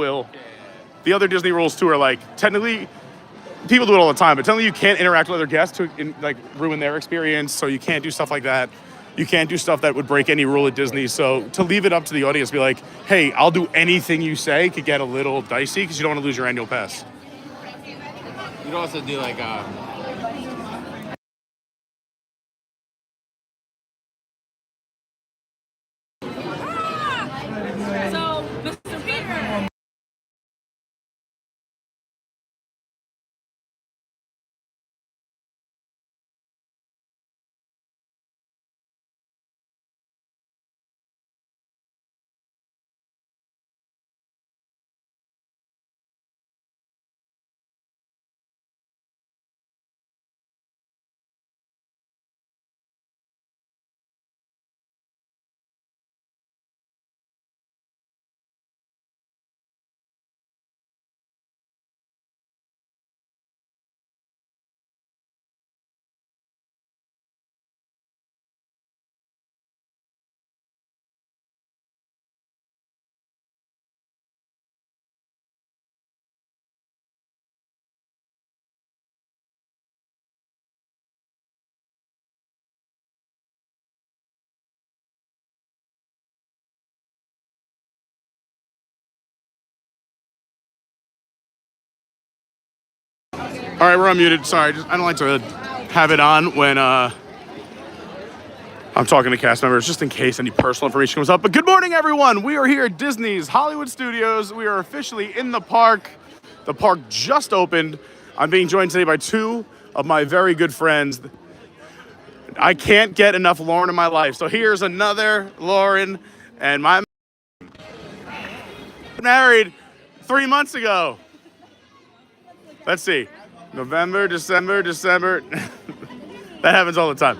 will. The other Disney rules too are like, technically, people do it all the time, but technically you can't interact with other guests to like ruin their experience, so you can't do stuff like that. You can't do stuff that would break any rule at Disney. So to leave it up to the audience, be like, hey, I'll do anything you say, could get a little dicey because you don't want to lose your annual pass. You could also do like All right, we're unmuted. Sorry, I don't like to have it on when I'm talking to cast members, just in case any personal information comes up. But good morning, everyone. We are here at Disney's Hollywood Studios. We are officially in the park. The park just opened. I'm being joined today by two of my very good friends. I can't get enough Lauren in my life. So here's another Lauren, and my married 3 months ago. Let's see. November, December. That happens all the time.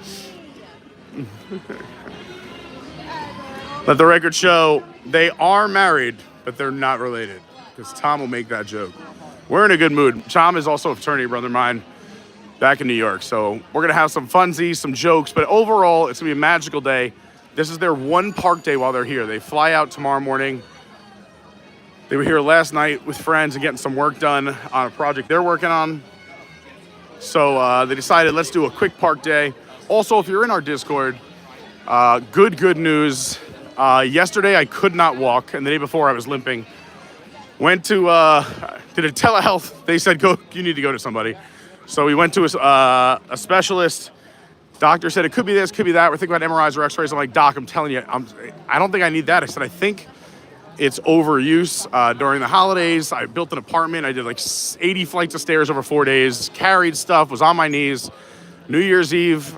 Let the record show they are married, but they're not related. Because Tom will make that joke. We're in a good mood. Tom is also a fraternity brother of mine back in New York. So we're going to have some funsies, some jokes. But overall, it's going to be a magical day. This is their one park day while they're here. They fly out tomorrow morning. They were here last night with friends and getting some work done on a project they're working on. So they decided, let's do a quick park day. Also, if you're in our Discord, good news. Yesterday, I could not walk, and the day before, I was limping. Went to, did a telehealth. They said, you need to go to somebody. So we went to a specialist. Doctor said, it could be this, could be that. We're thinking about MRIs or x-rays. I'm like, Doc, I'm telling you, I don't think I need that. I said, I think it's overuse. During the holidays, I built an apartment. I did like 80 flights of stairs over 4 days, carried stuff, was on my knees. New Year's Eve,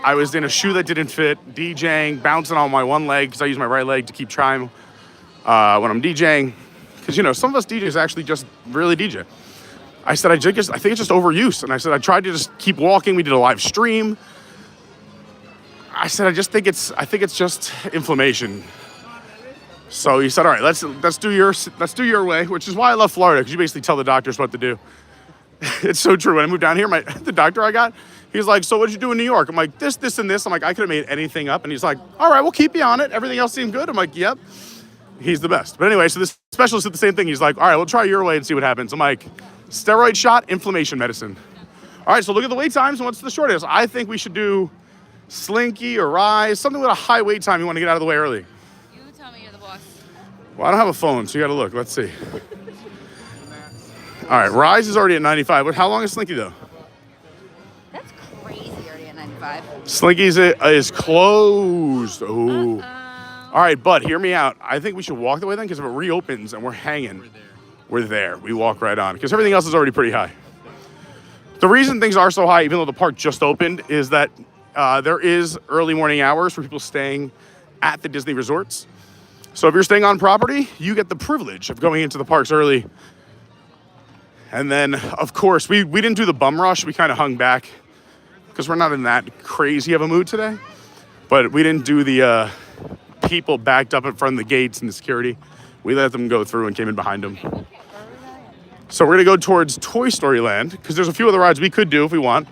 I was in a shoe that didn't fit, DJing, bouncing on my one leg because I use my right leg to keep trying when I'm DJing. Because, you know, some of us DJs actually just really DJ. I said, I think it's just overuse. And I said, I tried to just keep walking. We did a live stream. I said, I think it's just inflammation. So he said, all right, let's do your way, which is why I love Florida, because you basically tell the doctors what to do. It's so true. When I moved down here, the doctor I got, he's like, so what'd you do in New York? I'm like, this, and this. I'm like, I could have made anything up. And he's like, all right, we'll keep you on it. Everything else seemed good. I'm like, yep. He's the best. But anyway, so this specialist did the same thing. He's like, all right, we'll try your way and see what happens. I'm like, steroid shot, inflammation medicine. All right, so look at the wait times and what's the shortest. I think we should do Slinky or Rise, something with a high wait time you want to get out of the way early. You tell me, you're the boss. Well, I don't have a phone, so you got to look. Let's see. All right, Rise is already at 95. But how long is Slinky, though? That's crazy, already at 95. Slinky's is closed. Ooh. All right, bud, hear me out. I think we should walk the way then, because if it reopens and we're hanging, we're there. We walk right on, because everything else is already pretty high. The reason things are so high, even though the park just opened, is that there is early morning hours for people staying at the Disney resorts. So if you're staying on property, you get the privilege of going into the parks early. And then, of course, we didn't do the bum rush. We kind of hung back because we're not in that crazy of a mood today. But we didn't do the people backed up in front of the gates and the security. We let them go through and came in behind them. So we're going to go towards Toy Story Land because there's a few other rides we could do if we want.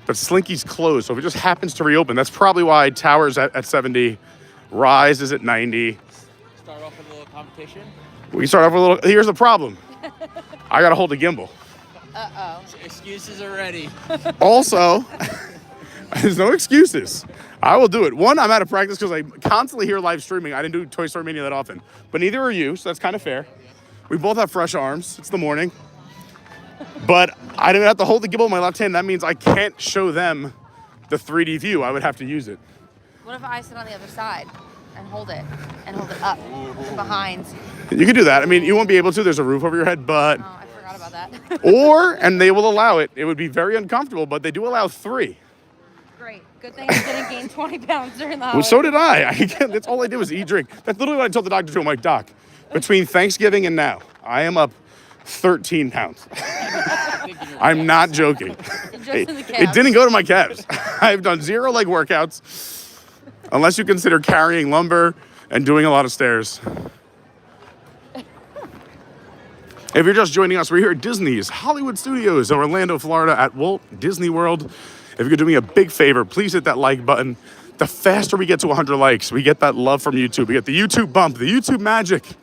But Slinky's closed, so if it just happens to reopen, that's probably why Tower's at 70, Rise is at 90. Start off with a little competition. We start off with a little. Here's the problem. I gotta hold the gimbal. Uh-oh. Excuses already. Also, there's no excuses. I will do it. One, I'm out of practice because I constantly hear live streaming. I didn't do Toy Story Mania that often, but neither are you, so that's kind of fair. We both have fresh arms. It's the morning. But I didn't have to hold the gimbal in my left hand. That means I can't show them the 3D view. I would have to use it. What if I sit on the other side and hold it up and behind? You could do that. I mean, you won't be able to. There's a roof over your head, but... Oh, I forgot about that. and they will allow it. It would be very uncomfortable, but they do allow 3. Great. Good thing I didn't gain 20 pounds during the Well, holiday. so did I. That's all I did was eat, drink. That's literally what I told the doctor too. I'm like, Doc, between Thanksgiving and now, I am up 13 pounds. I'm not joking. It didn't go to my calves. I've done 0 leg workouts, unless you consider carrying lumber and doing a lot of stairs. If you're just joining us, we're here at Disney's Hollywood Studios in Orlando, Florida at Walt Disney World. If you could do me a big favor, please hit that like button. The faster we get to 100 likes, we get that love from YouTube. We get the YouTube bump, the YouTube magic. Who's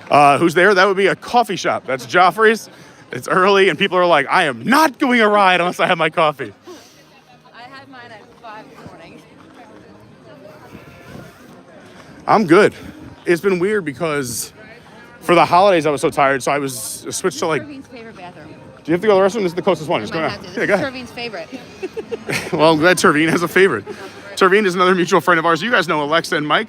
there? Who's there? That would be a coffee shop. That's Joffrey's. It's early, and people are like, I am not going a ride unless I have my coffee. I had mine at 5 this morning. I'm good. It's been weird because for the holidays, I was so tired, so I switched to like... Servin's favorite bathroom. Do you have to go to the restroom? This is the closest one. Just go Might now. have to. Yeah, This go is ahead. Servin's favorite. Well, I'm glad Tervine has a favorite. Tervine is another mutual friend of ours. You guys know Alexa and Mike.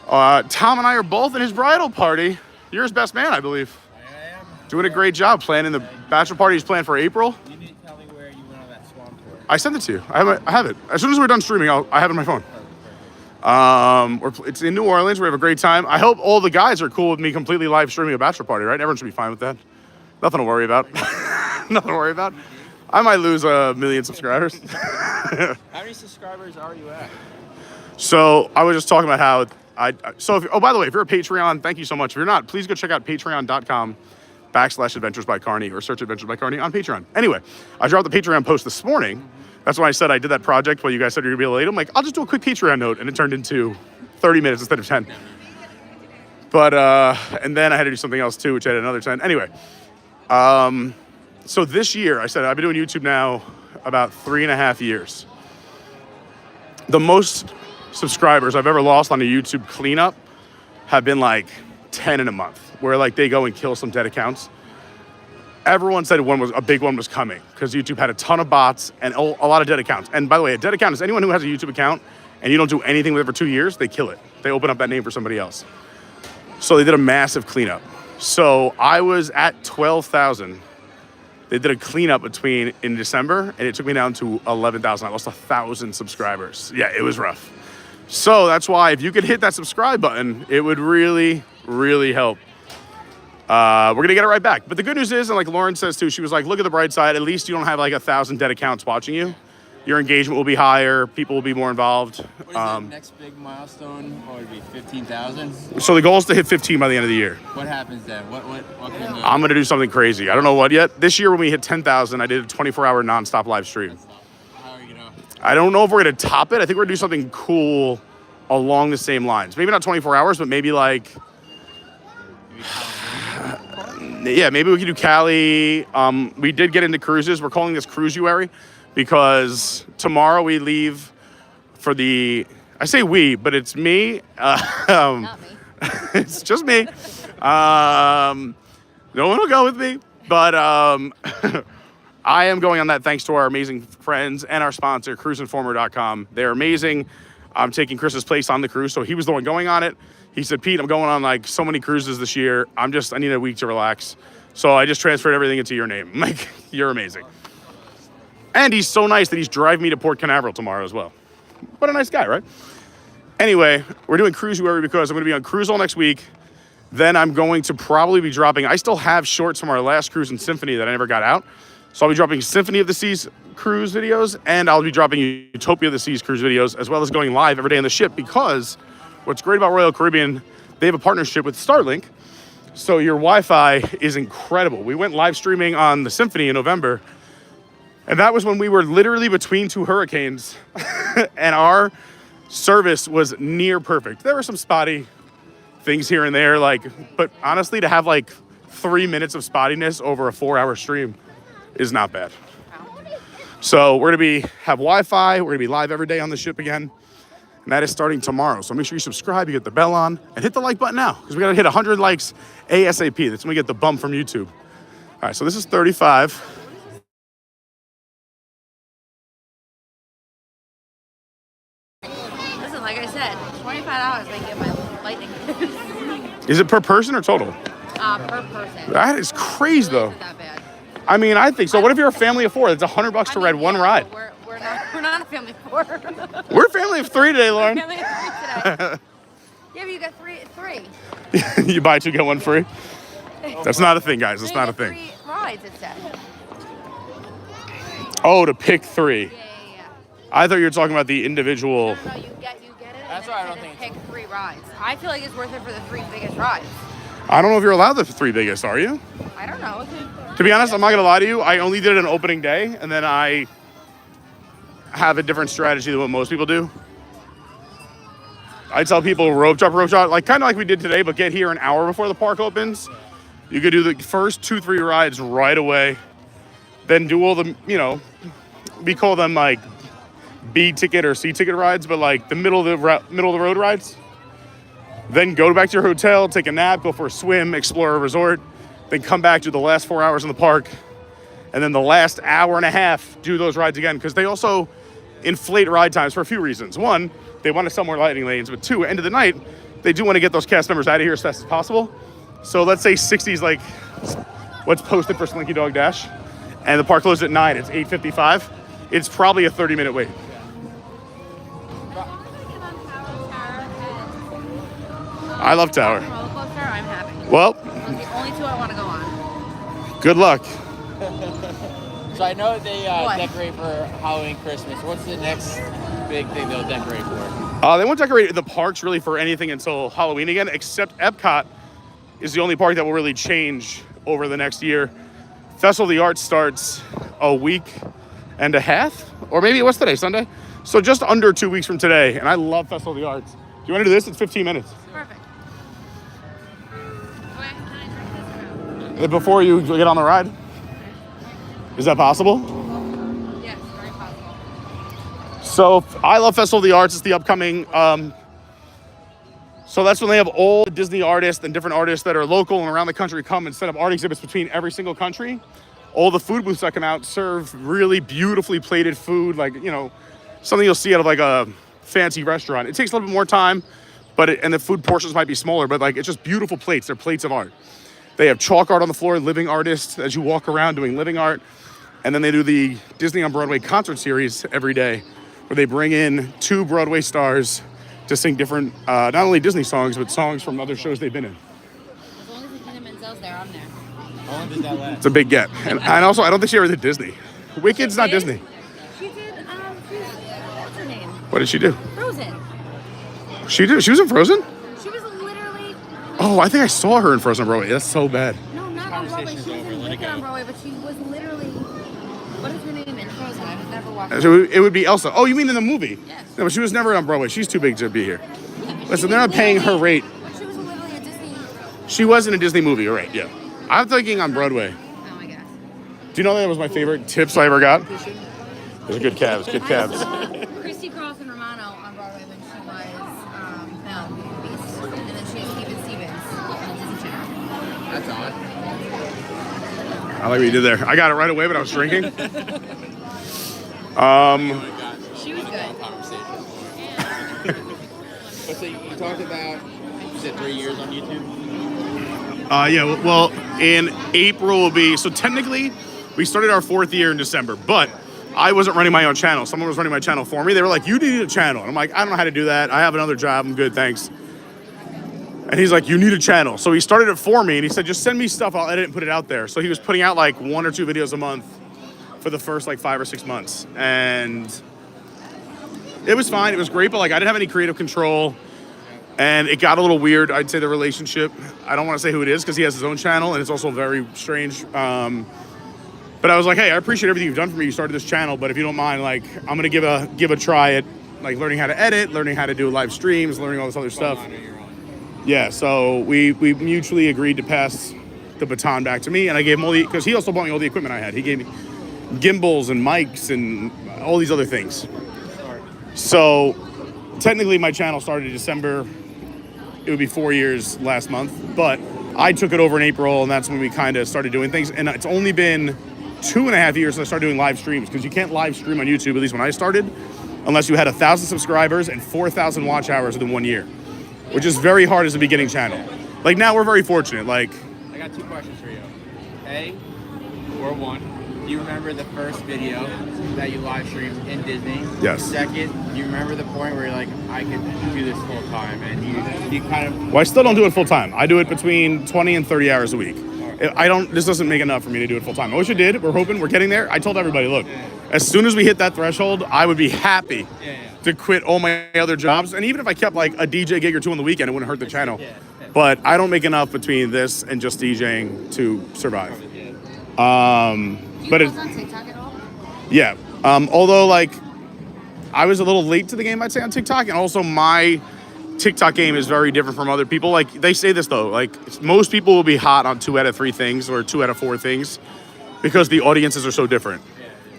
Tom and I are both in his bridal party. You're his best man, I believe. I am. Doing a great job planning the bachelor party. He's planned for April. You need to tell me where you went on that swamp tour. I sent it to you. I have it. As soon as we're done streaming, I have it on my phone. It's in New Orleans. We have a great time. I hope all the guys are cool with me completely live streaming a bachelor party, right? Everyone should be fine with that. Nothing to worry about. Nothing to worry about. I might lose 1 million subscribers. How many subscribers are you at? So I was just talking about how by the way, if you're a Patreon, thank you so much. If you're not, please go check out patreon.com/Adventures by Carney or search Adventures by Carney on Patreon. Anyway, I dropped the Patreon post this morning. That's when I said I did that project while you guys said you're gonna be late. I'm like, I'll just do a quick Patreon note, and it turned into 30 minutes instead of 10. But and then I had to do something else too, which had another 10. Anyway, so this year I said I've been doing YouTube now about 3.5 years. The most subscribers I've ever lost on a YouTube cleanup have been like 10 in a month, where like they go and kill some dead accounts. Everyone said a big one was coming because YouTube had a ton of bots and a lot of dead accounts. And by the way, a dead account is anyone who has a YouTube account and you don't do anything with it for 2 years, they kill it. They open up that name for somebody else. So they did a massive cleanup. So I was at 12,000. They did a cleanup in December, and it took me down to 11,000. I lost 1,000 subscribers. Yeah, it was rough. So that's why if you could hit that subscribe button, it would really, really help. We're going to get it right back. But the good news is, and like Lauren says too, she was like, look at the bright side. At least you don't have like 1,000 dead accounts watching you. Your engagement will be higher. People will be more involved. What is the next big milestone? What would it be, 15,000? So the goal is to hit 15 by the end of the year. What happens then? What can I'm going to do something crazy. I don't know what yet. This year when we hit 10,000, I did a 24-hour nonstop live stream. How are you gonna? I don't know if we're going to top it. I think we're going to do something cool along the same lines. Maybe not 24 hours, but maybe like... Yeah, maybe we could do Cali. We did get into cruises. We're calling this Cruisuary because tomorrow we leave for the... I say we, but it's me. Not me. It's just me. No one will go with me. But I am going on that thanks to our amazing friends and our sponsor, cruiseinformer.com. They're amazing. I'm taking Chris's place on the cruise, so he was the one going on it. He said, Pete, I'm going on like so many cruises this year. I need a week to relax. So I just transferred everything into your name. I'm like, you're amazing. And he's so nice that he's driving me to Port Canaveral tomorrow as well. What a nice guy, right? Anyway, we're doing Cruisuary because I'm going to be on cruise all next week. Then I'm going to probably be dropping, I still have shorts from our last cruise in Symphony that I never got out. So I'll be dropping Symphony of the Seas cruise videos, and I'll be dropping Utopia of the Seas cruise videos, as well as going live every day on the ship, because what's great about Royal Caribbean, they have a partnership with Starlink. So your Wi-Fi is incredible. We went live streaming on the Symphony in November, and that was when we were literally between 2 hurricanes, and our service was near perfect. There were some spotty things here and there. Like, but honestly, to have like 3 minutes of spottiness over a 4-hour stream is not bad. So we're gonna have Wi-Fi. We're gonna be live every day on the ship again. And that is starting tomorrow. So make sure you subscribe, you get the bell on, and hit the like button now, because we gotta hit 100 likes ASAP. That's when we get the bump from YouTube. All right, so this is 35. Listen, like I said, $25 they get my lightning. Is it per person or total? Per person. That is crazy though. Isn't that bad? I mean, I think so. What if you're a family of 4? It's $100 to ride one ride. We're not a family of 4. We're a family of 3 today, Lauren. Family of 3 today. Yeah, but you got three. You buy 2, get 1 free? That's not a thing, guys. That's not a thing. 3 rides, it said. Oh, to pick 3. Yeah. I thought you were talking about the individual. No, you get it. That's and why I then don't think pick 3 rides. I feel like it's worth it for the 3 biggest rides. I don't know if you're allowed the 3 biggest, are you? I don't know. To be honest, I'm not gonna lie to you. I only did it on opening day, and then I have a different strategy than what most people do. I tell people rope drop, like kind of like we did today, but get here an hour before the park opens. You could do the first 2-3 rides right away, then do all the, we call them like B ticket or C ticket rides, but like the middle of the road rides. Then go back to your hotel, take a nap, go for a swim, explore a resort, then come back, do the last 4 hours in the park, and then the last hour and a half, do those rides again, because they also inflate ride times for a few reasons. 1, they want to sell more lightning lanes, but 2, end of the night, they do want to get those cast members out of here as fast as possible. So let's say 60 is like what's posted for Slinky Dog Dash, and the park closes at 9, it's 8:55. It's probably a 30-minute wait. I love Tower. Roller coaster, I'm happy. Well, Those are the only 2 I want to go on. good luck. So I know they decorate for Halloween, Christmas. What's the next big thing they'll decorate for? They won't decorate the parks really for anything until Halloween again, except Epcot is the only park that will really change over the next year. Festival of the Arts starts a week and a half, or maybe what's today, Sunday? So just under 2 weeks from today, and I love Festival of the Arts. Do you want to do this? It's 15 minutes. Perfect. Okay, can I drink this? Before you get on the ride? Is that possible? Yes, very possible. So I love Festival of the Arts. It's the upcoming, so that's when they have all the Disney artists and different artists that are local and around the country come and set up art exhibits between every single country. All the food booths that come out serve really beautifully plated food, like, something you'll see out of like a fancy restaurant. It takes a little bit more time, and the food portions might be smaller, but like it's just beautiful plates. They're plates of art. They have chalk art on the floor, living artists as you walk around doing living art. And then they do the Disney on Broadway concert series every day, where they bring in 2 Broadway stars to sing different, not only Disney songs, but songs from other shows they've been in. As long as the Kingdom and Zelle's there, I'm there. How long does that last? It's a big get. And also, I don't think she ever did Disney. Wicked's not Disney. She did, what's her name? What did she do? Frozen. She was in Frozen? She was literally, Oh, I think I saw her in Frozen Broadway. That's so bad. no, not on Broadway. She was Conversation's over, in let it Wicked go. on Broadway, but she was literally, what is her name in Frozen? I've never watched it. So it would be Elsa. Oh, you mean in the movie? Yes. No, but she was never on Broadway. She's too big to be here. Yeah, but Listen, she they're not was paying her literally- rate. But she was literally a Disney, She was in a Disney movie, all right, yeah. I'm thinking on Broadway. oh my gosh. Do you know that was my favorite tips I ever got? Those are good cabs, good I cabs. saw Christy Cross and Romano on Broadway when she was Belle Beast, and then she has Steven Stevens on Disney Channel. That's odd. I like what you did there. I got it right away, but I was drinking. She was good. Conversation. So you talked about, you said 3 years on YouTube? Yeah, well, in April will be, so technically, we started our 4th year in December, but I wasn't running my own channel. Someone was running my channel for me. They were like, you need a channel. And I'm like, I don't know how to do that. I have another job. I'm good, thanks. And he's like, you need a channel. So he started it for me, and he said, just send me stuff. I'll edit and put it out there. So he was putting out like 1 or 2 videos a month for the first like 5 or 6 months. And it was fine. It was great, but like I didn't have any creative control. And it got a little weird, I'd say, the relationship. I don't want to say who it is because he has his own channel, and it's also very strange. But I was like, hey, I appreciate everything you've done for me. You started this channel, but if you don't mind, like, I'm gonna give a try at like learning how to edit, learning how to do live streams, learning all this other stuff. Yeah, so we mutually agreed to pass the baton back to me, and I gave him all the, because he also bought me all the equipment I had. He gave me gimbals and mics and all these other things. So technically my channel started in December. It would be 4 years last month, but I took it over in April, and that's when we kind of started doing things. And it's only been 2.5 years since I started doing live streams, because you can't live stream on YouTube, at least when I started, unless you had 1,000 subscribers and 4,000 watch hours within 1 year, which is very hard as a beginning channel. Like now we're very fortunate. Like, I got 2 questions for you. A, or one, do you remember the first video that you live streamed in Disney? Yes. Second, do you remember the point where you're like, I could do this full time, and you kind of... well, I still don't do it full time. I do it between 20 and 30 hours a week. This doesn't make enough for me to do it full time. I wish it did. We're hoping, we're getting there. I told everybody, look, as soon as we hit that threshold, I would be happy to quit all my other jobs. And even if I kept like a DJ gig or 2 on the weekend, it wouldn't hurt the channel. But I don't make enough between this and just DJing to survive. Do you But post on TikTok at all? yeah. Although like I was a little late to the game, I'd say, on TikTok, and also my TikTok game is very different from other people. Like they say this though, like most people will be hot on 2 out of 3 things or 2 out of 4 things because the audiences are so different.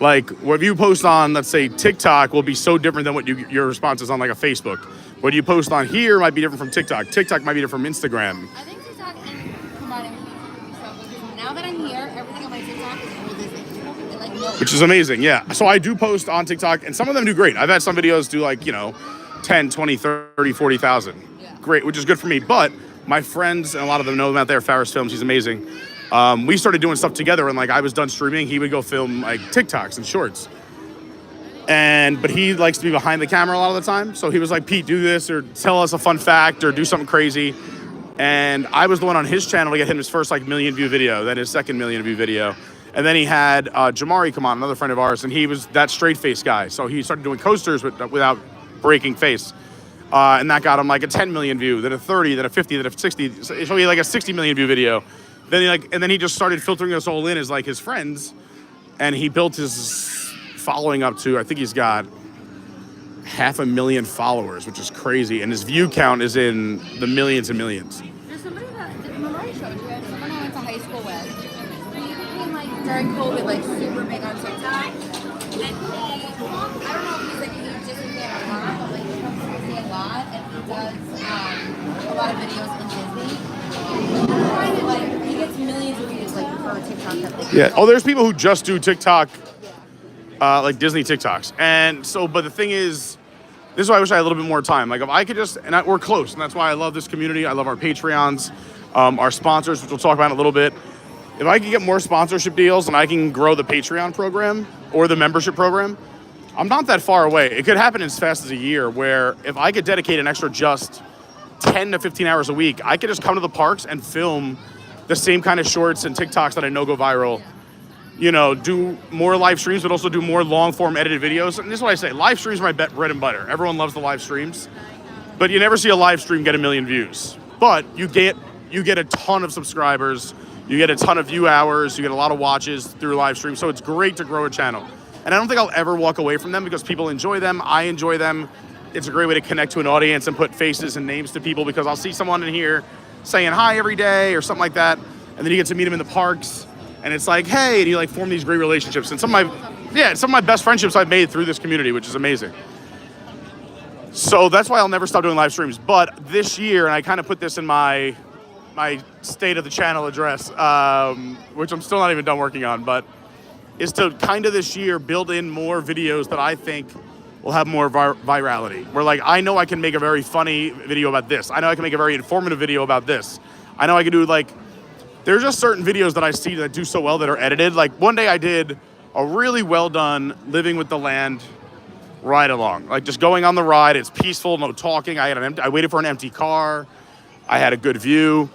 Like what you post on, let's say TikTok, will be so different than what your response is on like a Facebook. What you post on here might be different from TikTok. TikTok might be different from Instagram. I think TikTok and combining with YouTube stuff, because now that I'm here, everything on my TikTok is Walt Disney. Like, no. Which is amazing, yeah. So I do post on TikTok, and some of them do great. I've had some videos do like, 10, 20, 30, 40,000. Yeah. Great, which is good for me. But my friends, and a lot of them know him out there, Farris Films, he's amazing. We started doing stuff together, and like I was done streaming, he would go film like TikToks and shorts. But he likes to be behind the camera a lot of the time. So he was like, Pete, do this, or tell us a fun fact, or do something crazy. And I was the one on his channel to get him his first like million view video, then his second million view video. And then he had Jamari come on, another friend of ours, and he was that straight face guy. So he started doing coasters without breaking face. And that got him like a 10 million view, then a 30, then a 50, then a 60. So he had like a 60 million view video. Then he just started filtering us all in as like his friends. And he built his following up to, I think he's got 500,000 followers, which is crazy. And his view count is in the millions and millions. There's somebody that, remember I showed you, someone I went to high school with. He became like, during COVID, like super big on TikTok. And I don't know if he's like a huge Disney fan or not, but like he comes to Disney a lot, and he does a lot of videos in Disney. Like, he gets millions of views like per TikTok that they Yeah. Oh, there's people who just do TikTok, like Disney TikToks. And so, but the thing is, this is why I wish I had a little bit more time. Like if I could just, we're close, and that's why I love this community. I love our Patreons, our sponsors, which we'll talk about in a little bit. If I can get more sponsorship deals and I can grow the Patreon program or the membership program, I'm not that far away. It could happen as fast as a year, where if I could dedicate an extra just 10 to 15 hours a week, I could just come to the parks and film the same kind of shorts and TikToks that I know go viral. Do more live streams, but also do more long-form edited videos. And this is what I say, live streams are my bread and butter. Everyone loves the live streams, but you never see a live stream get 1 million views. But you get a ton of subscribers, you get a ton of view hours, you get a lot of watches through live streams. So it's great to grow a channel. And I don't think I'll ever walk away from them, because people enjoy them, I enjoy them. It's a great way to connect to an audience and put faces and names to people, because I'll see someone in here saying hi every day or something like that, and then you get to meet them in the parks, and it's like, hey, and you like form these great relationships. And some of my best friendships I've made through this community, which is amazing. So that's why I'll never stop doing live streams. But this year, and I kind of put this in my state of the channel address, which I'm still not even done working on, but is to kind of this year build in more videos that I think will have more virality. Where like, I know I can make a very funny video about this. I know I can make a very informative video about this. I know I can do like, there's just certain videos that I see that do so well that are edited. Like one day I did a really well done living with the land ride along. Like just going on the ride, it's peaceful, no talking. I waited for an empty car. I had a good view.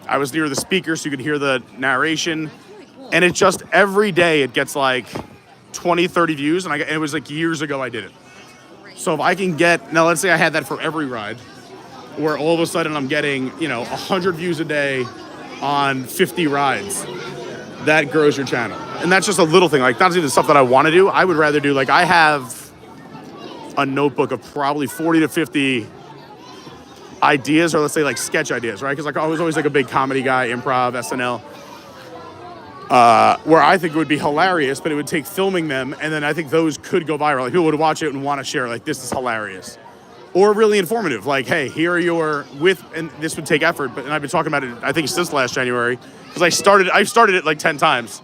I was near the speaker so you could hear the narration. And it just, every day it gets like 20, 30 views. And it was like years ago I did it. So if I can get, now let's say I had that for every ride, where all of a sudden I'm getting, 100 views a day on 50 rides, that grows your channel. And that's just a little thing. Like that's even the stuff that I want to do. I would rather do, like I have a notebook of probably 40 to 50 ideas, or let's say like sketch ideas, right? Because like I was always like a big comedy guy, improv, SNL. Where I think it would be hilarious, but it would take filming them, and then I think those could go viral. Like people would watch it and want to share, like, this is hilarious. Or really informative, like, hey, here are your, and this would take effort, and I've been talking about it, I think, since last January, because I've started it like 10 times.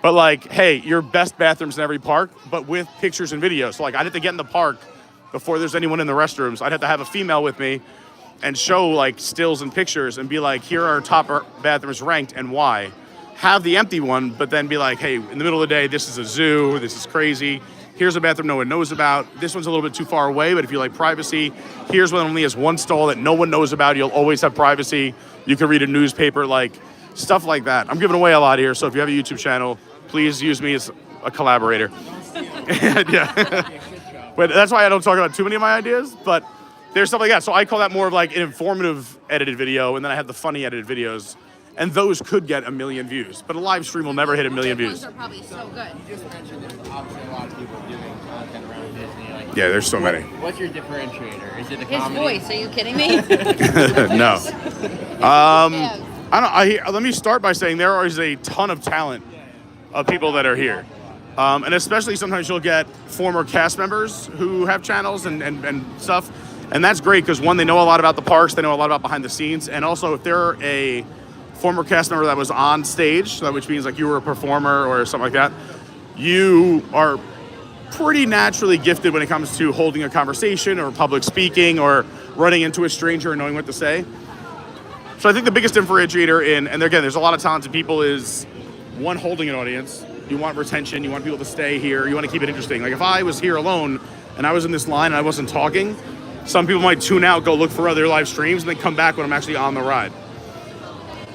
But like, hey, your best bathrooms in every park, but with pictures and videos. So like, I'd have to get in the park before there's anyone in the restrooms. I'd have to have a female with me and show like stills and pictures and be like, here are our top bathrooms ranked and why. Have the empty one, but then be like, hey, in the middle of the day, this is a zoo, this is crazy. Here's a bathroom no one knows about. This one's a little bit too far away, but if you like privacy, here's one that only has one stall that no one knows about. You'll always have privacy. You can read a newspaper, like stuff like that. I'm giving away a lot here, so if you have a YouTube channel, please use me as a collaborator. Yeah. But that's why I don't talk about too many of my ideas, but there's stuff like that. So I call that more of like an informative edited video, and then I have the funny edited videos. And those could get 1 million views, but a live stream will never hit 1 million views. Those are probably so good. You just mentioned there's obviously a lot of people doing content around Disney. Like, Yeah, there's so many. What's your differentiator? Is it the His comedy? voice, are you kidding me? No. Yeah. Let me start by saying there is a ton of talent of people that are here. And especially sometimes you'll get former cast members who have channels and stuff. And that's great because, one, they know a lot about the parks, they know a lot about behind the scenes. And also, if they're a former cast member that was on stage, which means like you were a performer or something like that, you are pretty naturally gifted when it comes to holding a conversation or public speaking or running into a stranger and knowing what to say. So I think the biggest differentiator and again, there's a lot of talented people, is one, holding an audience. You want retention, you want people to stay here, you want to keep it interesting. Like if I was here alone and I was in this line and I wasn't talking, some people might tune out, go look for other live streams, and then come back when I'm actually on the ride.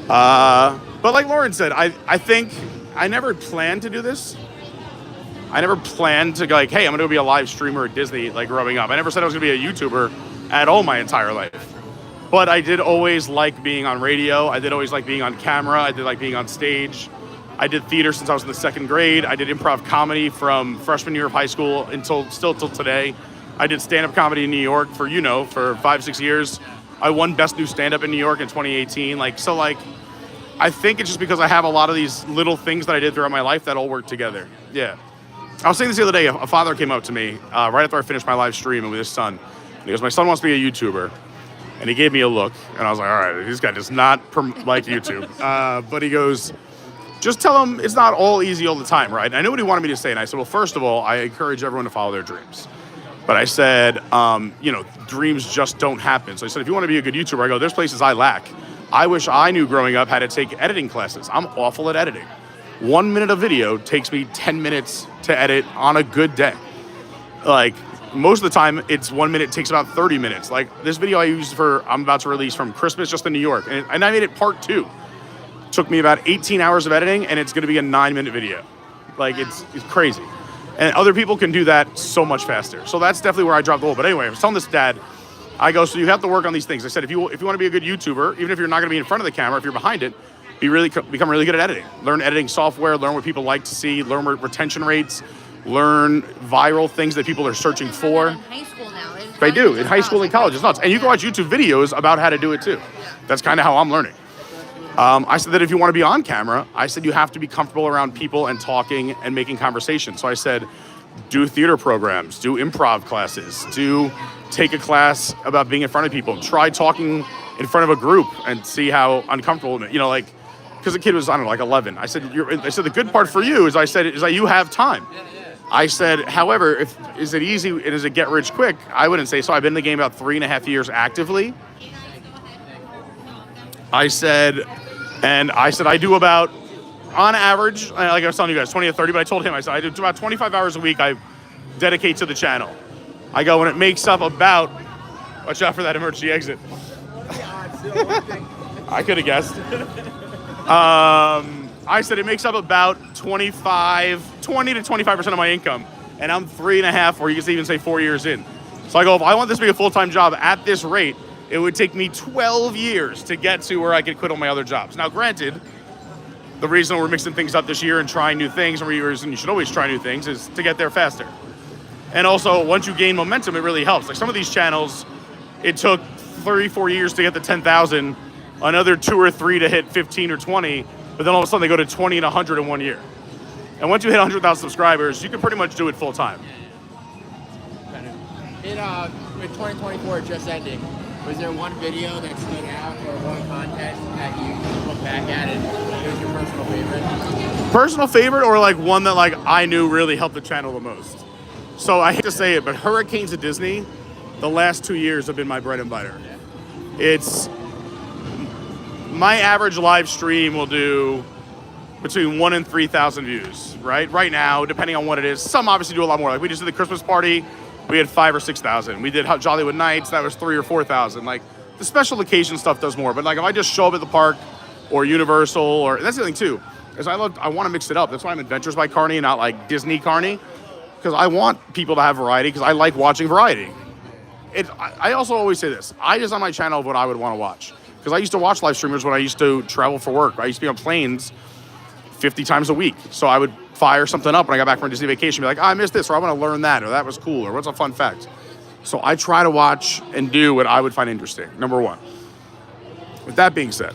But like Lauren said, I think I never planned to do this. I never planned to go like, hey, I'm going to be a live streamer at Disney, like growing up. I never said I was going to be a YouTuber at all my entire life. But I did always like being on radio. I did always like being on camera. I did like being on stage. I did theater since I was in the 2nd grade. I did improv comedy from freshman year of high school till today. I did stand-up comedy in New York for 5-6 years. I won Best New Stand-Up in New York in 2018. I think it's just because I have a lot of these little things that I did throughout my life that all work together. Yeah. I was saying this the other day. A father came up to me right after I finished my live stream with his son. And he goes, my son wants to be a YouTuber. And he gave me a look. And I was like, all right, this guy does not like YouTube. But he goes, just tell him it's not all easy all the time, right? And I knew what he wanted me to say. And I said, well, first of all, I encourage everyone to follow their dreams. But I said, dreams just don't happen. So I said, if you want to be a good YouTuber, I go, there's places I lack. I wish I knew growing up how to take editing classes. I'm awful at editing. 1 minute of video takes me 10 minutes to edit on a good day. Like, most of the time, it's 1 minute takes about 30 minutes. Like, this video I'm about to release from Christmas just in New York. And I made it part 2. Took me about 18 hours of editing, and it's going to be a 9-minute video. Like, it's crazy. And other people can do that so much faster. So that's definitely where I dropped the ball. But anyway, I was telling this dad, I go, so you have to work on these things. I said, if you want to be a good YouTuber, even if you're not going to be in front of the camera, if you're behind it, become really good at editing. Learn editing software, learn what people like to see, learn retention rates, learn viral things that people are searching for. In high school now. They do, in high school and college. It's nuts. And you can watch YouTube videos about how to do it too. That's kind of how I'm learning. I said that if you want to be on camera, I said you have to be comfortable around people and talking and making conversation. So I said, do theater programs, do improv classes, take a class about being in front of people, try talking in front of a group and see how uncomfortable, because the kid was, 11. I said, the good part for you is that you have time. I said, however, is it easy and does it get rich quick? I wouldn't say so. I've been in the game about 3.5 years actively. I said I do about, on average, like I was telling you guys, 20 to 30, but I told him, I said, I do about 25 hours a week I dedicate to the channel. I go, and it makes up about, watch out for that emergency exit. I could have guessed. I said it makes up about 20 to 25% of my income. And I'm 3.5, or you can even say 4 years in. So I go, if I want this to be a full-time job at this rate, it would take me 12 years to get to where I could quit all my other jobs. Now, granted, the reason we're mixing things up this year and trying new things, and you should always try new things, is to get there faster. And also, once you gain momentum, it really helps. Like some of these channels, it took 3-4 years to get to 10,000, another 2 or 3 to hit 15 or 20, but then all of a sudden they go to 20 and 100 in 1 year. And once you hit 100,000 subscribers, you can pretty much do it full time. With 2024 just ending, was there one video that stood out or one content that you look back at and it was your personal favorite? Personal favorite, or like one that like I knew really helped the channel the most? So I hate to say it, but Hurricanes at Disney, the last 2 years have been my bread and butter. It's my average live stream will do between 1,000 and 3,000 views, right? Right now, depending on what it is. Some obviously do a lot more. Like we just did the Christmas party, we had 5,000 or 6,000. We did Jollywood Nights, that was 3,000 or 4,000. Like the special occasion stuff does more. But like if I just show up at the park or Universal, or that's the thing too, is I want to mix it up. That's why I'm Adventures by Carney and not like Disney Carney, because I want people to have variety, because I like watching variety. I also always say this, I design my channel of what I would want to watch. Because I used to watch live streamers when I used to travel for work. I used to be on planes 50 times a week. So I would fire something up when I got back from Disney vacation, be like, I missed this, or I want to learn that, or that was cool, or what's a fun fact. So I try to watch and do what I would find interesting, number one. With that being said,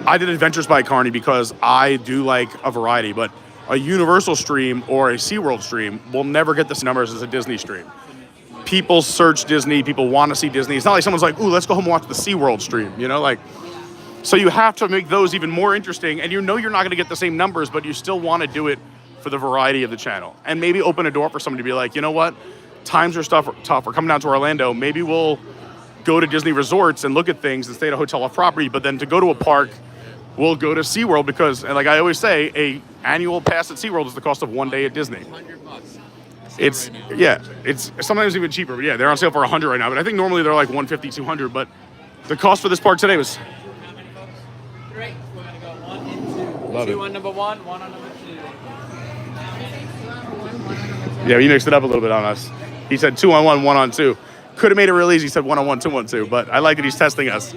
I did Adventures by Carney because I do like a variety, but a Universal stream or a SeaWorld stream will never get the same numbers as a Disney stream. People search Disney, people want to see Disney. It's not like someone's like, ooh, let's go home and watch the SeaWorld stream, you know, like, so you have to make those even more interesting, and you know you're not going to get the same numbers, but you still want to do it for the variety of the channel. And maybe open a door for somebody to be like, you know what, times are tough, we're coming down to Orlando, maybe we'll go to Disney resorts and look at things and stay at a hotel off property, but then to go to a park, we'll go to SeaWorld because, and like I always say, a annual pass at SeaWorld is the cost of 1 day at Disney. $100. It's, yeah, it's sometimes even cheaper, but yeah, they're on sale for 100 right now, but I think normally they're like 150, 200, but the cost for this park today was... Great. We're going to go 1 and 2. Love 2 it. on number 1, 1 on number 2. Yeah, you mixed it up a little bit on us. He said 2 on 1, 1 on 2. Could have made it real easy. He said 1 on 1, 2 on 2, but I like that he's testing us.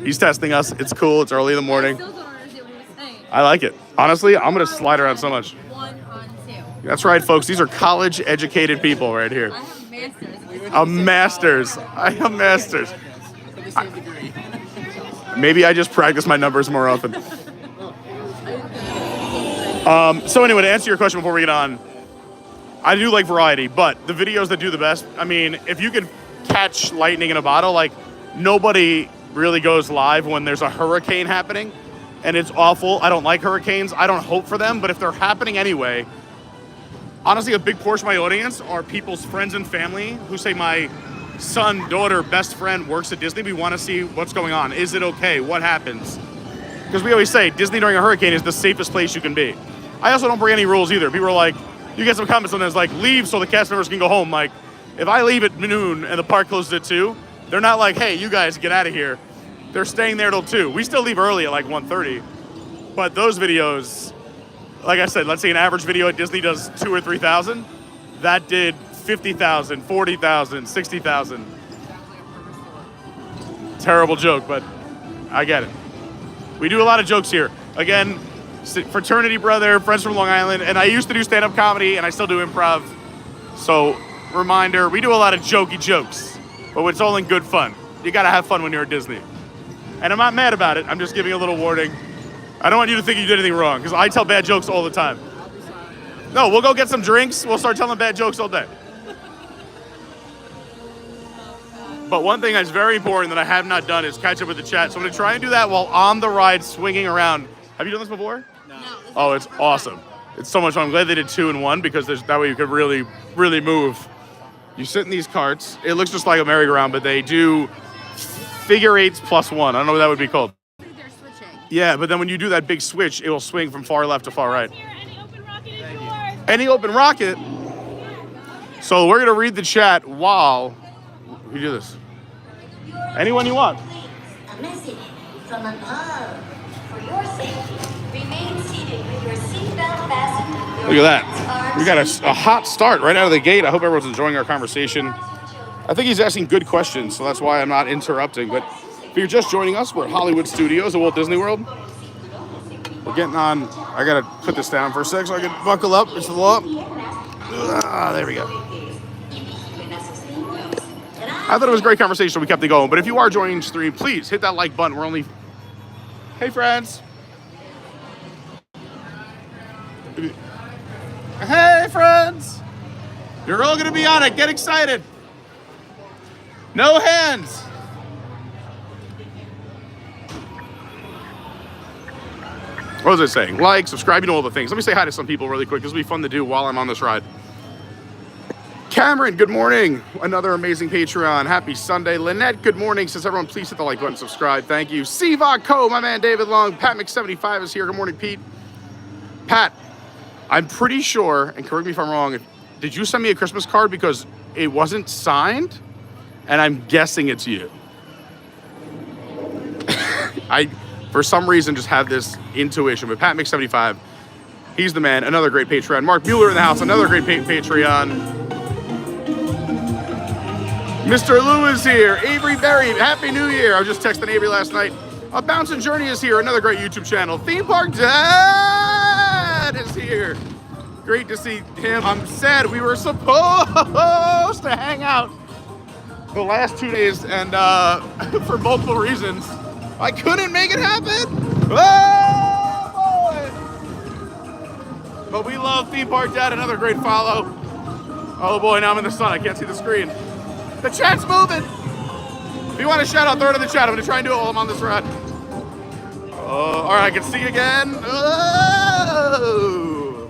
He's testing us. It's cool. It's early in the morning. I still don't understand what he's saying. I like it. Honestly, I'm going to slide around so much. 1 on 2. That's right, folks. These are college-educated people right here. I have masters. A master's. I have masters. For the same degree. Maybe I just practice my numbers more often. So anyway, to answer your question before we get on, I do like variety, but the videos that do the best, I mean, if you could catch lightning in a bottle, like nobody really goes live when there's a hurricane happening, and it's awful. I don't like hurricanes. I don't hope for them, but if they're happening anyway, honestly, a big portion of my audience are people's friends and family who say my son, daughter, best friend works at Disney. We want to see what's going on. Is it okay? What happens? Because we always say Disney during a hurricane is the safest place you can be. I also don't break any rules either. People are like, you get some comments sometimes like, leave so the cast members can go home. Like, if I leave at noon and the park closes at 2, they're not like, hey, you guys get out of here. They're staying there till 2. We still leave early at like 1:30. But those videos, like I said, let's say an average video at Disney does 2,000 or 3,000. That did 50,000, 40,000, 60,000. Terrible joke, but I get it. We do a lot of jokes here. Again, fraternity brother, friends from Long Island, and I used to do stand-up comedy, and I still do improv. So, reminder, we do a lot of jokey jokes, but it's all in good fun. You gotta have fun when you're at Disney. And I'm not mad about it, I'm just giving a little warning. I don't want you to think you did anything wrong, because I tell bad jokes all the time. No, we'll go get some drinks, we'll start telling bad jokes all day. But one thing that's very important that I have not done is catch up with the chat. So I'm gonna try and do that while on the ride swinging around. Have you done this before? No. Oh, it's awesome. It's so much fun. I'm glad they did 2 and 1 because that way you could really, really move. You sit in these carts. It looks just like a merry-go-round, but they do figure 8s plus 1. I don't know what that would be called. They're switching. Yeah, but then when you do that big switch, it will swing from far left to far right. Any open rocket is yours. Any open rocket. So we're gonna read the chat while we do this. Anyone you want. A message from above. For your safety, remain seated with your seatbelt fastened. Look at that. We got a hot start right out of the gate. I hope everyone's enjoying our conversation. I think he's asking good questions, so that's why I'm not interrupting. But if you're just joining us, we're at Hollywood Studios at Walt Disney World. We're getting on. I got to put this down for a sec so I can buckle up. It's the law. There we go. I thought it was a great conversation, so we kept it going. But if you are joining the stream, please hit that like button. We're only... Hey, friends. Hey, friends. You're all going to be on it. Get excited. No hands. What was I saying? Like, subscribe, you know all the things. Let me say hi to some people really quick. This will be fun to do while I'm on this ride. Cameron, good morning. Another amazing Patreon. Happy Sunday. Lynnette, good morning. Says everyone, please hit the like button, subscribe. Thank you. Siva Co, my man David Long. Pat Mc75 is here. Good morning, Pete. Pat, I'm pretty sure, and correct me if I'm wrong, did you send me a Christmas card because it wasn't signed? And I'm guessing it's you. I, for some reason, just have this intuition. But Pat Mc75, he's the man. Another great Patreon. Mark Mueller in the house. Another great Patreon. Mr. Lou is here. Avery Berry, Happy New Year. I was just texting Avery last night. A Bouncing Journey is here. Another great YouTube channel. Theme Park Dad is here. Great to see him. I'm sad we were supposed to hang out the last 2 days, and for multiple reasons, I couldn't make it happen. Oh, boy. But we love Theme Park Dad. Another great follow. Oh, boy, now I'm in the sun. I can't see the screen. The chat's moving. If you want to shout out, throw it in the chat. I'm going to try and do it while I'm on this ride. All right, I can see again. Oh.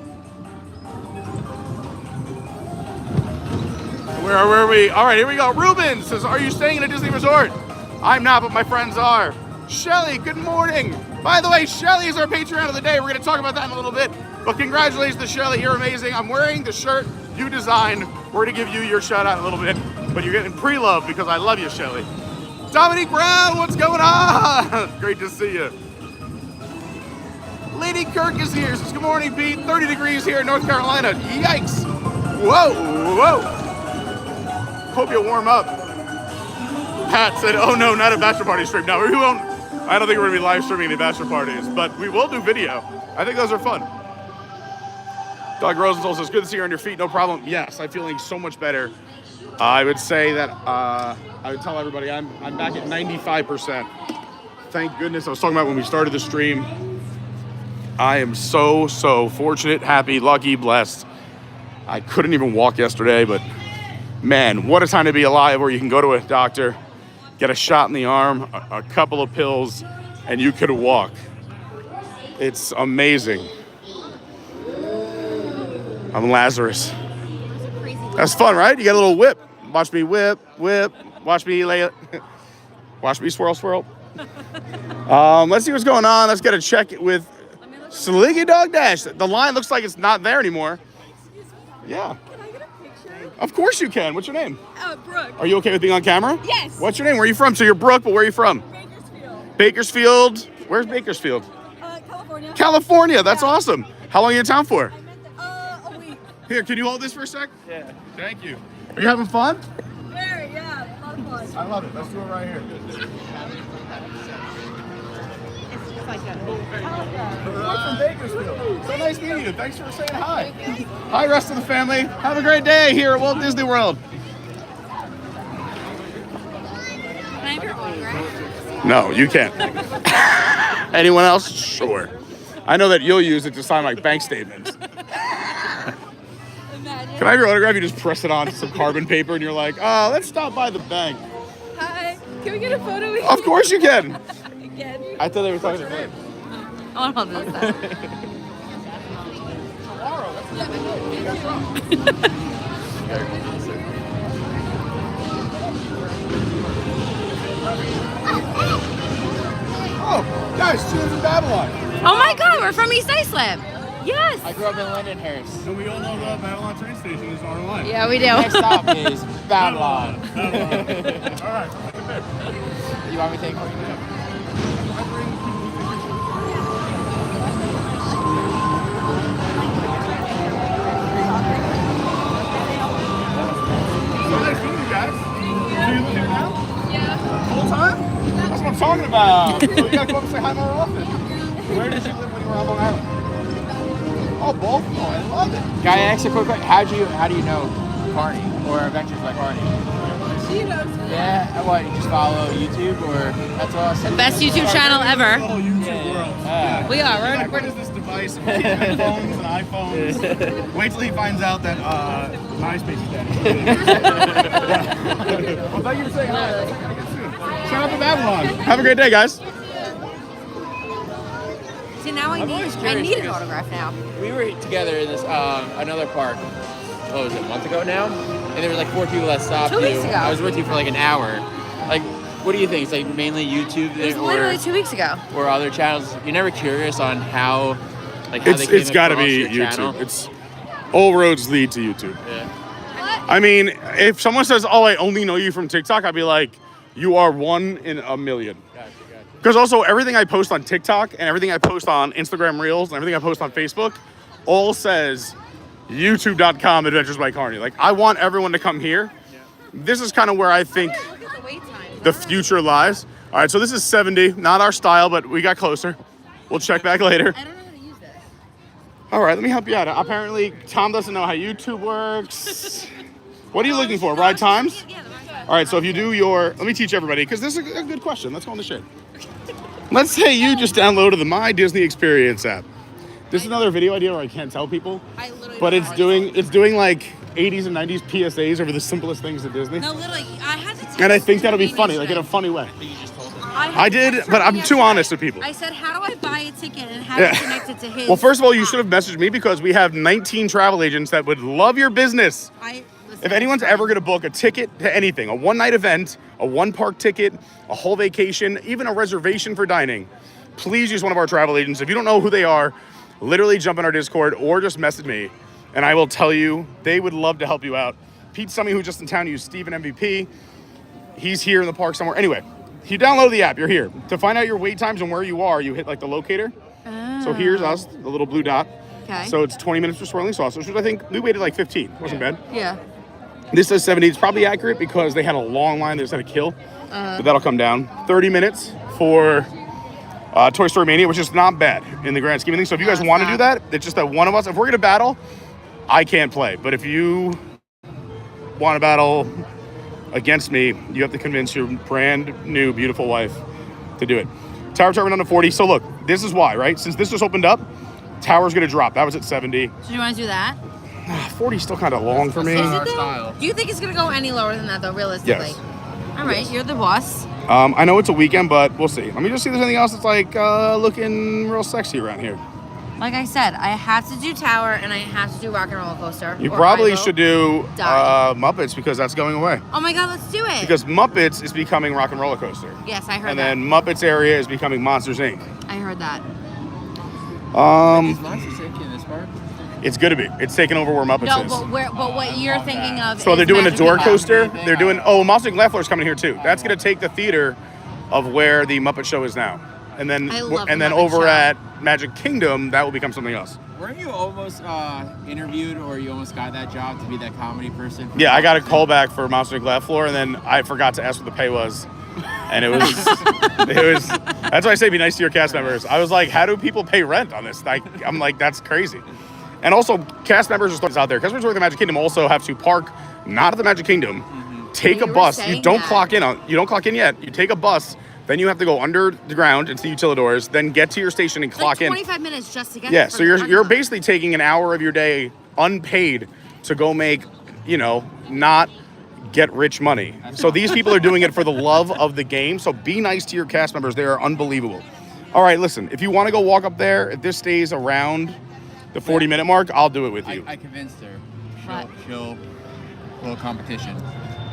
Where are we? All right, here we go. Ruben says, are you staying in a Disney resort? I'm not, but my friends are. Shelly, good morning. By the way, Shelly is our Patreon of the day. We're going to talk about that in a little bit. But congratulations to Shelly. You're amazing. I'm wearing the shirt you designed. We're going to give you your shout out in a little bit. But you're getting pre-love because I love you, Shelly. Dominique Brown, what's going on? Great to see you. Lady Kirk is here. Says, good morning, Pete. 30 degrees here in North Carolina. Yikes. Whoa, whoa. Hope you warm up. Pat said, oh no, not a bachelor party stream. No, we won't. I don't think we're going to be live streaming any bachelor parties, but we will do video. I think those are fun. Doug Rosenthal says, good to see you on your feet. No problem. Yes, I'm feeling so much better. I would say that I would tell everybody I'm back at 95%. Thank goodness. I was talking about when we started the stream. I am so fortunate, happy, lucky, blessed. I couldn't even walk yesterday, but man, what a time to be alive where you can go to a doctor, get a shot in the arm, a couple of pills, and you could walk. It's amazing. I'm Lazarus. That's fun, right? You get a little whip. Watch me whip. Watch me lay it. Watch me swirl. Let's see what's going on. Let's get a check with Sliggy Dog Dash. The line looks like it's not there anymore. Yeah. Can I get a picture? Of course you can. What's your name? Brooke. Are you okay with being on camera? Yes. What's your name? Where are you from? So you're Brooke, but where are you from? Bakersfield. Bakersfield. Where's Bakersfield? California. California. That's awesome. How long are you in town for? A week. Here, can you hold this for a sec? Yeah. Thank you. Are you having fun? Very, yeah. A lot of fun. I love it. Let's do it right here. Brooke from Bakersfield. So nice meeting you. Thanks for saying hi. Hi, rest of the family. Have a great day here at Walt Disney World. Can I have your autograph? No, you can't. Anyone else? Sure. I know that you'll use it to sign like bank statements. Imagine. Can I have your autograph? You just press it on some carbon paper and you're like, oh, let's stop by the bank. Hi. Can we get a photo with you? Of course you can. Again. I thought they were talking to me. I want to hold this up. Oh, guys, Tunes in Babylon. Oh my God, we're from East Islip. Yes. I grew up in Lindenhurst. And we all know the Babylon train station is on our line. Yeah, we do. Next stop is Babylon. All right. You want me to take one? So nice meeting you guys. Do you live here now? Yeah. Full time? That's what I'm talking about. So you gotta come up and say hi more often. Where did you live when you were on Long Island? Oh, Baltimore. I love it. Can I ask a quick question? How do you know Carney or Adventures by Carney? She knows. Yeah. What? You just follow YouTube or that's awesome. Best YouTube channel ever. The whole YouTube world. We are. Like, what is this device? Phones and iPhones. Wait till he finds out that MySpace is dead. Well, thank you for saying hi. Shout out to Babylon. Have a great day, guys. See, now I need an autograph now. We were together in this another park. What was it? A month ago now? And there were like 4 people that stopped 2 weeks you. ago. I was with you for like an hour. Like, what do you think? It's like mainly YouTube It was literally 2 weeks ago. or other channels. You're never curious on how, like, how they came It's got to across be your YouTube. channel? It's all roads lead to YouTube. Yeah. I mean, if someone says, "Oh, I only know you from TikTok," I'd be like, "You are one in a million." Gotcha. Because also everything I post on TikTok and everything I post on Instagram Reels and everything I post on Facebook all says youtube.com Adventures by Carney. Like, I want everyone to come here. This is kind of where I think Look at the wait time. the future lies. All right, so this is 70, not our style, but we got closer. We'll check back later. I don't know how to use this. All right, let me help you out. Apparently, Tom doesn't know how YouTube works. What are you looking for? Ride times? Yeah, the right time. All right, so if you do your, let me teach everybody, because this is a good question. Let's go on the shit. Let's say you just downloaded the My Disney Experience app. This is another video idea where I can't tell people, I literally but don't it's know how to doing like 80s and 90s PSAs over the simplest things at Disney. No, literally, I had to. And I think that'll be funny, like in a funny way. I did, but I'm too honest with people. I said, how do I buy a ticket and have it connected to his? Well, first of all, you should have messaged me because we have 19 travel agents that would love your business. If anyone's ever going to book a ticket to anything, a one-night event, a one-park ticket, a whole vacation, even a reservation for dining, please use one of our travel agents. If you don't know who they are, literally jump in our Discord or just message me, and I will tell you, they would love to help you out. Pete Summy, who's just in town, used Steven MVP. He's here in the park somewhere. Anyway, you download the app, you're here. To find out your wait times and where you are, you hit like the locator. So here's us, the little blue dot. Okay. So it's 20 minutes for swirling saucers, which I think we waited like 15. Wasn't bad. Yeah. This says 70. It's probably accurate because they had a long line. They just had to kill. But that'll come down. 30 minutes for Toy Story Mania, which is not bad in the grand scheme of things. So if you guys want to do that, it's just that one of us, if we're going to battle, I can't play. But if you want to battle against me, you have to convince your brand new, beautiful wife to do it. Tower went down to 40. So look, this is why, right? Since this just opened up, Tower's going to drop. That was at 70. So you want to do that? 40 is still kind of long for me. Is it Our though? style. Do you think it's gonna go any lower than that though, realistically? Yes. All right, you're the boss. I know it's a weekend, but we'll see. Let me just see if there's anything else that's like looking real sexy around here. Like I said, I have to do Tower and I have to do Rock and Roller Coaster. You or probably I will should do die. Muppets because that's going away. Oh my God, let's do it. Because Muppets is becoming Rock and Roller Coaster. Yes, I heard And that. then Muppets area is becoming Monsters Inc. I heard that. Is Monsters Inc. in this park? It's good to be. It's taking over where Muppets No, is. but what you're thinking of So is they're doing the Magic door Kingdom. coaster. They're doing, Monster Inc. Laugh Floor is coming here too. That's going to take the theater of where the Muppet Show is now. And then I love and the then Muppet over Show. at Magic Kingdom, that will become something else. Weren't you almost interviewed or you almost got that job to be that comedy person? Yeah, I got a call back for Monster Inc. Laugh Floor, and then I forgot to ask what the pay was. And it was that's why I say be nice to your cast members. I was like, how do people pay rent on this? I'm like, that's crazy. And also, cast members are starting out there. Customers working at the Magic Kingdom also have to park not at the Magic Kingdom. Take You a were bus. You saying don't that. clock in. You don't clock in yet. You take a bus. Then you have to go under the ground into the utilidors. Then get to your station and clock like in. 25 minutes just to get Yeah. there So for the you're parking lot. basically taking an hour of your day unpaid to go make, not get rich money. So these people are doing it for the love of the game. So be nice to your cast members. They are unbelievable. All right, listen. If you want to go walk up there, if this stays around the 40-minute mark, I'll do it with you. I convinced her. What? She'll little competition.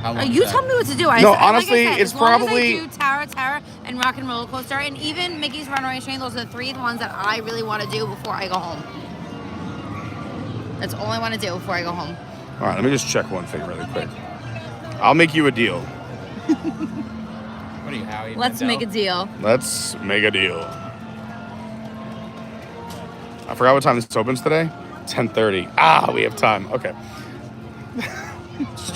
How You tell me what to do. No, honestly, like I said, it's as long probably- as I do Tower, and Rock and Roller Coaster, and even Mickey's Runaway Train. Those are the three ones that I really want to do before I go home. That's all I want to do before I go home. All right, let me just check one thing really quick. I'll make you a deal. What are you, Howie? Let's make a deal. Let's make a deal. I forgot what time this opens today. 10:30. We have time. Okay. Just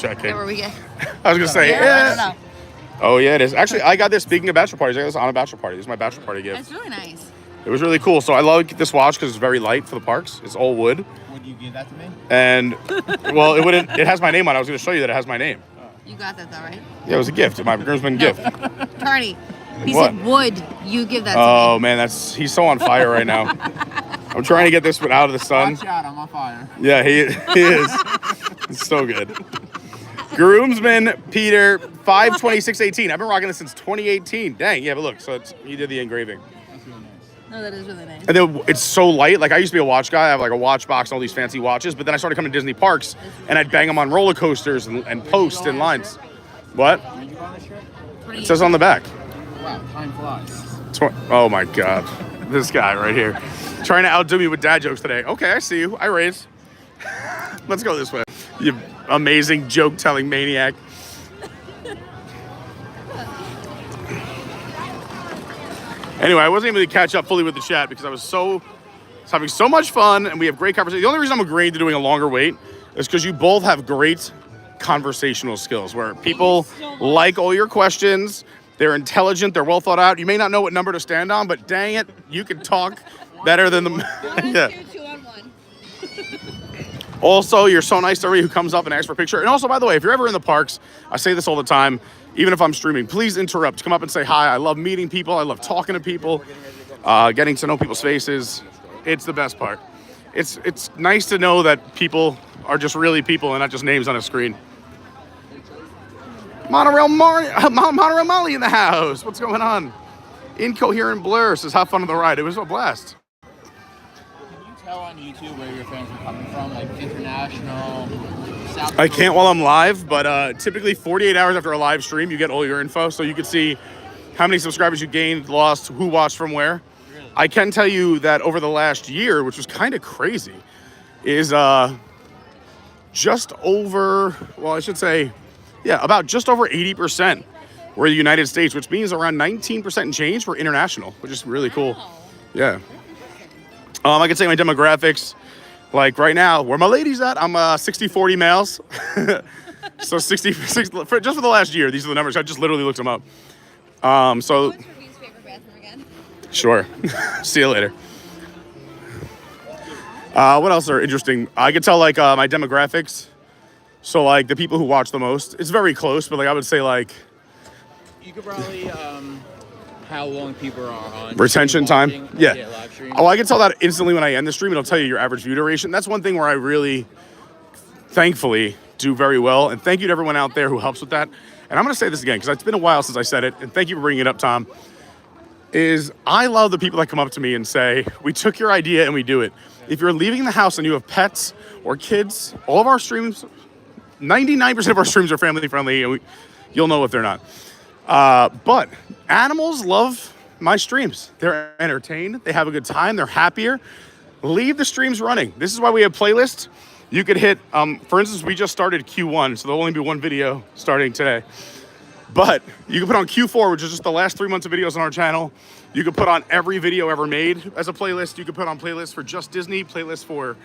checking. Where we get? I was gonna say, Here? I don't know. Oh yeah, it is. Actually, I got this. Speaking of bachelor parties, I got this on a bachelor party. This is my bachelor party gift. That's really nice. It was really cool. So I love this watch because it's very light for the parks. It's all wood, Would you give that to me? and well, it wouldn't. It has my name on it. I was gonna show you that it has my name. You got that though, right? Yeah, it was a gift. My groomsman gift. Carney, he What? said, would you give that to Oh me? man, he's so on fire right now. I'm trying to get this one out of the sun. Watch out, I'm on fire. Yeah, he is. It's so good. Groomsman Peter 52618. I've been rocking this since 2018. Dang, yeah, but look, so you did the engraving. That's really nice. No, that is really nice. And then it's so light. Like I used to be a watch guy. I have like a watch box and all these fancy watches. But then I started coming to Disney parks and I'd bang them on roller coasters and post in lines. What? When did you buy this shirt? It says on the back. Wow, time flies. Oh my God. This guy right here. Trying to outdo me with dad jokes today. Okay, I see you. I raise. Let's go this way. You amazing joke-telling maniac. Anyway, I wasn't able to catch up fully with the chat because I was having so much fun and we have great conversation. The only reason I'm agreeing to doing a longer wait is because you both have great conversational skills where people like all your questions. They're intelligent. They're well thought out. You may not know what number to stand on, but dang it, you can talk better than them. Yeah. 2-on-1. Also, you're so nice to everybody who comes up and asks for a picture. And also, by the way, if you're ever in the parks, I say this all the time, even if I'm streaming, please interrupt. Come up and say hi. I love meeting people. I love talking to people, getting to know people's faces. It's the best part. It's nice to know that people are just really people and not just names on a screen. Monorail Molly in the house. What's going on? Incoherent Blur says, have fun on the ride. It was a blast. Can you tell on YouTube where your fans are coming from? Like international, South I can't while I'm live, but typically 48 hours after a live stream, you get all your info. So you can see how many subscribers you gained, lost, who watched from where. Really? I can tell you that over the last year, which was kind of crazy, is just over, well, I should say, yeah, about just over 80% were the United States, which means around 19% and change were international, which is really cool. Yeah. I can say my demographics, like right now, where my lady's at, I'm 60-40 males. So 66, just for the last year, these are the numbers. I just literally looked them up. So, What's Raveen's favorite bathroom again? sure. See you later. What else are interesting? I could tell like my demographics. So like the people who watch the most, it's very close, but like I would say like You could probably how long people are on retention stream time. watching, Yeah. live stream. Oh, I can tell that instantly when I end the stream. It'll tell you your average view duration. That's one thing where I really, thankfully, do very well. And thank you to everyone out there who helps with that. And I'm going to say this again because it's been a while since I said it. And thank you for bringing it up, Tom. Is I love the people that come up to me and say, we took your idea and we do it. If you're leaving the house and you have pets or kids, all of our streams, 99% of our streams are family friendly, and you'll know if they're not. But animals love my streams. They're entertained. They have a good time. They're happier. Leave the streams running. This is why we have playlists. You could hit, for instance, we just started Q1, so there'll only be one video starting today. But you can put on Q4, which is just the last 3 months of videos on our channel. You can put on every video ever made as a playlist. You can put on playlists for just Disney, playlists for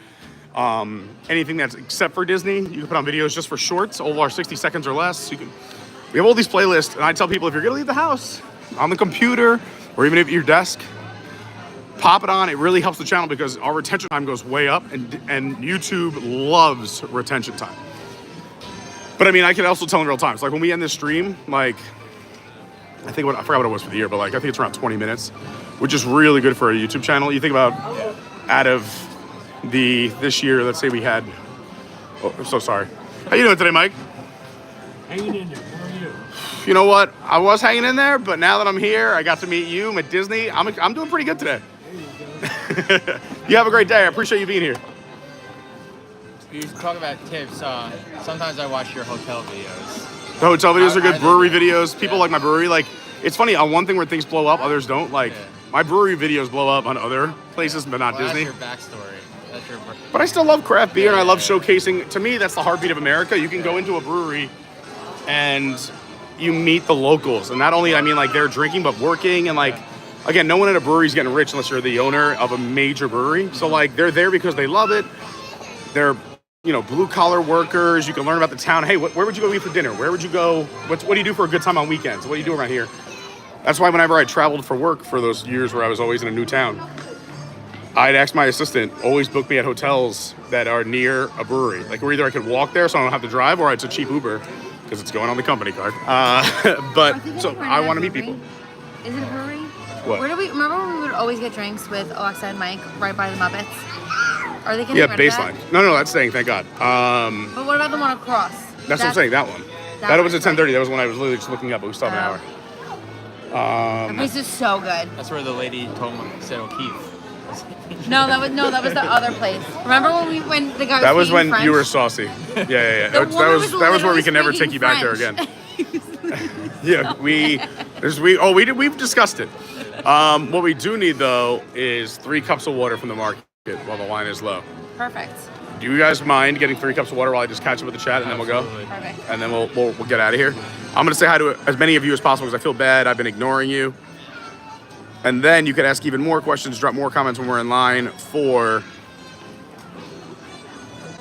anything that's except for Disney. You can put on videos just for shorts, all of our 60 seconds or less. We have all these playlists, and I tell people if you're gonna leave the house on the computer or even at your desk, pop it on. It really helps the channel because our retention time goes way up, and YouTube loves retention time. But I mean, I can also tell in real time. It's like when we end this stream, like I forgot what it was for the year, but like I think it's around 20 minutes, which is really good for a YouTube channel. You think about out of this year, let's say we had, oh, I'm so sorry. How you doing today, Mike? Hanging in there. How are you? You know what? I was hanging in there, but now that I'm here, I got to meet you. I'm at Disney. I'm doing pretty good today. You have a great day. I appreciate you being here. You talk about tips. Sometimes I watch your hotel videos. The hotel videos are good. I Brewery think- videos. People like my brewery. Like, it's funny, on one thing where things blow up, others don't. Like, Yeah. my brewery videos blow up on other places, but not Well, Disney. That's your backstory. That's your. But I still love craft beer, and I love showcasing. To me, that's the heartbeat of America. You can go into a brewery and you meet the locals. And not only, I mean, like, they're drinking, but working. And, like, again, no one at a brewery is getting rich unless you're the owner of a major brewery. So, like, they're there because they love it. They're, you know, blue-collar workers. You can learn about the town. Hey, where would you go eat for dinner? Where would you go? What do you do for a good time on weekends? What do you do around here? That's why whenever I traveled for work for those years where I was always in a new town, I'd ask my assistant, always book me at hotels that are near a brewery. Like, where either I could walk there so I don't have to drive, or it's a cheap Uber. because it's going on the company card. But so I want to meet people. Is it a brewery? What? Where do we remember when we would always get drinks with Alexa and Mike right by the Muppets? Are they getting Yeah, rid of baseline. that? No, that's staying. Thank God. But what about the one across? That's what I'm saying. That one. That was at 10:30. That was when I was literally just looking up. But we still have an hour. That place is so good. That's where the lady said O'Keefe. No, that was the other place. Remember when the guy was That was when French? you were saucy. Yeah. The That woman was where we can never take you back there French. again. Yeah, we've discussed it. What we do need though is 3 cups of water from the market while the line is low. Perfect. Do you guys mind getting 3 cups of water while I just catch up with the chat and then we'll go? Perfect. And then we'll get out of here. I'm gonna say hi to as many of you as possible because I feel bad. I've been ignoring you. And then you can ask even more questions, drop more comments when we're in line for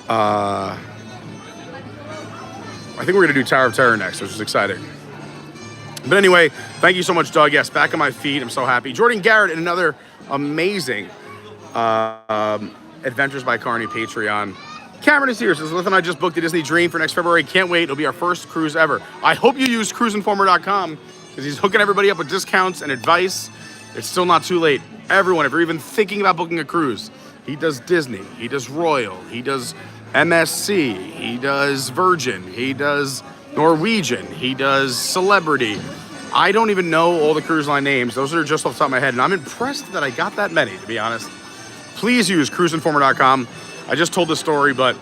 I think we're gonna do Tower of Terror next, which is exciting. But anyway, thank you so much, Doug. Yes, back on my feet. I'm so happy. Jordan Garrett and another amazing Adventures by Carney Patreon. Cameron is here. Says, Lyth and I just booked a Disney Dream for next February. Can't wait. It'll be our first cruise ever. I hope you use cruiseinformer.com because he's hooking everybody up with discounts and advice. It's still not too late. Everyone, if you're even thinking about booking a cruise, he does Disney, he does Royal, he does MSC, he does Virgin, he does Norwegian, he does Celebrity. I don't even know all the cruise line names. Those are just off the top of my head, and I'm impressed that I got that many, to be honest. Please use cruiseinformer.com. I just told this story, but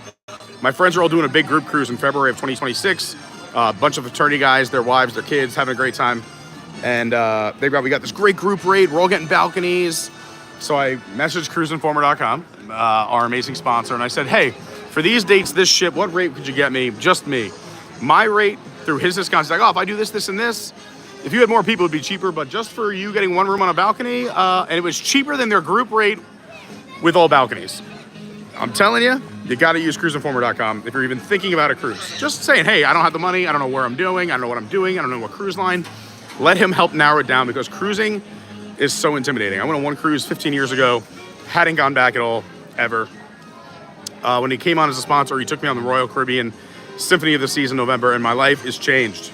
my friends are all doing a big group cruise in February of 2026. A bunch of fraternity guys, their wives, their kids, having a great time. And we got this great group rate. We're all getting balconies. So I messaged cruiseinformer.com, our amazing sponsor, and I said, hey, for these dates, this ship, what rate could you get me? Just me. My rate through his discounts, he's like, oh, if I do this, this, and this, if you had more people, it'd be cheaper. But just for you getting one room on a balcony, and it was cheaper than their group rate with all balconies. I'm telling you, you got to use cruiseinformer.com if you're even thinking about a cruise. Just saying, hey, I don't have the money. I don't know where I'm doing. I don't know what I'm doing. I don't know what cruise line. Let him help narrow it down because cruising is so intimidating. I went on one cruise 15 years ago, hadn't gone back at all, ever. When he came on as a sponsor, he took me on the Royal Caribbean Symphony of the Seas in November, and my life is changed.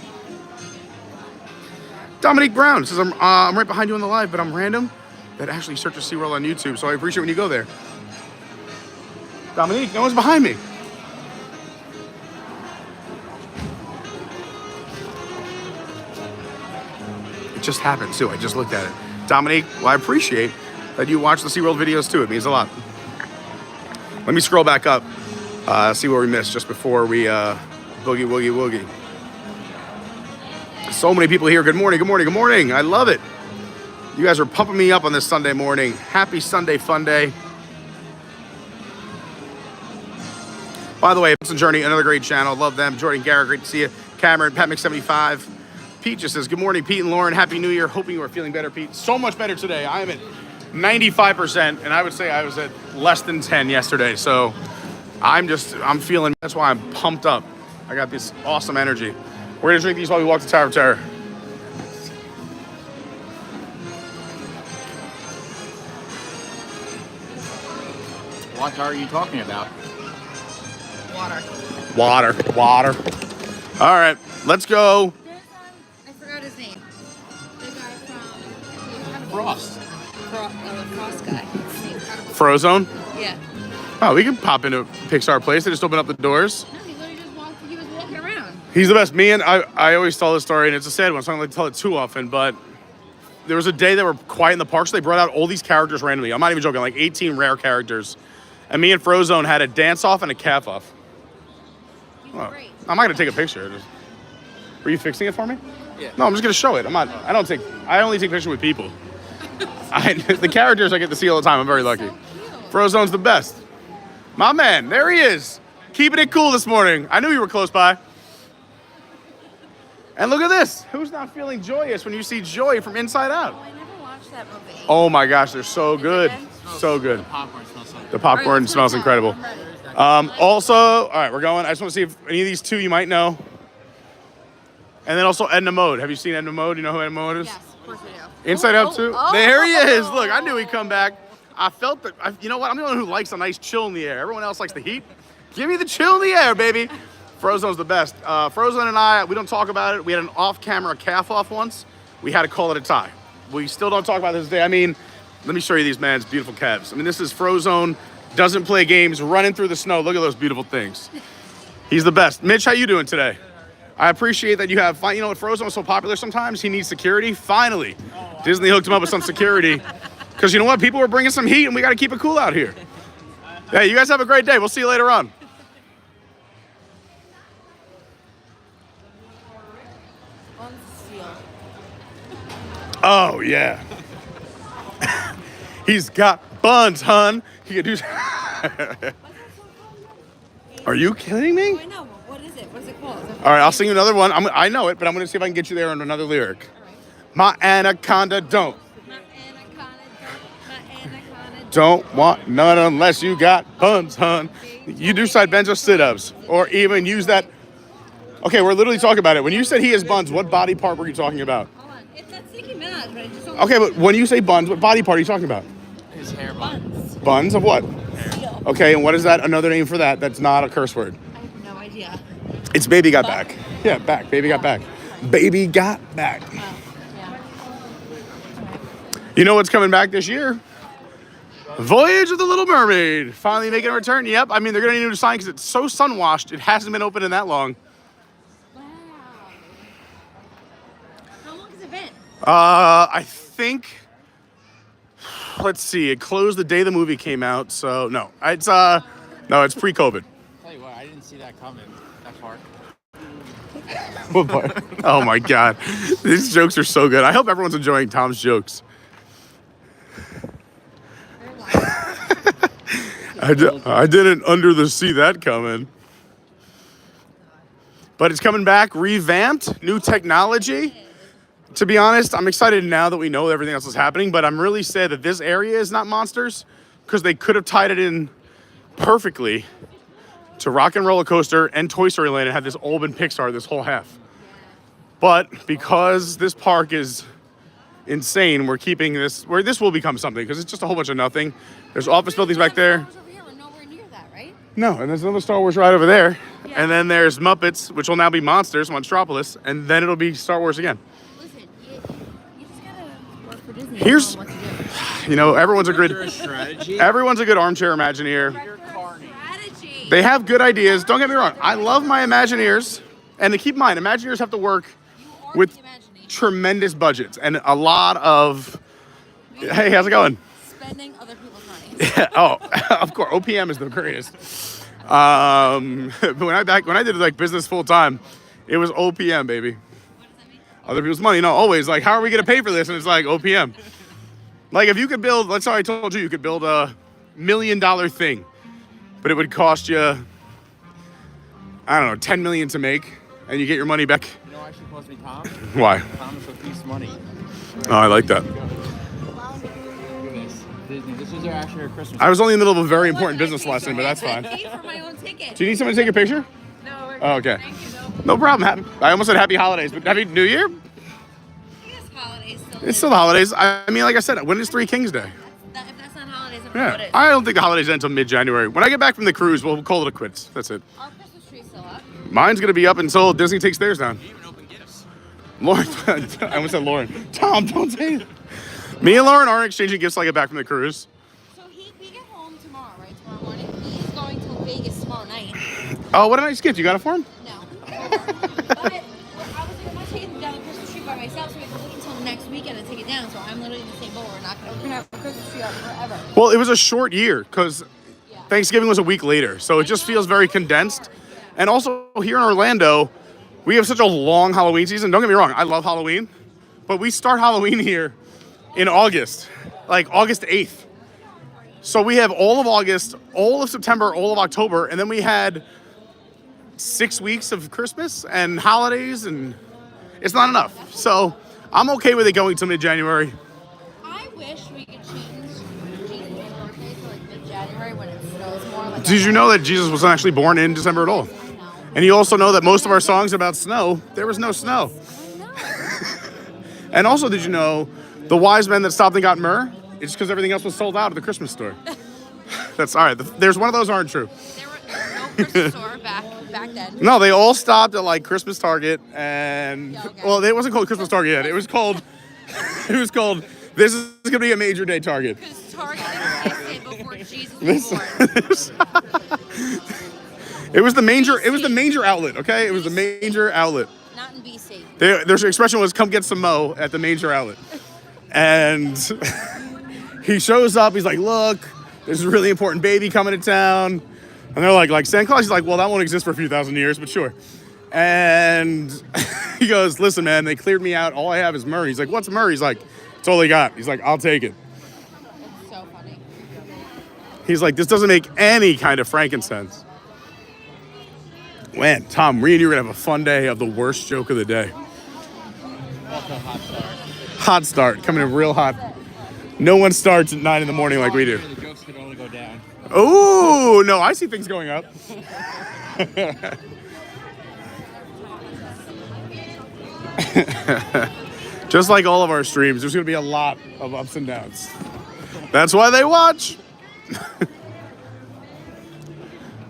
Dominique Brown says, I'm right behind you on the live, but I'm random. That actually searches SeaWorld on YouTube, so I appreciate when you go there. Dominique, no one's behind me. It just happened too. I just looked at it. Dominique, well, I appreciate that you watch the SeaWorld videos too. It means a lot. Let me scroll back up, see what we missed just before we boogie woogie woogie. So many people here. Good morning, good morning, good morning. I love it. You guys are pumping me up on this Sunday morning. Happy Sunday fun day. By the way, Hudson Journey, another great channel. Love them. Jordan Garrett, great to see you. Cameron, Pat Mix75. Pete just says, good morning, Pete and Lauren. Happy New Year. Hoping you are feeling better, Pete. So much better today. I am at 95%, and I would say I was at less than 10 yesterday. So I'm feeling, that's why I'm pumped up. I got this awesome energy. We're gonna drink these while we walk to Tower of Terror. What are you talking about? Water. All right, let's go. I forgot his name. The guy from Frost. Frost guy. Frozone. Yeah. Oh, we can pop into Pixar Place. They just open up the doors. No, he literally just walked. He was walking around. He's the best. Me and I always tell this story, and it's a sad one, so I don't like to tell it too often, but there was a day that were quiet in the park, so they brought out all these characters randomly. I'm not even joking, like 18 rare characters. And me and Frozone had a dance-off and a calf-off. Oh, I'm not gonna take a picture. Were you fixing it for me? Yeah. No, I'm just gonna show it. I only take pictures with people. The characters I get to see all the time. I'm very lucky. Frozone's the best. My man, there he is. Keeping it cool this morning. I knew you were close by. And look at this. Who's not feeling joyous when you see joy from Inside Out? Oh, I never watched that movie. Oh my gosh, they're so good. So good. The popcorn smells like The popcorn smells incredible. Also, all right, we're going. I just want to see if any of these two you might know. And then also Edna Mode. Have you seen Edna Mode? You know who Edna Mode is? Yes, of course we do. Inside Out too? There he is. Look, I knew he'd come back. I felt that, you know what? I'm the one who likes a nice chill in the air. Everyone else likes the heat. Give me the chill in the air, baby. Frozone's the best. Frozone and I, we don't talk about it. We had an off-camera calf-off once. We had to call it a tie. We still don't talk about this day. I mean, let me show you these man's beautiful calves. I mean, this is Frozone, doesn't play games, running through the snow. Look at those beautiful things. He's the best. Mitch, how you doing today? I appreciate that you have, you know what, Frozone was so popular sometimes, he needs security. Finally, Disney hooked him up with some security. Because you know what, people were bringing some heat and we got to keep it cool out here. Hey, you guys have a great day. We'll see you later on. Oh, yeah. He's got buns, hun. He could do. Are you kidding me? Oh, I know. What is it? What is it called? All right, I'll sing you another one. I know it, but I'm going to see if I can get you there on another lyric. My anaconda don't. Don't want none unless you got buns, hun. You do side bends or sit-ups, or even use that. Okay, we're literally talking about it. When you said he has buns, what body part were you talking about? Hold on. It's that Nicki Minaj, but I just don't. Okay, but when you say buns, what body part are you talking about? His hair buns. Buns of what? Hair. Okay, and what is that? Another name for that? That's not a curse word. I have no idea. It's baby got back. Yeah, back. Baby got back. Baby got back. Yeah. You know what's coming back this year? Voyage of the Little Mermaid. Finally making a return. Yep. I mean, they're going to need a new sign because it's so sun-washed. It hasn't been open in that long. Wow. How long has it been? I think, let's see, it closed the day the movie came out. So, no. It's pre-COVID. Tell you what, I didn't see that coming that far. What part? Oh, my God. These jokes are so good. I hope everyone's enjoying Tom's jokes. I didn't see that coming. But it's coming back, revamped, new technology. To be honest, I'm excited now that we know everything else is happening, but I'm really sad that this area is not Monsters because they could have tied it in perfectly to Rock and Roller Coaster and Toy Story Land and had this all been Pixar this whole half. But because this park is insane, we're keeping this, where this will become something because it's just a whole bunch of nothing. There's office buildings back there. No, and there's another Star Wars ride over there. Yeah. And then there's Muppets, which will now be Monsters, Monstropolis, and then it'll be Star Wars again. Listen, you just gotta work for Disney. Here's, what to do. You know, everyone's a good armchair Imagineer. They have good ideas. Don't get me wrong. I love my Imagineers. And to keep in mind, Imagineers have to work with tremendous budgets and a lot of, hey, how's it going? Spending other people's money. Yeah, oh, of course, OPM is the greatest. But when I did like business full time, it was OPM, baby. What does that mean? Other people's money. No, always like, how are we gonna pay for this? And it's like OPM. Like if you could build, let's say I told you could build $1 million thing, but it would cost you, I don't know, $10 million to make, and you get your money back. You know, I should supposed to be Tom. Why? Tom is a piece of money. Oh, I like that. Disney. This is actually our Christmas. I was only in the middle of a very important business lesson, but that's fine. I paid for my own ticket. Do you need someone to take a picture? No, we're Oh, okay. Thank you, No problem. I almost said happy holidays, but happy New Year? I guess holidays still. It's still the holidays. I mean, like I said, when is Three Kings Day? If that's not holidays, I don't know what Yeah. it is. I don't think the holidays end until mid-January. When I get back from the cruise, we'll call it a quits. That's it. Our Christmas tree's still up. Mine's going to be up until Disney takes theirs down. You even open gifts. Lauren, I almost said Lauren. Tom, don't say it. Me and Lauren aren't exchanging gifts like I get back from the cruise. So we get home tomorrow, right? Tomorrow morning. He's going to Vegas tomorrow night. Oh, what a nice gift. You got it for him? No. But I was like, I'm not taking down the Christmas tree by myself, so we have to wait until next weekend to take it down. So I'm literally in the same boat. We're gonna have a Christmas tree up forever. Well, it was a short year because Thanksgiving was a week later. So it just feels very condensed. And also here in Orlando, we have such a long Halloween season. Don't get me wrong. I love Halloween. But we start Halloween here in August, like August 8th. So we have all of August, all of September, all of October, and then we had 6 weeks of Christmas and holidays, and it's not enough. So I'm okay with it going till mid-January. I wish we could change Jesus' birthday to like mid-January when it snows more. Like Did you know that Jesus wasn't actually born in December at all? I know. And you also know that most of our songs about snow, there was no snow. I know. And also, did you know the wise men that stopped and got myrrh? It's because everything else was sold out at the Christmas store. That's all right. There's one of those aren't true. There was no Christmas store back back then. No, they all stopped at like Christmas Target, and Yeah, okay. well, it wasn't called Christmas Target yet. It was called. This is gonna be a major day Target. Because Target existed before Jesus was This- born. It was the manger. It was the manger outlet. Okay, it was the manger outlet. Not in BC. Their expression was, "Come get some mo" at the manger outlet, and he shows up. He's like, "Look, there's a really important baby coming to town," and they're like Santa Claus. He's like, "Well, that won't exist for a few thousand years, but sure." And he goes, "Listen, man, they cleared me out. All I have is myrrh." He's like, "What's myrrh?" He's like, "It's all they got." He's like, "I'll take it." It's so funny. He's like, "This doesn't make any kind of frankincense." Man, Tom, me and you are gonna have a fun day of the worst joke of the day. Also hot start. Hot start, coming in real hot. No one starts at 9 in the morning like we do. The jokes could only go down. Oh, no, I see things going up. Just like all of our streams, there's gonna be a lot of ups and downs. That's why they watch.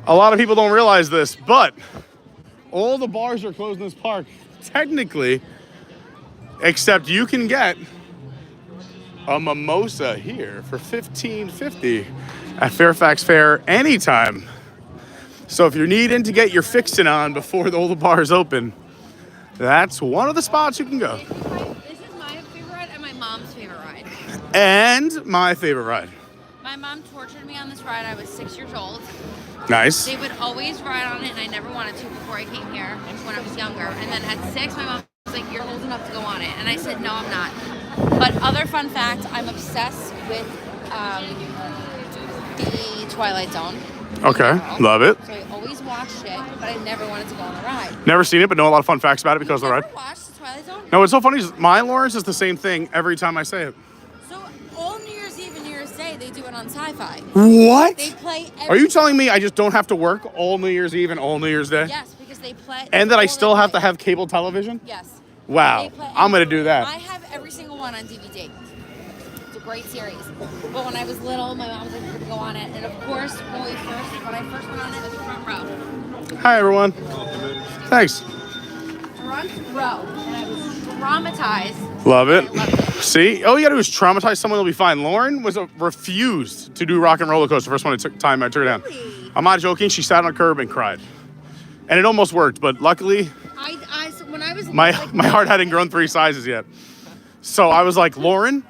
A lot of people don't realize this, but all the bars are closed in this park, technically, except you can get a mimosa here for $15.50 at Fairfax Fair anytime. So if you're needing to get your fixin' on before all the bars open, that's one of the spots you can go. This is my favorite ride and my mom's favorite ride. And my favorite ride. My mom tortured me on this ride. I was 6 years old. Nice. They would always ride on it, and I never wanted to before I came here when I was younger. And then at 6, my mom was like, "You're old enough to go on it." And I said, "No, I'm not." But other fun fact, I'm obsessed with the Twilight Zone. Okay, love it. So I always watched it, but I never wanted to go on the ride. Never seen it, but know a lot of fun facts about it because of the Never ride. watched the Twilight Zone? No, what's so funny is my Lawrence is the same thing every time I say it. So all New Year's Eve and New Year's Day, they do it on Sci-Fi. What? They play every... Are you telling me I just don't have to work all New Year's Eve and all New Year's Day? Yes, because they play... And that I all still they have to play. have cable television? Yes. Wow, They play I'm gonna every- do that. I have every single one on DVD. It's a great series. But when I was little, my mom was like, "We're gonna go on it." And of course, when I first went on it, it was front row. Hi, everyone. Thanks. Front row. And I was traumatized. Love it. I loved it. See, all you gotta do is traumatize someone, they'll be fine. Lauren refused to do Rock and Roller Coaster the first time I took her down. Really? I'm not joking, she sat on a curb and cried. And it almost worked, but luckily, When I was my like, heart hadn't grown 3 sizes yet. So I was like, "Lauren,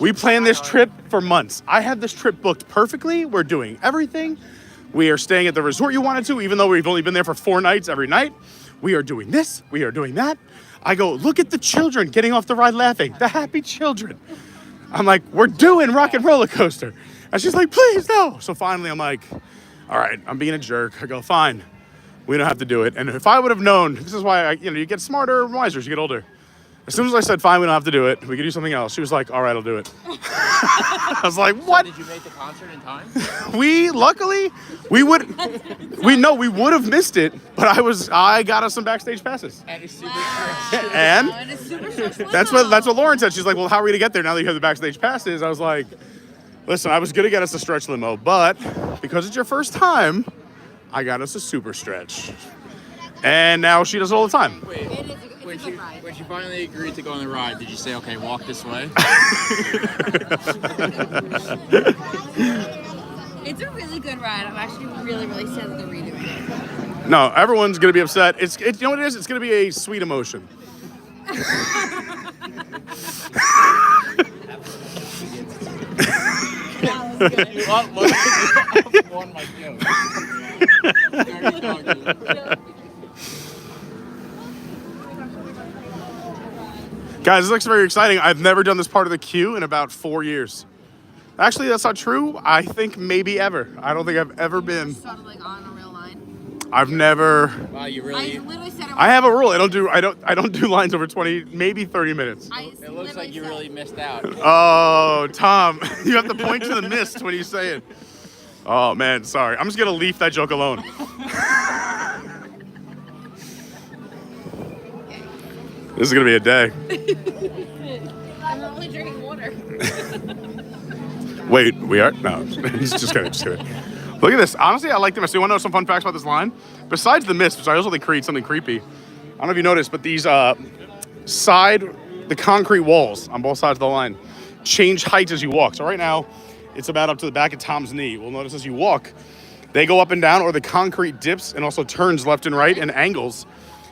we planned this trip for months. I had this trip booked perfectly. We're doing everything. We are staying at the resort you wanted to, even though we've only been there for 4 nights every night. We are doing this, we are doing that." I go, "Look at the children getting off the ride laughing, the happy children." I'm like, "We're doing Rock and Roller Coaster." And she's like, "Please, no." So finally I'm like, "All right, I'm being a jerk." I go, "Fine, we don't have to do it." And if I would have known, this is why you get smarter and wiser as you get older. As soon as I said, "Fine, we don't have to do it, we can do something else," she was like, "All right, I'll do it." I was like, "What?" Did you make the concert in time? Luckily, we would have missed it, but I got us some backstage passes. And it's super Wow. And And it's super stressful. that's what Lauren said. She's like, "Well, how are we gonna get there now that you have the backstage passes?" I was like, "Listen, I was gonna get us a stretch limo, but because it's your first time, I got us a super stretch." And now she does it all the time. Wait, It is it's a good ride. when she finally agreed to go on the ride, did you say, "Okay, walk this way"? It's a really good ride. I'm actually really, really sad that they're redoing it. No, everyone's gonna be upset. It's you know what it is? It's gonna be a sweet emotion. That was good. Won my joke. Dirty dog. Guys, this looks very exciting. I've never done this part of the queue in about 4 years. Actually, that's not true. I think maybe ever. I don't think I've ever been. Started like on a real line. I've never. Wow, you I really. literally said it. I have a rule. I don't do lines over 20, maybe 30 minutes. It looks like you really missed out. Oh, Tom, you have to point to the mist when you say it. Oh man, sorry. I'm just gonna leave that joke alone. This is gonna be a day. I'm only drinking water. Wait, we are? No, just kidding. Look at this. Honestly, I like them. So you want to know some fun facts about this line? Besides the mist, which I also think creates something creepy. I don't know if you noticed, but these the concrete walls on both sides of the line change heights as you walk. So right now, it's about up to the back of Tom's knee. We'll notice as you walk, they go up and down, or the concrete dips and also turns left and right and angles,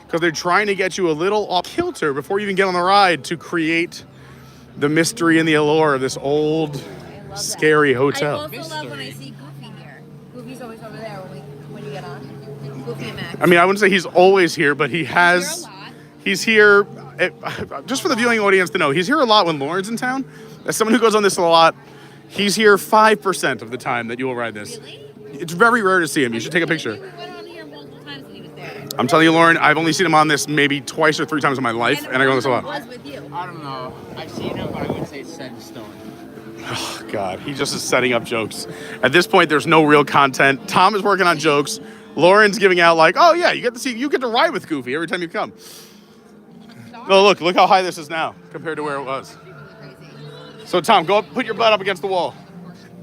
because they're trying to get you a little off kilter before you even get on the ride to create the mystery and the allure of this old, scary hotel. I also love when I see Goofy here. Goofy's always over there when you get on. Goofy and Max. I mean, I wouldn't say he's always here, but he has. He's here. Just for the viewing audience to know, he's here a lot when Lauren's in town. As someone who goes on this a lot, he's here 5% of the time that you will ride this. Really? It's very rare to see him. You should take a picture. We went on here multiple times and he was there. I'm telling you, Lauren, I've only seen him on this maybe twice or 3 times in my life, and I go on this a lot. Was with you. I don't know. I've seen him, but I wouldn't say it's set in stone. Oh, God, he just is setting up jokes. At this point, there's no real content. Tom is working on jokes. Lauren's giving out like, oh yeah, you get to ride with Goofy every time you come. No, look how high this is now compared to where it was. So Tom, go up, put your butt up against the wall.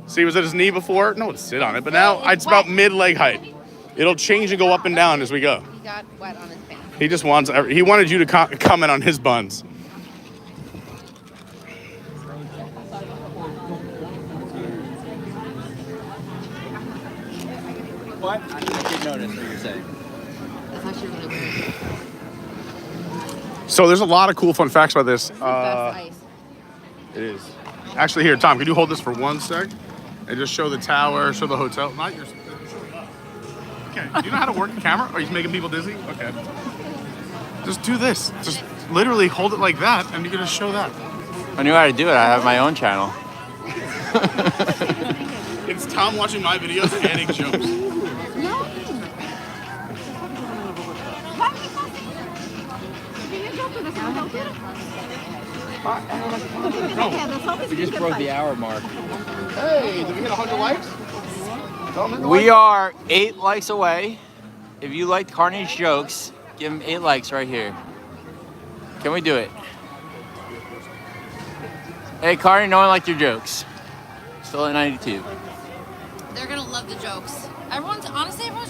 See, he was at his knee before. No, sit on it, but now it's about mid-leg height. It'll change and go up and down as we go. He got wet on his pants. He just wants. He wanted you to comment on his buns. What? I did notice what you're saying. That's actually really weird. So there's a lot of cool fun facts about this. This is the best ice. It is. Actually, here, Tom, can you hold this for 1 sec? And just show the tower, show the hotel. Not yours. Okay. Do you know how to work the camera? Are you making people dizzy? Okay. Just do this. Just literally hold it like that, and you can just show that. I knew how to do it. I have my own channel. It's Tom watching my videos and adding jokes. We just broke the hour mark. Hey, did we hit 100 likes? We are 8 likes away. If you liked Carney's jokes, give him 8 likes right here. Can we do it? Hey, Carney, no one liked your jokes. Still at 92. They're gonna love the jokes. Everyone's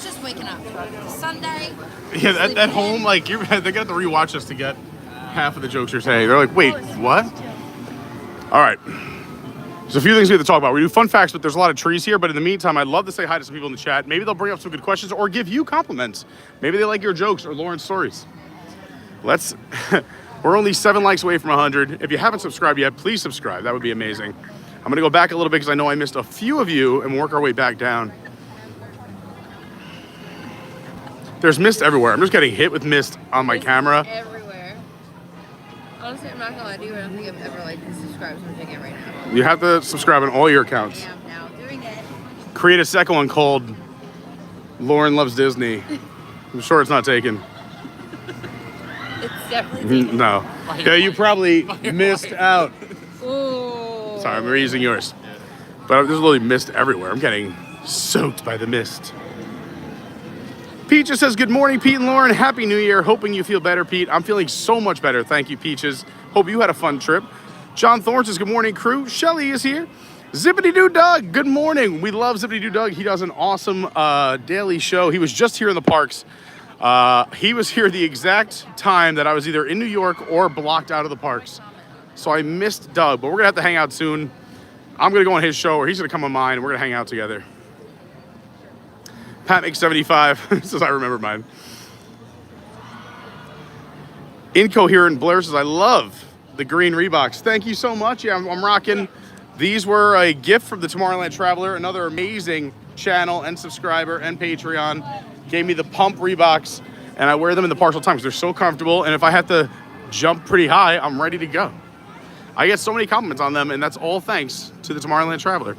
just waking up. It's Sunday. Yeah, at home, like they got to rewatch this to get half of the jokes you're saying. They're like, wait, what? All right. There's a few things we have to talk about. We do fun facts, but there's a lot of trees here. But in the meantime, I'd love to say hi to some people in the chat. Maybe they'll bring up some good questions or give you compliments. Maybe they like your jokes or Lauren's stories. We're only 7 likes away from 100. If you haven't subscribed yet, please subscribe. That would be amazing. I'm going to go back a little bit because I know I missed a few of you and work our way back down. There's mist everywhere. I'm just getting hit with mist on my camera. Everywhere. Honestly, I'm not gonna lie to you. I don't think I've ever subscribed to something right now. You have to subscribe on all your accounts. I am now doing it. Create a second one called Lauren Loves Disney. I'm sure it's not taken. It's definitely taken. No. Yeah, you probably missed out. Ooh. Sorry, I'm reusing yours. But there's literally mist everywhere. I'm getting soaked by the mist. Peaches says, good morning, Pete and Lauren. Happy New Year. Hoping you feel better, Pete. I'm feeling so much better. Thank you, Peaches. Hope you had a fun trip. John Thorne says, good morning, crew. Shelly is here. Zippity-Doo Doug, good morning. We love Zippity-Doo Doug. He does an awesome daily show. He was just here in the parks. He was here the exact time that I was either in New York or blocked out of the parks. So I missed Doug, but we're going to have to hang out soon. I'm going to go on his show, or he's going to come on mine, and we're going to hang out together. Pat makes 75 says, I remember mine. Incoherent Blair says, I love the green Reeboks. Thank you so much. Yeah, I'm rocking. These were a gift from the Tomorrowland Traveler, another amazing channel and subscriber and Patreon. Gave me the pump Reeboks, and I wear them in the parks all the time because they're so comfortable. And if I have to jump pretty high, I'm ready to go. I get so many compliments on them, and that's all thanks to the Tomorrowland Traveler.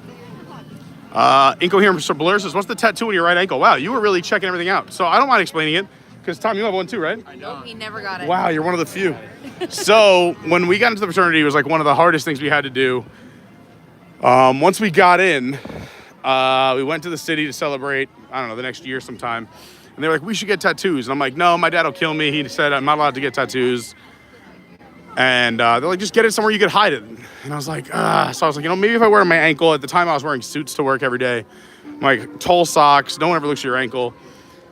Incoherent Mr. Blur says, what's the tattoo on your right ankle? Wow, you were really checking everything out. So I don't mind explaining it, because Tom, you have one too, right? I know. He never got it. Wow, you're one of the few. So when we got into the fraternity, it was like one of the hardest things we had to do. Once we got in, we went to the city to celebrate, I don't know, the next year sometime. And they were like, we should get tattoos. And I'm like, no, my dad will kill me. He said I'm not allowed to get tattoos. And they're like, just get it somewhere you could hide it. And I was like, So I was like, maybe if I wear it on my ankle. At the time, I was wearing suits to work every day. like tall socks. No one ever looks at your ankle.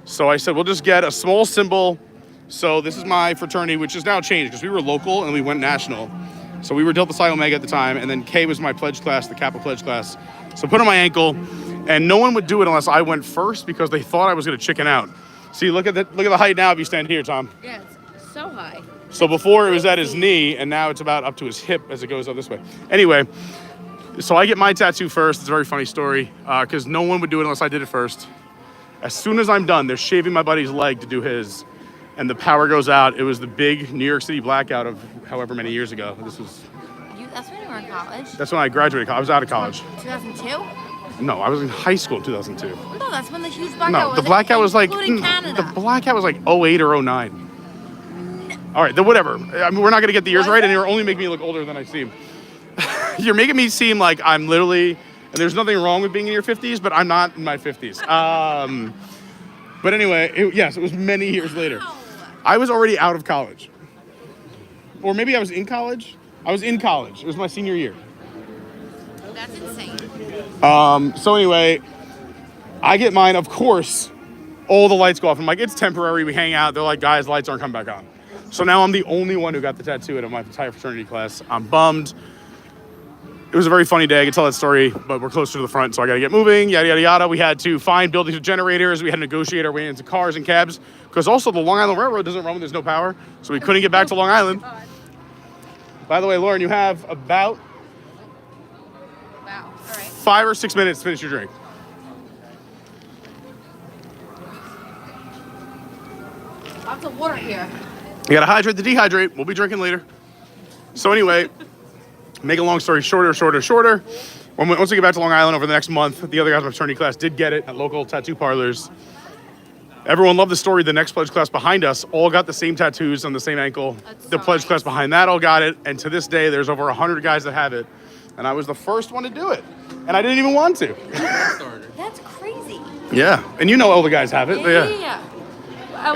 So I said, we'll just get a small symbol. So this is my fraternity, which has now changed because we were local and we went national. So we were Delta Psi Omega at the time, and then K was my pledge class, the Kappa pledge class. So put on my ankle, and no one would do it unless I went first because they thought I was going to chicken out. See, look at the height now if you stand here, Tom. Yeah, it's so high. So before it was at his knee, and now it's about up to his hip as it goes up this way. Anyway, so I get my tattoo first. It's a very funny story because no one would do it unless I did it first. As soon as I'm done, they're shaving my buddy's leg to do his, and the power goes out. It was the big New York City blackout of however many years ago. That's when you were in college? That's when I graduated. I was out of college. 2002? No, I was in high school in 2002. No, that's when the huge blackout was. No, the blackout was like Canada. the blackout was like 08 or 09. All right, then whatever. I mean, we're not gonna get the years right, and you're only making me look older than I seem. You're making me seem like I'm literally, and there's nothing wrong with being in your 50s, but I'm not in my 50s. But anyway, yes, it was many years later. I was already out of college. Or maybe I was in college. I was in college. It was my senior year. That's insane. So anyway, I get mine, of course, all the lights go off. I'm like, it's temporary, we hang out. They're like, guys, lights aren't coming back on. So now I'm the only one who got the tattoo out of my entire fraternity class. I'm bummed. It was a very funny day. I could tell that story, but we're closer to the front, so I got to get moving, yada, yada, yada. We had to find buildings with generators. We had to negotiate our way into cars and cabs, because also the Long Island Railroad doesn't run when there's no power, so we couldn't get back to Long Island. By the way, Lauren, you have about 5 or 6 minutes to finish your drink. Lots of water here. You gotta hydrate to dehydrate. We'll be drinking later. So anyway, make a long story shorter. Once we get back to Long Island over the next month, the other guys in my fraternity class did get it at local tattoo parlors. Everyone loved the story. The next pledge class behind us all got the same tattoos on the same ankle. The pledge class behind that all got it. And to this day, there's over 100 guys that have it. And I was the first one to do it. And I didn't even want to. That's crazy. Yeah. And you know all the guys have it. Yeah.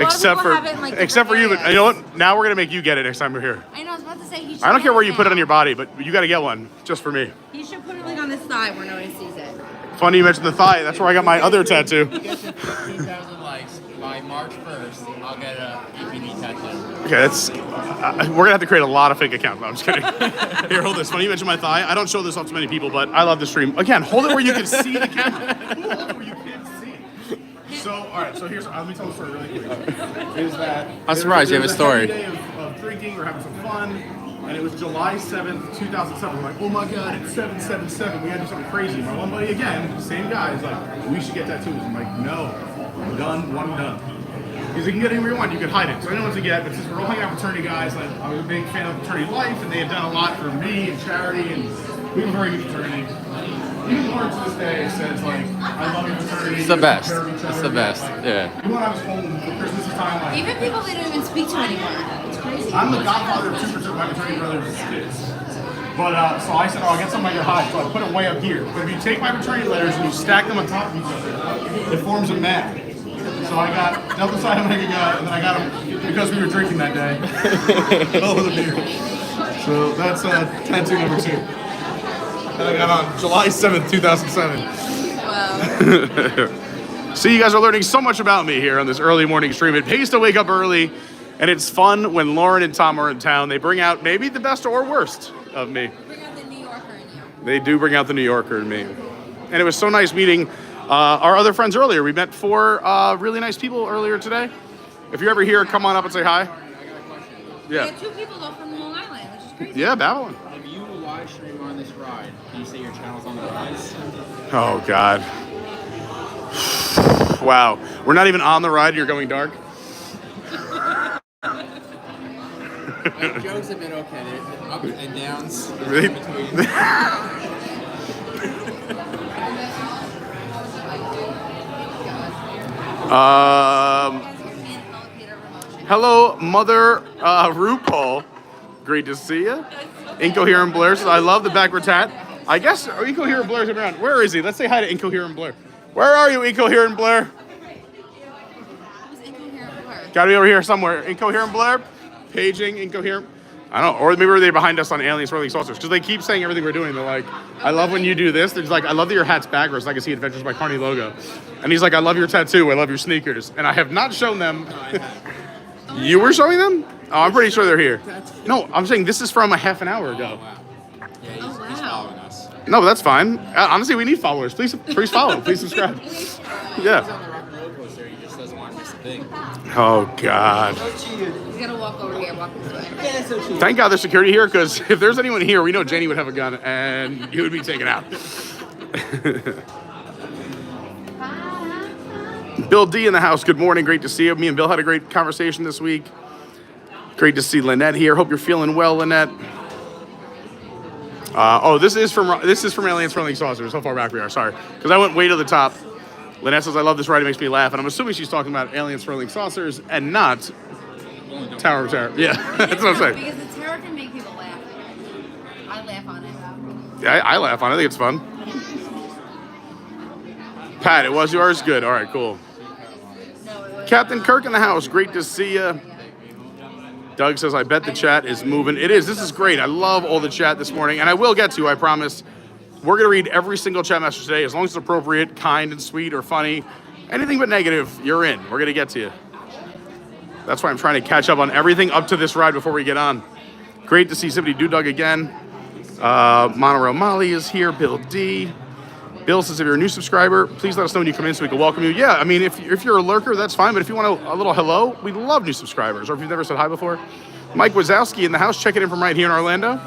Except for you, but you know what? Now we're gonna make you get it next time we're here. I know. I was about to say he should. I don't care where you put it on your body, but you got to get one just for me. He should put it like on his thigh where nobody sees it. Funny you mentioned the thigh. That's where I got my other tattoo. If you get to 15,000 likes by March 1st, I'll get a EPD tattoo. Okay, that's we're gonna have to create a lot of fake accounts. No, I'm just kidding. Here, hold this. Funny you mentioned my thigh. I don't show this off to many people, but I love the stream. Again, hold it where you can see the camera. Hold it where you can't see. So, all right. So here's. Let me tell the story really quick. Is that I'm surprised you have a story. Day of drinking, we're having some fun, and it was July 7th, 2007. We're like, oh my God, it's 777. We had to do something crazy. My one buddy again, same guy, is like, we should get tattoos. I'm like, no, I'm done, one done. Because you can get anywhere you want, you can hide it. So I don't know what to get, but since we're all hanging out fraternity guys, like I was a big fan of fraternity life, and they have done a lot for me and charity, and we have a very good fraternity. Even Lauren to this day says like, I love your fraternity. It's the best. It's the best. Yeah. Even when I was home for Christmas time, like, Even people they don't even speak to anymore. It's crazy. I'm the godfather of 2% of my fraternity brothers' kids. But so I said, I'll get something on your hide. So I put it way up here. But if you take my fraternity letters and you stack them on top of each other, it forms a map. So I got Delta Psi Omega guy, and then I got him because we were drinking that day. All of the beer. So that's tattoo number 2. And I got on July 7th, 2007. Wow. So you guys are learning so much about me here on this early morning stream. It pays to wake up early, and it's fun when Lauren and Tom are in town. They bring out maybe the best or worst of me. Bring out the New Yorker in you. They do bring out the New Yorker in me. And it was so nice meeting our other friends earlier. We met 4 really nice people earlier today. If you're ever here, come on up and say hi. I got a question. Yeah. We had 2 people though from Long Island, which is crazy. Yeah, Babylon. If you live stream on this ride, can you say your channel's on the rise? Oh, God. Wow. We're not even on the ride, you're going dark? My jokes have been okay. They're ups and downs. Really? In between. Hello, Mother RuPaul. Great to see you. Incoherent Blair says, I love the backward tat. I guess Incoherent Blair's around. Where is he? Let's say hi to Incoherent Blair. Where are you, Incoherent Blair? Who's Incoherent Blair? Gotta be over here somewhere. Incoherent Blair. Paging, Incoherent. I don't know. Or maybe they're behind us on Aliens Swirling Saucers. Because they keep saying everything we're doing. They're like, I love when you do this. They're just like, I love that your hat's backwards. So I can see Adventures by Carney logo. And he's like, I love your tattoo. I love your sneakers. And I have not shown them. You were showing them? Oh, I'm pretty sure they're here. No, I'm saying this is from a half an hour ago. Wow. Yeah, he's following us. No, that's fine. Honestly, we need followers. Please follow. Please subscribe. He's Yeah. on the rock and roll coaster. He just doesn't want to miss a thing. Oh, God. He's gonna walk over here, walk this way. Thank God there's security here, because if there's anyone here, we know Janie would have a gun and he would be taken out. Bill D in the house. Good morning. Great to see you. Me and Bill had a great conversation this week. Great to see Lynnette here. Hope you're feeling well, Lynnette. This is from Aliens Swirling Saucers. How far back we are? Sorry, because I went way to the top. Lynnette says, I love this ride. It makes me laugh. And I'm assuming she's talking about Aliens Swirling Saucers and not Tower of Terror. Yeah, that's what I'm saying. Because the terror can make people laugh. I laugh on it. Yeah, I laugh on it. I think it's fun. Pat, it was yours? Good. All right, cool. No, it was, Captain Kirk in the house. Great to see you. Doug says, I bet the chat is moving. It is. This is great. I love all the chat this morning. And I will get to, I promise. We're going to read every single chat message today, as long as it's appropriate, kind and sweet or funny. Anything but negative, you're in. We're going to get to you. That's why I'm trying to catch up on everything up to this ride before we get on. Great to see Zippity Doo Doug again. Monorail Molly is here. Bill D. Bill says, if you're a new subscriber, please let us know when you come in so we can welcome you. Yeah, I mean, if you're a lurker, that's fine. But if you want a little hello, we love new subscribers. Or if you've never said hi before. Mike Wazowski in the house, checking in from right here in Orlando.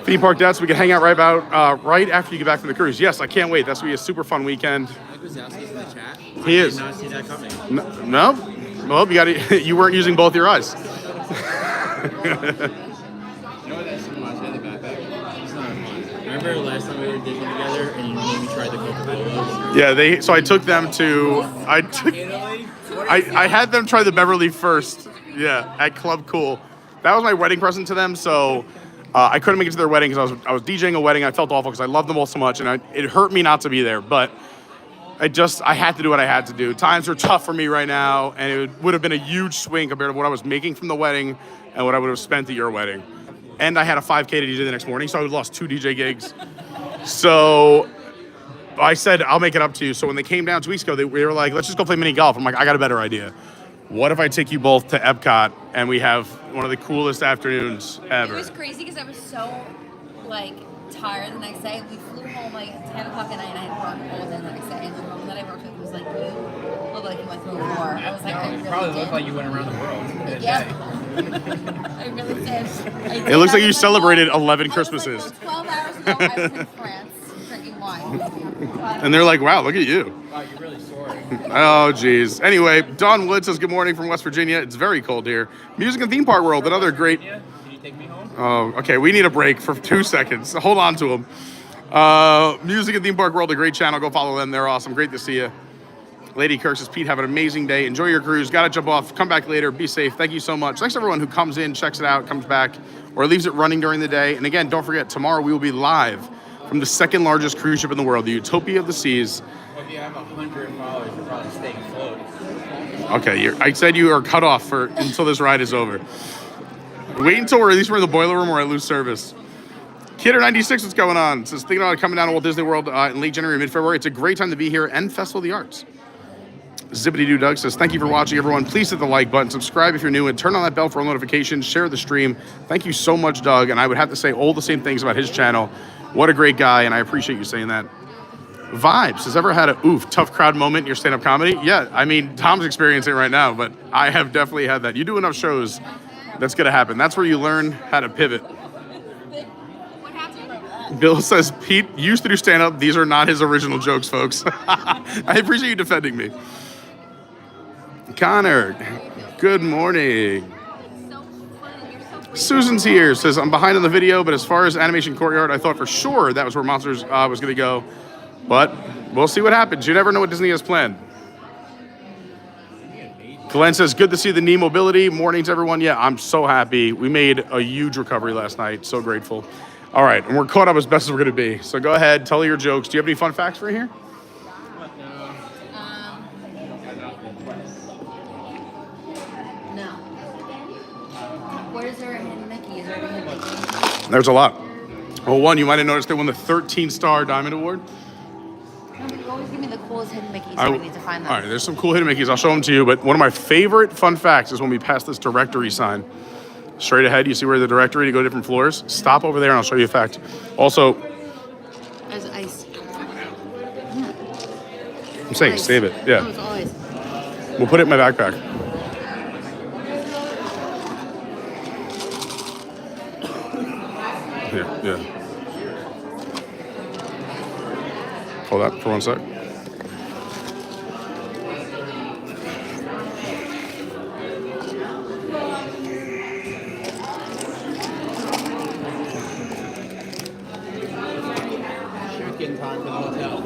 Theme park dads, so we can hang out right after you get back from the cruise. Yes, I can't wait. That's going to be a super fun weekend. Mike Wazowski's in the chat. He is. I did not see that coming. No? Well, you weren't using both your eyes. You know what that scene reminds me of, the backpack? It's not fun. Remember last time we were Disney together and you made me try the Coca-Cola? Yeah, so I took them to, I had them try the Beverly first, yeah, at Club Cool. That was my wedding present to them, so I couldn't make it to their wedding because I was DJing a wedding. I felt awful because I loved them all so much, and it hurt me not to be there, but I had to do what I had to do. Times are tough for me right now, and it would have been a huge swing compared to what I was making from the wedding and what I would have spent at your wedding. And I had a 5K to DJ the next morning, so I lost 2 DJ gigs. So I said, I'll make it up to you. So when they came down 2 weeks ago, we were like, let's just go play mini golf. I'm like, I got a better idea. What if I take you both to Epcot and we have one of the coolest afternoons ever? It was crazy because I was so, tired the next day. We flew home, at 10 o'clock at night, and I had work all day the next day. And the woman that I worked with was like, you look like you went through a war. I was like, I really Probably did. looked like you went around the world. Yep. I really did. It looks like you celebrated 11 Christmases. I was 12 hours ago, I was in France drinking wine. And they're like, wow, look at you. Wow, you're really soaring. Oh, geez. Anyway, Don Wood says, good morning from West Virginia. It's very cold here. Music and Theme Park World, another great... Can you take me home? Oh, okay. We need a break for 2 seconds. Hold on to them. Music and Theme Park World, a great channel. Go follow them. They're awesome. Great to see you. Lady Kirk says, Pete, have an amazing day. Enjoy your cruise. Got to jump off. Come back later. Be safe. Thank you so much. Thanks to everyone who comes in, checks it out, comes back, or leaves it running during the day. And again, don't forget, tomorrow we will be live from the second largest cruise ship in the world, the Utopia of the Seas. Well, if you have 100 followers, you're probably staying afloat. Okay, I said you are cut off until this ride is over. Wait until we're in the boiler room or I lose service. Kidder96, what's going on? Says, thinking about coming down to Walt Disney World in late January, mid-February. It's a great time to be here and Festival of the Arts. Zippity Doo Doug says, thank you for watching, everyone. Please hit the like button, subscribe if you're new, and turn on that bell for all notifications. Share the stream. Thank you so much, Doug. And I would have to say all the same things about his channel. What a great guy, and I appreciate you saying that. Vibes has ever had a tough crowd moment in your stand-up comedy? Yeah, I mean, Tom's experiencing it right now, but I have definitely had that. You do enough shows, that's going to happen. That's where you learn how to pivot. What happened? Bill says, Pete used to do stand-up. These are not his original jokes, folks. I appreciate you defending me. Connor, good morning. Susan's here, says, I'm behind on the video, but as far as Animation Courtyard, I thought for sure that was where Monsters was going to go. But we'll see what happens. You never know what Disney has planned. Glenn says, good to see the knee mobility. Mornings, everyone. Yeah, I'm so happy. We made a huge recovery last night. So grateful. All right, and we're caught up as best as we're going to be. So go ahead, tell your jokes. Do you have any fun facts for here? No. Where's there There's a lot. Well, one, you might have noticed they won the 13-star Diamond Award. No, but you always give me the coolest hidden Mickeys, so I need to find them. All right, there's some cool hidden Mickeys. I'll show them to you, but one of my favorite fun facts is when we pass this directory sign. Straight ahead, you see where the directory to go to different floors? Stop over there and I'll show you a fact. Also, There's ice. I'm saying Ice. save it. Yeah. Oh, it's all ice. We'll put it in my backpack. Here, yeah. Hold that for 1 sec. Check-in time for the hotel.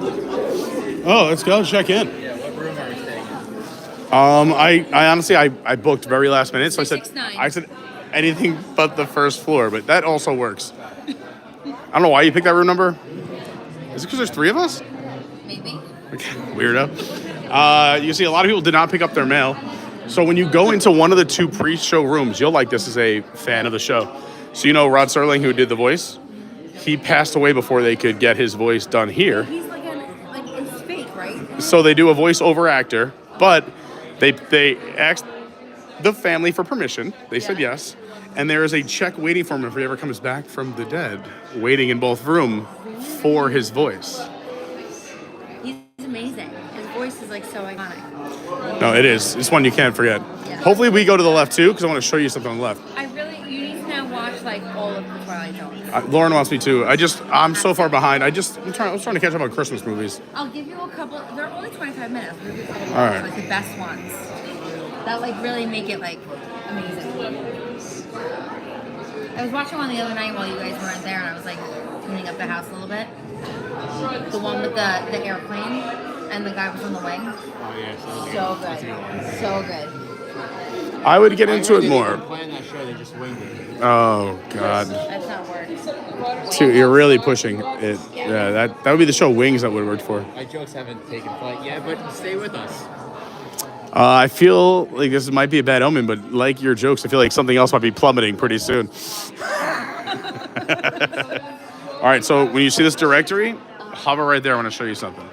Oh, let's go check in. Yeah, what room are we staying in? I honestly, I booked very last minute, so 369. I said anything but the first floor, but that also works. I don't know why you picked that room number. Is it because there's 3 of us? Maybe. Okay, weirdo. You see, a lot of people did not pick up their mail. So when you go into one of the 2 pre-show rooms, you'll like this as a fan of the show. So you know Rod Serling, who did the voice? He passed away before they could get his voice done here. He's like it's fake, right? So they do a voice-over actor, but they asked the family for permission. They said yes. And there is a check waiting for him if he ever comes back from the dead, waiting in both rooms for his voice. He's amazing. His voice is like so iconic. No, it is. It's one you can't forget. Yeah. Hopefully we go to the left too, because I want to show you something on the left. You need to now watch like all of the Twilight Zones. Lauren wants me to. I'm so far behind. I was trying to catch up on Christmas movies. I'll give you a couple. They're only 25 minutes. We'll give you a couple All right. like the best ones that like really make it like amazing. I was watching one the other night while you guys weren't there, and I was like cleaning up the house a little bit. The one with the airplane, and the guy was on the wing. Oh, yeah. So good. So good. I would get into it more. They didn't plan that show, they just winged it. Oh, God. That's not working. Dude, you're really pushing it. Yeah, that would be the show Wings that would have worked for. My jokes haven't taken flight yet, but stay with us. I feel like this might be a bad omen, but like your jokes, I feel like something else might be plummeting pretty soon. All right, so when you see this directory, hover right there. I want to show you something.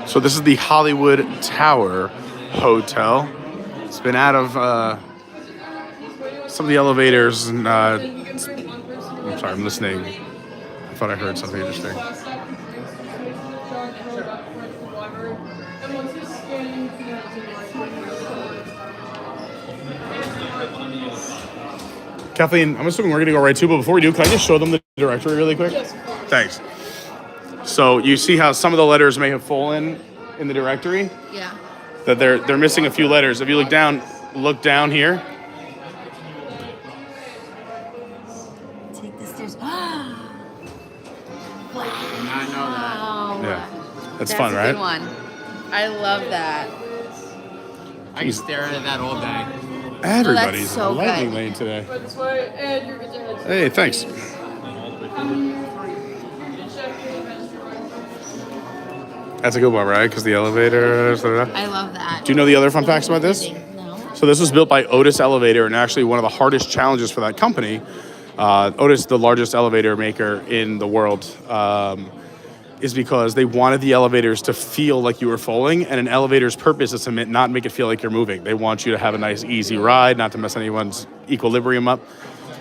So this is the Hollywood Tower Hotel. It's been out of some of the elevators, and I'm sorry, I'm listening. I thought I heard something interesting. Kathleen, I'm assuming we're going to go right to, but before we do, can I just show them the directory really quick? Yes. Thanks. So you see how some of the letters may have fallen in the directory? Yeah. That they're missing a few letters. If you look down here. Take the stairs. I did not know that. Yeah. That's a fun, right? good one. I love that. I can stare at that all day. Everybody's so in the lightning good. lane today. Hey, thanks. That's a good one, right? Because the elevator. I love that. Do you know the other fun facts about this? No. So this was built by Otis Elevator, and actually one of the hardest challenges for that company. Otis, the largest elevator maker in the world, is because they wanted the elevators to feel like you were falling, and an elevator's purpose is to not make it feel like you're moving. They want you to have a nice, easy ride, not to mess anyone's equilibrium up.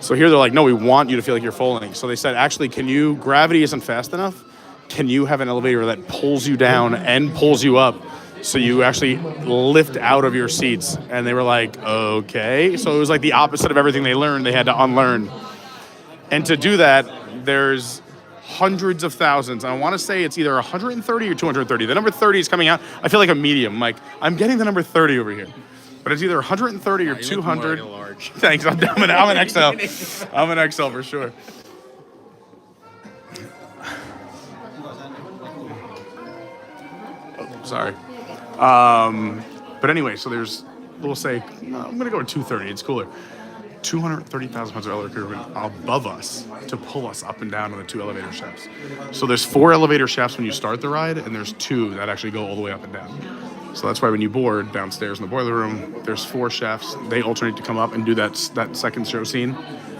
So here they're like, no, we want you to feel like you're falling. So they said, actually, gravity isn't fast enough. Can you have an elevator that pulls you down and pulls you up so you actually lift out of your seats? And they were like, okay. So it was like the opposite of everything they learned. They had to unlearn. And to do that, there's hundreds of thousands. I want to say it's either 130 or 230. The number 30 is coming out. I feel like a medium. Like, I'm getting the number 30 over here. But it's either 130 or 200. More like a large. Thanks. I'm an XL. I'm an XL for sure. Oh, sorry. But anyway, so we'll say, I'm going to go with 230. It's cooler. 230,000 pounds of elevator equipment above us to pull us up and down on the 2 elevator shafts. So there's 4 elevator shafts when you start the ride, and there's 2 that actually go all the way up and down. So that's why when you board downstairs in the boiler room, there's 4 chefs. They alternate to come up and do that second show scene.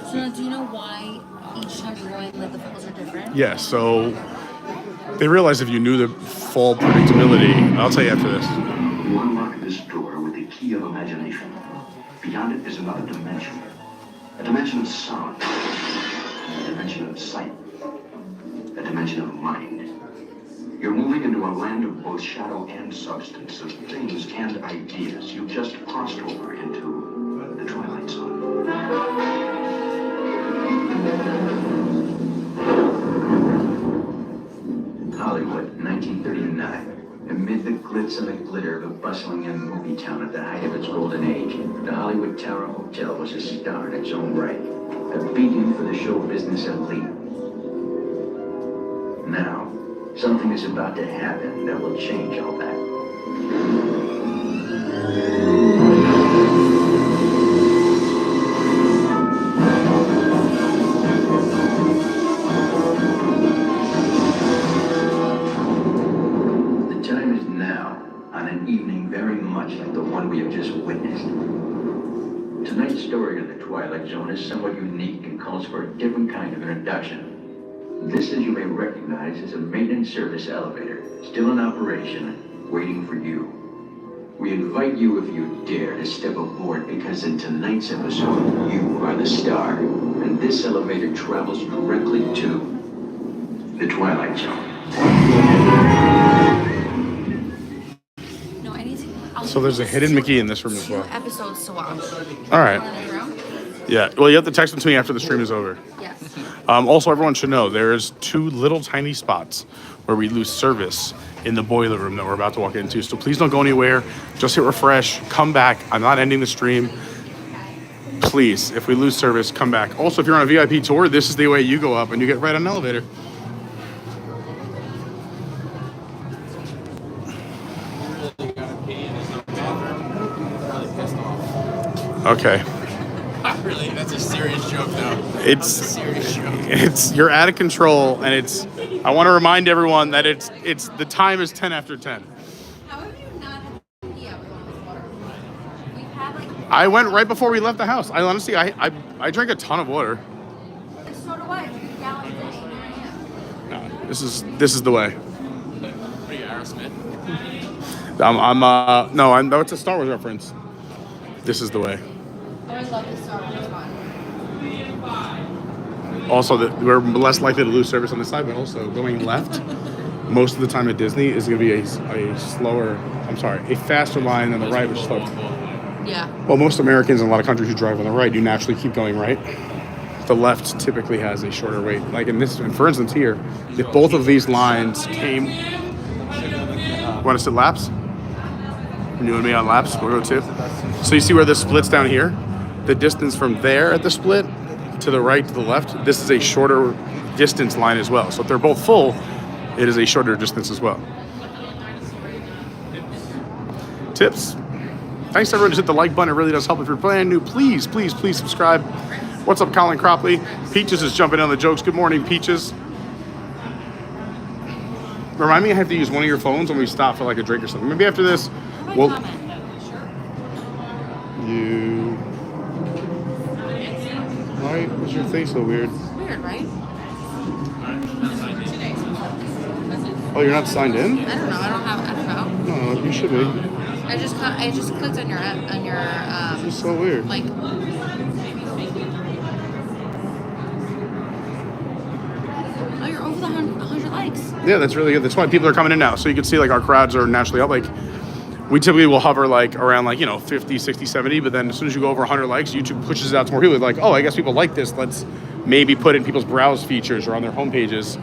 So now, do you know why each time you're going, like the falls are different? Yeah, so they realize if you knew the fall predictability, I'll tell you after this. You unlock this door with the key of imagination. Beyond it is another dimension. A dimension of sound. A dimension of sight. A dimension of mind. You're moving into a land of both shadow and substance, of things and ideas. You've just crossed over into the Twilight Zone. Hollywood, 1939. Amid the glitz and the glitter of a bustling young movie town at the height of its golden age, the Hollywood Tower Hotel was a star in its own right, a beacon for the show business elite. Now, something is about to happen that will change all that. The time is now, on an evening very much like the one we have just witnessed. Tonight's story in the Twilight Zone is somewhat unique and calls for a different kind of introduction. This, as you may recognize, is a maintenance service elevator, still in operation, waiting for you. We invite you, if you dare, to step aboard, because in tonight's episode, you are the star, and this elevator travels directly to the Twilight Zone. No, I need to. So there's a hidden Mickey in this room as well. 2 episodes to watch. All right. Yeah, well, you have to text them to me after the stream is over. Yes. Also, everyone should know there's 2 little tiny spots where we lose service in the boiler room that we're about to walk into. So please don't go anywhere. Just hit refresh. Come back. I'm not ending the stream. Please, if we lose service, come back. Also, if you're on a VIP tour, this is the way you go up and you get right on an elevator. Okay. Not really. That's a serious joke, though. It's a serious joke. It's you're out of control, and it's. I want to remind everyone that it's the time is 10 after 10. How have you not had pee out with all this water? We've had like. I went right before we left the house. I honestly, I drank a ton of water. So do I. 3 gallons at 8 a.m. No, this is the way. What are you, Aerosmith? No, it's a Star Wars reference. This is the way. I love this Star Wars one. Also, we're less likely to lose service on this side, but also going left, most of the time at Disney is going to be a faster line than the right, which is slower. Yeah. Well, most Americans in a lot of countries who drive on the right, you naturally keep going right. The left typically has a shorter wait. Like for instance here, if both of these lines came, want to sit laps? You and me on laps, we'll go too. So you see where this splits down here? The distance from there at the split to the right to the left, this is a shorter distance line as well. So if they're both full, it is a shorter distance as well. Tips. Thanks to everyone who's hit the like button. It really does help. If you're brand new, please subscribe. What's up, Colleen Cropley? Peaches is jumping on the jokes. Good morning, Peaches. Remind me I have to use one of your phones when we stop for like a drink or something. Maybe after this, we'll... You... Why is your face so weird? Weird, right? Oh, you're not signed in? I don't know. I don't know. No, you should be. I just clicked on your This is so weird. like. Oh, you're over the 100 likes. Yeah, that's really good. That's why people are coming in now. So you can see like our crowds are naturally up. Like we typically will hover like around like, 50, 60, 70. But then as soon as you go over 100 likes, YouTube pushes it out to more people. They're like, oh, I guess people like this. Let's maybe put in people's browse features or on their home pages.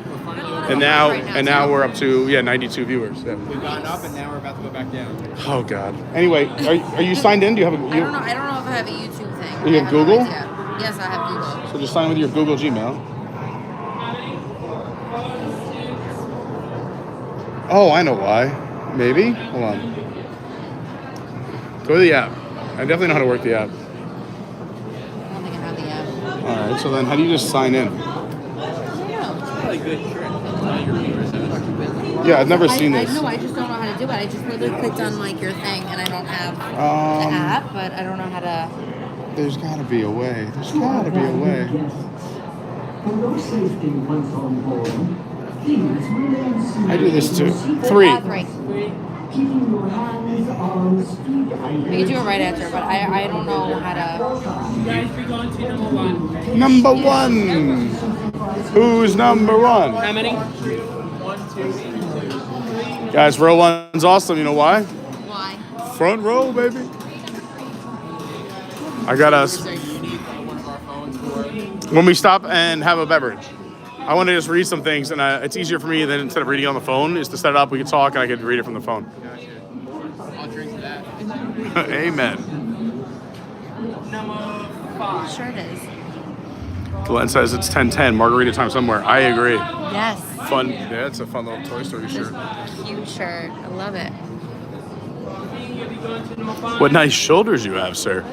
And now we're up to 92 viewers. Yeah. We've gone up and now we're about to go back down. Oh God. Anyway, are you signed in? Do you have a? I don't know. I don't know if I have a YouTube thing. You have Google? No idea. Yes, I have Google. So just sign in with your Google Gmail. Oh, I know why. Maybe. Hold on. Go to the app. I definitely know how to work the app. I don't think I have the app. All right. So then, how do you just sign in? I don't know. Really good trick. All your viewers have. Yeah, I've never seen I this. know, I just don't know how to do it. I just literally clicked on like your thing and I don't have the app, but I don't know how to. There's gotta be a way. There's gotta be a way. I do this too. 3. 3. You can do it right after, but I don't know how to. You guys be going to number 1. Number 1. Who's number 1? How many? Guys, row 1's awesome. You know why? Why? Front row, baby. I got us. When we stop and have a beverage, I want to just read some things, and it's easier for me than instead of reading on the phone, is to set it up. We can talk, and I can read it from the phone. I'll drink to that. Amen. Number 5. Sure it is. Glenn says it's 10:10. Margarita time somewhere. I agree. Yes. Fun. Yeah, it's a fun little Toy Story shirt. Cute shirt. I love it. You'll be going to number 5. What nice shoulders you have, sir.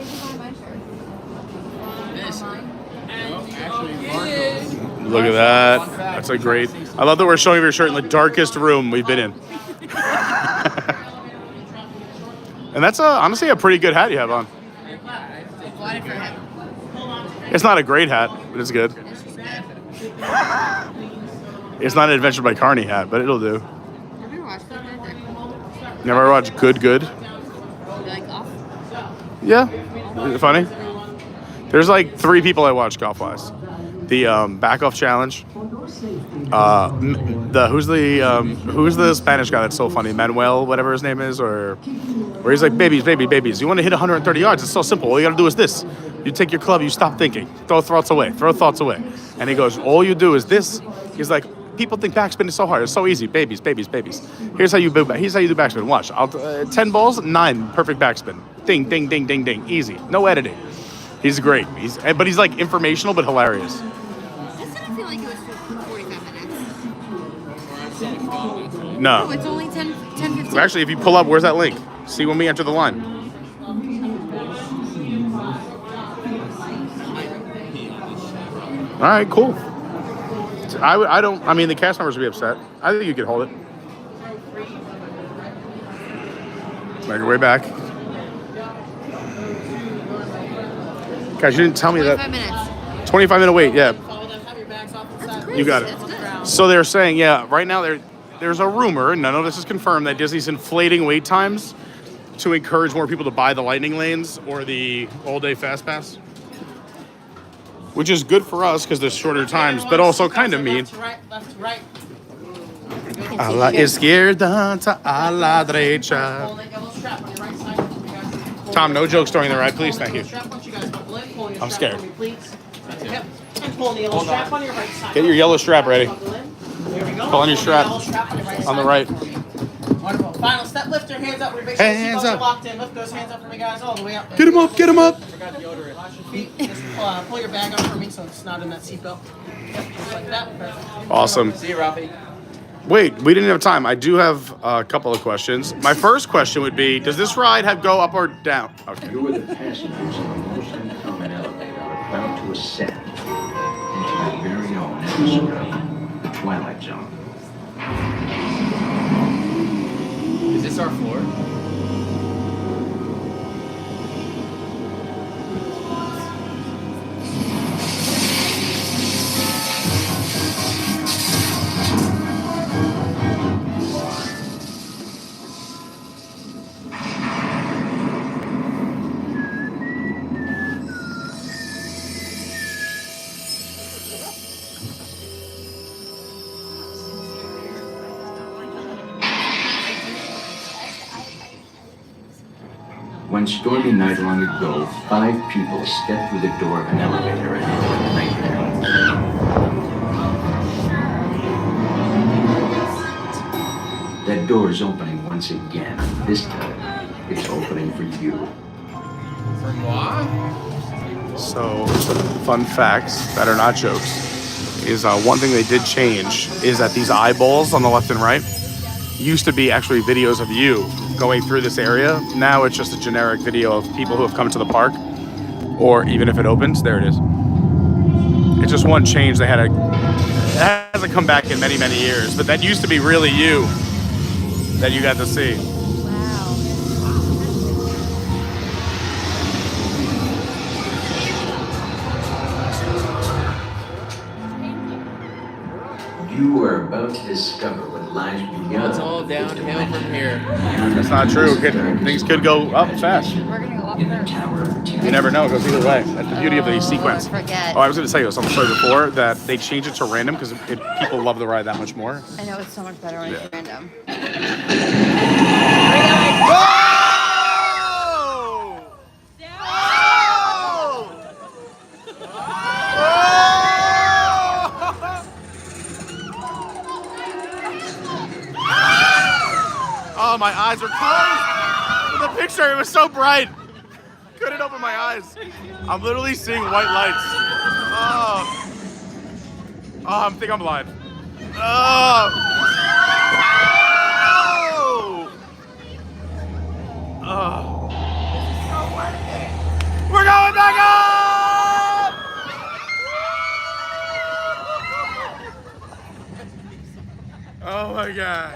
Look at that. That's a great. I love that we're showing your shirt in the darkest room we've been in. And that's honestly a pretty good hat you have on. Bought it for him. It's not a great hat, but it's good. It's not an Adventure by Carney hat, but it'll do. Have you watched that? Never watched Good Good? You like golf? Yeah. Is it funny? There's like 3 people I watch golf-wise. The back off challenge. Who's the Spanish guy that's so funny? Manuel, whatever his name is, or where he's like, babies. You want to hit 130 yards? It's so simple. All you got to do is this. You take your club, you stop thinking, throw thoughts away. And he goes, all you do is this. He's like, people think backspin is so hard. It's so easy. Babies. Here's how you do backspin. Watch. 10 balls, 9 perfect backspin. Ding, ding, ding, ding, ding. Easy. No editing. He's great. But he's like informational but hilarious. This didn't feel like it was 45 minutes. No. Oh, it's only 10, 15. Actually, if you pull up, where's that link? See when we enter the line. All right, cool. I mean, the cast members would be upset. I think you could hold it. Make your way back. Guys, you didn't tell me 25 that. minutes. 25-minute wait, yeah. That's crazy. You got it. That's good. So they're saying, yeah, right now there's a rumor, and none of this is confirmed, that Disney's inflating wait times to encourage more people to buy the Lightning Lanes or the all-day Fast Pass. Which is good for us because there's shorter times, but also kind of mean. Left to right. A la izquierda to a la derecha. Tom, no jokes during the ride, please. Thank you. I'm scared. Get your yellow strap ready. Pull on your strap on the right. Wonderful. Final step, lift your hands up. Hands up. Locked in. Lift those hands up for me, guys, all the way up. Get him up. Forgot deodorant. Wash your feet. Just pull your bag up for me so it's not in that seatbelt. Yep, just like that. Perfect. Awesome. See you, Rafi. Wait, we didn't have time. I do have a couple of questions. My first question would be, does this ride go up or down? Okay. You are the passengers of a most uncommon elevator about to ascend into your very own episode of The Twilight Zone. Is this our floor? One stormy night long ago, 5 people stepped through the door of an elevator and entered a nightmare. That door is opening once again. This time, it's opening for you. For moi? So, fun facts that are not jokes is one thing they did change is that these eyeballs on the left and right used to be actually videos of you going through this area. Now it's just a generic video of people who have come to the park, or even if it opens, there it is. It's just one change. They had a It hasn't come back in many, many years, but that used to be really you that you got to see. Wow. You are about to discover what lies beyond. It's all downhill from here. That's not true. Things could go up fast. We're gonna go up first. You never know. It goes either way. That's the beauty of the sequence. Forget. Oh, I was going to say this on the story before that they changed it to random because people love the ride that much more. I know it's so much better when it's random. Oh, my eyes are closed. In the picture, it was so bright. Couldn't open my eyes. I'm literally seeing white lights. Oh, I think I'm blind. Oh. Oh. We're going back up! Oh my God.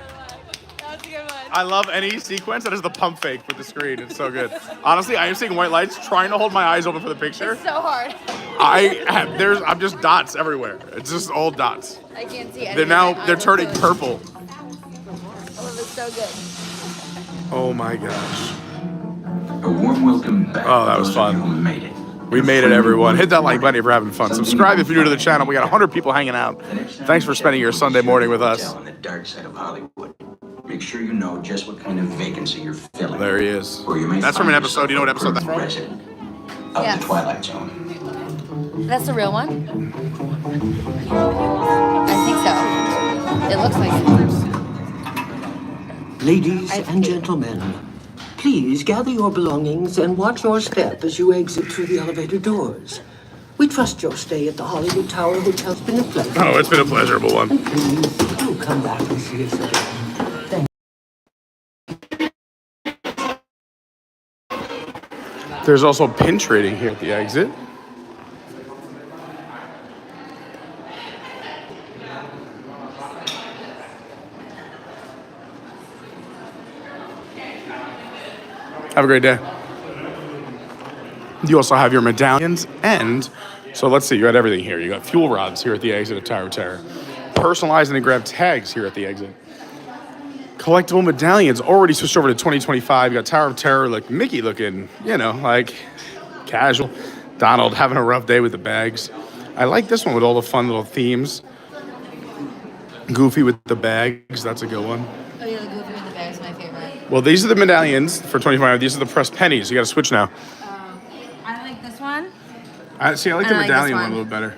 That's a good one. I love any sequence that is the pump fake with the screen. It's so good. Honestly, I am seeing white lights, trying to hold my eyes open for the picture. It's so hard. I'm just dots everywhere. It's just all dots. I can't see anything. They're turning purple. Oh, it's so good. Oh my gosh. A warm welcome back. Oh, that was to those fun. of you who made it. We made it, everyone. Hit that like button if you're having fun. Subscribe if you're new to the channel. We got 100 people hanging out. Thanks for spending your Sunday morning with us. On the dark side of Hollywood. Make sure you know just what kind of vacancy you're filling. There he is. Or you may That's from an find episode. You know what episode that's yourself from? resident of Yes. the Twilight Zone. That's the real one? I think so. It looks like it. Ladies and gentlemen, please gather your belongings and watch your step as you exit through the elevator doors. We trust your stay at the Hollywood Tower Hotel has been a pleasure. Oh, it's been a pleasurable one. And please do come back and see us again. There's also pin trading here at the exit. Have a great day. You also have your medallions and, so let's see, you got everything here. You got fuel rods here at the exit of Tower of Terror. Personalized and engraved tags here at the exit. Collectible medallions already switched over to 2025. You got Tower of Terror, like Mickey looking, you know, like casual. Donald having a rough day with the bags. I like this one with all the fun little themes. Goofy with the bags, that's a good one. Oh yeah, the Goofy with the bag is my favorite. Well, these are the medallions for 25. These are the pressed pennies. You got to switch now. I like this one. I like the I like this medallion one a one. little better.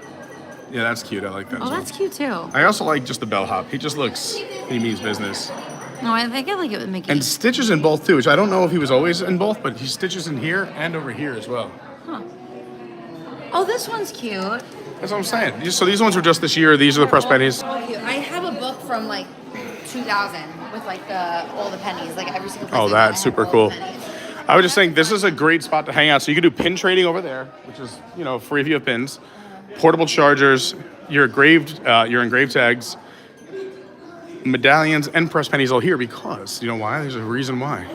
Yeah, that's cute. I like that. Oh, as well. that's cute too. I also like just the bellhop. He just looks, he means business. No, I think I like it with Mickey. And Stitch is in both too, which I don't know if he was always in both, but he stitches in here and over here as well. Huh. Oh, this one's cute. That's what I'm saying. So these ones were just this year. These are the pressed pennies. So cute. I have a book from like 2000 with like all the pennies, like every single place. Oh, I went, that's I had super all cool. the pennies. I was just saying this is a great spot to hang out. So you can do pin trading over there, which is, you know, free if you have pins. Portable chargers, your engraved tags, medallions, and pressed pennies all here because, you know why? There's a reason why.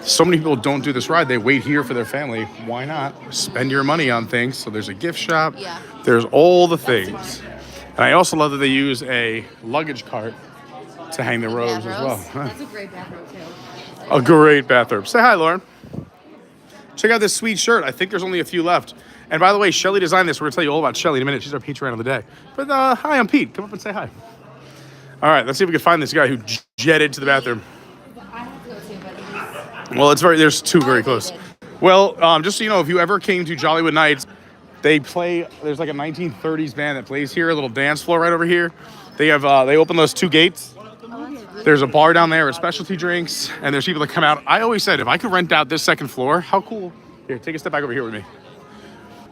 So many people don't do this ride. They wait here for their family. Why not? Spend your money on things. So there's a gift shop. Yeah. There's all the things. And I also love that they use a luggage cart to hang the robes as well. Bathrobes. That's a great bathrobe too. A great bathrobe. Say hi, Lauren. Check out this sweet shirt. I think there's only a few left. And by the way, Shelly designed this. We're going to tell you all about Shelly in a minute. She's our Patreon of the day. But hi, I'm Pete. Come up and say hi. All right, let's see if we can find this guy who jetted to the bathroom. I have to go too, but Well, there's two very close. Well, just so you know, if you ever came to Jollywood Nights, there's like a 1930s band that plays here, a little dance floor right over here. They open those two gates. There's a bar down there with specialty drinks, and there's people that come out. I always said, if I could rent out this second floor, how cool. Here, take a step back over here with me.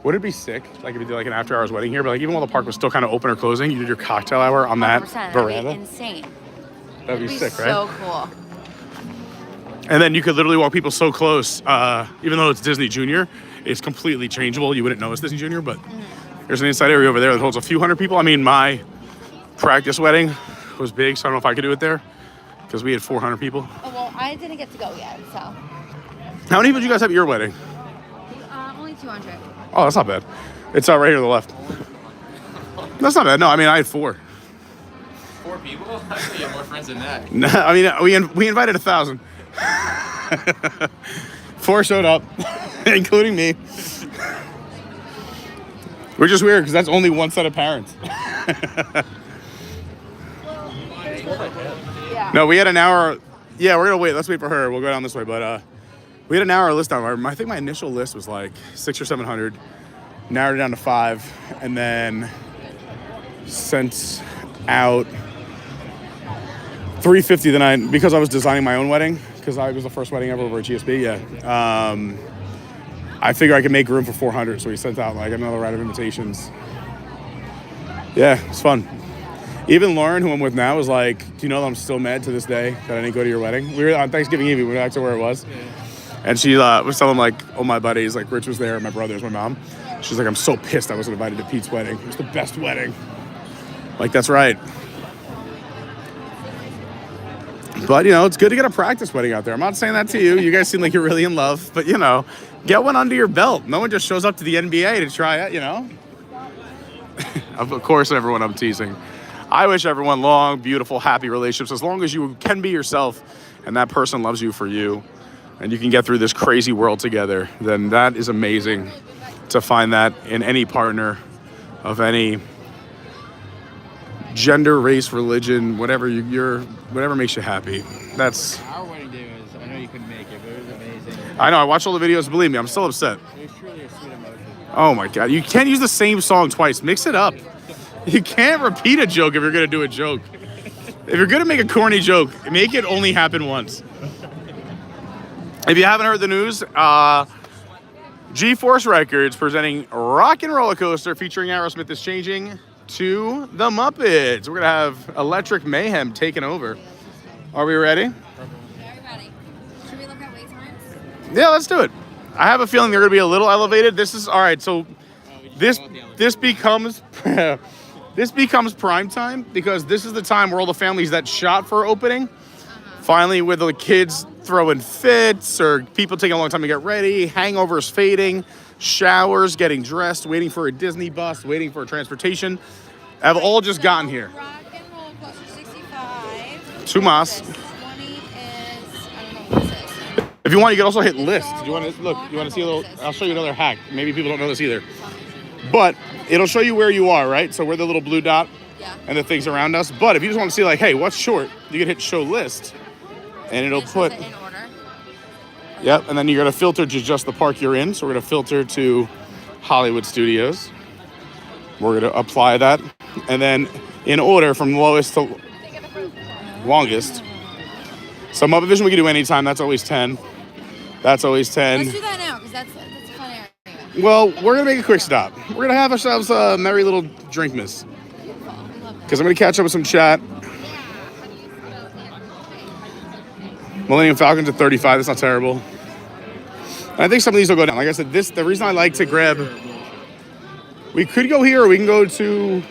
Would it be sick, like if you did like an after-hours wedding here, but like even while the park was still kind of open or closing, you did your cocktail hour on that 100%. veranda? That'd be insane. That'd be sick, right? So cool. And then you could literally walk people so close, even though it's Disney Junior, it's completely changeable. You wouldn't know it's Disney Junior, but There's an inside area over there that holds a few hundred people. I mean, my practice wedding was big, so I don't know if I could do it there because we had 400 people. Oh, well, I didn't get to go yet, so. How many people did you guys have at your wedding? Only 200. Oh, that's not bad. It's right here on the left. That's not bad. No, I mean, I had 4. 4 people? I think you have more friends than that. No, I mean, we invited 1,000. 4 showed up, including me. Which is weird because that's only one set of parents. Yeah. No, we had an hour. Yeah, we're gonna wait. Let's wait for her. We'll go down this way. But we had an hour list down. I think my initial list was like 600 or 700. Narrowed it down to 5, and then sent out 350 the night because I was designing my own wedding because I was the first wedding ever over at GSB. Yeah. I figured I could make room for 400, so we sent out like another round of invitations. Yeah, it's fun. Even Lauren, who I'm with now, was like, do you know that I'm still mad to this day that I didn't go to your wedding? We were on Thanksgiving Eve, we went back to where it was. And she was telling like, oh, my buddies, like Rich was there, my brothers, my mom. She's like, I'm so pissed I wasn't invited to Pete's wedding. It was the best wedding. Like, that's right. But, you know, it's good to get a practice wedding out there. I'm not saying that to you. You guys seem like you're really in love. But, you know, get one under your belt. No one just shows up to the NBA to try it, you know? Of course, everyone, I'm teasing. I wish everyone long, beautiful, happy relationships. As long as you can be yourself and that person loves you for you and you can get through this crazy world together, then that is amazing to find that in any partner of any gender, race, religion, whatever whatever makes you happy. That's. Our wedding day was, I know you couldn't make it, but it was amazing. I know, I watched all the videos, believe me, I'm still upset. It was truly a sweet emotion. Oh my God, you can't use the same song twice, mix it up. You can't repeat a joke if you're gonna do a joke. If you're gonna make a corny joke, make it only happen once. If you haven't heard the news, G-Force Records presenting Rock and Roller Coaster featuring Aerosmith is changing to the Muppets. We're gonna have Electric Mayhem taking over. Are we ready? Very ready. Should we look at wait times? Yeah, let's do it. I have a feeling they're gonna be a little elevated. This is all right. So this becomes this becomes prime time because this is the time where all the families that shot for opening, finally with the kids throwing fits or people taking a long time to get ready, hangovers fading, showers, getting dressed, waiting for a Disney bus, waiting for transportation, have all just gotten here. Rock and Roll Coaster 65. 2 miles. 20 is, I don't know what this is. If you want, you can also hit list. Do you want to look? You want to see a little? I'll show you another hack. Maybe people don't know this either, but it'll show you where you are, right? So we're the little blue dot and the things around us. But if you just want to see like, hey, what's short? You can hit show list, and it'll put. In order. Yep, and then you're gonna filter to just the park you're in. So we're gonna filter to Hollywood Studios. We're gonna apply that, and then in order from lowest to longest. So Muppet Vision we can do anytime. That's always 10. That's always 10. Let's do that now because that's a fun area. Well, we're gonna make a quick stop. We're gonna have ourselves a merry little drink miss. Because I'm gonna catch up with some chat. Millennium Falcon's at 35. That's not terrible. And I think some of these will go down. Like I said, the reason I like to grab. We could go here, or we can go to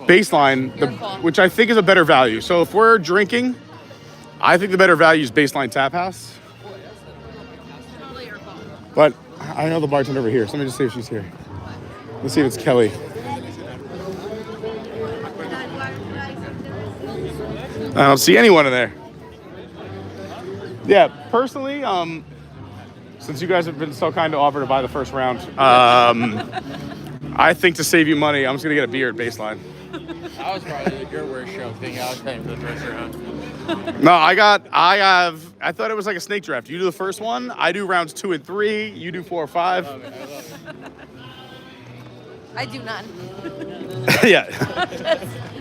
Baseline, which I think is a better value. So if we're drinking, I think the better value is Baseline Tap House. But I know the bartender over here, so let me just see if she's here. Let's see if it's Kelly. I don't see anyone in there. Yeah, personally, since you guys have been so kind to offer to buy the first round, I think to save you money, I'm just gonna get a beer at Baseline. That was probably your worst show thing I was paying for the first round. No, I thought it was like a snake draft. You do the first one, I do rounds 2 and 3, you do 4 or 5. I do none. Yeah.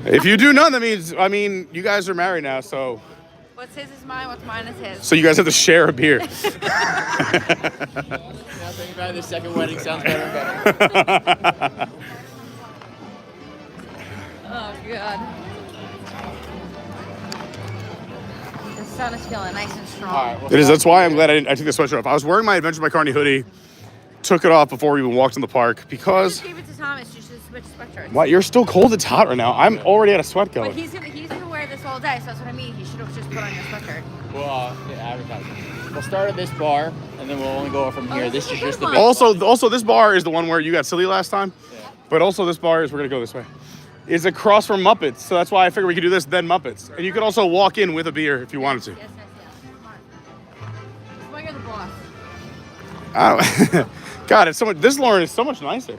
If you do none, that means, I mean, you guys are married now, so. What's his is mine, what's mine is his. So you guys have to share a beer. Now thinking about it, the second wedding sounds better and better. Oh, God. The sun is feeling nice and strong. All right, It is. That's why I'm glad I took the sweatshirt off. I was wearing my Adventure by Carney hoodie took it off before we even walked in the park because... Just gave it to Thomas. You should switch sweatshirts. What? You're still cold. It's hot right now. I'm already out of sweat going. But he's gonna wear this all day, so that's what I mean. He should have just put on your sweatshirt. Well, advertising. We'll start at this bar, and then we'll only go from here. This is just the big Also, this bar is the one where you got silly last time. Yeah. But also, this bar is, we're going to go this way, is across from Muppets. So that's why I figured we could do this, then Muppets. And you could also walk in with a beer if you wanted to. Yes. Well, you're the boss. God, it's so much. This Lauren is so much nicer.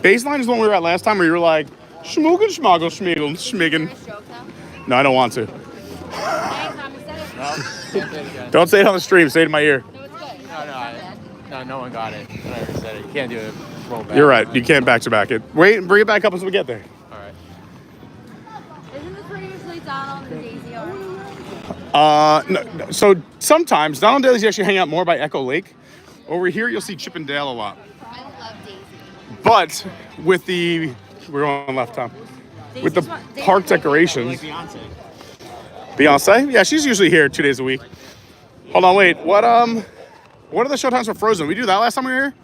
Baseline is the one we were at last time where you were like, schmoogin, schmoggle, schmiegel, schmiggin. Serious joke, though? No, I don't want to. Hey, Thomas, said it. No, can't say it again. Don't say it on the stream. Say it in my ear. No, it's good. No one got it. I already said it. You can't do it. Roll back. You're right. You can't back to back it. Wait and bring it back up until we get there. All right. Isn't this where usually Donald and Daisy are? No, so sometimes Donald and Daisy actually hang out more by Echo Lake. Over here, you'll see Chip and Dale a lot. I love Daisy. But with the, we're going left, Tom. With the Daisy's park Like decorations. Beyonce. Beyonce? Yeah, she's usually here 2 days a week. Hold on, wait. What are the showtimes for Frozen? We do that last time we were here?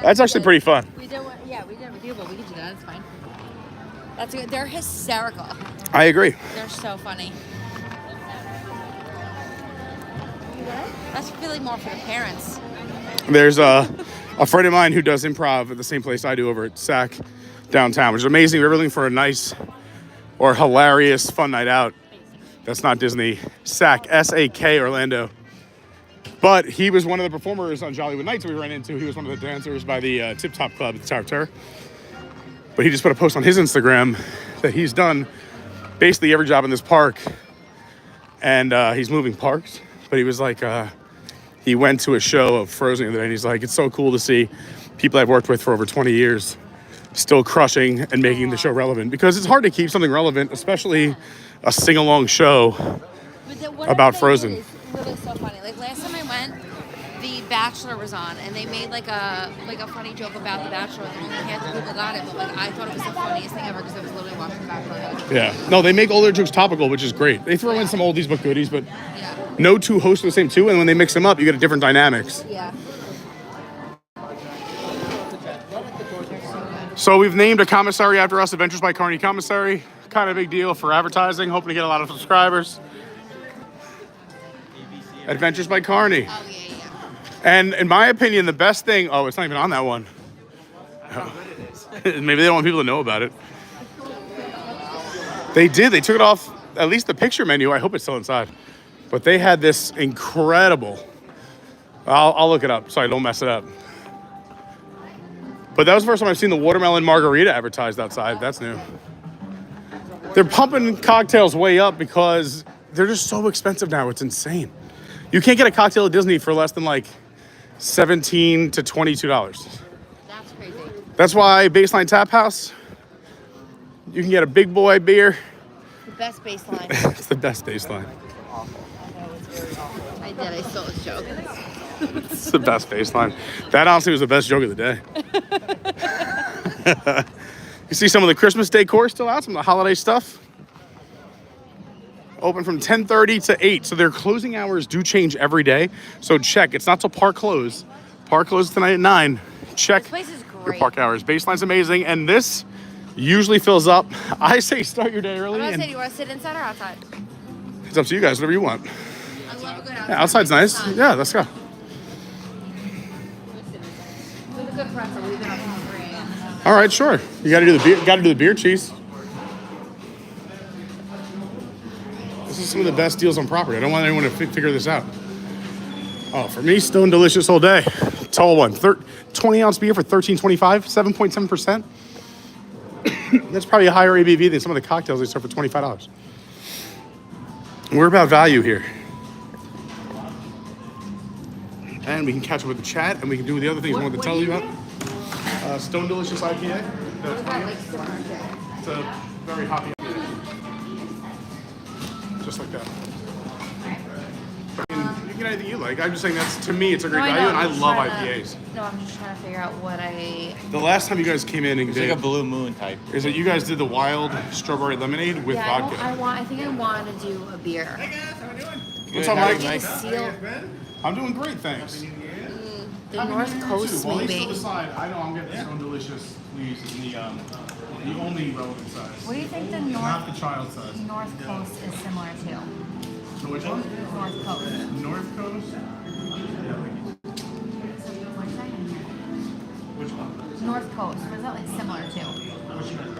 That's actually pretty fun. We did one, yeah, we did, but we can do that. It's fine. That's good. They're hysterical. I agree. They're so funny. That's really more for the parents. There's a friend of mine who does improv at the same place I do over at SAC downtown, which is amazing. We're looking for a nice or hilarious fun night out. That's not Disney. SAC, S-A-K, Orlando. But he was one of the performers on Jollywood Nights we ran into. He was one of the dancers by the Tip Top Club at the Tower of Terror. But he just put a post on his Instagram that he's done basically every job in this park. And he's moving parks. But he was like, he went to a show of Frozen the other day, and he's like, it's so cool to see people I've worked with for over 20 years still crushing and making the show relevant. Because it's hard to keep something relevant, especially a sing-along show about Frozen. It's really so funny. Like last time I went, The Bachelor was on, and they made like a funny joke about The Bachelor, and only half the people got it. But like I thought it was the funniest thing ever because I was literally watching The Bachelor. Yeah. No, they make all their jokes topical, which is great. They throw in some oldies but goodies, but Yeah. no two hosts are the same two, and when they mix them up, you get a different dynamics. Yeah. So we've named a commissary after us, Adventures by Carney Commissary. Kind of a big deal for advertising, hoping to get a lot of subscribers. Adventures by Carney. Oh yeah. And in my opinion, the best thing, oh, it's not even on that one. Maybe they don't want people to know about it. They did, they took it off, at least the picture menu. I hope it's still inside. But they had this incredible, I'll look it up so I don't mess it up. But that was the first time I've seen the watermelon margarita advertised outside. That's new. They're pumping cocktails way up because they're just so expensive now. It's insane. You can't get a cocktail at Disney for less than like $17 to $22. That's crazy. That's why Baseline Tap House, you can get a big boy beer. The best baseline. It's the best baseline. I did. I stole his joke. It's the best baseline. That honestly was the best joke of the day. You see some of the Christmas decor still out, some of the holiday stuff. Open from 10:30 to 8, so their closing hours do change every day. So check, it's not till park close. Park closes tonight at 9. Check This place is your great. park hours. Baseline's amazing, and this usually fills up. I say start your day I'm early. gonna say, And do you want to sit inside or outside? it's up to you guys, whatever you want. I love a good outside. Yeah, outside's nice. Sun. Yeah, let's go. With a good pretzel, we've been up till 3 a.m. All right, sure. You got to do the beer. Got to do the beer cheese. This is some of the best deals on property. I don't want anyone to figure this out. Oh, for me, Stone Delicious all day. Tall one, 20-ounce beer for $13.25, 7.7%. That's probably a higher ABV than some of the cocktails they serve for $25. We're about value here. And we can catch up with the chat, and we can do the other things we wanted to tell you about. Stone Delicious IPA. It's a very hoppy IPA. Just like that. You can get anything you like. I'm just saying that's, to me, it's a great value, and I love IPAs. No, I'm just trying to figure out what I... The last time you guys came in and It's did, like a Blue Moon type. is that you guys did the wild strawberry lemonade with vodka. I think I want to do a beer. What's up, Mike? I need a seal. I'm doing great, thanks. The North Coast, Well, they maybe. still decide. I know I'm getting this own delicious, please, in the only relevant size. What do you think the Not the child size. North Coast is similar to? So which one? North Coast. North Coast? Yeah, What's that in here? which one? North Coast. What is that like similar to? Which one?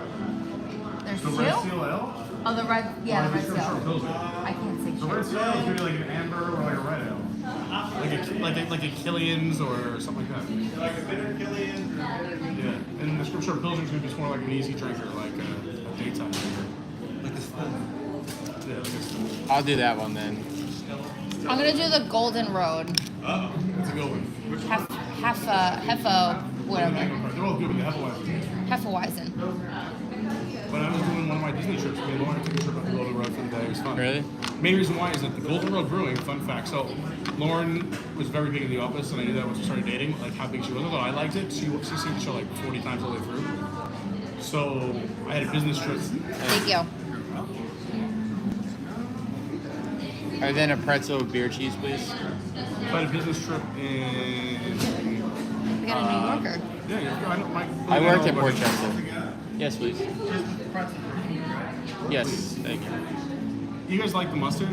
There's The two? Red Seal Ale? Oh, the red. Yeah, the red Or seal. Pilsner? I can't say The Red shit. Seal Ale is maybe like an amber or like a red ale. Like a Killian's or something like that. Like a bitter Killian's. Yeah, and the Scripture Pilsner is going to be more like an easy drinker, like a daytime drinker. Like a spoon. Yeah, like a spoon. I'll do that one then. I'm gonna do the Golden Road. It's a good one. Which one? Whatever. They're all good, but they have a lot of taste. Hefeweizen. When I was doing one of my Disney trips, me and Lauren took a trip up the Golden Road for the day. It was fun. Really? Main reason why is that the Golden Road Brewing, fun fact, so Lauren was very big in the office, and I knew that once we started dating, like how big she was. Although I liked it, she's seen the show like 40 times all the way through. So I had a business trip. Thank you. And then a pretzel with beer cheese, please. I had a business trip in. We got a New Yorker. Yeah, yeah. I, know, I worked at Port Chester. Yes, please. Yes, thank you. You guys like the mustard?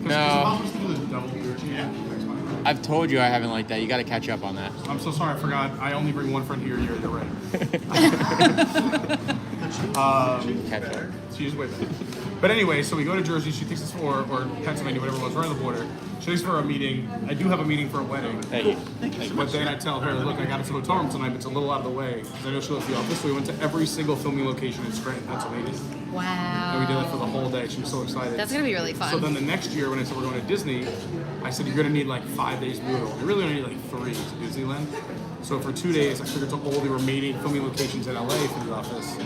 No. Double beer cheese. Yeah. I've told you I haven't liked that. You got to catch up on that. I'm so sorry, I forgot. I only bring one friend here a year. You're right. Catch up. She's way better. But anyway, so we go to Jersey. She takes us for, or Pennsylvania, whatever it was, right on the border. She takes us for a meeting. I do have a meeting for a wedding. Thank you. But then I tell her, look, I got us a hotel room tonight, but it's a little out of the way. Because I know she left the office. So we went to every single filming location in Scranton, Pennsylvania. Wow. And we did it for the whole day. She was so excited. That's gonna be really fun. So then the next year, when I said we're going to Disney, I said, you're going to need like 5 days brutal. You really only need like 3 to Disneyland. So for 2 days, I figured to all the remaining filming locations in LA for the office.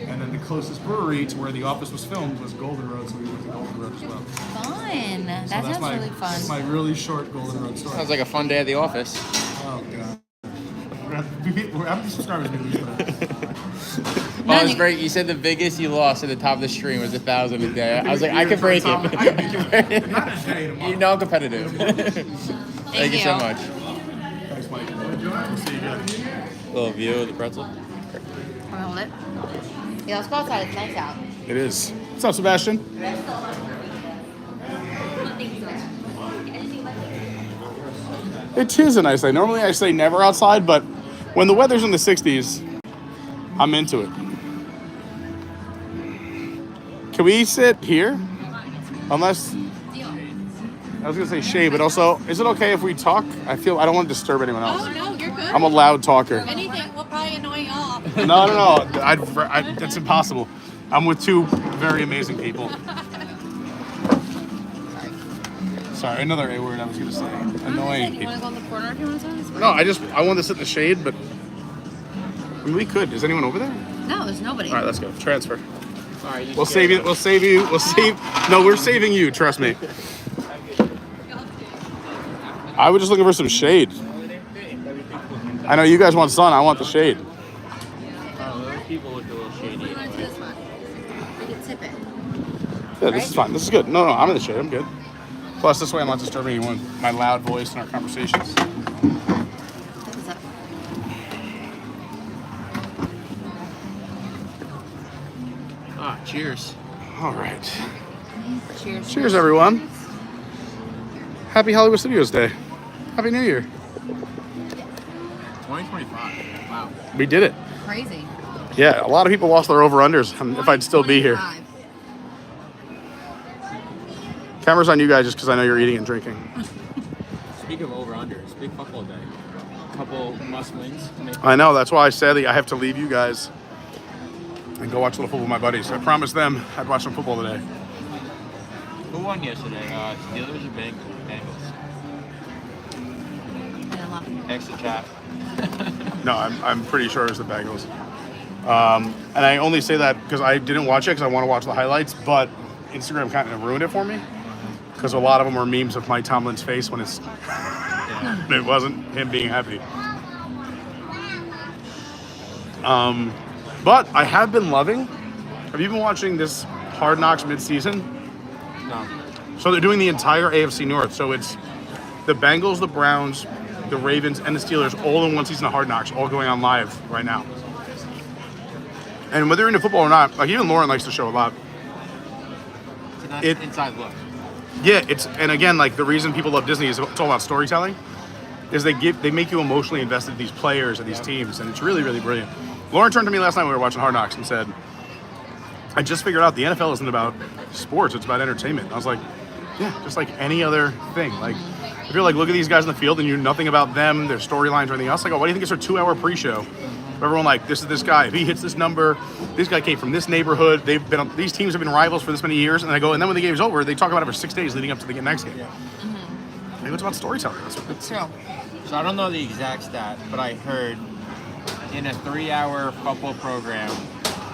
And then the closest brewery to where the office was filmed was Golden Road, so we went to Golden Road as well. Fun. That So sounds my, really fun. That's my really short Golden Road story. Sounds like a fun day at the office. Oh, God. How many subscribers do we have? Oh, it's great. You said the biggest you lost at the top of the stream was 1,000 a day. I was like, I can break Not a day it. tomorrow. You know I'm competitive. Thank you so much. Thanks, Mike. We'll see you again. Little view of the pretzel. Can I hold it? Yeah, let's go outside. It's nice out. It is. What's up, Sebastian? It is a nice day. Normally I say never outside, but when the weather's in the 60s, I'm into it. Can we sit here? Unless, I was gonna say shade, but also, is it okay if we talk? I don't want to disturb anyone else. Oh, no, you're good. I'm a loud talker. Anything will probably annoy y'all. No. That's impossible. I'm with 2 very amazing people. Sorry, another A word I was gonna say. Annoying You want to people. go in the corner if you want to? No, I wanted to sit in the shade, but I mean, we could. Is anyone over there? No, there's nobody. All right, let's go. Transfer. Sorry, We'll save you. No, we're saving you. Trust me. I was just looking for some shade. I know you guys want sun. I want the shade. Oh, those people look a little shady. You want to do this one? We can tip it. Yeah, this is fine. This is good. No, I'm in the shade. I'm good. Plus, this way I'm not disturbing anyone. My loud voice in our conversations. What's up? Ah, cheers. All right. Cheers. Cheers, everyone. Happy Hollywood Studios Day. Happy New Year. 2025. Wow. We did it. Crazy. Yeah, a lot of people lost their over-unders if I'd still be here. 25. Camera's on you guys just because I know you're eating and drinking. Speaking of over-unders, big football day. Couple must wins. I know, that's why I said I have to leave you guys and go watch a little football with my buddies. I promised them I'd watch some football today. Who won yesterday? Steelers or Bengals? I don't love it. Extra chat. No, I'm pretty sure it was the Bengals. And I only say that because I didn't watch it because I want to watch the highlights, but Instagram kind of ruined it for me because a lot of them were memes of Mike Tomlin's face when it's it wasn't him being happy. But I have been loving. Have you been watching this Hard Knocks mid-season? No. So they're doing the entire AFC North. So it's the Bengals, the Browns, the the Ravens, and the Steelers all in one season of Hard Knocks, all going on live right now. And whether you're into football or not, like even Lauren likes the show a lot. It's a nice inside look. Yeah, and again, like the reason people love Disney is it's all about storytelling. Is they make you emotionally invested in these players and these teams, and it's really, really brilliant. Lauren turned to me last night when we were watching Hard Knocks and said, I just figured out the NFL isn't about sports, it's about entertainment. And I was like, yeah, just like any other thing. Like, if you're like, look at these guys in the field and you know nothing about them, their storylines or anything else, like, oh, why do you think it's a 2-hour pre-show? Everyone like, this is this guy, if he hits this number, this guy came from this neighborhood, these teams have been rivals for this many years, and then when the game's over, they talk about it for 6 days leading up to the next game. Maybe it's about storytelling. That's true. So I don't know the exact stat, but I heard in a 3-hour football program,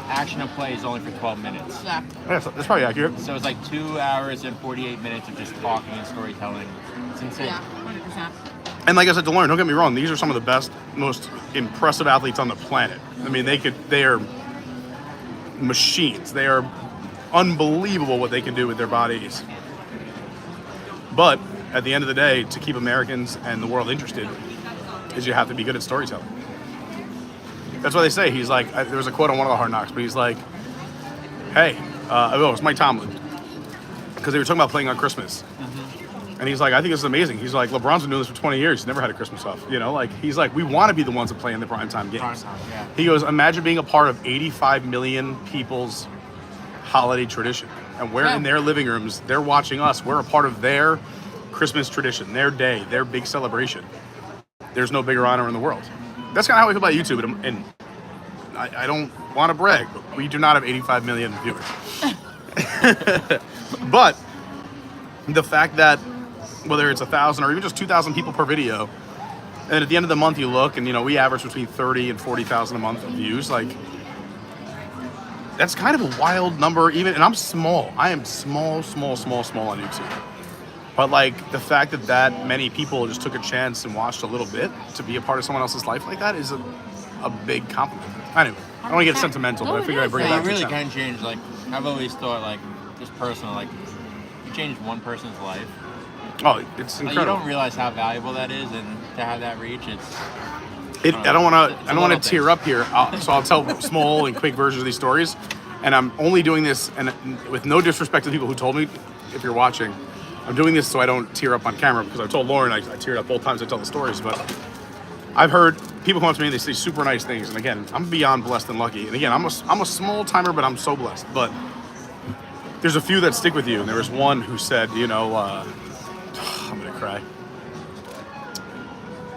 action of play is only for 12 minutes. Yeah, that's probably accurate. So it's like 2 hours and 48 minutes of just talking and storytelling. It's insane. Yeah, 100%. And like I said to Lauren, don't get me wrong, these are some of the best, most impressive athletes on the planet. I mean, they are machines. They are unbelievable what they can do with their bodies. But at the end of the day, to keep Americans and the world interested, is you have to be good at storytelling. That's why they say, he's like, there was a quote on one of the Hard Knocks, but he's like, hey, it's Mike Tomlin, because they were talking about playing on Christmas. And he's like, I think this is amazing. He's like, LeBron's been doing this for 20 years. He's never had a Christmas off. You know, like, he's like, we want to be the ones that play in the primetime games. He goes, imagine being a part of 85 million people's holiday tradition. And we're in their living rooms. They're watching us. We're a part of their Christmas tradition, their day, their big celebration. There's no bigger honor in the world. That's kind of how I feel about YouTube. And I don't want to brag, but we do not have 85 million viewers. But the fact that whether it's 1,000 or even just 2,000 people per video, and at the end of the month you look and, you know, we average between 30 and 40,000 a month of views, like, that's kind of a wild number even, and I'm small. I am small on YouTube. But like, the fact that many people just took a chance and watched a little bit to be a part of someone else's life like that is a big compliment. Anyway, I don't want to get sentimental, but I figured I'd bring it back to you really can change, like, I've always thought, like, just personal, like, you change one person's life. Oh, it's incredible. Like, you don't realize how valuable that is, and to have that reach, I don't want to tear up here, so I'll tell small and quick versions of these stories. And I'm only doing this, and with no disrespect to the people who told me, if you're watching, I'm doing this so I don't tear up on camera, because I told Lauren I teared up both times I tell the stories. But I've heard people come up to me and they say super nice things, and again, I'm beyond blessed and lucky. And again, I'm a small timer, but I'm so blessed. But there's a few that stick with you, and there was one who said, you know, I'm gonna cry.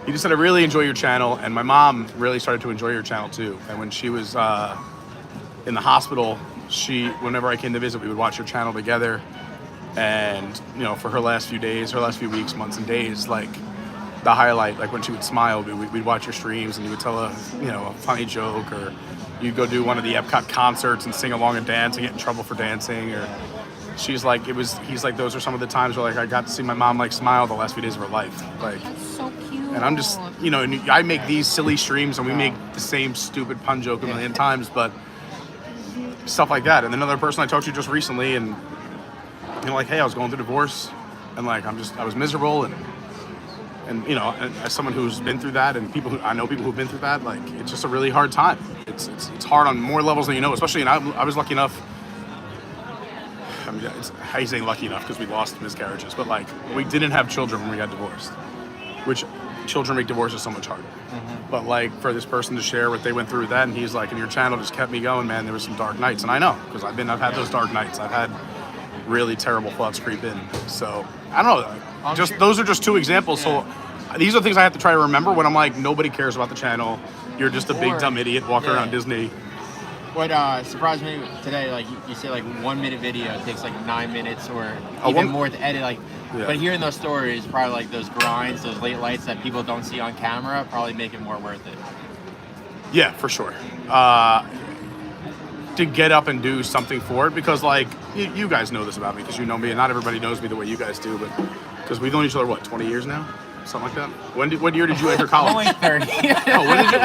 He just said, I really enjoy your channel, and my mom really started to enjoy your channel too. And when she was in the hospital, whenever I came to visit, we would watch your channel together. And, you know, for her last few days, her last few weeks, months and days, like, the highlight, like when she would smile, we'd watch your streams and you would tell a funny joke, or you'd go do one of the Epcot concerts and sing along and dance and get in trouble for dancing, or he's like, those are some of the times where, like, I got to see my mom, like, smile the last few days of her life. Like, that's so cute. And I'm just, you know, and I make these silly streams and we make the same stupid pun joke a million times, but stuff like that. And another person I talked to just recently, and, you know, like, hey, I was going through divorce, and, like, I was miserable, and you know, and as someone who's been through that, and I know people who've been through that, like, it's just a really hard time. It's hard on more levels than you know, especially, and I was lucky enough. I mean, how you saying lucky enough, because we lost miscarriages, but, like, we didn't have children when we got divorced, which children make divorces so much harder. But, like, for this person to share what they went through with that, and he's like, and your channel just kept me going, man. There was some dark nights, and I know, because I've had those dark nights. I've had really terrible thoughts creep in. So I don't know. Those are just two examples. Yeah. So these are things I have to try to remember when I'm like, nobody cares about the channel. You're just a big dumb idiot walking around Disney. What surprised me today, like you say, like 1 minute video takes like 9 minutes or even more to edit. Like, but hearing those stories, probably like those grinds, those late lights that people don't see on camera, probably make it more worth it. Yeah, for sure. To get up and do something for it, because, like, you guys know this about me, because you know me, and not everybody knows me the way you guys do, but because we've known each other, what, 20 years now? Something like that? What year did you enter college? Only 30.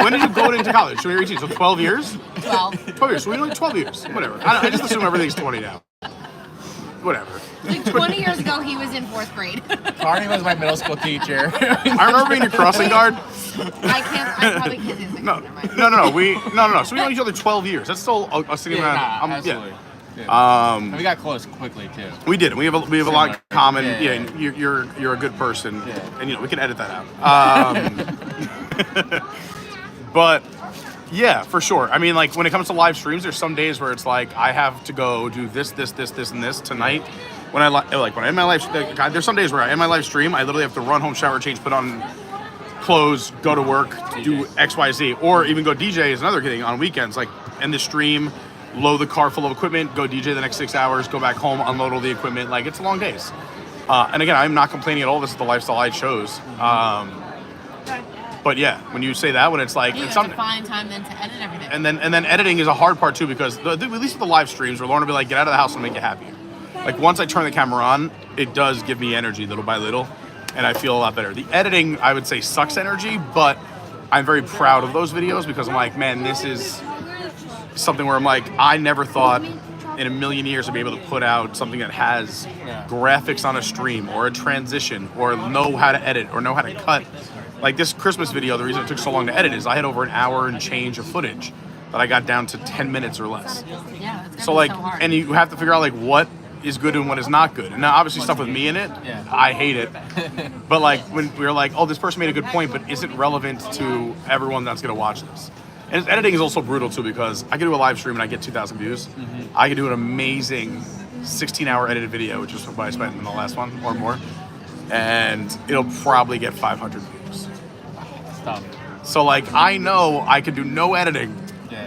When did you go into college? So you're 18, so 12 years? 12. 12 years, so we know, like 12 years, whatever. I just assume everything's 20 now. Whatever. Like 20 years ago, he was in 4th grade. Carney was my middle school teacher. I remember being a crossing guard. I probably can't do No. So we know each other 12 years. That's still a sitting around. Absolutely. Yeah. And we got close quickly too. We did. We have a lot in common. Yeah. And you're a good person. Yeah. And we can edit that out. But yeah, for sure. I mean, like when it comes to live streams, there's some days where it's like I have to go do this, and this tonight. When when I'm in my live, there's some days where I in my live stream, I literally have to run home, shower, change, put on clothes, go to work, do X, Y, Z, or even go DJ is another thing on weekends. Like end the stream, load the car full of equipment, go DJ the next 6 hours, go back home, unload all the equipment. Like it's long days. And again, I'm not complaining at all. This is the lifestyle I chose. But yeah, when you say that, when it's like You it's have to something, find time then to edit everything. and then editing is a hard part too because at least with the live streams, where Lauren will be like, get out of the house and make it happy. Like once I turn the camera on, it does give me energy little by little, and I feel a lot better. The editing, I would say, sucks energy, but I'm very proud of those videos because I'm like, man, this is something where I'm like, I never thought in a million years I'd be able to put out something that has graphics on a stream or a transition or know how to edit or know how to cut. Like this Christmas video, the reason it took so long to edit is I had over an hour and change of footage that I got down to 10 minutes or less. Yeah, it's So like, and you have to figure out like what is good and what is not good. And now obviously stuff with me in it, I hate it. But like when we were like, oh, this person made a good point, but is it relevant to everyone that's gonna watch this? And editing is also brutal too because I can do a live stream and I get 2,000 views. I can do an amazing 16-hour edited video, which is what I spent in the last one or more, and it'll probably get 500 views. Stop. So like I know I could do no editing.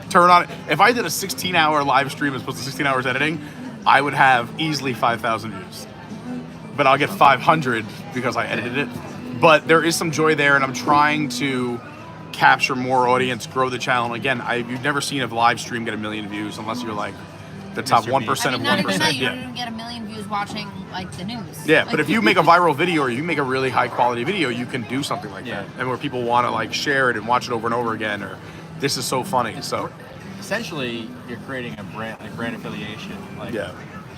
Turn on. If I did a 16-hour live stream as opposed to 16 hours editing, I would have easily 5,000 views. But I'll get 500 because I edited it. But there is some joy there, and I'm trying to capture more audience, grow the channel. Again, you've never seen a live stream get 1 million views unless you're like the top 1% of 1%. Not even that, you don't even get 1 million views watching like the news. Yeah, but if you make a viral video or you make a really high quality video, you can do something like that. And where people want to like share it and watch it over and over again, or this is so funny. So essentially, you're creating a brand affiliation. Like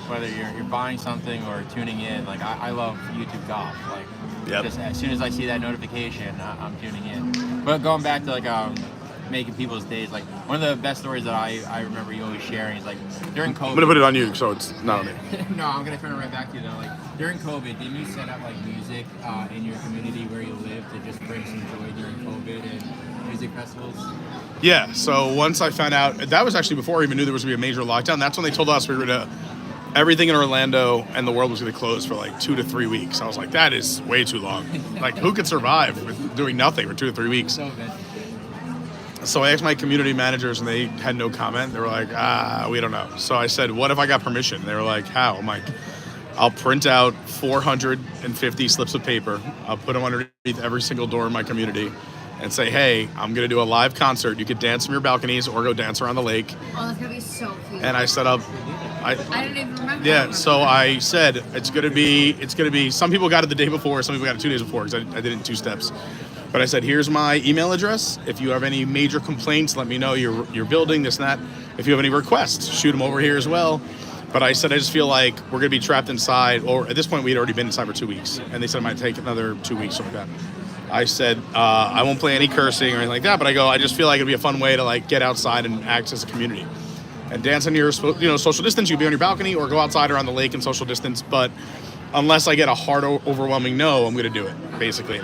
whether you're buying something or tuning in. Like I love YouTube Golf. Like just as soon as I see that notification, I'm tuning in. But going back to like making people's days, like one of the best stories that I remember you always sharing is like during COVID. I'm gonna put it on you, so it's not on me. No, I'm gonna turn it right back to you though. Like during COVID, didn't you set up like music in your community where you live to just bring some joy during COVID and music festivals? Yeah, so once I found out, that was actually before I even knew there was going to be a major lockdown. That's when they told us we were going to, everything in Orlando and the world was going to close for like 2 to 3 weeks. I was like, that is way too long. Like, who could survive with doing nothing for 2 to 3 weeks? So I asked my community managers and they had no comment. They were like, we don't know. So I said, what if I got permission? They were like, how? I'm like, I'll print out 450 slips of paper. I'll put them underneath every single door in my community and say, hey, I'm going to do a live concert. You could dance from your balconies or go dance around the lake. Oh, that's going to be so cute. And I set up... I didn't even remember. Yeah, so I said, it's going to be, some people got it the day before, some people got it 2 days before, because I did it in 2 steps. But I said, here's my email address. If you have any major complaints, let me know your building, this and that. If you have any requests, shoot them over here as well. But I said, I just feel like we're going to be trapped inside, or at this point, we had already been inside for 2 weeks. And they said it might take another 2 weeks, something like that. I said, I won't play any cursing or anything like that, but I just feel like it'd be a fun way to like get outside and act as a community. And dance on your social distance. You can be on your balcony or go outside or on the lake and social distance. But unless I get a hard, overwhelming no, I'm going to do it, basically.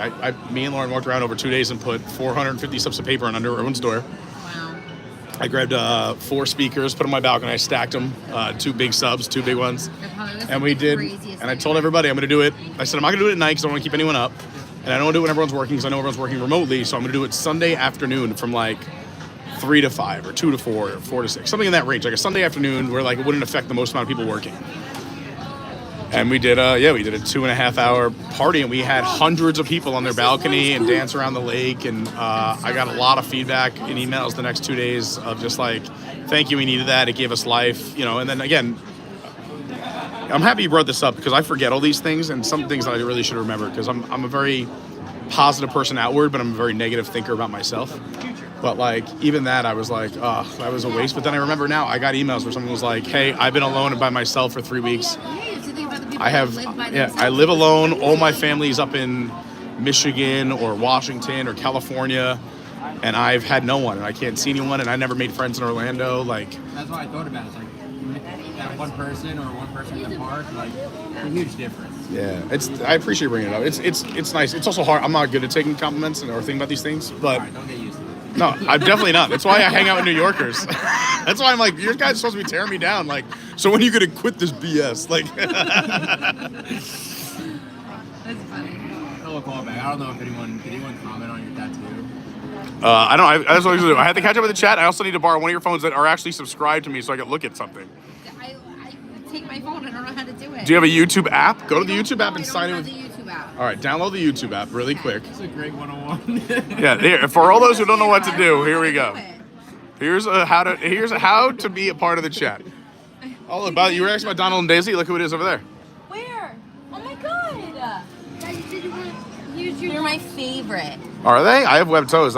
Me and Lauren walked around over 2 days and put 450 slips of paper on under everyone's door. Wow. I grabbed 4 speakers, put them on my balcony. I stacked them, 2 big subs, 2 big ones. And we did. And I told everybody I'm going to do it. I said I'm not going to do it at night because I don't want to keep anyone up. And I don't want to do it when everyone's working because I know everyone's working remotely. So I'm going to do it Sunday afternoon from like 3 to 5 or 2 to 4 or 4 to 6, something in that range, like a Sunday afternoon where like it wouldn't affect the most amount of people working. And we did a 2.5 hour party, and we had hundreds of people on their balcony and dance around the lake. And I got a lot of feedback in emails the next 2 days of just like, thank you, we needed that. It gave us life, And then again, I'm happy you brought this up because I forget all these things and some things that I really should remember because I'm a very positive person outward, but I'm a very negative thinker about myself. But like even that, I was like, oh, that was a waste. But then I remember now I got emails where someone was like, hey, I've been alone and by myself for 3 weeks. I have, live by yeah, themselves. I live alone. All my family's up in Michigan or Washington or California, and I've had no one, and I can't see anyone, and I never made friends in Orlando. Like, That's what I thought about. It's like that one person or one person in the park, like a huge difference. yeah, I appreciate bringing it up. It's nice. It's also hard. I'm not good at taking compliments or thinking about these things, but All right, don't get used to it. no, I'm definitely not. That's why I hang out with New Yorkers. That's why I'm like, you guys are supposed to be tearing me down. Like, so when are you gonna quit this BS? Like, That's funny. A little callback. I don't know if did anyone comment on your tattoo? I don't. That's what I usually do. I have to catch up with the chat. I also need to borrow one of your phones that are actually subscribed to me so I can look at something. I take my phone. I don't know how to do it. Do you have a YouTube app? Go to the YouTube app and I sign don't in. have With... the YouTube app. All right, download the YouTube app really quick. It's a great 101. Yeah, here, for all those who don't know what to do, here we go. Here's how to be a part of the chat. Oh, look, you were asking about Donald and Daisy. Look who it is over there. Where? Oh my god! You're my favorite. Are they? I have webbed toes.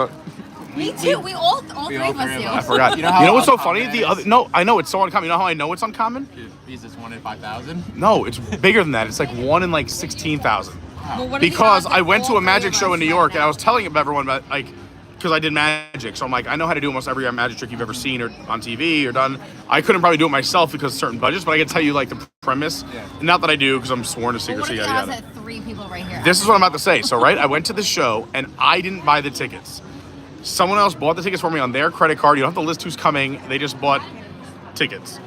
Me too. We all three of us do. I forgot. You know what's so funny? I know it's so uncommon. You know how I know it's uncommon? Is this 1 in 5,000? No, it's bigger than that. It's like 1 in like 16,000. Well, what are the Because odds that I went to all a magic three of show us in New have York, and that? I was telling everyone about like, because I did magic, so I'm like, I know how to do almost every magic trick you've ever seen or on TV or done. I couldn't probably do it myself because of certain budgets, but I can tell you like the premise. Yeah. Not that I do because I'm sworn to Well, secrecy. what are the Yada odds yada. that 3 people right here? This is what I'm about to say. So right, I went to the show and I didn't buy the tickets. Someone else bought the tickets for me on their credit card. You don't have to list who's coming. They just bought tickets.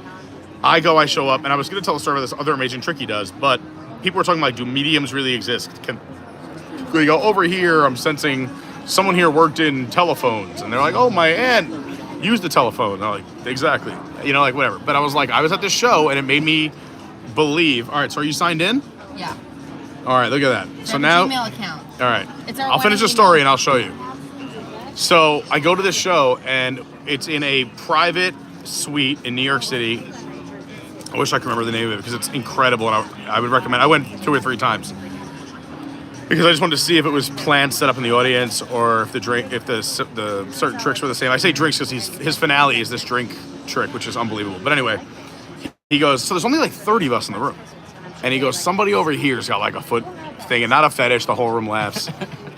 I show up, and I was going to tell a story about this other amazing trick he does, but people were talking like, do mediums really exist? Can we go over here? I'm sensing someone here worked in telephones, and they're like, oh, my aunt used the telephone. And I'm like, exactly. You know, like whatever. But I was like, I was at this show, and it made me believe. All right, so are you signed in? Yeah. All right, look at that. So now, all Gmail account. right, It's our I'll finish the wedding story email. and I'll show you. So I go to this show, and it's in a private suite in New York City. I wish I could remember the name of it because it's incredible, and I would recommend. I went 2 or 3 times because I just wanted to see if it was plants set up in the audience or if the certain tricks were the same. I say drinks because his finale is this drink trick, which is unbelievable. But anyway, he goes, so there's only like 30 of us in the room, and he goes, somebody over here's got like a foot thing, and not a fetish. The whole room laughs.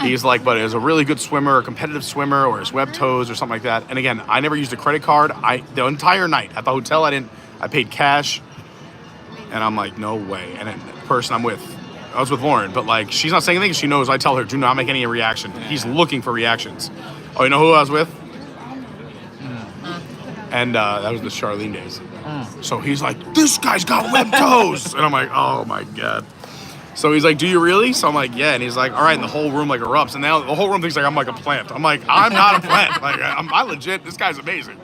He's like, but is a really good swimmer, a competitive swimmer, or his web toes or something like that. And again, I never used a credit card. The entire night at the hotel, I paid cash, and I'm like, no way. And the person I was with Lauren, but like, she's not saying anything. She knows I tell her, do not make any reaction. He's looking for reactions. Oh, you know who I was with? And that was the Charlene days. So he's like, this guy's got web toes. And I'm like, oh my God. So he's like, do you really? So I'm like, yeah. And he's like, all right. And the whole room like erupts. And now the whole room thinks like I'm like a plant. I'm like, I'm not a plant. Like, I legit, this guy's amazing.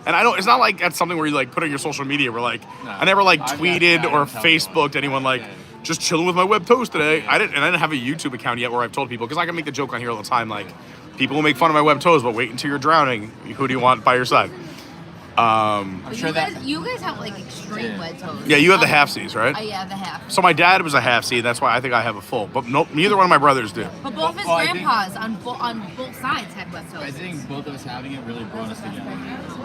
And I don't, it's not like that's something where you like put on your social media where like, I never like tweeted or Facebooked anyone like, just chilling with my web toes today. I didn't have a YouTube account yet where I've told people, because I can make the joke on here all the time, like, people will make fun of my web toes, but wait until you're drowning. Who do you want by your side? I'm sure You guys have like extreme web toes. Yeah, you have the half-Cs, right? Yeah, the half. So my dad was a half-C, that's why I think I have a full. But nope, neither one of my brothers do. But both his grandpas on both sides had web toes. I think both of us having it really brought us together.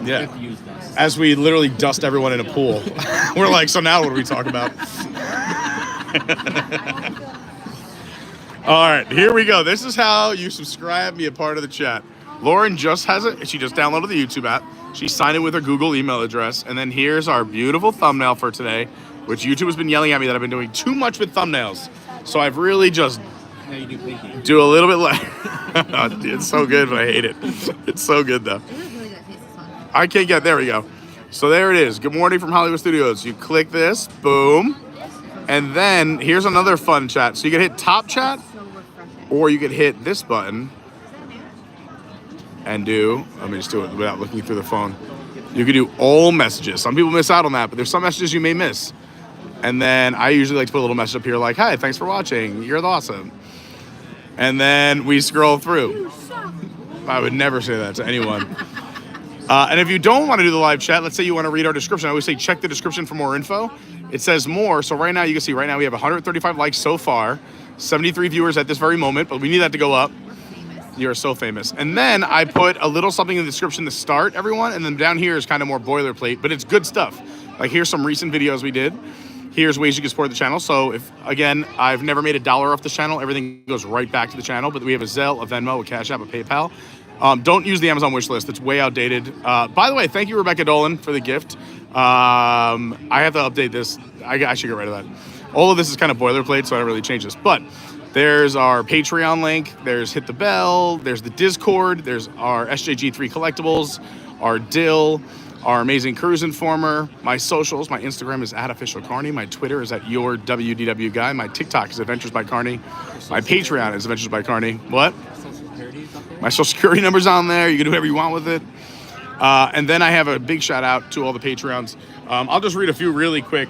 Yeah. Confused us. As we literally dust everyone in a pool. We're like, so now what do we talk about? All right, here we go. This is how you subscribe, be a part of the chat. Lauren just has it. She just downloaded the YouTube app. She signed in with her Google email address. And then here's our beautiful thumbnail for today, which YouTube has been yelling at me that I've been doing too much with thumbnails. So I've really just do a little bit less. It's so good, but I hate it. It's so good, though. It was really good. Taste this one. I can't get, there we go. So there it is. Good morning from Hollywood Studios. You click this, boom. And then here's another fun chat. So you can hit top chat, or you could hit this button and let me just do it without looking through the phone. You could do all messages. Some people miss out on that, but there's some messages you may miss. And then I usually like to put a little message up here like, hi, thanks for watching. You're awesome. And then we scroll through. I would never say that to anyone. And if you don't want to do the live chat, let's say you want to read our description. I always say check the description for more info. It says more. So right now, you can see right now we have 135 likes so far, 73 viewers at this very moment, but we need that to go up. You're so famous. And then I put a little something in the description to start everyone. And then down here is kind of more boilerplate, but it's good stuff. Like here's some recent videos we did. here's ways you can support the channel. So if, again, I've never made $1 off the channel. Everything goes right back to the channel. But we have a Zelle, a Venmo, a CashApp, a PayPal. Don't use the Amazon wish list. It's way outdated. By the way, thank you, Rebecca Dolan, for the gift. I have to update this. I should get rid of that. All of this is kind of boilerplate, so I don't really change this. But there's our Patreon link. There's Hit the Bell. There's the Discord. There's our SJG3 collectibles, our Dill, our amazing cruise informer. My socials, my Instagram is @officialcarney. My Twitter is @yourWDWguy. My TikTok is Adventures by Carney. My Patreon is Adventures by Carney. What? My social security number's on there. You can do whatever you want with it. And then I have a big shout out to all the Patreons. I'll just read a few really quick.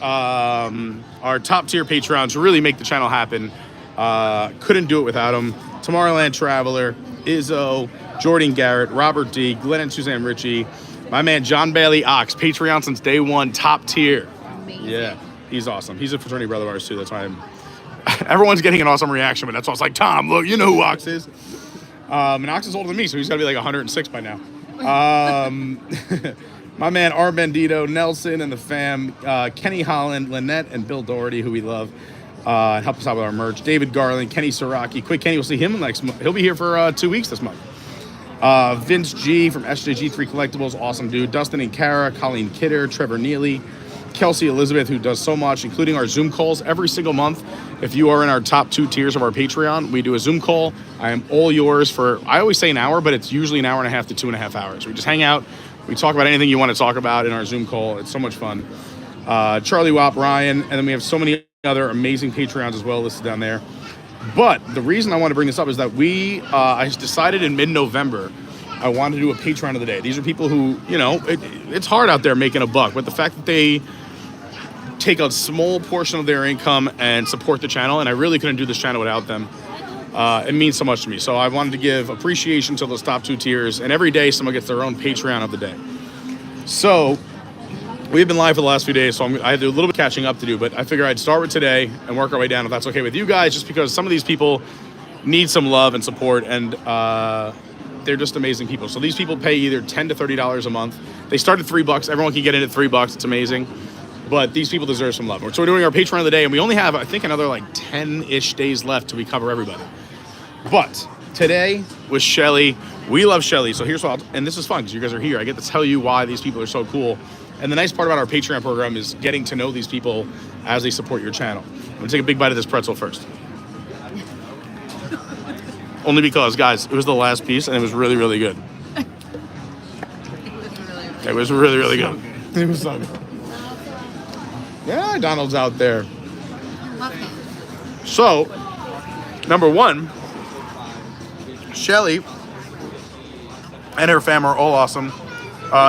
Our top tier Patreons really make the channel happen. Couldn't do it without them. Tomorrowland Traveler, Izzo, Jordan Garrett, Robert D, Glenn and Suzanne Richey, my man John Bailey Ox, Patreon since day one, top tier. Amazing. Yeah, he's awesome. He's a fraternity brother of ours too. That's why everyone's getting an awesome reaction, but that's why I was like, Tom, look, you know who Ox is. And Ox is older than me, so he's got to be like 106 by now. My man Armbandido, Nelson and the fam, Kenny Holland, Lynnette and Bill Doherty, who we love, help us out with our merch. David Garland, Kenny Saraki, Quick Kenny, we'll see him next month. He'll be here for 2 weeks this month. Vince G from SJG3 Collectibles, awesome dude. Dustin and Kara, Colleen Kidder, Trevor Neely, Kelsey Elizabeth, who does so much, including our Zoom calls every single month. If you are in our top 2 tiers of our Patreon, we do a Zoom call. I am all yours for, I always say an hour, but it's usually an hour and a half to 2.5 hours. We just hang out. We talk about anything you want to talk about in our Zoom call. It's so much fun. Charlie Wop, Ryan, and then we have so many other amazing Patreons as well listed down there. But the reason I want to bring this up is that I decided in mid-November I wanted to do a Patreon of the day. These are people who, you know, it's hard out there making a buck, but the fact that they take a small portion of their income and support the channel, and I really couldn't do this channel without them. It means so much to me. So I wanted to give appreciation to those top 2 tiers, and every day someone gets their own Patreon of the day. So we've been live for the last few days, so I had to do a little bit catching up to do, but I figure I'd start with today and work our way down if that's okay with you guys, just because some of these people need some love and support, and they're just amazing people. So these people pay either $10 to $30 a month. They start at $3. Everyone can get in at $3. It's amazing. But these people deserve some love. So we're doing our Patreon of the day, and we only have, I think, another like 10-ish days left till we cover everybody. But today was Shelly. We love Shelly. So here's what and this is fun because you guys are here. I get to tell you why these people are so cool. And the nice part about our Patreon program is getting to know these people as they support your channel. I'm gonna take a big bite of this pretzel first. Only because, guys, it was the last piece and it was really, really good. It was really, really good. It was so good. Yeah, Donald's out there. So, number one, Shelly and her fam are all awesome.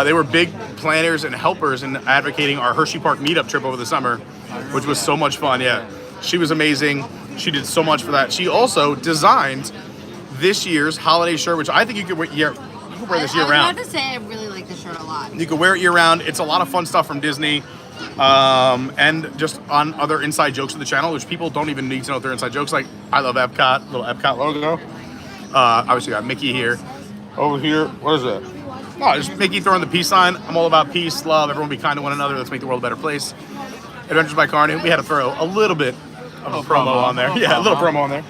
They were big planners and helpers in advocating our Hershey Park meetup trip over the summer, which was so much fun. Yeah, she was amazing. She did so much for that. She also designed this year's holiday shirt, which I think you could wear this year round. I was about to say I really like this shirt a lot. You could wear it year round. It's a lot of fun stuff from Disney. And just on other inside jokes of the channel, which people don't even need to know if they're inside jokes. Like, I love Epcot, little Epcot logo. Obviously got Mickey here. Over here, what is that? Oh, just Mickey throwing the peace sign. I'm all about peace, love, everyone be kind to one another. Let's make the world a better place. Adventures by Carney. We had to throw a little bit of a promo on there. Yeah, a little promo on there.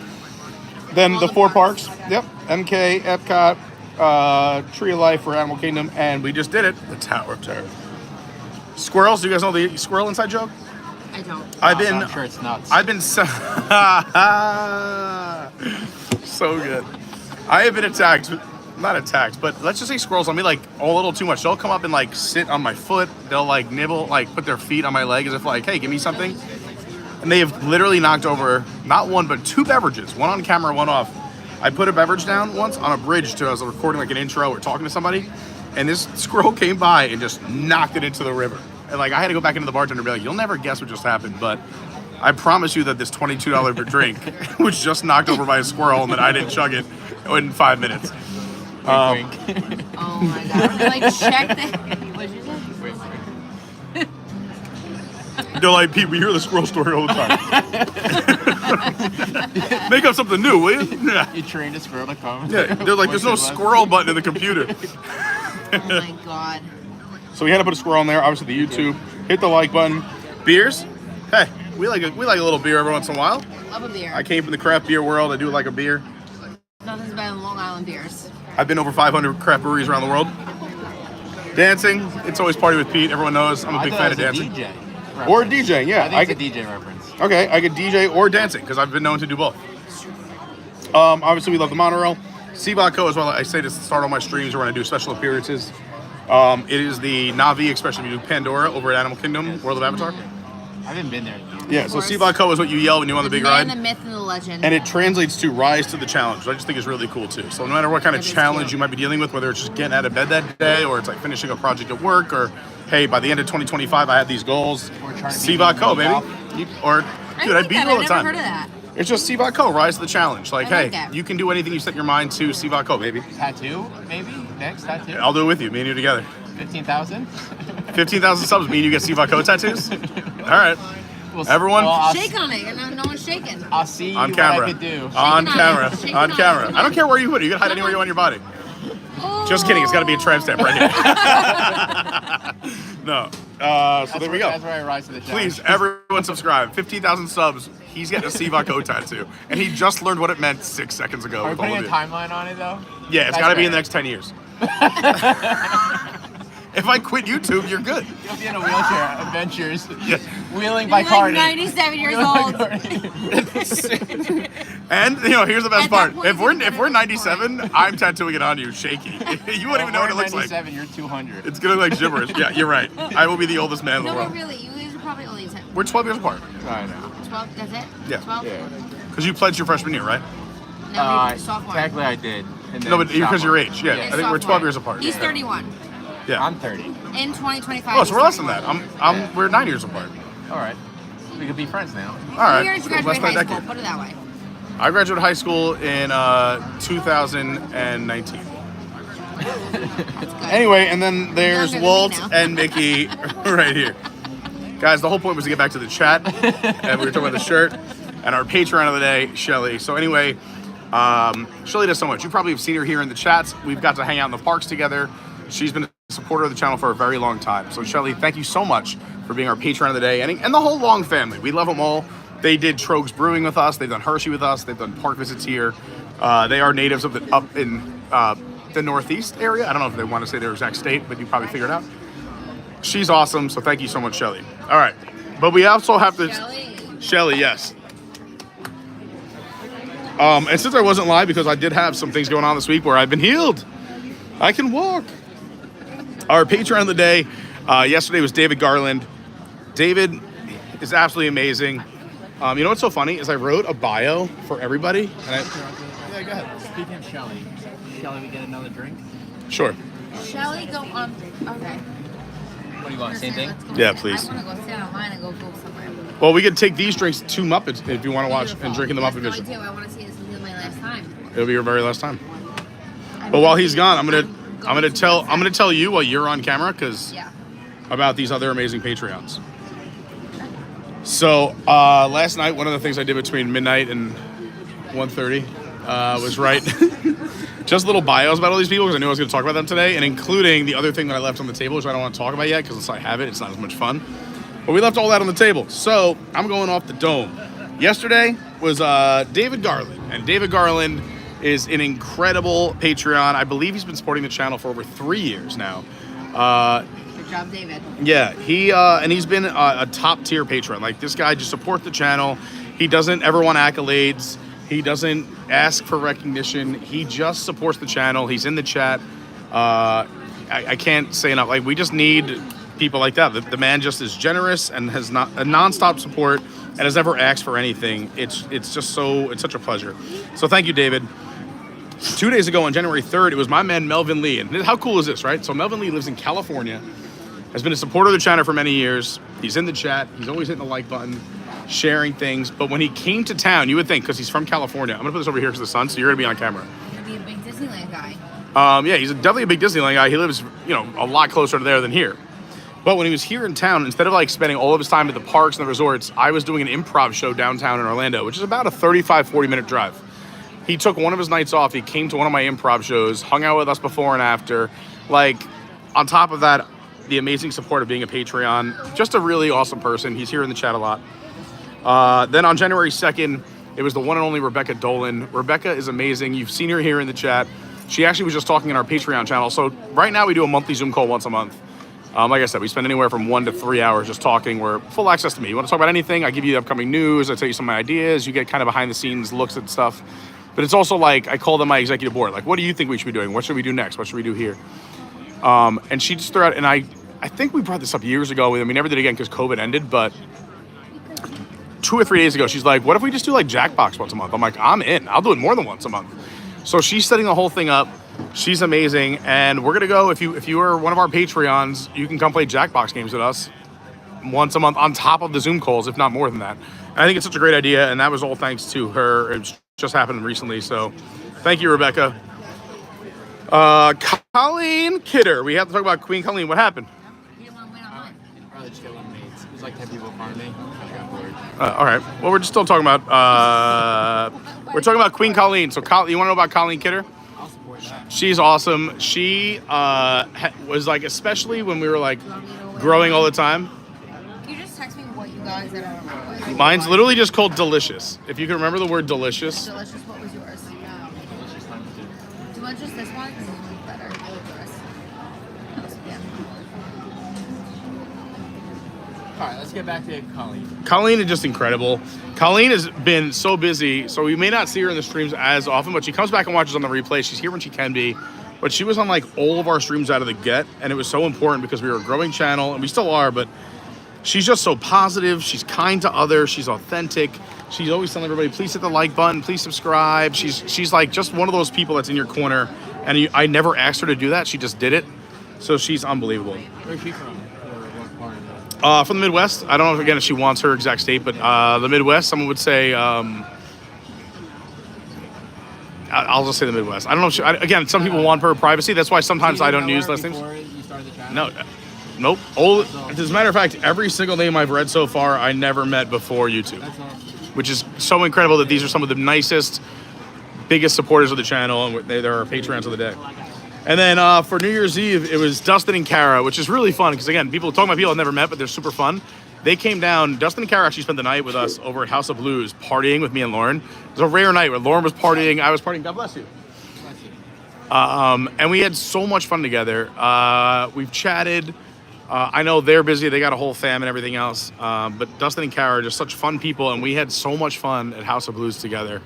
Then the 4 parks. Yep, MK, Epcot, Tree of Life for Animal Kingdom, and we just did it. The Tower of Terror. Squirrels. Do you guys know the squirrel inside joke? I don't. I'm sure it's nuts. I've been so good. I have been attacked. Not attacked, but let's just say squirrels on me like a little too much. They'll come up and like sit on my foot. They'll like nibble, like put their feet on my leg as if like, hey, give me something. And they have literally knocked over not 1 but 2 beverages, one on camera, one off. I put a beverage down once on a bridge I was recording like an intro or talking to somebody, and this squirrel came by and just knocked it into the river. And like I had to go back into the bartender and be like, you'll never guess what just happened, but I promise you that this $22 drink was just knocked over by a squirrel and that I didn't chug it in 5 minutes. Oh my god. Like, check that. What did you say? They're like, Pete, we hear the squirrel story all the time. Make up something new, will you? Yeah. You trained a squirrel to come. Yeah, they're like, there's no squirrel button in the computer. Oh my god. So we had to put a squirrel in there, obviously the YouTube. Hit the like button. Beers? Hey, we like a little beer every once in a while. Love a beer. I came from the craft beer world. I do like a beer. Nothing's better than Long Island beers. I've been over 500 craft breweries around the world. Dancing, it's always party with Pete. Everyone knows I'm a big fan of dancing. DJ or DJ, yeah. I think it's a DJ reference. Okay, I could DJ or dancing because I've been known to do both. Obviously, we love the monorail. Sivaco as well. I say to start all my streams or when I do special appearances. It is the Na'vi, especially if you do Pandora over at Animal Kingdom, World of Avatar. I haven't been there. Yeah, so Sivaco is what you yell when you on the big ride. The myth and the legend. And it translates to rise to the challenge, which I just think is really cool too. So no matter what kind of challenge you might be dealing with, whether it's just getting out of bed that day or it's like finishing a project at work or, hey, by the end of 2025, I have these goals. Sivaco, baby. Dude, I beat you all the time. I've never heard of that. It's just Sivaco, rise to the challenge. Like, I like hey, that. you can do anything you set your mind to, Sivaco, baby. Tattoo, maybe? Next tattoo? I'll do it with you, me and you together. 15,000? 15,000 subs, me and you get Sivaco tattoos? All right. Everyone, shake on it. No one's shaking. I'll see on what camera. I could do. On camera. On camera. I don't care where you put it. You can hide anywhere you want on your body. Just kidding. It's got to be a tramp stamp right here. No. So there we go. That's where I rise to the challenge. Please, everyone subscribe. 15,000 subs. He's getting a Sivaco tattoo. And he just learned what it meant 6 seconds ago. Are we putting a timeline on it, though? Yeah, it's got to be in the next 10 years. If I quit YouTube, you're good. You'll be in a wheelchair adventures. Yeah. Wheeling by You're Carney. like 97 years old. And here's the best part. If we're 97, I'm tattooing it on you, shaky. You wouldn't even know what it looks like. 97, you're 200. It's gonna look like gibberish. Yeah, you're right. I will be the oldest man in the No, world. but really, you guys are probably only 10. We're 12 years apart. I know. 12, that's it? Yeah. 12? Yeah. Because you pledged your freshman year, right? No, sophomore. Technically, I did. And then No, but because sophomore. your age. Yeah, I think we're 12 years apart. He's 31. Yeah. I'm 30. In 2025. Oh, so we're less than that. We're 9 years apart. All right. We could be friends now. All right. What year did you graduate high school? Put it that way. I graduated high school in 2019. Anyway, and then there's Younger than Walt me now. and Mickey right here. Guys, the whole point was to get back to the chat, and we were talking about the shirt, and our Patreon of the day, Shelly. So anyway, Shelly does so much. You probably have seen her here in the chats. We've got to hang out in the parks together. She's been a supporter of the channel for a very long time. So Shelly, thank you so much for being our Patreon of the day, and the whole Long family. We love them all. They did Trogs Brewing with us. They've done Hershey with us. They've done park visits here. They are natives of up in the Northeast area. I don't know if they want to say their exact state, but you probably figured it out. She's awesome, so thank you so much, Shelly. All right, but we also have to... Shelly, yes. And since I wasn't live, because I did have some things going on this week where I've been healed. I can walk. Our Patreon of the day, yesterday was David Garland. David is absolutely amazing. You know what's so funny is I wrote a bio for everybody. And Yeah, go ahead. Speaking of Shelly, we get another drink? Sure. Shelly, go on. Okay. What do you want? Same thing? Yeah, please. I want to go sit online and go somewhere. Well, we could take these drinks to Muppets if you want to watch and drink in the Muppet That's Vision. what I want to see this until my last time. It'll be your very last time. But while he's gone, I'm gonna tell you while you're on camera about these other amazing Patreons. So last night, one of the things I did between midnight and 1:30 was write just little bios about all these people because I knew I was going to talk about them today, and including the other thing that I left on the table, which I don't want to talk about yet because unless I have it, it's not as much fun. But we left all that on the table. So I'm going off the dome. Yesterday was David Garland, and David Garland is an incredible Patreon. I believe he's been supporting the channel for over 3 years now. Good job, David. Yeah, he's been a top tier patron. Like, this guy just supports the channel. He doesn't ever want accolades. He doesn't ask for recognition. He just supports the channel. He's in the chat. I can't say enough. Like, we just need people like that. The man just is generous and has not a nonstop support and has never asked for anything. It's such a pleasure. So thank you, David. 2 days ago on January 3rd, it was my man Melvin Lee. And how cool is this, right? So Melvin Lee lives in California, has been a supporter of the channel for many years. He's in the chat. He's always hitting the like button, sharing things. But when he came to town, you would think, because he's from California, I'm going to put this over here to the sun, so you're going to be on camera. You're going to be a big Disneyland guy. Yeah, he's definitely a big Disneyland guy. He lives, a lot closer to there than here. But when he was here in town, instead of like spending all of his time at the parks and the resorts, I was doing an improv show downtown in Orlando, which is about a 40 minute drive. He took one of his nights off. He came to one of my improv shows, hung out with us before and after. Like, on top of that, the amazing support of being a Patreon. Just a really awesome person. He's here in the chat a lot. Then on January 2nd, it was the one and only Rebecca Dolan. Rebecca is amazing. You've seen her here in the chat. She actually was just talking in our Patreon channel. So right now we do a monthly Zoom call once a month. Like I said, we spend anywhere from 1 to 3 hours just talking. We're full access to me. You want to talk about anything? I give you the upcoming news. I tell you some of my ideas. You get kind of behind the scenes looks at stuff. But it's also like, I call them my executive board. Like, what do you think we should be doing? What should we do next? What should we do here? And she just threw out, and I think we brought this up years ago, and we never did again because COVID ended, but 2 or 3 days ago, she's like, what if we just do like Jackbox once a month? I'm like, I'm in. I'll do it more than once a month. So she's setting the whole thing up. She's amazing, and we're gonna go. If you are one of our Patreons, you can come play Jackbox games with us once a month on top of the Zoom calls, if not more than that. And I think it's such a great idea, and that was all thanks to her. It just happened recently, so thank you, Rebecca. Colleen Kidder, we have to talk about Queen Colleen. What happened? Probably just got eliminated. It was like 10 people farming. I got bored. All right. Well, we're just still talking about. We're talking about Queen Colleen. So, you want to know about Colleen Kidder? I'll support that. She's awesome. She was like, especially when we were like growing all the time. Can you just text me what you guys that are? Mine's literally just called Delicious. If you can remember the word delicious. Delicious. What was yours? Do you want just this one? Better. All right, let's get back to Colleen. Colleen is just incredible. Colleen has been so busy, so we may not see her in the streams as often, but she comes back and watches on the replay. She's here when she can be, but she was on like all of our streams out of the get, and it was so important because we were a growing channel, and we still are, but she's just so positive. She's kind to others. She's authentic. She's always telling everybody, please hit the like button, please subscribe. She's like just one of those people that's in your corner, and I never asked her to do that. She just did it, so she's unbelievable. Where's she from? From the Midwest. I don't know if she wants her exact state, but the Midwest. Someone would say, I'll just say the Midwest. I don't know if again, some people want her privacy. That's why sometimes I don't use listings. No, nope. As a matter of fact, every single name I've read so far, I never met before YouTube, which is so incredible that these are some of the nicest, biggest supporters of the channel, and they're our Patreons of the day. And then for New Year's Eve, it was Dustin and Kara, which is really fun because, again, talking about people I've never met, but they're super fun. They came down. Dustin and Kara actually spent the night with us over at House of Blues, partying with me and Lauren. It was a rare night where Lauren was partying, I was partying. God bless you. And we had so much fun together. We've chatted. I know they're busy. They got a whole fam and everything else. But Dustin and Kara are just such fun people, and we had so much fun at House of Blues together.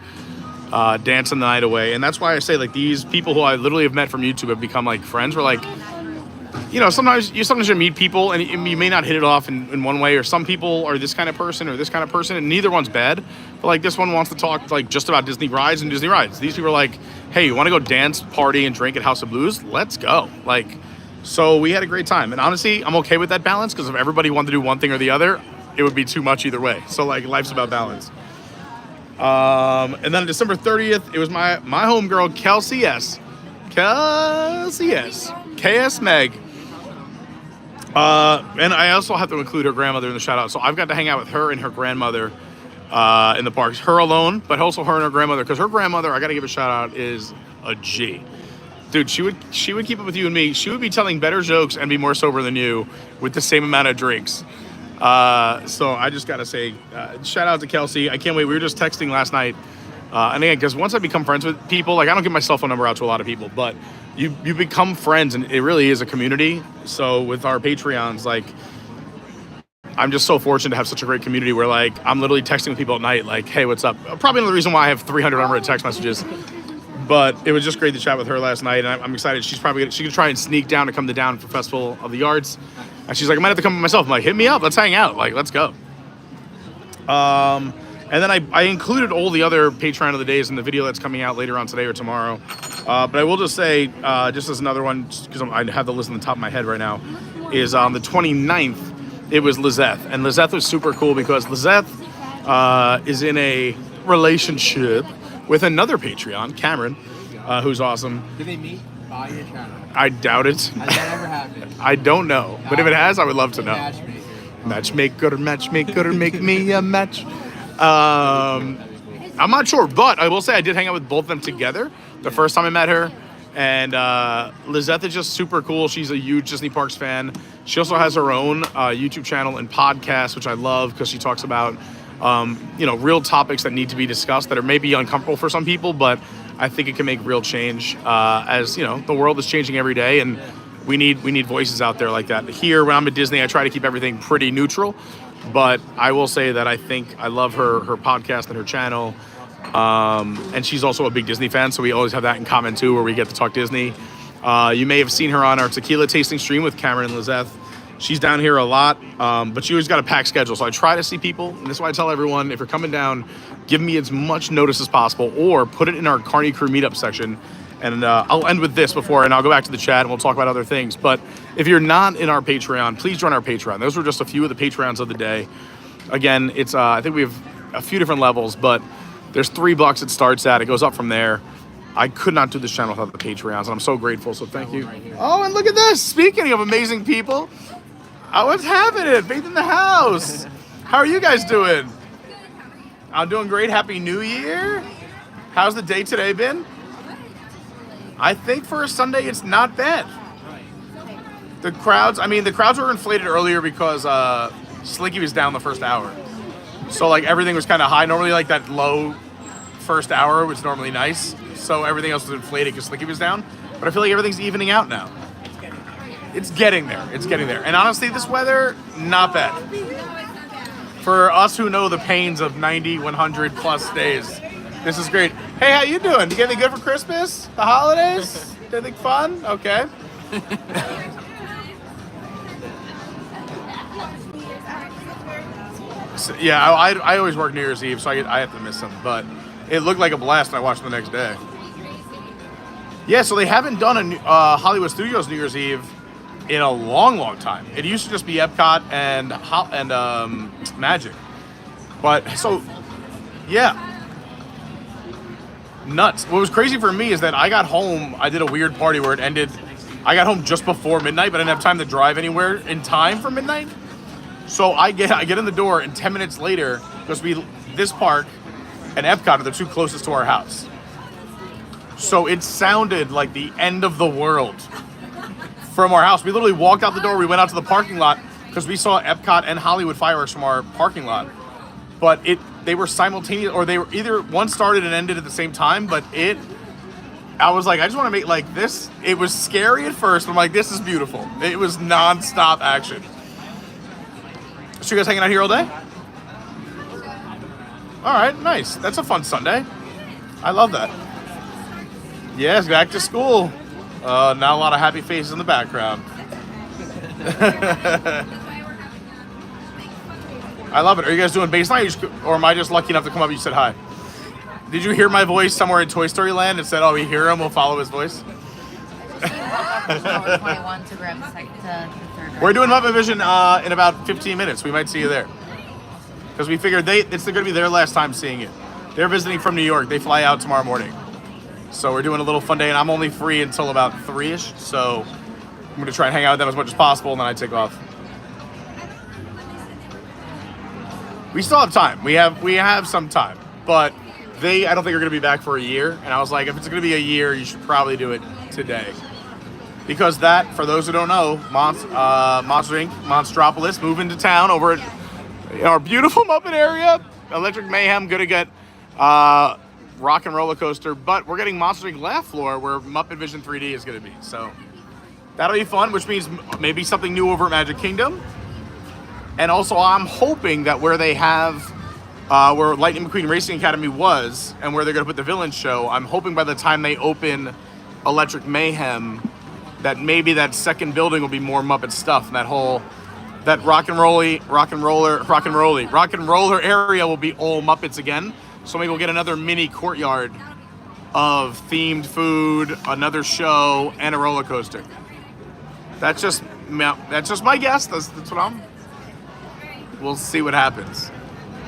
Dancing the night away. And that's why I say, like, these people who I literally have met from YouTube have become like friends. We're like, you know, sometimes you meet people and you may not hit it off in one way, or some people are this kind of person or this kind of person, and neither one's bad. But like, this one wants to talk like just about Disney rides and Disney rides. These people are like, hey, you want to go dance, party, and drink at House of Blues? Let's go. Like, so we had a great time. And honestly, I'm okay with that balance, because if everybody wanted to do one thing or the other, it would be too much either way. So like, life's about balance. And then on December 30th, it was my homegirl, Kelsey S. KS Meg. And I also have to include her grandmother in the shout out. So I've got to hang out with her and her grandmother in the parks. Her alone, but also her and her grandmother, because her grandmother, I got to give a shout out, is a G. Dude, she would keep up with you and me. She would be telling better jokes and be more sober than you with the same amount of drinks. So I just got to say, shout out to Kelsey. I can't wait. We were just texting last night. And again, because once I become friends with people, like, I don't give my cell phone number out to a lot of people, but you become friends, and it really is a community. So with our Patreons, like, I'm just so fortunate to have such a great community where, like, I'm literally texting with people at night, like, hey, what's up? Probably another reason why I have 300 unread text messages. But it was just great to chat with her last night, and I'm excited. She's probably gonna try and sneak down to come to Down for Festival of the Arts. And she's like, I might have to come myself. I'm like, hit me up. Let's hang out. Like, let's go. And then I included all the other Patreon of the days in the video that's coming out later on today or tomorrow. But I will just say, just as another one, because I have the list on the top of my head right now, is on the 29th, it was Lyzeth. And Lyzeth was super cool because Lyzeth is in a relationship with another Patreon, Cameron, who's awesome. Did they meet by your channel? I doubt it. Has that ever happened? I don't know. But if it has, I would love to know. Matchmaker, make me a match. I'm not sure, but I will say I did hang out with both of them together the first time I met her. And Lyzeth is just super cool. She's a huge Disney Parks fan. She also has her own YouTube channel and podcast, which I love because she talks about, real topics that need to be discussed that are maybe uncomfortable for some people, but I think it can make real change as, the world is changing every day, and we need voices out there like that. Here, when I'm at Disney, I try to keep everything pretty neutral, but I will say that I love her podcast and her channel. And she's also a big Disney fan, so we always have that in common too, where we get to talk Disney. You may have seen her on our tequila tasting stream with Cameron and Lyzeth. She's down here a lot, but she always got a packed schedule, so I try to see people, and this is why I tell everyone, if you're coming down, give me as much notice as possible, or put it in our Carney Crew meetup section. And I'll end with this and I'll go back to the chat and we'll talk about other things. But if you're not in our Patreon, please join our Patreon. Those were just a few of the Patreons of the day. Again, it's I think we have a few different levels, but there's $3 it starts at. It goes up from there. I could not do this channel without the Patreons, and I'm so grateful, so thank you. Oh, and look at this. Speaking of amazing people, what's happening? Faith in the house. How are you guys doing? I'm doing great. Happy New Year. How's the day today been? I think for a Sunday, it's not bad. The crowds were inflated earlier because Slinky was down the first hour. So like everything was kind of high. Normally like that low first hour was normally nice. So everything else was inflated because Slinky was down. But I feel like everything's evening out now. It's getting there. And honestly, this weather, not bad. For us who know the pains of 90, 100 plus days, this is great. Hey, how you doing? You get anything good for Christmas? The holidays? Anything fun? Okay. So, yeah, I always work New Year's Eve, so I have to miss them. But it looked like a blast, and I watched them the next day. Yeah, so they haven't done a Hollywood Studios New Year's Eve in a long, long time. It used to just be Epcot and Magic. But, so, yeah. Nuts. What was crazy for me is that I got home, I did a weird party where it ended, I got home just before midnight, but I didn't have time to drive anywhere in time for midnight. So I get in the door, and 10 minutes later, because this park and Epcot are the two closest to our house. So it sounded like the end of the world from our house. We literally walked out the door, we went out to the parking lot, because we saw Epcot and Hollywood fireworks from our parking lot. But they were simultaneous, or they were either one started and ended at the same time, but I was like, I just want to make like this. It was scary at first, but I'm like, this is beautiful. It was non-stop action. So you guys hanging out here all day? All right, nice. That's a fun Sunday. I love that. Yes, back to school. Not a lot of happy faces in the background. I love it. Are you guys doing baseline, or am I just lucky enough to come up and you said hi? Did you hear my voice somewhere in Toy Story Land and said, oh, we hear him, we'll follow his voice? We're doing Muppet Vision in about 15 minutes. We might see you there. Because we figured it's going to be their last time seeing it. They're visiting from New York. They fly out tomorrow morning. So we're doing a little fun day, and I'm only free until about 3-ish. So I'm going to try and hang out with them as much as possible, and then I take off. We still have time. We have some time, but I don't think are going to be back for a year. And I was like, if it's going to be a year, you should probably do it today, because that, for those who don't know, Monster Inc. Monstropolis moving to town over at our beautiful Muppet area. Electric Mayhem going to get Rock and Roller Coaster, but we're getting Monster Inc. Laugh Floor where Muppet Vision 3D is going to be. So that'll be fun, which means maybe something new over at Magic Kingdom. And also, I'm hoping that where they have, where Lightning McQueen Racing Academy was, and where they're going to put the villain show, I'm hoping by the time they open Electric Mayhem, that maybe that second building will be more Muppet stuff, and that rock and roller area will be all Muppets again. So maybe we'll get another mini courtyard of themed food, another show, and a roller coaster. That's just my guess. That's what we'll see what happens.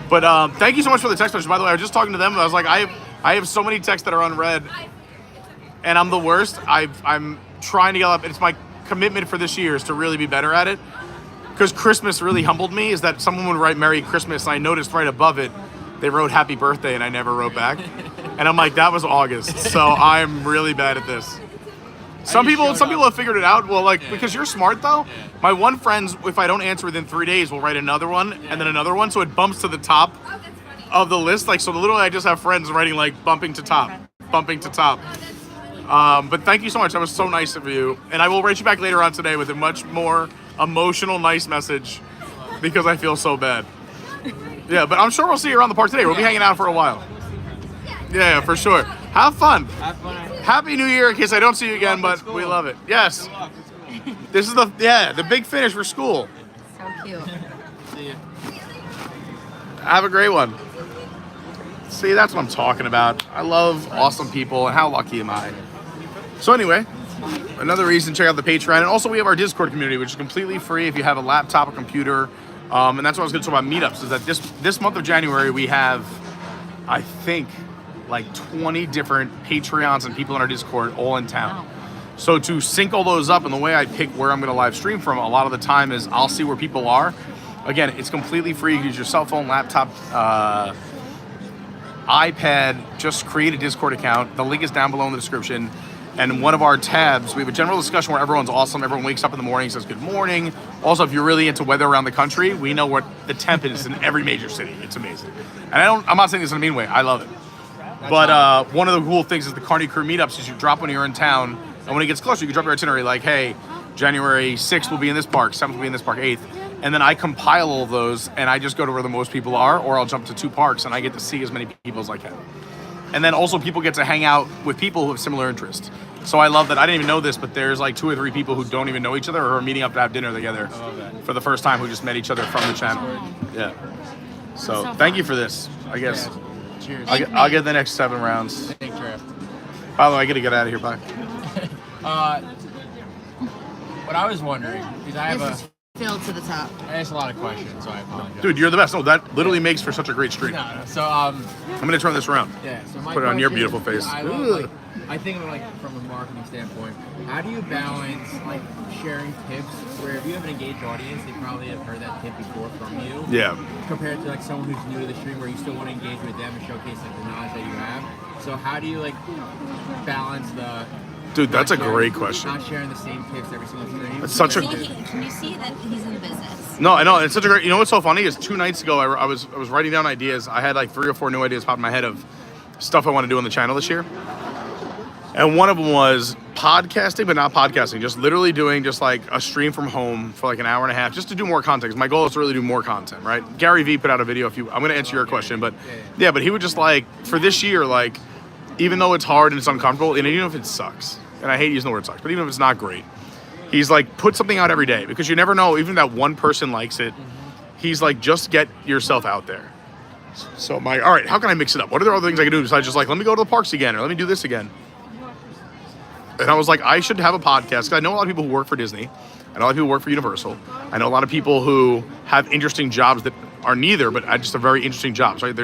But thank you so much for the text message. By the way, I was just talking to them. I was like, I have so many texts that are unread, and I'm the worst. I'm trying to get up. It's my commitment for this year is to really be better at it. Because Christmas really humbled me, is that someone would write Merry Christmas, and I noticed right above it, they wrote Happy Birthday, and I never wrote back. And I'm like, that was August. So I'm really bad at this. Some people have figured it out. Well, like because you're smart though. My one friend, if I don't answer within 3 days, will write another one and then another one, so it bumps to the top of the list. Like so, literally, I just have friends writing like bumping to top. But thank you so much. That was so nice of you, and I will write you back later on today with a much more emotional, nice message because I feel so bad. Yeah, but I'm sure we'll see you around the park today. We'll be hanging out for a while. Yeah, for sure. Have fun. Happy New Year in case I don't see you again, but we love it. Yes. This is the big finish for school. So cute. See you. Have a great one. See, that's what I'm talking about. I love awesome people, and how lucky am I? So anyway, another reason to check out the Patreon. And also we have our Discord community, which is completely free if you have a laptop or computer. And that's what I was going to talk about meetups, is that this month of January we have, I think, like 20 different Patreons and people in our Discord all in town. So to sync all those up, and the way I pick where I'm going to live stream from a lot of the time is I'll see where people are. Again, it's completely free. You can use your cell phone, laptop, iPad, just create a Discord account. The link is down below in the description. And one of our tabs, we have a general discussion where everyone's awesome. Everyone wakes up in the morning, says good morning. Also, if you're really into weather around the country, we know what the temp is in every major city. It's amazing. And I'm not saying this in a mean way. I love it. But one of the cool things is the Carney crew meetups is you drop when you're in town. And when it gets closer, you can drop your itinerary like, hey, January 6th will be in this park, 7th will be in this park, 8th. And then I compile all of those and I just go to where the most people are, or I'll jump to 2 parks and I get to see as many people as I can. And then also people get to hang out with people who have similar interests. So I love that. I didn't even know this, but there's like 2 or 3 people who don't even know each other or are meeting up to have dinner together for the first time, who just met each other from the channel. Yeah. So thank you for this, I guess. Yeah. Cheers. I'll get the next 7 rounds. Thanks, Trev. By the way, I gotta get out of here. Bye. What I was wondering is I have This is filled to the top. I asked a lot of questions, so I apologize. Dude, you're the best. No, that literally makes for such a great stream. No. So I'm gonna turn this around. yeah. So my Put it on your question beautiful is, face. I think of it like from a marketing standpoint. How do you balance like sharing tips where if you have an engaged audience, they probably have heard that tip before from you? Yeah. Compared to like someone who's new to the stream, where you still want to engage with them and showcase like the knowledge that you have. So how do you like balance the? Dude, that's a great question. Not sharing the same tips every single stream. It's such a. Can you see that he's in the business? No, I know. It's such a great. You know what's so funny is 2 nights ago I was writing down ideas. I had like 3 or 4 new ideas pop in my head of stuff I want to do on the channel this year. And one of them was podcasting, but not podcasting. Just literally doing just like a stream from home for like an hour and a half, just to do more content. 'Cause my goal is to really do more content, right? Gary V put out a video. I'm going to answer your question, but yeah, but he would just like for this year, like even though it's hard and it's uncomfortable, and even if it sucks, and I hate using the word sucks, but even if it's not great, he's like put something out every day because you never know. Even that one person likes it. He's like, just get yourself out there. So I'm like, all right, how can I mix it up? What are there other things I can do besides just like, let me go to the parks again, or let me do this again? And I was like, I should have a podcast, because I know a lot of people who work for Disney. I know a lot of people who work for Universal. I know a lot of people who have interesting jobs that are neither, but just a very interesting jobs, right?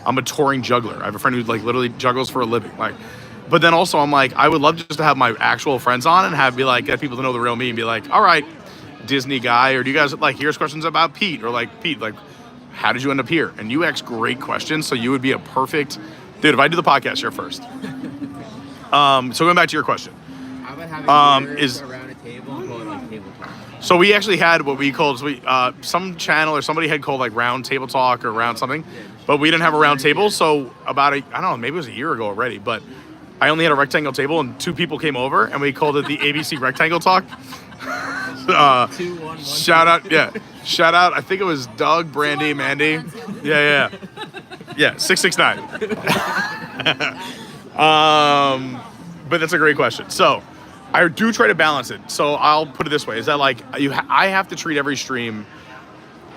I'm a touring juggler. I have a friend who like literally juggles for a living. Like, but then also I'm like, I would love just to have my actual friends on and get people to know the real me and be like, all right, Disney guy, or do you guys like, here's questions about Pete, or like, Pete, like, how did you end up here? And you ask great questions, so you would be a perfect, dude, if I do the podcast here first. So going back to your question. How about having beers around a table and call it like table talk? So we actually had what we called, some channel or somebody had called like round table talk or round something, but we didn't have a round table. So about I don't know, maybe it was a year ago already, but I only had a rectangle table and 2 people came over and we called it the ABC Rectangle Talk. Shout out, yeah. Shout out, I think it was Doug, Brandy, Mandy. Yeah. Yeah, 669. But that's a great question. So I do try to balance it. So I'll put it this way, is that like, I have to treat every stream,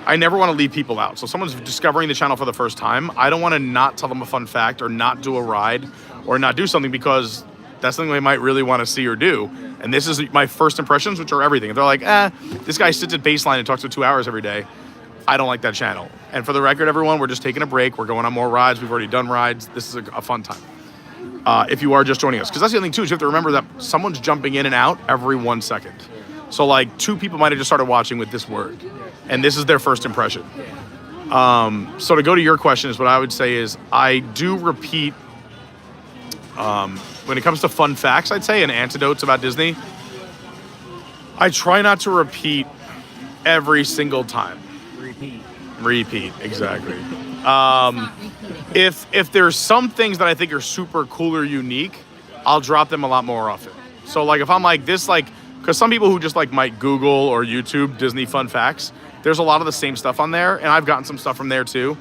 I never want to leave people out. So if someone's discovering the channel for the first time, I don't want to not tell them a fun fact or not do a ride or not do something, because that's something they might really want to see or do. And this is my first impressions, which are everything. If they're like, this guy sits at baseline and talks for 2 hours every day, I don't like that channel. And for the record, everyone, we're just taking a break. We're going on more rides. We've already done rides. This is a fun time. If you are just joining us. Because that's the other thing too, is you have to remember that someone's jumping in and out every 1 second. So like 2 people might have just started watching with this word. And this is their first impression. So to go to your question, is what I would say is I do repeat when it comes to fun facts, I'd say, and anecdotes about Disney, I try not to repeat every single time. Repeat, exactly. If there's some things that I think are super cool or unique, I'll drop them a lot more often. So like if I'm like this, like, because some people who just like might Google or YouTube Disney fun facts, there's a lot of the same stuff on there, and I've gotten some stuff from there too.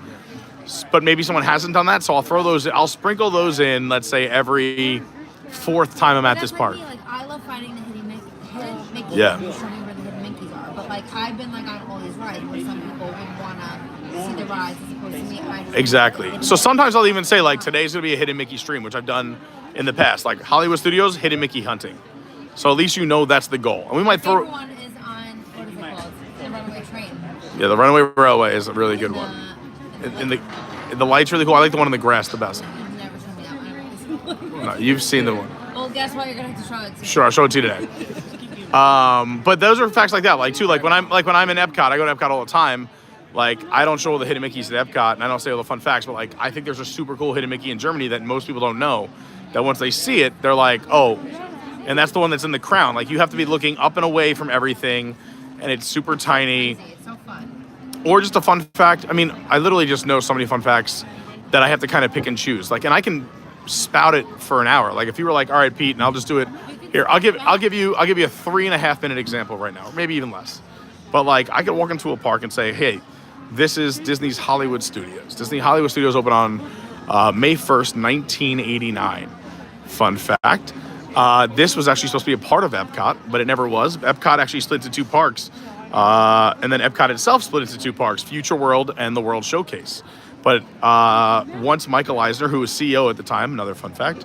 But maybe someone hasn't done that, so I'll sprinkle those in, let's say every fourth time I'm at this park. Like, I love finding the hidden Mickey. Yeah. Show me where the hidden Mickeys are. But like I've been like on all these rides where some people would wanna see the rides as opposed to me. Exactly. So sometimes I'll even say like today's gonna be a hidden Mickey stream, which I've done in the past. Like Hollywood Studios, hidden Mickey hunting. So at least you know that's the goal. And we might throw. One is on what is it called? The Runaway Train. Yeah, the Runaway Railway is a really good one. And the light's really cool. I like the one in the grass the best. You've never shown me that one. No, you've seen the one. Well, guess what? You're gonna have to show it to me. Sure, I'll show it to you today. But those are facts like that. Like too, like when I'm in Epcot, I go to Epcot all the time. Like I don't show all the hidden Mickeys at Epcot, and I don't say all the fun facts. But like I think there's a super cool hidden Mickey in Germany that most people don't know. That once they see it, they're like, oh. And that's the one that's in the crown. Like you have to be looking up and away from everything, and it's super tiny. It's so fun. Or just a fun fact. I mean, I literally just know so many fun facts that I have to kind of pick and choose. Like, and I can spout it for an hour. Like if you were like, all right, Pete, and I'll just do it. Here, I'll give you a 3.5 minute example right now, or maybe even less. But like, I could walk into a park and say, hey, this is Disney's Hollywood Studios. Disney Hollywood Studios opened on May 1st, 1989. Fun fact. This was actually supposed to be a part of Epcot, but it never was. Epcot actually split into two parks. And then Epcot itself split into two parks, Future World and the World Showcase. But once Michael Eisner, who was CEO at the time, another fun fact,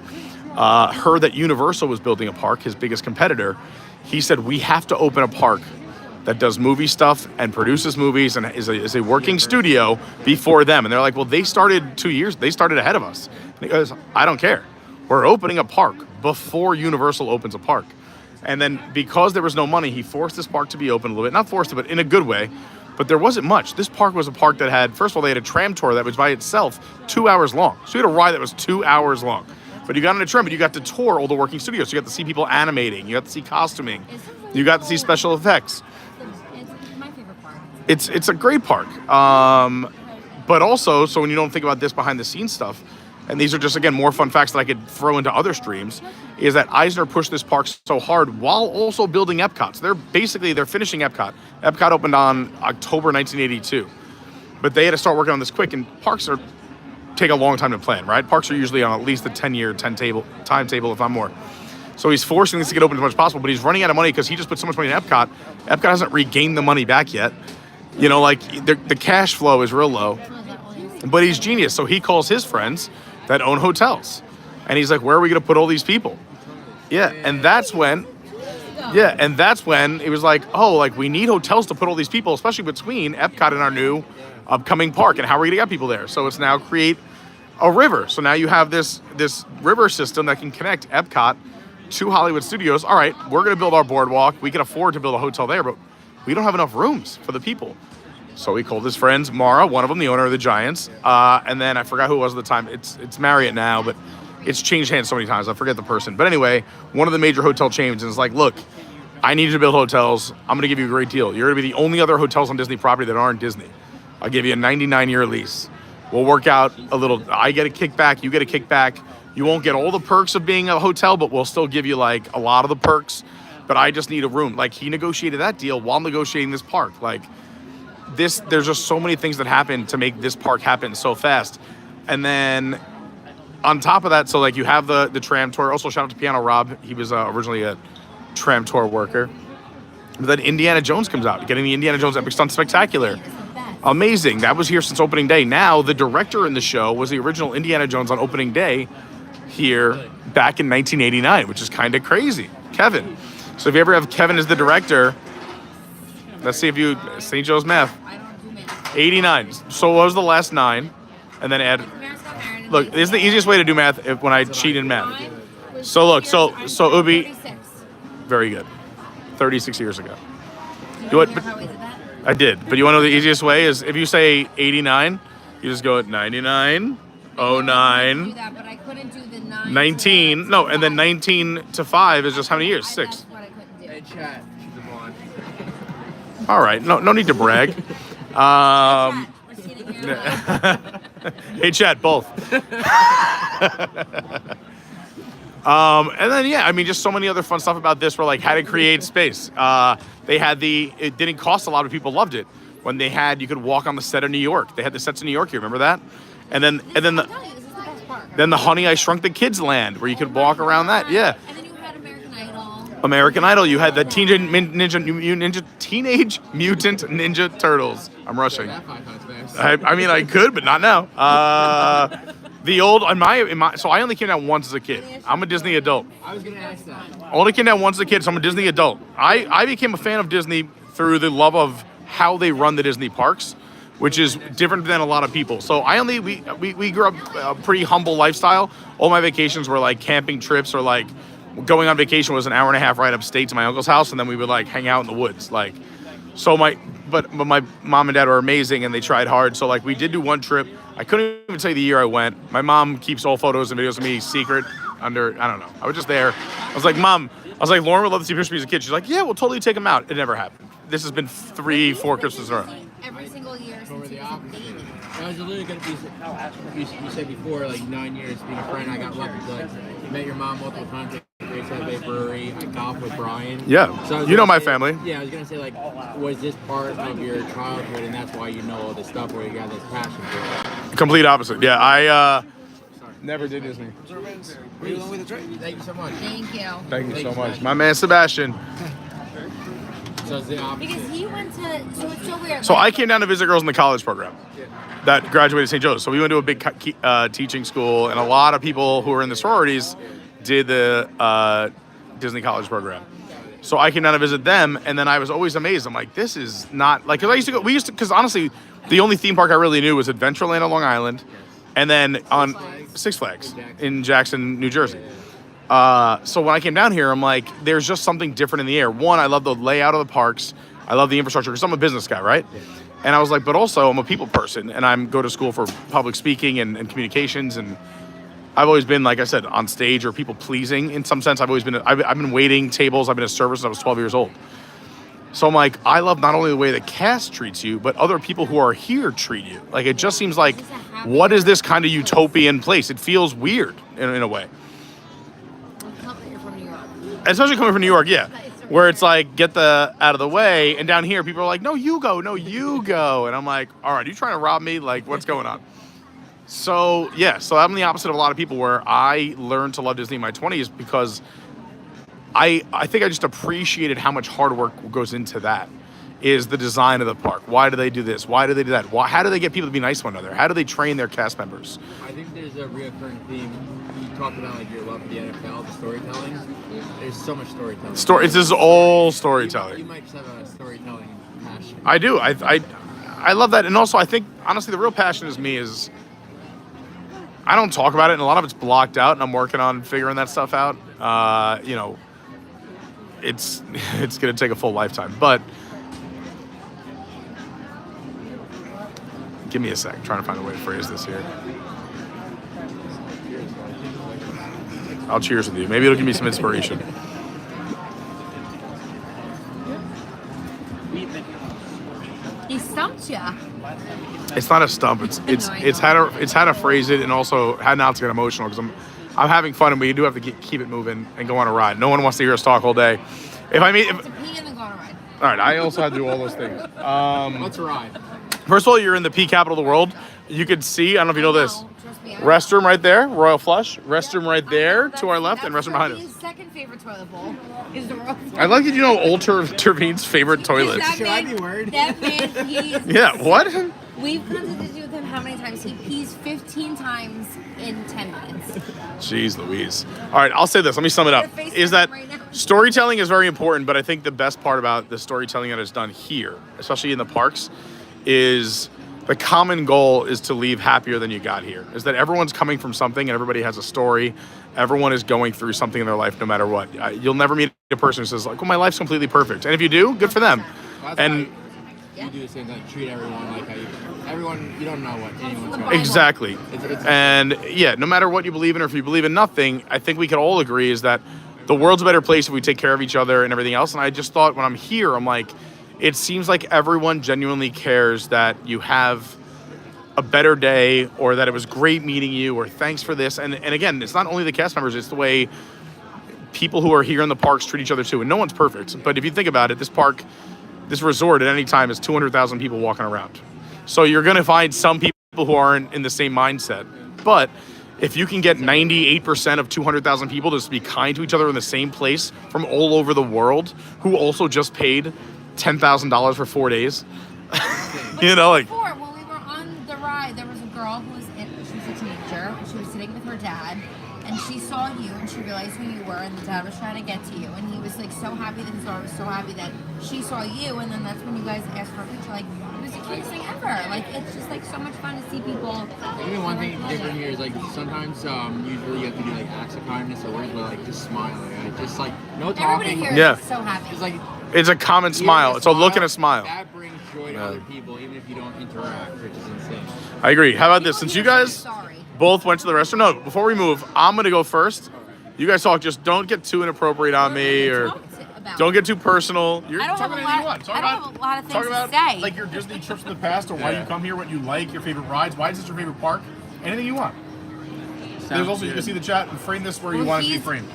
heard that Universal was building a park, his biggest competitor, he said, we have to open a park that does movie stuff and produces movies and is a working studio before them. And they're like, well, they started ahead of us. And he goes, I don't care. We're opening a park before Universal opens a park. And then because there was no money, he forced this park to be open a little bit. Not forced it, but in a good way. But there wasn't much. This park was a park that had, first of all, they had a tram tour that was by itself 2 hours long. So you had a ride that was 2 hours long. But you got on a tram, but you got to tour all the working studios. So you got to see people animating. You got to see costuming. You got to see special effects. It's my favorite park. It's a great park. But also, so when you don't think about this behind the scenes stuff, and these are just, again, more fun facts that I could throw into other streams, is that Eisner pushed this park so hard while also building Epcot. So they're finishing Epcot. Epcot opened on October 1982. But they had to start working on this quick, and parks take a long time to plan, right? Parks are usually on at least a 10-year timetable, if not more. So he's forcing this to get open as much as possible, but he's running out of money because he just put so much money in Epcot. Epcot hasn't regained the money back yet. You know, like the cash flow is real low. But he's genius, so he calls his friends that own hotels. And he's like, where are we going to put all these people? And that's when it was like, oh, like we need hotels to put all these people, especially between Epcot and our new upcoming park. And how are we going to get people there? So it's now create a river. So now you have this river system that can connect Epcot to Hollywood Studios. All right, we're going to build our boardwalk. We can afford to build a hotel there, but we don't have enough rooms for the people. So he called his friends, Mara, one of them, the owner of the Giants, and then I forgot who it was at the time. It's Marriott now, but it's changed hands so many times, I forget the person. But anyway, one of the major hotel chains is like, look, I need you to build hotels. I'm going to give you a great deal. You're going to be the only other hotels on Disney property that aren't Disney. I'll give you a 99-year lease. We'll work out a little. I get a kickback. You get a kickback. You won't get all the perks of being a hotel, but we'll still give you like a lot of the perks. But I just need a room. Like he negotiated that deal while negotiating this park. Like this, there's just so many things that happen to make this park happen so fast. And then on top of that, so like you have the tram tour. Also shout out to Piano Rob. He was originally a tram tour worker. But then Indiana Jones comes out, getting the Indiana Jones Epic Stunt Spectacular. Amazing. That was here since opening day. Now, the director in the show was the original Indiana Jones on opening day here back in 1989, which is kind of crazy. Kevin. So if you ever have Kevin as the director, let's see if you, St. Joe's math. 89. So what was the last 9? And then add, look, this is the easiest way to do math when I cheat in math. So look, so it would be, very good. 36 years ago. I did, but you want to know the easiest way is if you say 89, you just go at 99, 09. Do that, but I couldn't do the 9 19. No, and then 19 to 5 is just how many years? 6. That's what I couldn't do. Hey, chat. She's a blonde. All right. No need to brag. We're sitting here Hey, chat, both. And then, yeah, I mean, just so many other fun stuff about this were like how to create space. They had it didn't cost a lot of people loved it. When they had, you could walk on the set of New York. They had the sets in New York here, remember that? And then I'm telling you, this is the best part. the Honey, I Shrunk the Kids land where you could walk around that. Yeah. And then you had American Idol. American Idol, you had the Teenage Mutant Ninja Turtles. I'm rushing. That 5 times fast. I mean, I could, but not now. The old, so I only came down once as a kid. I'm a Disney adult. I was gonna ask that. I only came down once as a kid, so I'm a Disney adult. I became a fan of Disney through the love of how they run the Disney parks, which is different than a lot of people. So we grew up a pretty humble lifestyle. All my vacations were like camping trips, or like going on vacation was an hour and a half right upstate to my uncle's house, and then we would like hang out in the woods. Like, so but my mom and dad were amazing, and they tried hard. So like we did do one trip. I couldn't even tell you the year I went. My mom keeps all photos and videos of me secret under, I don't know. I was just there. I was like, Mom, Lauren would love to see pictures of me as a kid. She's like, yeah, we'll totally take them out. It never happened. This has been 3-4 Christmases in a row. Every single year Or since the he was a opposite. baby. I was literally gonna be. You said before, like 9 years being a friend. I got lucky. Like, met your mom multiple times at Great South Bay Brewery. I golfed with Brian. Yeah, So I was you know gonna my say- family. Yeah, I was gonna say, like, was this part of your childhood, and that's why you know all this stuff, where you got this passion for it? Complete opposite. Yeah, I never did Disney. Thank you so much. Thank you. Thank you so much. My man Sebastian. So it's the opposite. Because he went to, so it's so weird. So I like, came down to visit girls in the college program that graduated St. Joe's. So we went to a big teaching school, and a lot of people who were in the sororities did the Disney college program. So I came down to visit them, and then I was always amazed. I'm like, this is not like, because because honestly, the only theme park I really knew was Adventureland on Long Island, and then on Six Flags in Jackson, New Jersey. So when I came down here, I'm like, there's just something different in the air. One, I love the layout of the parks. I love the infrastructure because I'm a business guy, right? And I was like, but also I'm a people person, and I'm go to school for public speaking and communications, and I've always been, like I said, on stage or people pleasing in some sense. I've been waiting tables. I've been a server since I was 12 years old. So I'm like, I love not only the way the cast treats you, but other people who are here treat you. Like, it just seems like, what is this kind of utopian place? It feels weird in a way. You're from New York. Especially coming from New York, yeah. Where it's like, get the out of the way. And down here, people are like, no, you go. And I'm like, all right, are you trying to rob me? Like, what's going on? So, yeah. So I'm the opposite of a lot of people, where I learned to love Disney in my 20s because I think I just appreciated how much hard work goes into that. Is the design of the park. Why do they do this? Why do they do that? How do they get people to be nice to one another? How do they train their cast members? I think there's a reoccurring theme. You talked about like your love for the NFL, the storytelling. There's so much storytelling. This is all storytelling. You might just have a storytelling passion. I do. I love that. And also, I think, honestly, the real passion is I don't talk about it, and a lot of it's blocked out, and I'm working on figuring that stuff out. It's going to take a full lifetime. But give me a sec. I'm trying to find a way to phrase this here. I'll cheers with you. Maybe it'll give me some inspiration. He stumped you. It's not a stump. It's how to phrase it, and also how not to get emotional, because I'm having fun, and we do have to keep it moving and go on a ride. No one wants to hear us talk all day. To pee and then go on a ride. All right, I also had to do all those things. Let's ride. First of all, you're in the pee capital of the world. You could see, I don't know if you know this, Trust me, restroom right there, Royal Flush. Restroom right there to our left, and restroom behind us. His second favorite toilet bowl is the Royal Flush. I like that you know Old Tervine's favorite toilet. That Should I be man, worried? that man pees. Yeah, what? We've come to Disney with him how many times? He pees 15 times in 10 minutes. Jeez Louise. All right, I'll say this. Let me sum it up. Your face Is that right now. storytelling is very important, but I think the best part about the storytelling that is done here, especially in the parks, is the common goal is to leave happier than you got here. Is that everyone's coming from something and everybody has a story. Everyone is going through something in their life no matter what. You'll never meet a person who says, like, well, my life's completely perfect. And if you do, good for them. And you do the same thing. Treat everyone like how you don't know what anyone's going to do. Exactly. And yeah, no matter what you believe in or if you believe in nothing, I think we could all agree is that the world's a better place if we take care of each other and everything else. And I just thought when I'm here, I'm like, it seems like everyone genuinely cares that you have a better day or that it was great meeting you or thanks for this. And again, it's not only the cast members, it's the way people who are here in the parks treat each other too. And no one's perfect. But if you think about it, this park, this resort at any time is 200,000 people walking around. So you're going to find some people who aren't in the same mindset. But if you can get 98% of 200,000 people to just be kind to each other in the same place from all over the world who also just paid $10,000 for 4 days, you know, like. Before, when we were on the ride, there was a girl who was she was a teenager. She was sitting with her dad. And she saw you and she realized who you were and the dad was trying to get to you. And he was like so happy that his daughter was so happy that she saw you. And then that's when you guys asked for a picture. Like, it was the cutest thing ever. Like, it's just like so much fun to see people. Even one thing different here is like sometimes usually you have to do like acts of kindness or words, but like just smiling. Like, just like no talking. Everybody here is so happy. It's like It's a common smile. It's a look and a smile. That brings joy to other people, even if you don't interact, which is insane. I agree. How about this? Since you guys both went to the restaurant, no, before we move, I'm going to go first. You guys talk, just don't get too inappropriate on me or don't get too personal. You're talking about anything you want. I don't have a lot of things to say. Like your Disney trips in the past or why you come here, what you like, your favorite rides, why is this your favorite park, anything you want. There's also, you can see the chat and frame this where you want it to be framed.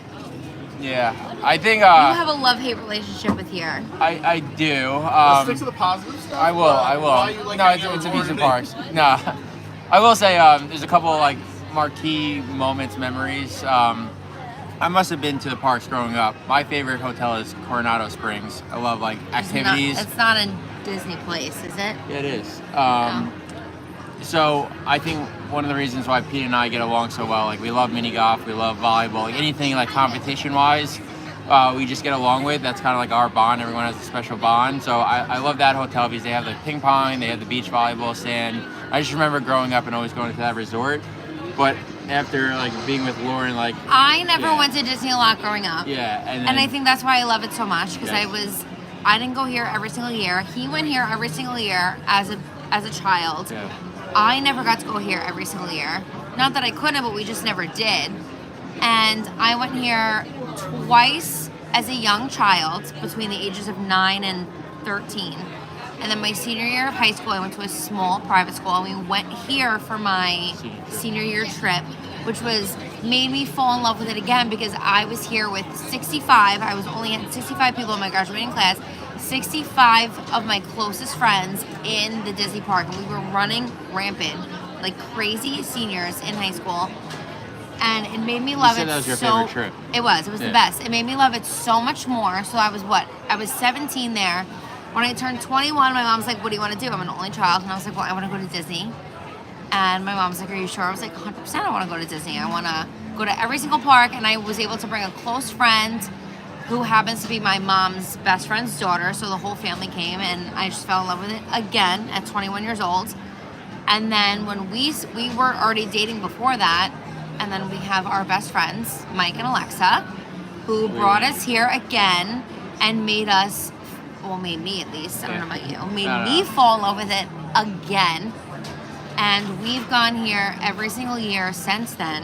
Yeah, I think you have a love-hate relationship with here. I do. Let's stick to the positive stuff. I will. No, it's amusement parks. No, I will say there's a couple like marquee moments, memories. I must have been to the parks growing up. My favorite hotel is Coronado Springs. I love like activities. It's not a Disney place, is it? Yeah, it is. So I think one of the reasons why Pete and I get along so well, like we love mini golf, we love volleyball, like anything like competition-wise, we just get along with. That's kind of like our bond. Everyone has a special bond. So I love that hotel because they have like ping pong, they have the beach volleyball stand. I just remember growing up and always going to that resort. But after like being with Lauren, like I never went to Disney a lot growing up. Yeah, and I think that's why I love it so much because I didn't go here every single year. He went here every single year as a child. Yeah. I never got to go here every single year. Not that I couldn't, but we just never did. And I went here twice as a young child between the ages of 9 and 13. And then my senior year of high school, I went to a small private school, and we went here for my senior year trip, which made me fall in love with it again because I was here with 65. I was only at 65 people in my graduating class. 65 of my closest friends in the Disney park, and we were running rampant like crazy seniors in high school, and it made me love it. That was your favorite trip. It was the best. It made me love it so much more. So I was 17 there. When I turned 21, my mom's like, what do you want to do? I'm an only child, and I was like, well, I want to go to Disney. And my mom's like, are you sure? I was like, 100% I want to go to Disney. I want to go to every single park, and I was able to bring a close friend who happens to be my mom's best friend's daughter, so the whole family came, and I just fell in love with it again at 21 years old. And then when we were already dating before that, and then we have our best friends, Mike and Alexa, who brought us here again and made me at least, I don't know about you, made me fall in love with it again. And we've gone here every single year since then,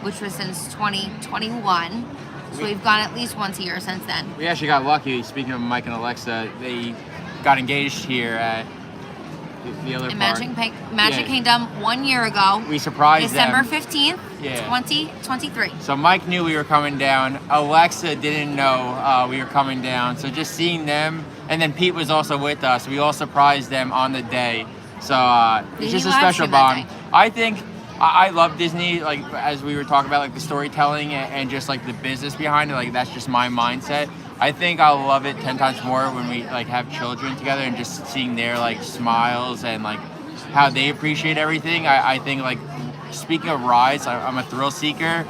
which was since 2021. So we've gone at least once a year since then. We actually got lucky. Speaking of Mike and Alexa, they got engaged here at the other park. Magic Kingdom 1 year ago. We surprised December them. 15th, 2023. So Mike knew we were coming down. Alexa didn't know we were coming down. So just seeing them, and then Pete was also with us. We all surprised them on the day. So it's just a special bond. I think I love Disney, like as we were talking about, like the storytelling and just like the business behind it. Like that's just my mindset. I think I'll love it 10 times more when we like have children together and just seeing their like smiles and like how they appreciate everything. I think like speaking of rides, I'm a thrill seeker.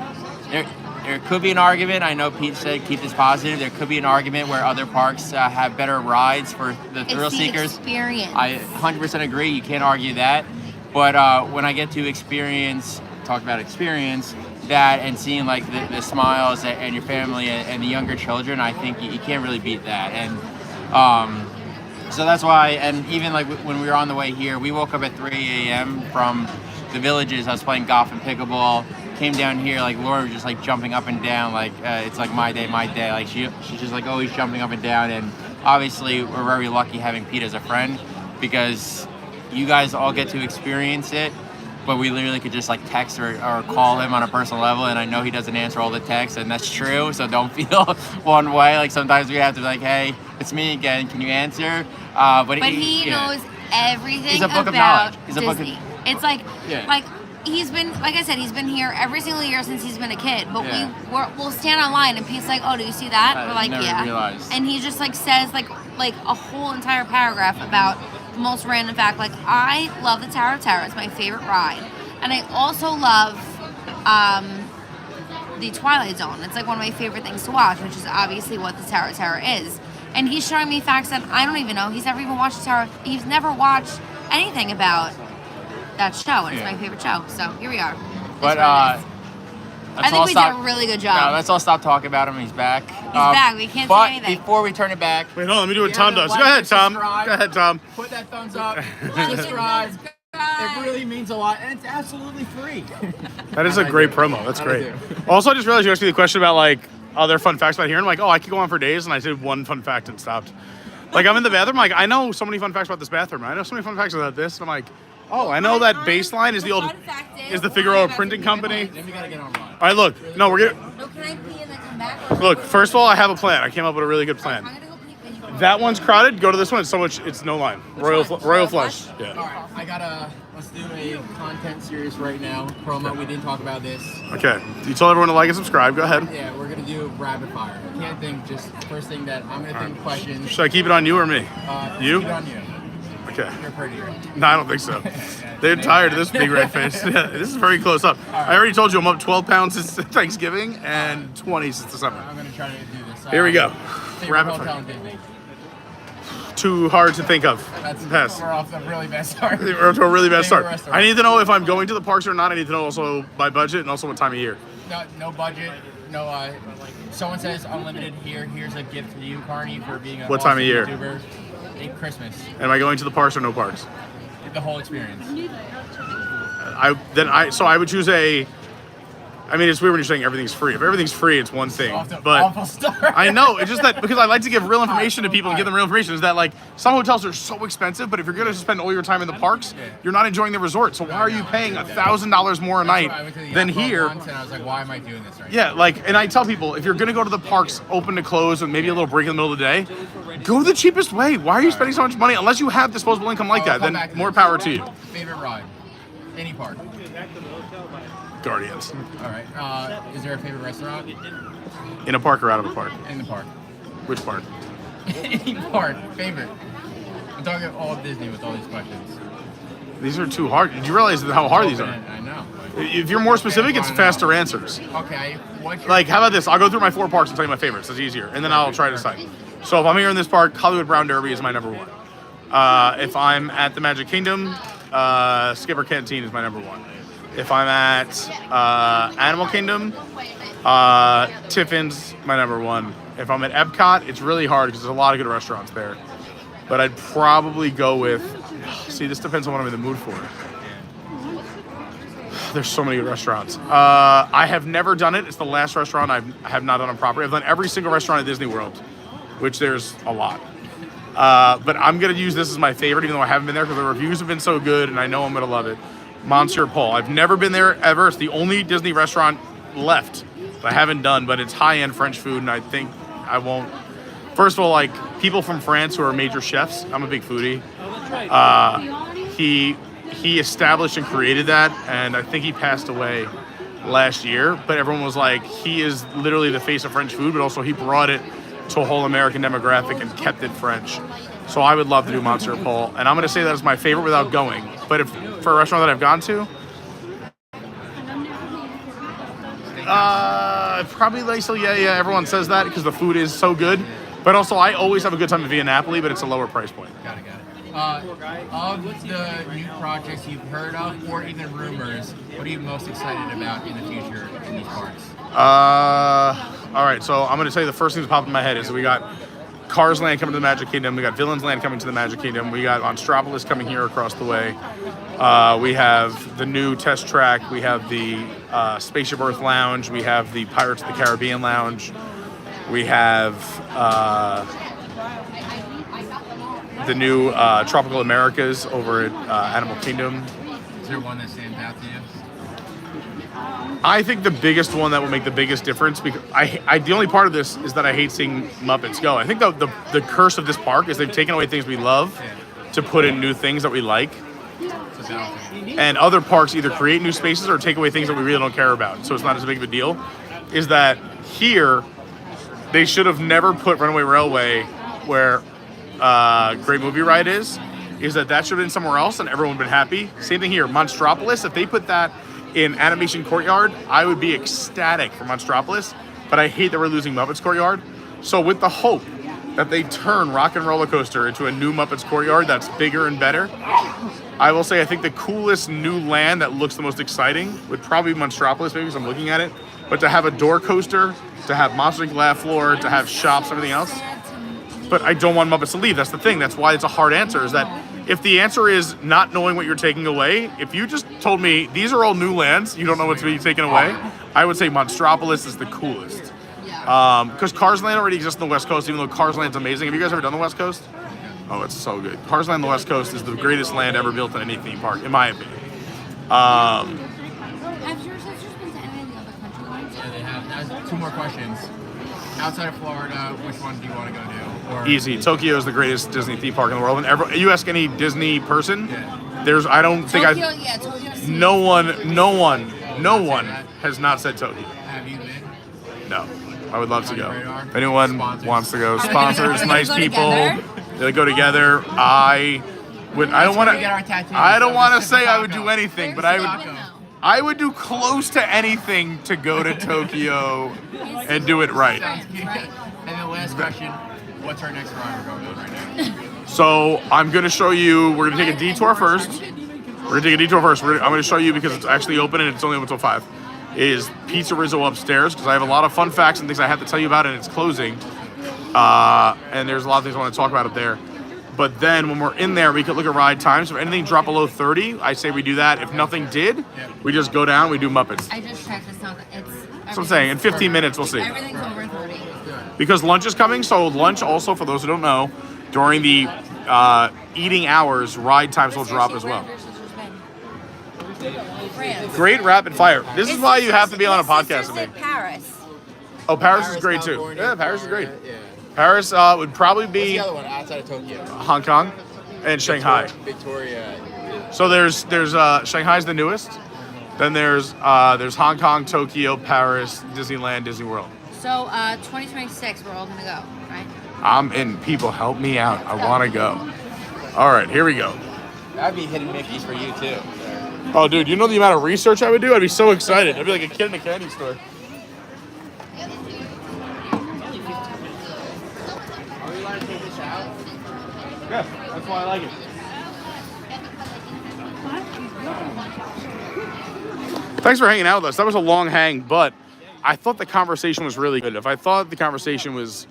There could be an argument. I know Pete said keep this positive. There could be an argument where other parks have better rides for the thrill seekers. Experience. I 100% agree. You can't argue that. But when I get to talk about experience, that and seeing like the smiles and your family and the younger children, I think you can't really beat that. And So that's why, and even like when we were on the way here, we woke up at 3 a.m. from the villages. I was playing golf and pickleball. Came down here, like Laura was just like jumping up and down, like it's like my day. Like she's just like always jumping up and down. And obviously, we're very lucky having Pete as a friend because you guys all get to experience it. But we literally could just like text or call him on a personal level, and I know he doesn't answer all the texts, and that's true. So don't feel one way. Like sometimes we have to be like, hey, it's me again. Can you answer? But he knows everything He's a book of about knowledge. He's a Disney. book of, It's like he's been, like I said, he's been here every single year since he's been a kid. But we'll stand online and Pete's like, oh, do you see that? We're like, yeah. Realized. And he just like says like a whole entire paragraph about the most random fact. Like, I love the Tower of Terror. It's my favorite ride. And I also love the Twilight Zone. It's like one of my favorite things to watch, which is obviously what the Tower of Terror is. And he's showing me facts that I don't even know. He's never even watched the Tower. He's never watched anything about that show, and it's my favorite show. So here we are. But I think we did a really good job. No, let's all stop talking about him. He's back. He's back. We can't say anything. But before we turn it back, wait, hold on. Let me do what Tom does. Go ahead, Tom. Go ahead, Tom. Put that thumbs up. Subscribe. It really means a lot, and it's absolutely free. That is a great promo. That's great. Also, I just realized you asked me the question about like other fun facts about here, and I'm like, oh, I could go on for days, and I did one fun fact and stopped. Like I'm in the bathroom, like I know so many fun facts about this bathroom. I know so many fun facts about this, and I'm like, oh, I know that baseline is the Figueroa Printing Company. Then we gotta get online. All right, look, no, we're gonna. No, can I pee and then come back? Look, first of all, I have a plan. I came up with a really good plan. I'm gonna go pee when you come That one's crowded. Go to this one. It's so much. It's no line. Royal Flush. Yeah. All right, let's do a content series right now. Promo. We didn't talk about this. Okay. You told everyone to like and subscribe. Go ahead. Yeah, we're gonna do rapid fire. I can't think. Just first thing that I'm gonna think questions. Should I keep it on you or me? You? Keep it on you. Okay. You're prettier. No, I don't think so. They're tired of this big red face. Yeah, this is very close up. I already told you I'm up 12 pounds since Thanksgiving and 20 since December. I'm gonna try to do this. Here we go. Rapid Rapid fire. fire. Too hard to think of. Pass. We're off to a really bad start. We're to a really bad start. Restaurant. I need to know if I'm going to the parks or not. I need to know also my budget and also what time of year. No budget. No. Someone says unlimited here. Here's a gift to you, Carney, for being a What time of year? YouTuber. Christmas. Am I going to the parks or no parks? The whole experience. So I would choose a. I mean, it's weird when you're saying everything's free. If everything's free, it's one thing. But awful start. I know it's just that because I like to give real information to people and give them real information. Is that like some hotels are so expensive, but if you're going to spend all your time in the parks, you're not enjoying the resort. So why are you paying $1,000 more a night than here? And I was like, why am I doing this right Yeah, like, and I tell people if you're going to go to the parks, open to close, and maybe a little break in the middle of the day, go the cheapest way. Why are you spending so much money unless you have disposable income like that? Then more power to you. Favorite ride? Any park? Guardians. All right. Is there a favorite restaurant? In a park or out of a park? In the park. Which park? Any park. Favorite. I'm talking all of Disney with all these questions. These are too hard. Did you realize how hard these are? I know. If you're more specific, it's faster answers. Okay. Like, how about this? I'll go through my 4 parks and tell you my favorites. It's easier. And then I'll try to decide. So if I'm here in this park, Hollywood Brown Derby is my number 1. If I'm at the Magic Kingdom, Skipper Canteen is my number 1. If I'm at Animal Kingdom, Tiffin's my number 1. If I'm at Epcot, it's really hard because there's a lot of good restaurants there. But I'd probably go with, see, this depends on what I'm in the mood for. There's so many good restaurants. I have never done it. It's the last restaurant I have not done on property. I've done every single restaurant at Disney World, which there's a lot. But I'm going to use this as my favorite, even though I haven't been there because the reviews have been so good and I know I'm going to love it. Monsieur Paul. I've never been there ever. It's the only Disney restaurant left that I haven't done, but it's high-end French food, and I think I won't. First of all, like, people from France who are major chefs, I'm a big foodie. He established and created that, and I think he passed away last year, but everyone was like, he is literally the face of French food, but also he brought it to a whole American demographic and kept it French. So I would love to do Monsieur Paul, and I'm going to say that is my favorite without going. But if for a restaurant that I've gone to, probably Lyzeth. Yeah, everyone says that because the food is so good. But also, I always have a good time at Via Napoli, but it's a lower price point. Got it. Of the new projects you've heard of, or even rumors, what are you most excited about in the future in these parks? All right, so I'm going to tell you the first thing that popped in my head is we got Cars Land coming to the Magic Kingdom. We got Villains Land coming to the Magic Kingdom. We got Monstropolis coming here across the way. We have the new test track. We have the Spaceship Earth Lounge. We have the Pirates of the Caribbean Lounge. We have the new Tropical Americas over at Animal Kingdom. Is there one that stands out to you? I think the biggest one that will make the biggest difference, because the only part of this is that I hate seeing Muppets go. I think the curse of this park is they've taken away things we love to put in new things that we like. And other parks either create new spaces or take away things that we really don't care about. So it's not as big of a deal. Is that here, they should have never put Runaway Railway where Great Movie Ride is that should have been somewhere else and everyone would have been happy. Same thing here. Monstropolis, if they put that in Animation Courtyard, I would be ecstatic for Monstropolis, but I hate that we're losing Muppets Courtyard. So with the hope that they turn Rock and Roller Coaster into a new Muppets Courtyard that's bigger and better, I will say I think the coolest new land that looks the most exciting would probably be Monstropolis, maybe because I'm looking at it. But to have a door coaster, to have Monster Inc. Laugh Floor, to have shops, everything else. But I don't want Muppets to leave. That's the thing. That's why it's a hard answer, is that if the answer is not knowing what you're taking away, if you just told me these are all new lands, you don't know what's being taken away, I would say Monstropolis is the coolest. Because Cars Land already exists on the West Coast, even though Cars Land's amazing. Have you guys ever done the West Coast? Oh, it's so good. Cars Land on the West Coast is the greatest land ever built in any theme park, in my opinion. Have your sisters been to any of the other country ones? Yeah, they have. That's 2 more questions. Outside of Florida, which one do you want to go to? Or Easy. Tokyo is the greatest Disney theme park in the world. And you ask any Disney person, I don't think no one has not said Tokyo. Have you been? No. I would love to go. If anyone wants to go, sponsors, nice people, they go together. I don't want to say I would do anything, but I would do close to anything to go to Tokyo and do it right. And the last question, what's our next ride we're going on right now? So I'm going to show you, we're going to take a detour first. I'm going to show you because it's actually open and it's only open until 5. Is Pizza Rizzo upstairs, because I have a lot of fun facts and things I have to tell you about, and it's closing. And there's a lot of things I want to talk about up there. But then when we're in there, we could look at ride times. If anything dropped below 30, I say we do that. If nothing did, we just go down, we do Muppets. I just checked. It's not. It's. That's what I'm saying. In 15 minutes, we'll see. Everything's over 30. Because lunch is coming, so lunch also, for those who don't know, during the eating hours, ride times will drop as well. Great rapid fire. This is why you have to be on a podcast with me. Paris. Oh, Paris is great too. Yeah, Paris is great. Paris would probably be What's the other one outside of Tokyo? Hong Kong and Shanghai. Victoria. So there's Shanghai's the newest. Then there's Hong Kong, Tokyo, Paris, Disneyland, Disney World. So 2026, we're all gonna go, right? I'm in. People, help me out. I want to go. All right, here we go. That'd be hidden Mickeys for you too. Oh, dude, you know the amount of research I would do? I'd be so excited. I'd be like a kid in a candy store. Are we allowed to take this out? Yeah, that's why I like it. Thanks for hanging out with us. That was a long hang, but I thought the conversation was really good. If I thought the conversation was,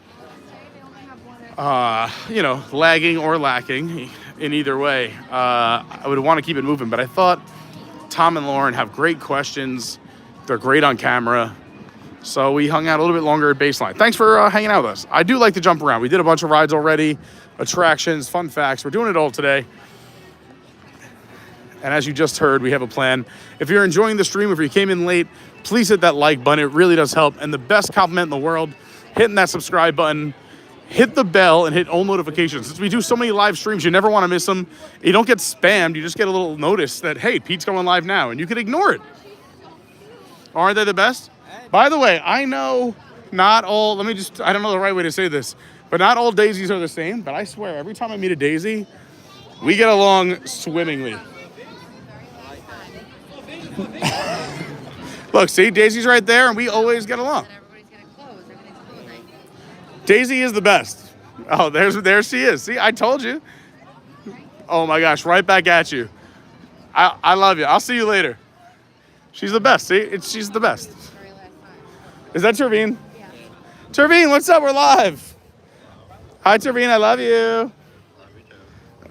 lagging or lacking in either way, I would want to keep it moving. But I thought Tom and Lauren have great questions. They're great on camera. So we hung out a little bit longer at Baseline. Thanks for hanging out with us. I do like to jump around. We did a bunch of rides already, attractions, fun facts. We're doing it all today. And as you just heard, we have a plan. If you're enjoying the stream, if you came in late, please hit that like button. It really does help. And the best compliment in the world, hitting that subscribe button, hit the bell, and hit all notifications. Since we do so many live streams, you never want to miss them. You don't get spammed. You just get a little notice that, hey, Pete's going live now, and you can ignore it. Aren't they the best? By the way, I know not all, I don't know the right way to say this, but not all daisies are the same. But I swear, every time I meet a daisy, we get along swimmingly. Look, see, Daisy's right there, and we always get along. Daisy is the best. Oh, there she is. See, I told you. Oh my gosh, right back at you. I love you. I'll see you later. She's the best. See, she's the best. Is that Tervine? Yeah. Tervine, what's up? We're live. Hi, Tervine. I love you.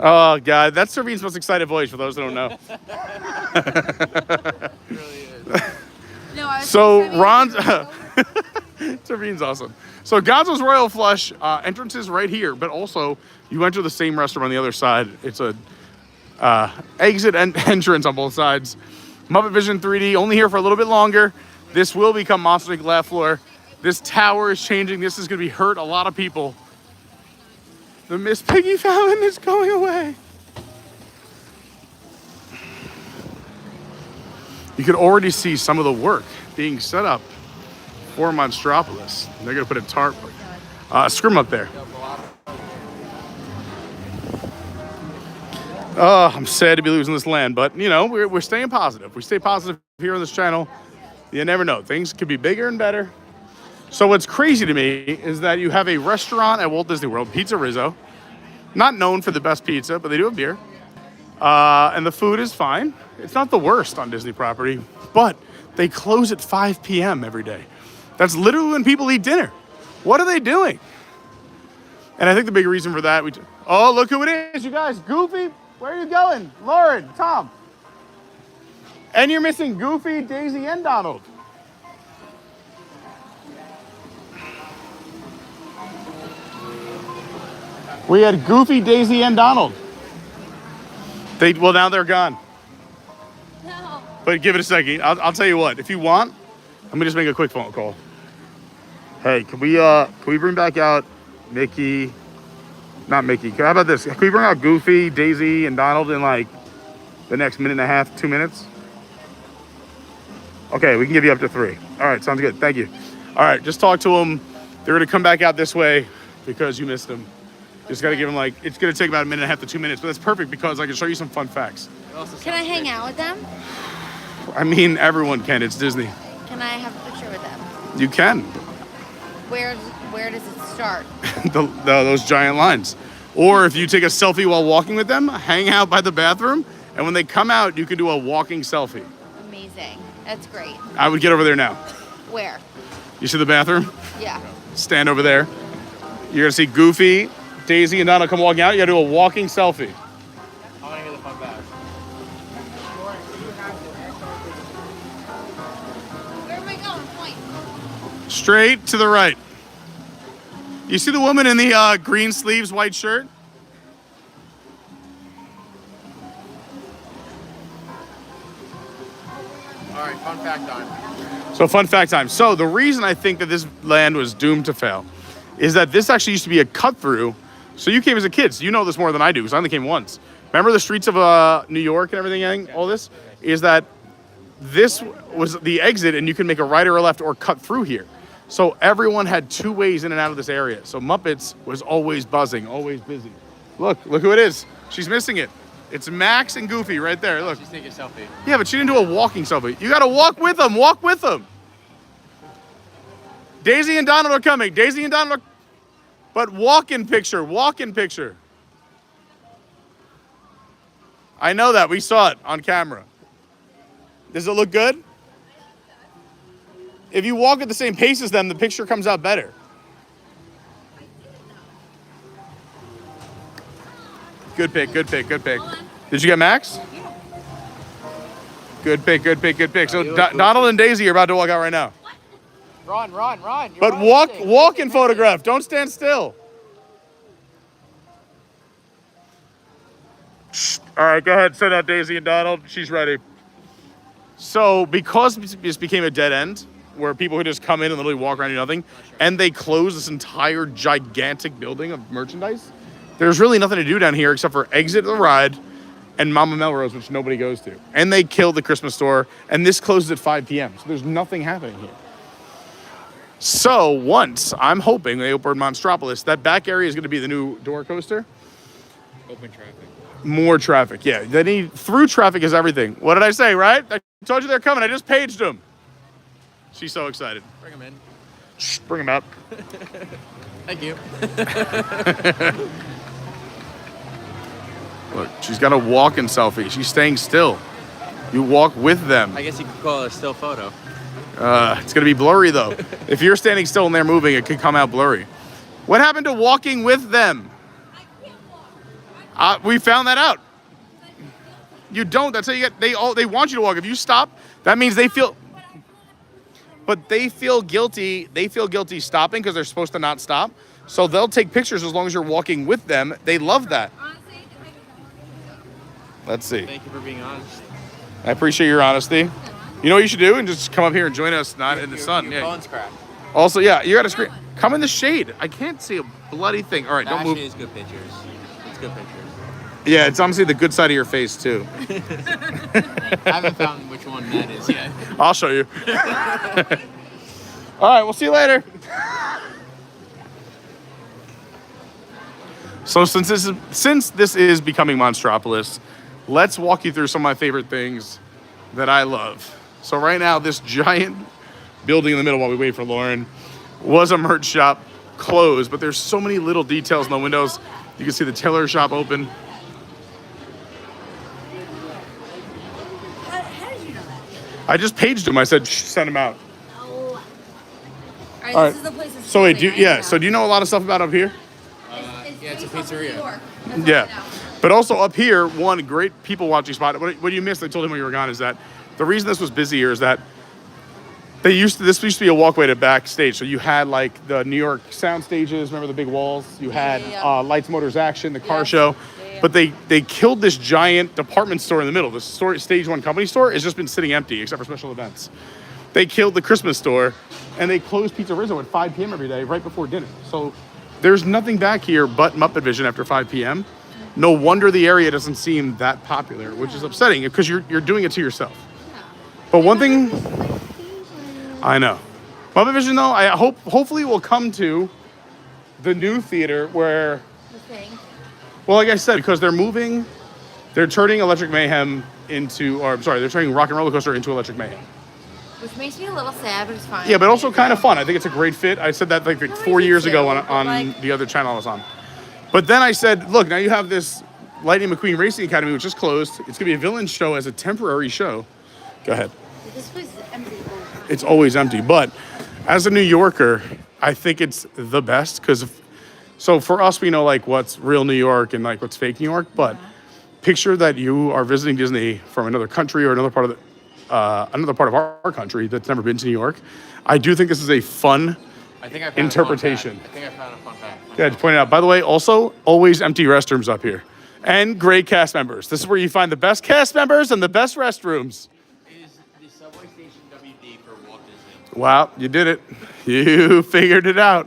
Oh, God. That's Tervine's most excited voice for those who don't know. It really is. No, I was So, just Ron's... having- Tervine's awesome. So, Gonzo's Royal Flush, entrance is right here, but also you enter the same restaurant on the other side. It's a exit and entrance on both sides. Muppet Vision 3D, only here for a little bit longer. This will become Monster Inc. Laugh Floor. This tower is changing. This is going to be hurt a lot of people. The Miss Piggy fountain is going away. You can already see some of the work being set up for Monstropolis. They're going to put a tarp, scrim up there. Oh, I'm sad to be losing this land, but you know, we're staying positive. We stay positive here on this channel. You never know. Things could be bigger and better. So what's crazy to me is that you have a restaurant at Walt Disney World, Pizza Rizzo, not known for the best pizza, but they do have beer. And the food is fine. It's not the worst on Disney property, but they close at 5 p.m. every day. That's literally when people eat dinner. What are they doing? And I think the big reason for that, oh, look who it is, you guys. Goofy, where are you going? Lauren, Tom. And you're missing Goofy, Daisy, and Donald. We had Goofy, Daisy, and Donald. Well, now they're gone. No. But give it a second. I'll tell you what. If you want, let me just make a quick phone call. Hey, can we bring back out Mickey? Not Mickey. How about this? Can we bring out Goofy, Daisy, and Donald in like the next minute and a half, 2 minutes? Okay, we can give you up to 3. All right, sounds good. Thank you. All right, just talk to them. They're gonna come back out this way because you missed them. Just gotta give them like, it's gonna take about a minute and a half to 2 minutes, but that's perfect because I can show you some fun facts. Can I hang out with them? I mean, everyone can. It's Disney. Can I have a picture with them? You can. Where does it start? Those giant lines. Or if you take a selfie while walking with them, hang out by the bathroom, and when they come out, you can do a walking selfie. Amazing. That's great. I would get over there now. Where? You see the bathroom? Yeah. Stand over there. You're gonna see Goofy, Daisy, and Donald come walking out. You gotta do a walking selfie. I want to hear the fun facts. Where am I going? Point. Straight to the right. You see the woman in the green sleeves, white shirt? All right, fun fact time. So fun fact time. So the reason I think that this land was doomed to fail is that this actually used to be a cut through. So you came as a kid, so you know this more than I do because I only came once. Remember the streets of New York and everything, all this? Is that this was the exit and you can make a right or a left or cut through here. So everyone had 2 ways in and out of this area. So Muppets was always buzzing, always busy. Look who it is. She's missing it. It's Max and Goofy right there, look. She's taking a selfie. Yeah, but she didn't do a walking selfie. You gotta walk with them, walk with them. Daisy and Donald are coming. Daisy and Donald are... But walk in picture, walk in picture. I know that, we saw it on camera. Does it look good? If you walk at the same pace as them, the picture comes out better. Good pick, good pick, good pick. Did you get Max? Good pick, good pick, good pick. So Donald and Daisy are about to walk out right now. Run. You're But running. walk and photograph. Don't stand still. Shh. All right, go ahead. Send out Daisy and Donald. She's ready. So because this became a dead end, where people could just come in and literally walk around and do nothing, and they closed this entire gigantic building of merchandise, there's really nothing to do down here except for exit the ride and Mama Melrose, which nobody goes to. And they killed the Christmas store, and this closes at 5 p.m., so there's nothing happening here. So once, I'm hoping they open Monstropolis, that back area is going to be the new door coaster. Open traffic. More traffic, yeah. They need, through traffic is everything. What did I say, right? I told you they're coming. I just paged them. She's so excited. Bring him in. Shh, bring him out. Thank you. Look, she's got a walking selfie. She's staying still. You walk with them. I guess you could call it a still photo. It's going to be blurry, though. If you're standing still and they're moving, it could come out blurry. What happened to walking with them? We found that out. You don't. That's how you get. They want you to walk. If you stop, that means they feel. But they feel guilty. They feel guilty stopping because they're supposed to not stop. So they'll take pictures as long as you're walking with them. They love that. Let's see. Thank you for being honest. I appreciate your honesty. You know what you should do? And just come up here and join us, not in the sun. Your Yeah. phone's cracked. Also, yeah, you got to screen. Come in the shade. I can't see a bloody thing. All right, don't move. Actually, it's good pictures. It's good pictures. Yeah, it's honestly the good side of your face too. I haven't found which one that is yet. I'll show you. All right, we'll see you later. So since this is becoming Monstropolis, let's walk you through some of my favorite things that I love. So right now, this giant building in the middle while we wait for Lauren was a merch shop, closed, but there's so many little details in the windows. You can see the tailor shop open. How did you know that? I just paged him. I said, shh, send him out. Oh. All All right, this right. is the place that's So wait, filming, so do you know a lot of stuff about up here? Yeah, it's a pizzeria. Yeah. But also up here, one great people watching spot. What you missed, I told him when you were gone, is that the reason this was busy here is that this used to be a walkway to backstage. So you had like the New York sound stages, remember the big walls? You had Lights, Motors, Action, the car show. But they killed this giant department store in the middle. The Stage 1 company store has just been sitting empty except for special events. They killed the Christmas store and they closed Pizza Rizzo at 5 p.m. every day right before dinner. So there's nothing back here but Muppet Vision after 5 p.m. No wonder the area doesn't seem that popular, which is upsetting because you're doing it to yourself. But one thing, I know. Muppet Vision though, I hopefully will come to the new theater where, well, like I said, because they're turning Electric Mayhem they're turning Rock and Roller Coaster into Electric Mayhem. Which makes me a little sad, but it's fine. Yeah, but also kind of fun. I think it's a great fit. I said that like 4 years ago on the other channel I was on. But then I said, look, now you have this Lightning McQueen Racing Academy, which is closed. It's going to be a villain show as a temporary show. Go ahead. This place is empty. It's always empty. But as a New Yorker, I think it's the best because, so for us, we know like what's real New York and like what's fake New York. But picture that you are visiting Disney from another country or another part of our country that's never been to New York. I do think this is a fun interpretation. I think I found a fun fact. Yeah, to point it out. By the way, also, always empty restrooms up here. And great cast members. This is where you find the best cast members and the best restrooms. It is the subway station WD for Walt Disney. Wow, you did it. You figured it out.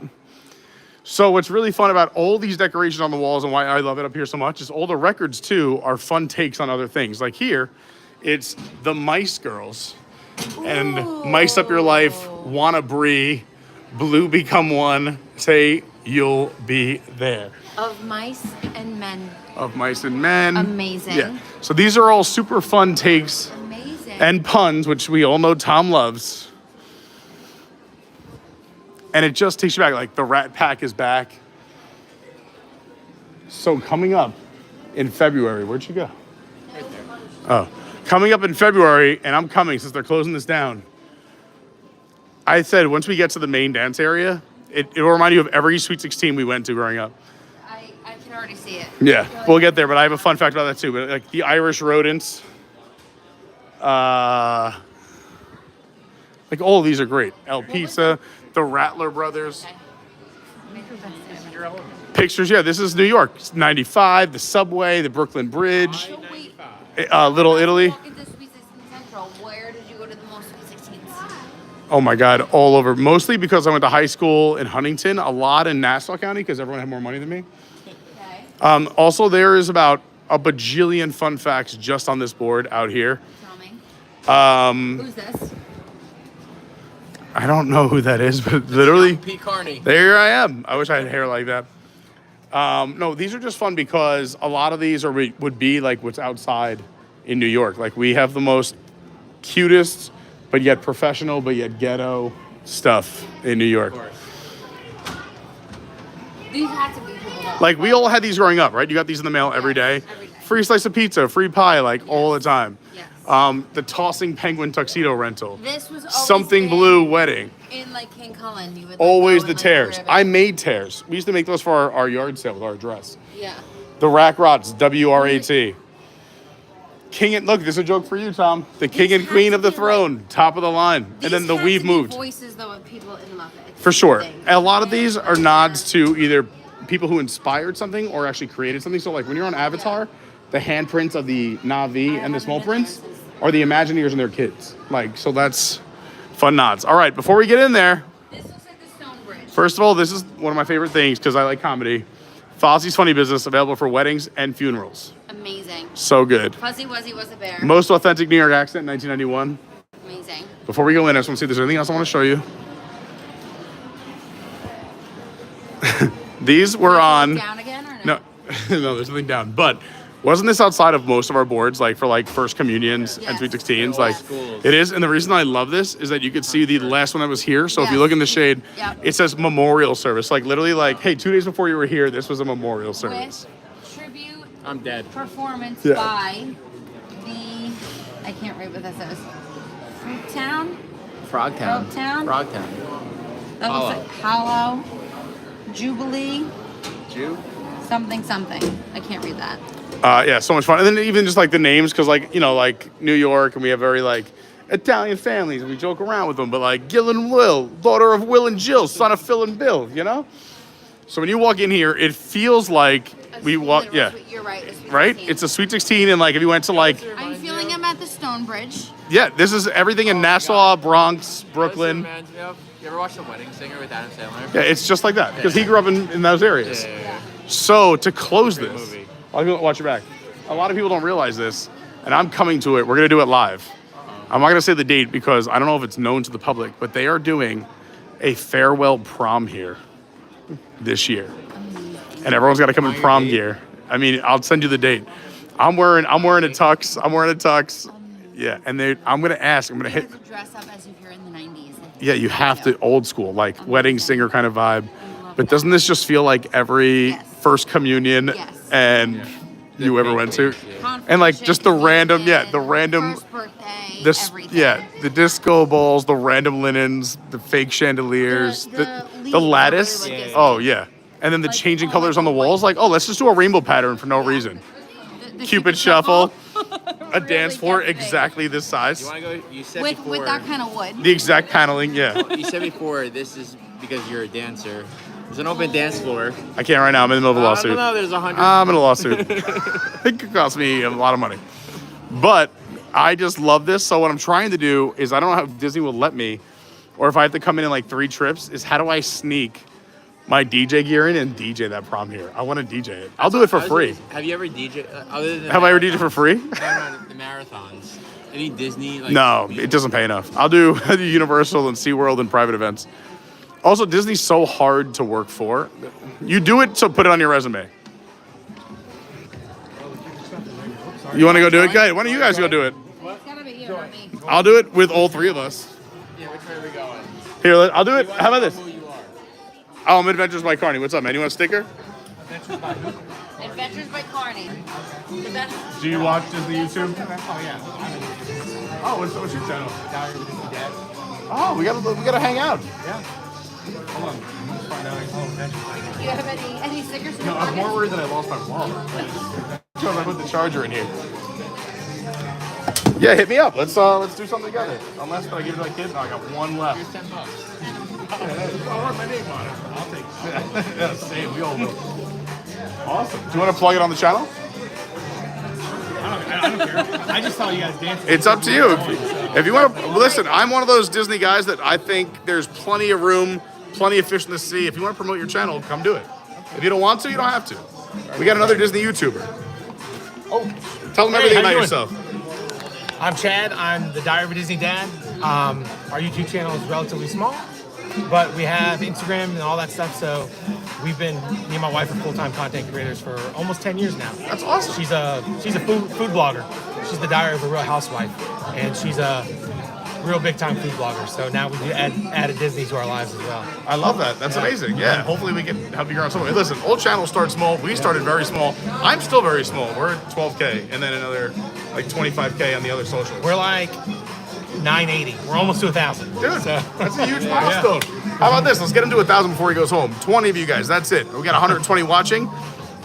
So what's really fun about all these decorations on the walls and why I love it up here so much is all the records, too, are fun takes on other things. Like here, it's the Mice Girls. And Mice Up Your Life, Wanna Brie, Blue Become One, Say You'll Be There. Of Mice and Men. Of Mice and Men. Amazing. Yeah. So these are all super fun takes. Amazing. And puns, which we all know Tom loves. And it just takes you back, like the Rat Pack is back. So coming up in February, where'd you go? Right there. Oh. Coming up in February, and I'm coming since they're closing this down. I said once we get to the main dance area, it will remind you of every Sweet 16 we went to growing up. I can already see it. Yeah, we'll get there, but I have a fun fact about that too. But like the Irish rodents, like all of these are great. El Pizza, the Rattler Brothers. Pictures, yeah, this is New York. It's 95, the subway, the Brooklyn Bridge, Little Italy. Where did you go to the most Sweet 16s? Oh my God, all over. Mostly because I went to high school in Huntington, a lot in Nassau County because everyone had more money than me. Okay. Also, there is about a bajillion fun facts just on this board out here. Tell me. Who's this? I don't know who that is, but literally, Carney. there I am. I wish I had hair like that. No, these are just fun because a lot of these would be like what's outside in New York. Like we have the most cutest, but yet professional, but yet ghetto stuff in New York. These had to be people though. Like we all had these growing up, right? You got these in the mail every day. Every day. Free slice of pizza, free pie, like all the time. Yes. The tossing penguin tuxedo rental. This was always Something in- blue wedding. In like King Cullen, you would like, Always go the and, like, tears. grab it. I made tears. We used to make those for our yard sale with our address. Yeah. The rack rots, WRAT. King and look, this is a joke for you, Tom. The king and have queen to of the be, throne, top of the line, and then the These weave have to be moved. Voices though of people in Muppet. For sure. Thing. A lot of these are nods to either people who inspired something or actually created something. So like when you're on Avatar, the handprints of the Na'vi and the Small Prince are the Imagineers and their kids. Like, so that's fun nods. All right, before we get in there, This looks like the Stone Bridge. first of all, this is one of my favorite things because I like comedy. Fozzie's Funny Business, available for weddings and funerals. Amazing. So good. Fuzzy Wuzzy was a bear. Most authentic New York accent, 1991. Amazing. Before we go in, I just want to see if there's anything else I want to show you. These were on... Down again or No, no, there's nothing down. But wasn't this outside of most of our boards, like for like first communions and Yes. sweet 16s? All Like schools. it is. And the reason I love this is that you could see the last one that was here. So if you Yes. look in the shade, Yep. it says memorial service. Like literally like, hey, 2 days before you were here, this was a memorial service. With tribute I'm dead. performance Yeah. by the, I can't read what this is. Fruittown? Frogtown. Frogtown? Frogtown. That Hollow. looks like Hollow, Jubilee, Jew? something, something. I can't read that. Yeah, so much fun. And then even just like the names, because like, you know, like New York, and we have very like Italian families, and we joke around with them. But like Gil and Will, daughter of Will and Jill, son of Phil and Bill, you know? So when you walk in here, it feels like we walk, yeah, You're right. a sweet right? 16. It's a sweet 16, and like if you went to like, I'm feeling I'm at the Stone Bridge. yeah, this is everything in Nassau, Bronx, Brooklyn. You ever watch The Wedding Singer with Adam Sandler? Yeah, it's just like that because he grew up in those areas. Yeah. So to close Great this, movie. a lot of people, watch your back. A lot of people don't realize this, and I'm coming to it. We're gonna do it live. I'm not gonna say the date because I don't know if it's known to the public, but they are doing a farewell prom here this year, and everyone's got to come in prom gear. I mean, I'll send you the date. I'm wearing a tux. I'm wearing a tux. Yeah, and I'm gonna ask. I'm gonna You hit. have to dress up as if you're in the 90s. Yeah, you have to old school, like wedding singer kind of vibe. But doesn't this just feel like every Yes. first communion Yes. and you ever went to? Confirmation, And like just the random, communion, the random, first birthday, this, everything. yeah, the disco balls, the random linens, the fake chandeliers, The leaves the are lattice. really like Oh yeah, and then the Like, changing oh, colors like on the the walls. white- Like, oh, let's just do a rainbow pattern for no reason. The Cupid shuffle, a Really dance floor gets big. exactly this size. You want to go? You said with before. with that kind of wood. The exact paneling, yeah. You said before this is because you're a dancer. There's an open dance floor. I can't right now. I'm in the middle of a I lawsuit. don't know. There's 100. I'm in a lawsuit. It could cost me a lot of money. But I just love this. So what I'm trying to do is I don't know how Disney will let me, or if I have to come in like 3 trips, is how do I sneak my DJ gear in and DJ that prom here? I want to DJ it. I'll do it for free. Have you ever DJ? Other than Have I ever DJed for free? No, the marathons. Any Disney? Like, No, it doesn't pay enough. I'll do Universal and SeaWorld and private events. Also, Disney's so hard to work for. You do it to put it on your resume. You want to go do it? Guys, why don't you guys go do it? It's gotta be you, not me. I'll do it with all 3 of us. Yeah, which way are we going? Here, I'll do it. How about this? Who you are? Oh, I'm Adventures by Carney. What's up, man? You want a sticker? Adventures by Carney. The best. Do you watch Disney YouTube? Oh, yeah. Oh, what's your channel? Oh, we gotta hang out. Yeah. Hold on. Let's find out. Oh, Adventures by Carney. Do you have any stickers in No, your I'm more pocket? worried that I lost my wallet. Because I put the charger in here. Yeah, hit me up. Let's do something together. Unless I give it to my kid. No, I got 1 left. Here's $10. I want my name on it. I'll take it. Yeah, same. We all will. Awesome. Do you want to plug it on the channel? I don't care. I just saw you guys dancing. It's up to you. If you want to listen, I'm one of those Disney guys that I think there's plenty of room, plenty of fish in the sea. If you want to promote your channel, come do it. If you don't want to, you don't have to. We got another Disney YouTuber. Oh, tell them everything how about you doing? yourself. I'm Chad. I'm the Diary of a Disney Dad. Our YouTube channel is relatively small, but we have Instagram and all that stuff. So me and my wife are full-time content creators for almost 10 years now. That's awesome. She's a food blogger. She's the Diary of a Real Housewife, and she's a real big time food bloggers. So now we do add a Disney to our lives as well. I love that. That's amazing. Yeah. Hopefully we can help you grow some way. Listen, old channels start small. We started very small. I'm still very small. We're at 12K and then another like 25K on the other socials. We're like 980. We're almost to 1,000. Dude, that's a huge milestone. How about this? Let's get him to 1,000 before he goes home. 20 of you guys. That's it. We got 120 watching.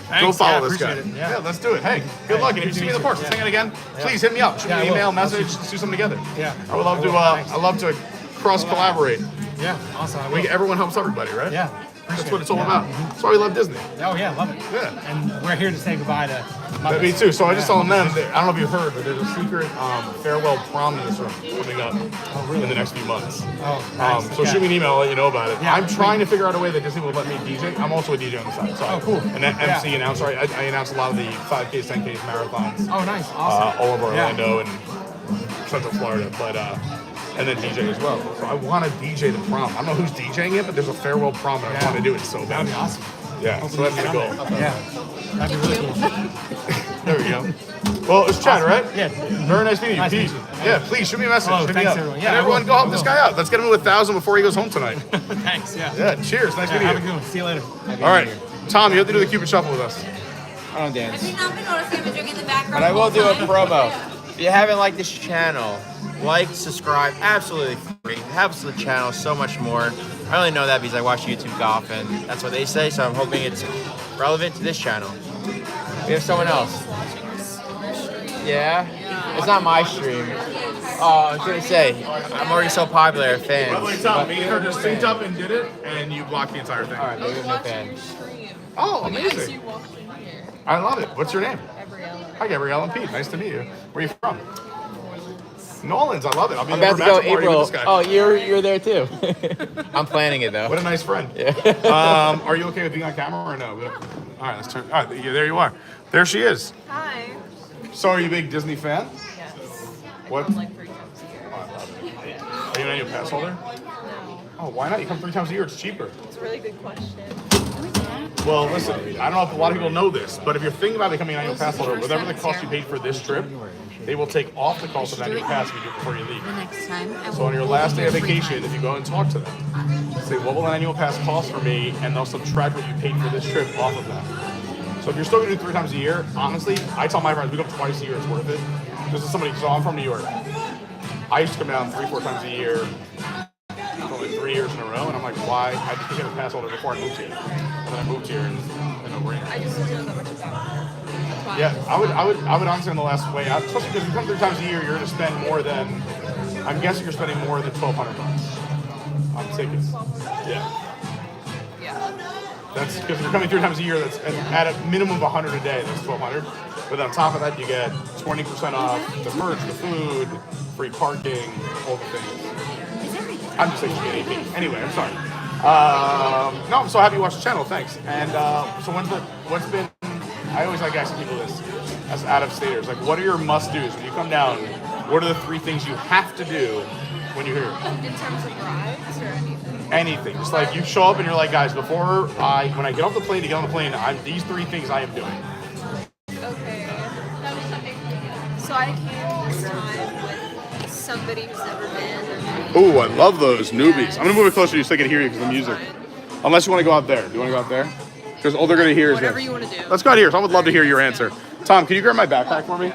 Thanks, Go follow this guy. appreciate it. Yeah, let's do it. Hey, good luck. And if you see me in the park, let's hang out again. Please hit me up. Shoot me an email, message. Let's do something together. Yeah. I would love to. I love to cross collaborate. Yeah, awesome. Everyone helps everybody, right? Yeah. That's what it's all about. That's why we love Disney. Oh yeah, love it. Yeah. And we're here to say goodbye to Muppets. Me too. So I just told them, I don't know if you heard, but there's a secret farewell prom in this room coming up in the next few months. Oh, nice. So shoot me an email, I'll let you know about it. Yeah. I'm trying to figure out a way that Disney will let me DJ. I'm also a DJ on the side. So cool. And MC announcer. I announce a lot of the 5Ks, 10Ks, marathons. Oh, nice. Awesome. All over Orlando and Central Florida. But and then DJ as well. So I want to DJ the prom. I don't know who's DJing it, but there's a farewell prom and I want to do it so bad. That'd be awesome. Yeah, so that's the goal. Yeah. That'd be really cool. There we go. Well, it's Chad, right? Yeah. Very nice meeting you. Nice Peace. meeting you. Yeah, please shoot me a message. Oh, Hit me thanks, up. everyone. Yeah, And I everyone, will. go help I this will. guy out. Let's get him to 1,000 before he goes home tonight. Thanks. Yeah. Yeah, cheers. Nice meeting Have a you. good one. See you later. All right, Tom, you have to do the Cupid Shuffle with us. I don't dance. Have you not been noticing I've been drinking in the background? But I will the do a whole time? promo. If you haven't liked this channel, like, subscribe, absolutely free. It helps the channel so much more. I only know that because I watch YouTube golf and that's what they say, so I'm hoping it's relevant to this channel. We have someone else. Yeah? It's not my stream. Oh, I was gonna say, I'm already so popular at fans. By the way, Tom, me and her just synced up and did it, and you blocked the entire thing. Alright, maybe I'm a fan. Oh, amazing. I love it. What's your name? Hi, Gabrielle and Pete. Nice to meet you. Where are you from? New Orleans. I love it. I'll be I'm there about for to go bachelor party April. with this guy. Oh, you're there too. I'm planning it though. What a nice friend. Yeah. Are you okay with being on camera or no? All right, let's turn. All right, there you are. There she is. Hi. So, are you a big Disney fan? Yes. What? Come like 3 times a year. Oh, I love it. Are you an annual pass holder? No. Oh, why not? You come 3 times a year. It's cheaper. It's a really good question. Well, listen, I don't know if a lot of people know this, but if you're thinking about becoming an annual pass holder, whatever the cost you paid for this trip, they will take off the cost of an annual pass if you do it before you leave. The next time. So on your last day of vacation, if you go and talk to them, say, what will an annual pass cost for me? And they'll subtract what you paid for this trip off of that. So if you're still gonna do it 3 times a year, honestly, I tell my friends, we go twice a year, it's worth it. This is somebody, so I'm from New York. I used to come down 3-4 times a year, for like 3 years in a row, and I'm like, why? I just became a pass holder before I moved here. And then I moved here and no-brainer. I just don't know that much about it. That's why Yeah, I would honestly on the last way out, especially because if you come 3 times a year, you're going to spend more than, I'm guessing you're spending more than $1,200 on tickets. Yeah. That's because if you're coming 3 times a year, that's at a minimum of 100 a day, that's $1,200. But on top of that, you get 20% off the merch, the food, free parking, all the things. I'm just saying you get AP. Anyway, I'm sorry. No, I'm so happy you watched the channel. Thanks. And so what's been? I always like asking people this as out-of-staters. Like, what are your must-dos when you come down? What are the 3 things you have to do when you're here? in terms of rides or anything. Anything. Just like you show up and you're like, guys, when I get off the plane to get on the plane, these 3 things I am doing. Okay. So I came this time with somebody who's never been. Ooh, I love those newbies. I'm gonna move it closer to you so they can hear you because of the music. Unless you want to go out there. Do you want to go out there? Because all they're gonna hear is Whatever this. you want to do. Let's go out here. So I would love to hear your answer. Tom, can you grab my backpack for me?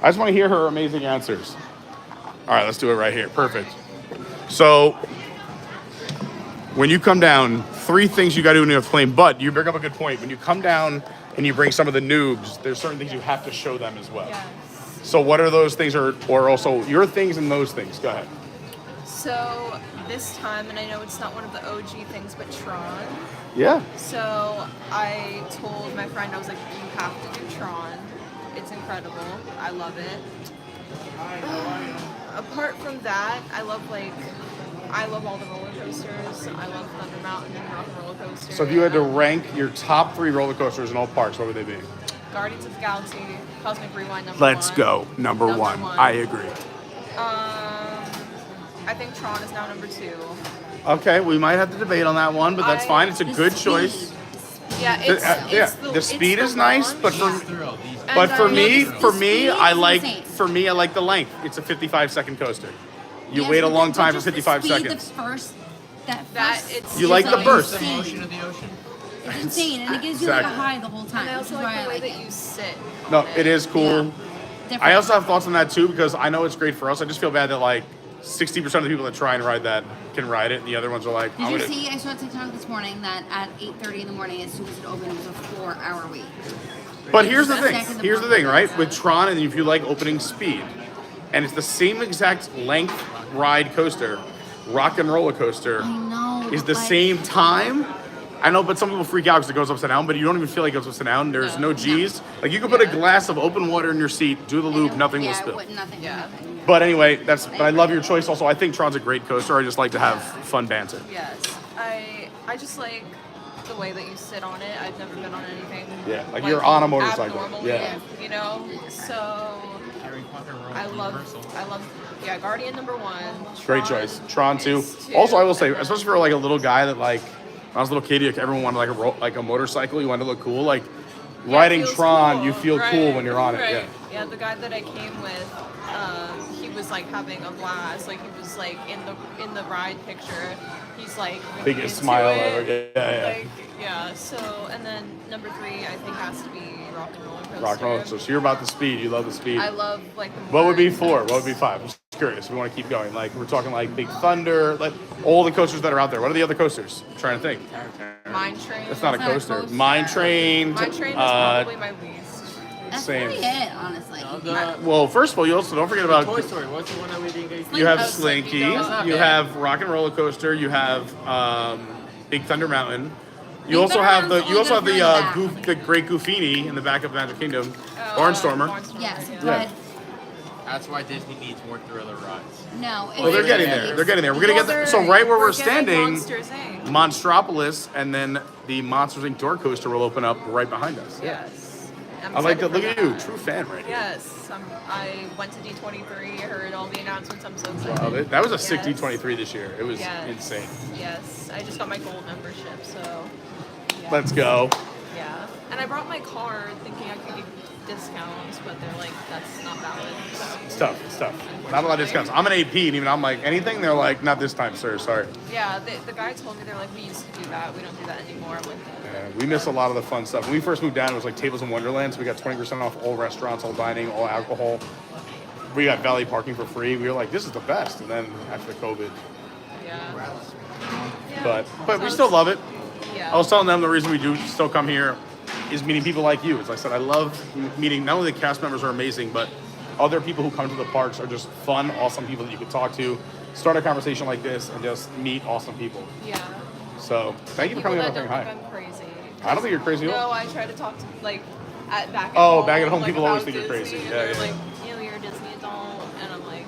I just want to hear her amazing answers. All right, let's do it right here. Perfect. So when you come down, 3 things you got to do when you have a plane. But you bring up a good point. When you come down and you bring some of the noobs, there's certain things you have to show them as well. Yes. So what are those things, or also your things and those things? Go ahead. So this time, and I know it's not one of the OG things, but Tron. Yeah. So I told my friend, I was like, you have to do Tron. It's incredible. I love it. Apart from that, I love all the roller coasters. I love Thunder Mountain and Rock Roller Coaster. So if you had to rank your top 3 roller coasters in all parks, what would they be? Guardians of the Galaxy, Cosmic Rewind #1. Let's go. Number one. I agree. I think Tron is now number 2. Okay, we might have to debate on that one, but that's fine. It's a good choice. Yeah, The speed is nice, but for me, I like the length. It's a 55-second coaster. You Yes, wait a but long the- time but for just 55 the speed, seconds. That it's You like the burst. The motion of the ocean. It's insane, and it gives you like a Exactly. high the whole time. And I which is also why like the way I like that it. you sit. No, on it is cool. Yeah. Different. I also have thoughts on that too because I know it's great for us. I just feel bad that like 60% of the people that try and ride that can ride it, and the other ones are like, Did I'm you gonna- see? I saw a TikTok this morning that at 8:30 in the morning, as soon as it opened, it was a 4-hour wait. But here's the Second thing. of Here's the all. thing, right? With Tron, and if you like opening speed, and it's the same exact length ride coaster, Rock and Roller Coaster, I know. is the but- same time. I know, but some people freak out because it goes upside down, but you don't even feel like it goes upside down. There's no G's. Like you could put a glass of open water in your seat, do the loop, nothing will Yeah, spill. nothing. Yeah. Nothing. But anyway, but I love your choice also. I think Tron's a great coaster. I just like to have fun banter. Yes. I just like the way that you sit on it. I've never been on anything. Yeah, like you're on a motorcycle. abnormally, Yeah. You know? So I love Guardian #1. Great Tron choice. Tron 2. is 2. Also, I will say, especially for like a little guy that like, when I was a little kid, everyone wanted like a motorcycle. You wanted to look cool. Like Yeah, it riding feels Tron, cool. you feel cool Right, when you're on it. right. Yeah. Yeah, the guy that I came with, he was like having a blast. Like he was like in the ride picture. He's like really Biggest into smile it. ever. Yeah. Like yeah. So and then number 3, I think has to be Rock and Roller Coaster. Rock and roll. So you're about the speed. You love the speed. I love like the What would be more- 4? What would be 5? I'm just curious. We want to keep going. Like we're talking like Big Thunder, like all the coasters that are out there. What are the other coasters? I'm trying to think. Mine Train. That's not a It's not a coaster. coaster. Mine Train. Mine Train is probably my least. That's Same. really it, honestly. Well, first of all, you also don't forget about Toy Story. What's the one that we didn't get? you have Oh, Slinky, Slinky. That's not you bad. have Rock and Roller Coaster, you have Big Thunder Mountain. You Big also Thunder have the Mountain's you also have only the good for the Great Goofini in the back of Magic Kingdom. Barnstormer. Yes, Yeah. but That's why Disney needs more thriller rides. no. Well, they're getting there. They're getting there. We're gonna get there. So right where we're getting standing, Monsters, Inc. Monstropolis, and then the Monsters Inc. door coaster will open up right behind us. Yes. I'm I like that. excited Look for at you, that. true fan right here. Yes, I went to D23, heard all the announcements. I'm so excited. Wow, that was a sick Yes. D23 this year. It was Yes. insane. Yes, I just got my gold membership, so. Yeah. Let's go. Yeah, and I brought my card thinking I could get discounts, but they're like, that's not valid. So. Stuff. Not a lot of discounts. I'm an AP, and even I'm like, anything? They're like, not this time, sir. Sorry. Yeah, the guy told me they're like, we used to do that. We don't do that anymore. I'm like, Yeah, we miss a lot of the fun stuff. When we first moved down, it was like Tables in Wonderland, so we got 20% off all restaurants, all dining, all alcohol. We got valet parking for free. We were like, this is the best. And then after COVID, yeah. but we still love it. Yeah. I was telling them the reason we do still come here is meeting people like you. As I said, I love meeting, not only the cast members are amazing, but other people who come to the parks are just fun, awesome people that you can talk to, start a conversation like this, and just meet awesome people. Yeah. So thank you for People coming up that and don't saying think hi. I'm crazy. I don't think you're crazy at all. No, I try to talk to back at Oh, home. back at home, like, people always about think you're Disney, crazy. and Yeah, they're yeah. like, you're a Disney adult, and I'm like,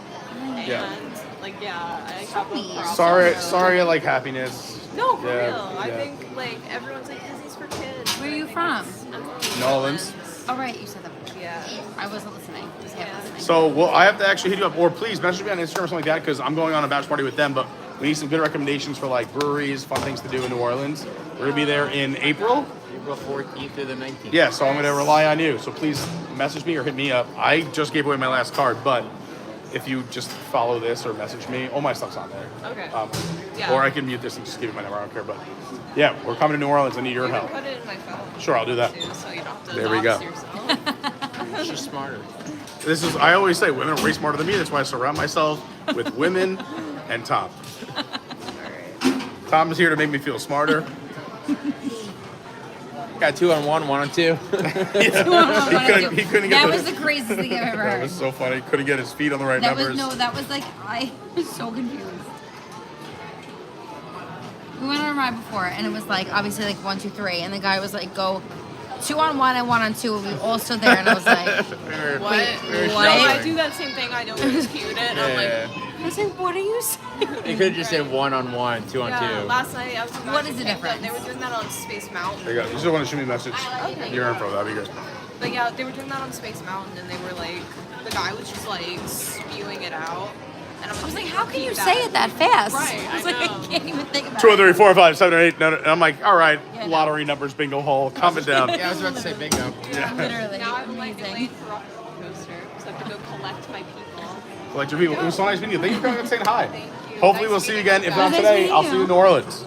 Yeah. and like, yeah, I have a problem. Sorry, I like happiness. No, for Yeah, real. I yeah. think like everyone's like Disney's for kids. Where are but I you think from? I'm from New Orleans. Oh, right, you said that before. Yeah. I wasn't listening. Just half listening. So, well, I have to actually hit you up, or please message me on Instagram or something like that, because I'm going on a bachelor party with them, but we need some good recommendations for like breweries, fun things to do in New Orleans. We're gonna be there in April. April 14th through the 19th. Yeah, so I'm gonna rely on you. So please message me or hit me up. I just gave away my last card, but if you just follow this or message me, all my stuff's on there. Okay. Or I can mute this and just give you my number. I don't care, but yeah, we're coming to New Orleans. I need your You help. can put it in my phone. Sure, I'll do that. Too, so you don't have to There we go. dox yourself. She's smarter. This is, I always say, women are way smarter than me. That's why I surround myself with women and Tom. Tom is here to make me feel smarter. Got 2 on 1, 1 on 2. He couldn't get That the- was the craziest thing I've ever That heard. was so funny. Couldn't get his feet on the right That numbers. was that was like I was so confused. We went on a ride before, and it was like obviously like 1, 2, 3, and the guy was like, "Go 2 on 1 and 1 on 2." We all stood there, and I was like, What? Wait, No, what? I do that same thing. I don't dispute it. I'm like, I was like, "What are you saying?" You could have just said 1 on 1, 2 on 2. yeah, last night I was. in What Magic is the Kingdom. difference? They were doing that on Space Mountain. There you go. You just want to shoot me a message. Your info. That'd be good. But yeah, they were doing that on Space Mountain, and they were like, the guy was just like spewing it out, And I was like, how can you say it that fast? Right, I was like, I can't even think about 2, it. 3, 4, 5, 7, 8. No. And I'm like, all right, lottery numbers, bingo hall, calm it down. Yeah, I was about to say bingo. Yeah. Literally. Now I'm like delayed for roller coaster, so I have to go collect my people. Collect your people. It was so nice meeting you. Thank you for coming and saying hi. Thank you. Hopefully Nice we'll see you meeting again. If you not guys. today, I'll see you in New Orleans.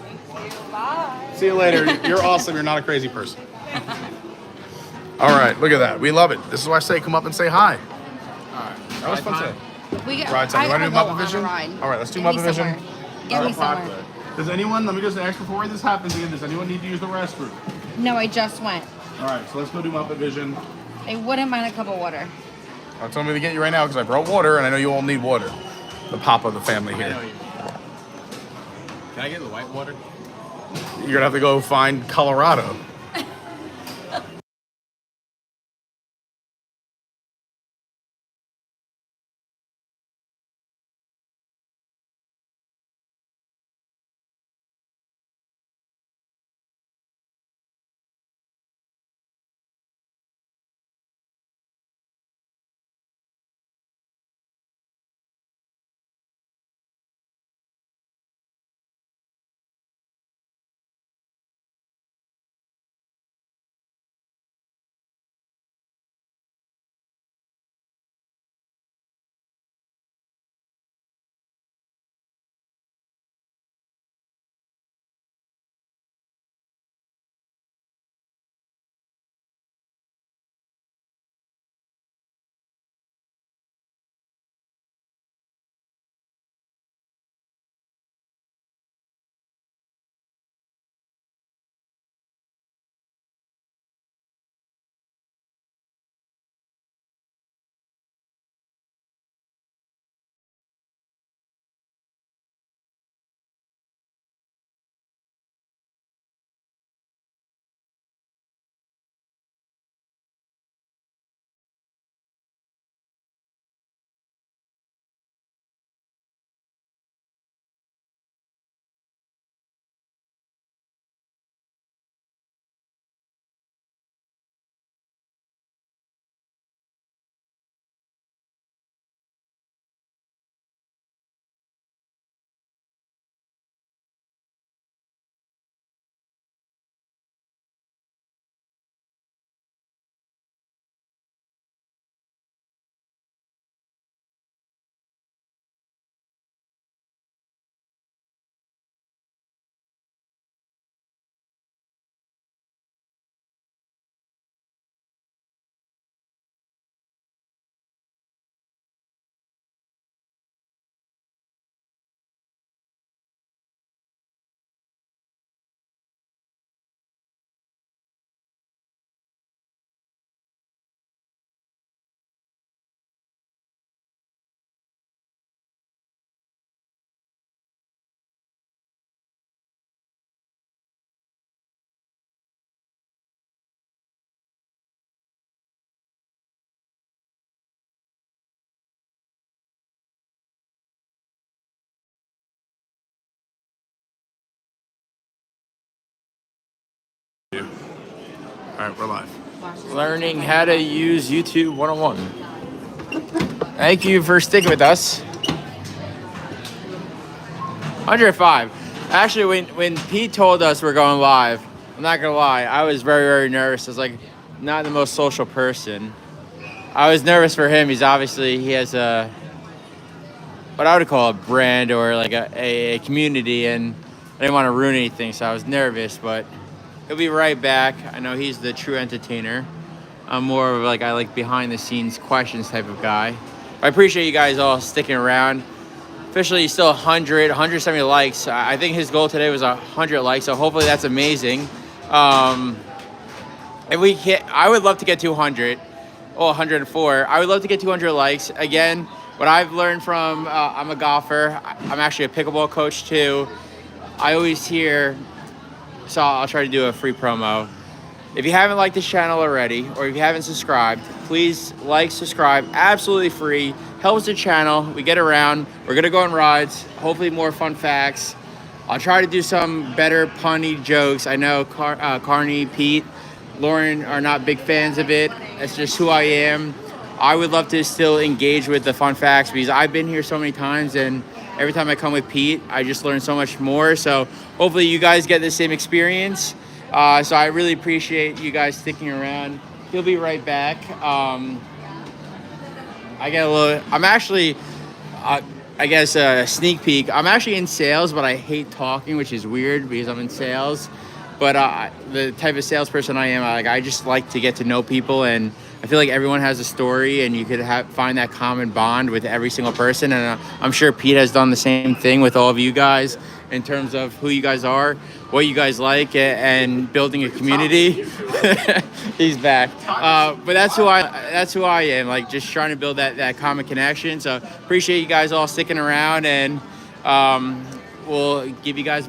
Bye. See you later. You're awesome. You're not a crazy person. All right, look at that. We love it. This is why I say come up and say hi. All right. That was fun Ride today. We got, Ride time. You want to do gotta go Muppet on a Vision? ride. All right, let's do Get me Muppet Vision. somewhere. Get me somewhere. Does anyone, let me just ask before this happens again, does anyone need to use the restroom? No, I just went. All right, so let's go do Muppet Vision. I wouldn't mind a cup of water. I'm telling me to get you right now because I brought water and I know you all need water. The pop of the family I here. know you. Can I get the white water? You're gonna have to go find Colorado. All right, we're live. Learning how to use YouTube 101. Thank you for sticking with us. 105. Actually, when Pete told us we're going live, I'm not gonna lie, I was very, very nervous. I was like, not the most social person. I was nervous for him. He has a, what I would call a brand or like a community, and I didn't want to ruin anything, so I was nervous, but he'll be right back. I know he's the true entertainer. I'm more of like, I like behind the scenes questions type of guy. I appreciate you guys all sticking around. Officially still 170 likes. I think his goal today was 100 likes, so hopefully that's amazing. If we hit, I would love to get 200. 104. I would love to get 200 likes. Again, what I've learned from, I'm a golfer. I'm actually a pickleball coach too. I always hear, so I'll try to do a free promo. If you haven't liked this channel already, or if you haven't subscribed, please like, subscribe, absolutely free. Helps the channel. We get around. We're gonna go on rides. Hopefully more fun facts. I'll try to do some better punny jokes. I know Carney, Pete, Lauren are not big fans of it. That's just who I am. I would love to still engage with the fun facts because I've been here so many times, and every time I come with Pete, I just learn so much more. So hopefully you guys get the same experience. So I really appreciate you guys sticking around. He'll be right back. I'm actually, I guess a sneak peek. I'm actually in sales, but I hate talking, which is weird because I'm in sales. But the type of salesperson I am, I just like to get to know people, and I feel like everyone has a story, and you could find that common bond with every single person. And I'm sure Pete has done the same thing with all of you guys in terms of who you guys are, what you guys like, and building a community. He's back. But that's who I am, like just trying to build that common connection. So appreciate you guys all sticking around, and we'll give you guys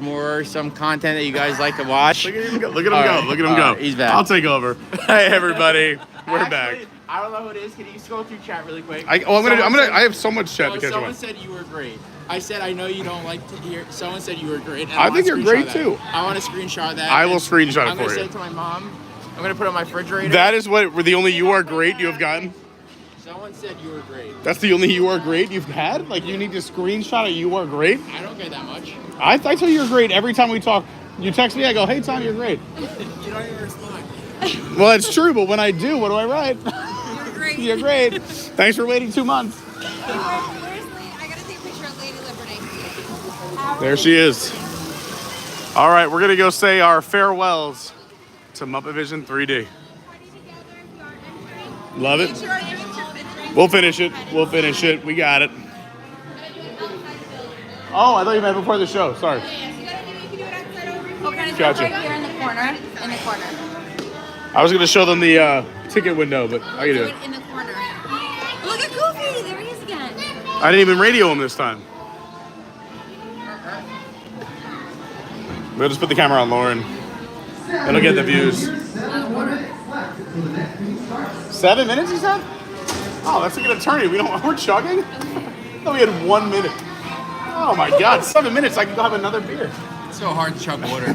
some content that you guys like to watch. Look at him go. Look at him go. He's back. I'll take over. Hey everybody, we're back. I don't know who it is. Can you scroll through chat really quick? I have so much chat to catch up Someone on. said you were great. I said I know you don't like to hear. Someone said you were great. I think you're great too. I want to screenshot that. I will screenshot it I'm for gonna you. say it to my mom. I'm gonna put it on my refrigerator. That is what the only you are great you have gotten. Someone said you were great. That's the only you are great you've had? Like you need to screenshot a you are great? I don't get that much. I tell you you're great every time we talk. You text me, I go, hey Tom, you're great. You don't even respond. Well, it's true, but when I do, what do I write? You're great. You're great. Thanks for waiting 2 months. Where's Lee? I gotta take a picture of Lady Liberty. There she is. All right, we're gonna go say our farewells to Muppet Vision 3D. Love it. We'll finish it. We'll finish it. We got it. Oh, I thought you meant before the show. Sorry. Oh, can I do Gotcha. it right here in the corner? In the corner. I was gonna show them the ticket window, but I can do it. In the corner. Look at Goofy. There he is again. I didn't even radio him this time. We'll just put the camera on Lauren. It'll get the views. 7 minutes, you said? Oh, that's like an attorney. We're chugging? No, we had 1 minute. Oh my God, 7 minutes. I can go have another beer. It's so hard to chug water.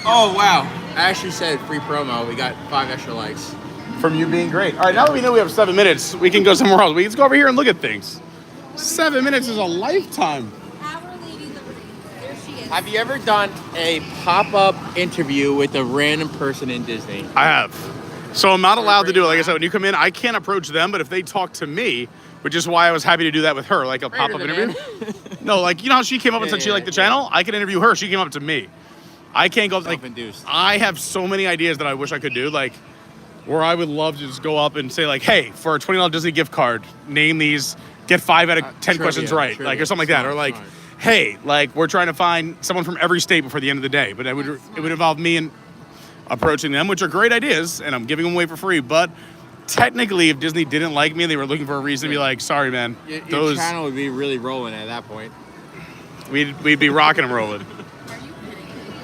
Oh wow! I actually said free promo. We got 5 extra likes. From you being great. All right, now that we know we have 7 minutes, we can go somewhere else. We can just go over here and look at things. 7 minutes is a lifetime. Our Lady Liberty. There she is. Have you ever done a pop-up interview with a random person in Disney? I have. So I'm not allowed to do it. Like I said, when you come in, I can't approach them, but if they talk to me, which is why I was happy to do that with her, like a pop-up interview. No, like, you know how she came up and said she liked the channel? I can interview her. She came up to me. I can't go, like, Self-induced. I have so many ideas that I wish I could do, like, where I would love to just go up and say, like, hey, for a $20 Disney gift card, name these, get 5 out of 10 questions right, like, or something like that. Or like, hey, like, we're trying to find someone from every state before the end of the day. But it would involve me and approaching them, which are great ideas, and I'm giving them away for free. But technically, if Disney didn't like me and they were looking for a reason to be like, sorry, man, Your channel would be really rolling at that point. we'd be rocking and rolling.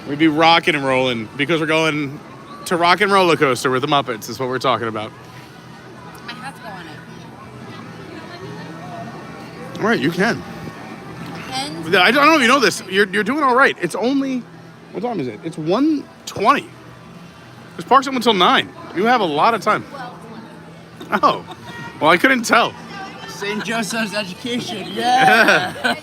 We'd be rocking and rolling because we're going to Rock and Roller Coaster with the Muppets is what we're talking about. I have to go on it. All right, you can. And I don't know if you know this. You're doing all right. It's only, what time is it? It's 1:20. This park's open until 9. You have a lot of time. Oh, well, I couldn't tell. St. Joseph's Education, yeah.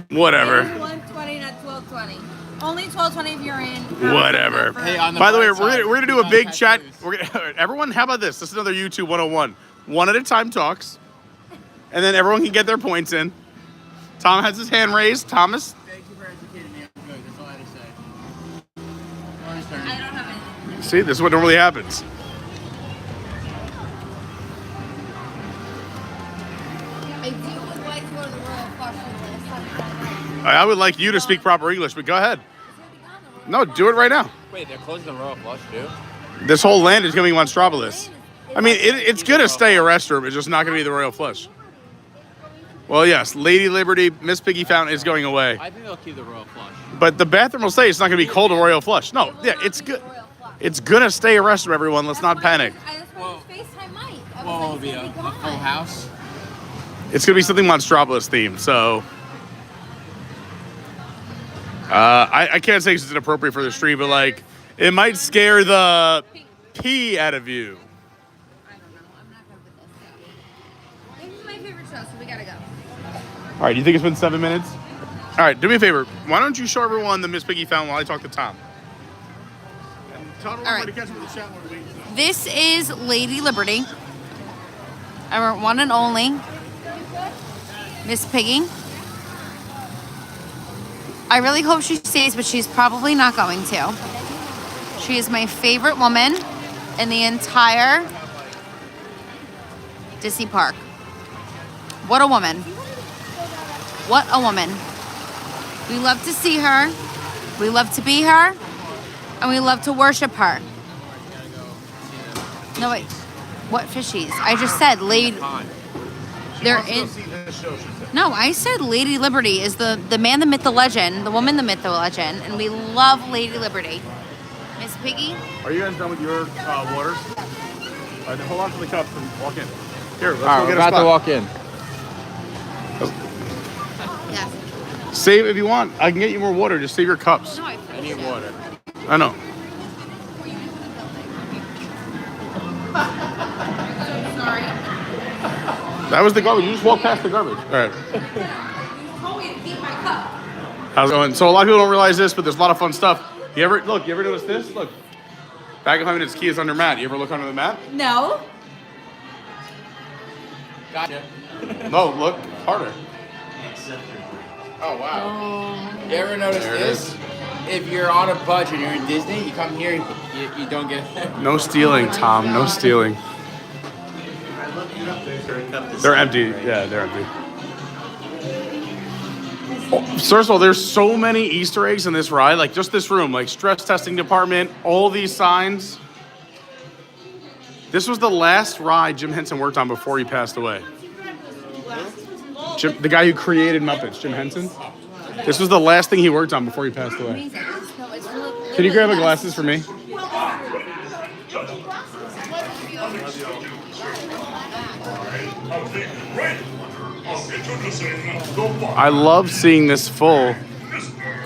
Whatever. 1:20, not 12:20. Only 12:20 if you're in. Whatever. Hey, on the By the way, bright side, we're gonna do you a big guys chat. lose. Everyone, how about this? This is another YouTube 101. One at a time talks, and then everyone can get their points in. Tom has his hand raised. Thomas. Thank you for educating me. I'm good. That's all I had to say. Lauren's turn. I don't have anything. See, this is what normally happens. I do would like to go to the Royal Flush list. I would like you to speak proper English, but go ahead. No, do it right now. Wait, they're closing the Royal Flush too? This whole land is going to be Monstropolis. I mean, it's going to stay a restroom. It's just not going to be the Royal Flush. Well, yes, Lady Liberty, Miss Piggy Fountain is going away. I think they'll keep the Royal Flush. But the bathroom will say it's not going to be called a Royal Flush. No, yeah, it's good. It's going to stay a restroom, everyone. Let's not panic. Well, FaceTime Mike. Well, it'll be a full house. It's going to be something Monstropolis themed, so... I can't say it's inappropriate for the stream, but, like, it might scare the pee out of you. show, so we gotta go. All right, you think it's been 7 minutes? All right, do me a favor. Why don't you show everyone the Miss Piggy found while I talk to Tom? And tell everyone where to catch up with the chat while we wait. This is Lady Liberty, our one and only Miss Piggy. I really hope she stays, but she's probably not going to. She is my favorite woman in the entire Disney park. What a woman. What a woman. We love to see her, we love to be her, and we love to worship her. No, wait. What fishies? I just said Lady... They're in... No, I said Lady Liberty is the man, the myth, the legend, the woman, the myth, the legend, and we love Lady Liberty. Miss Piggy? Are you guys done with your waters? All right, then hold on to the cups and walk in. Here, let's All right, go we're get a about to spot. walk in. Yes. Save if you want. I can get you more water. Just save your cups. No, I need water. I know. Sorry. That was the garbage. You just walked past the garbage. All right. You told me to keep my cup. How's it going? So a lot of people don't realize this, but there's a lot of fun stuff. You ever notice this? Look. Bag of Honey's key is under mat. You ever look under the mat? No. Gotcha. No, look harder. Oh, wow. You ever notice There it this? If you're on a budget and you're in Disney, you come here, you don't get it. No stealing, Tom. No stealing. They're empty. Yeah, they're empty. Oh, first of all, there's so many Easter eggs in this ride. Like just this room, like stress testing department, all these signs. This was the last ride Jim Henson worked on before he passed away. The guy who created Muppets, Jim Henson. This was the last thing he worked on before he passed away. Can you grab my glasses for me? I love seeing this full,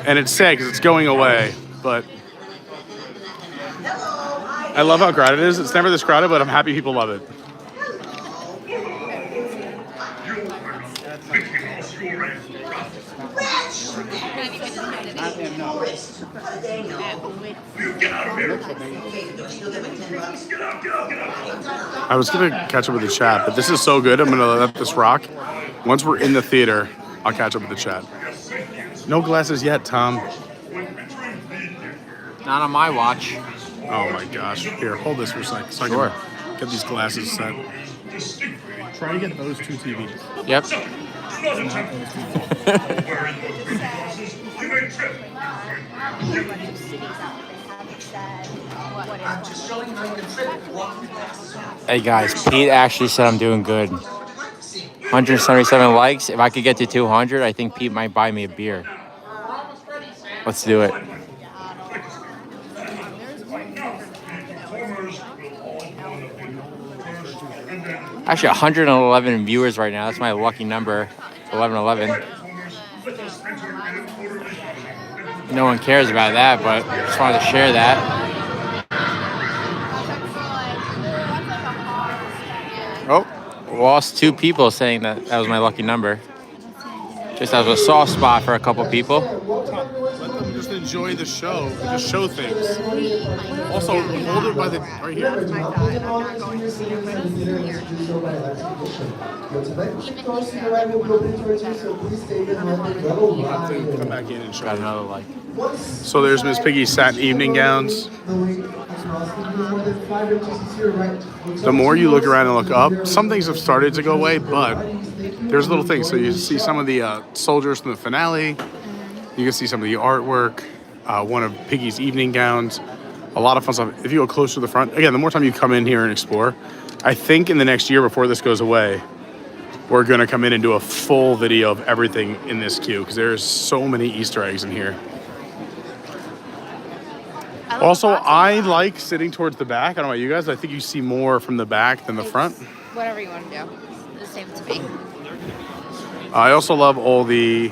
and it's sad because it's going away, but I love how crowded it is. It's never this crowded, but I'm happy people love it. I was gonna catch up with the chat, but this is so good. I'm gonna let this rock. Once we're in the theater, I'll catch up with the chat. No glasses yet, Tom. Not on my watch. Oh my gosh. Here, hold this for a sec so I can get these glasses set. Try to get those two TVs. Yep. Hey guys, Pete actually said I'm doing good. 177 likes. If I could get to 200, I think Pete might buy me a beer. Let's do it. Actually, 111 viewers right now. That's my lucky number, 1111. No one cares about that, but I just wanted to share that. Oh, lost 2 people saying that was my lucky number. Just as a soft spot for a couple people. Let them just enjoy the show. Just show things. Also, hold it by the right here. We'll have to come back in and show. Got another like. So there's Miss Piggy's satin evening gowns. The more you look around and look up, some things have started to go away, but there's little things. So you see some of the soldiers from the finale. You can see some of the artwork. One of Piggy's evening gowns. A lot of fun stuff. If you go closer to the front, again, the more time you come in here and explore, I think in the next year before this goes away, we're going to come in and do a full video of everything in this queue because there's so many Easter eggs in here. Also, I like sitting towards the back. I don't know about you guys. I think you see more from the back than the front. Whatever you want to do. The same to me. I also love all the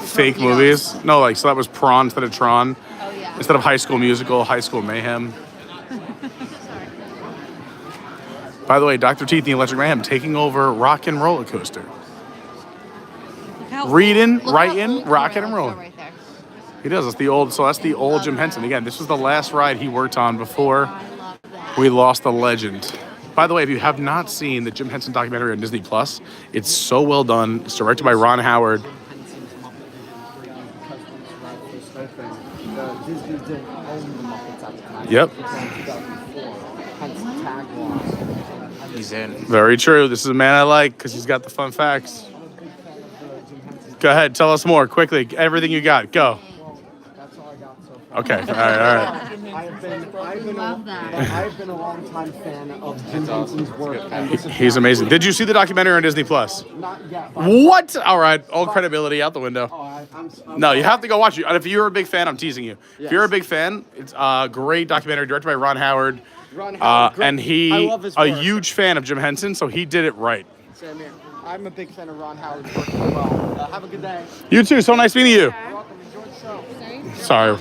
fake movies. No, like, so that was Prawn instead of Tron. Oh, yeah. Instead of High School Musical, High School Mayhem. By the way, Dr. Teeth and the Electric Mayhem taking over Rockin' Roller Coaster. Reading, writing, rocking and rolling. Right there. He does. That's the old. So that's the old Jim Henson. Again, this was the last ride he worked on before we lost the legend. By the way, if you have not seen the Jim Henson documentary on Disney Plus, it's so well done. It's directed by Ron Howard. Yep. He's in. Very true. This is a man I like because he's got the fun facts. Go ahead, tell us more quickly. Everything you got, go. Okay, all right. I've been a long-time fan of Jim Henson's work. He's amazing. Did you see the documentary on Disney Plus? Not yet. What? All right, all credibility out the window. No, you have to go watch it. And if you're a big fan, I'm teasing you. If you're a big fan, it's a great documentary directed by Ron Howard. And he, a huge fan of Jim Henson, so he did it right. Same here. I'm a big fan of Ron Howard's work as well. Have a good day. You too. So nice meeting you. You're welcome. Enjoy the show. Sorry.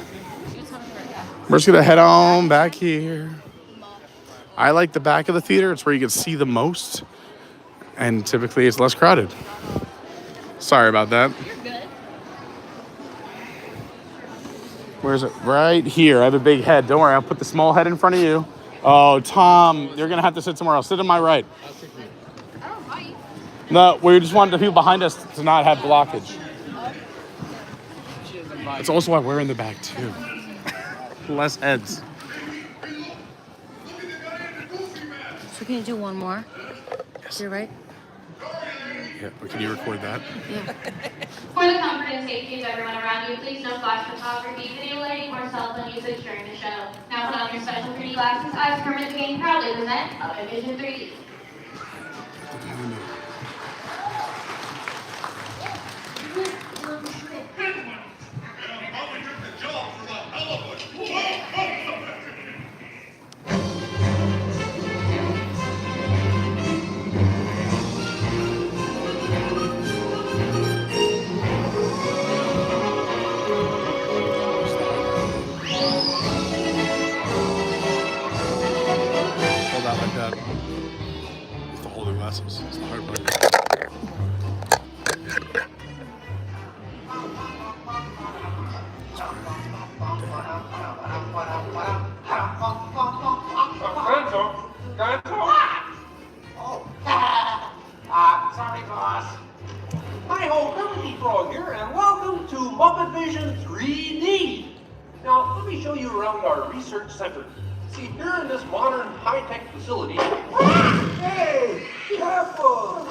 We're just gonna head on back here. I like the back of the theater. It's where you can see the most, and typically it's less crowded. Sorry about that. You're good. Where's it? Right here. I have a big head. Don't worry. I'll put the small head in front of you. Oh, Tom, you're gonna have to sit somewhere else. Sit to my right. No, we just wanted the people behind us to not have blockage. That's also why we're in the back too. Less heads. So can you do one more? Yes. You're right. Yeah, but can you record that? Yeah. For the comfort and safety of everyone around you, please no flash photography, video lighting, or cell phone usage during the show. Now put on your special 3D glasses. Eyes permit the game proudly present Muppet Vision 3D. Hold out like that. You have to hold the glasses. It's the hard part. Sorry, boss. Hi-ho, Melody Frog here, and welcome to Muppet Vision 3D. Now, let me show you around our research center. See, here in this modern high-tech facility... Hey, careful!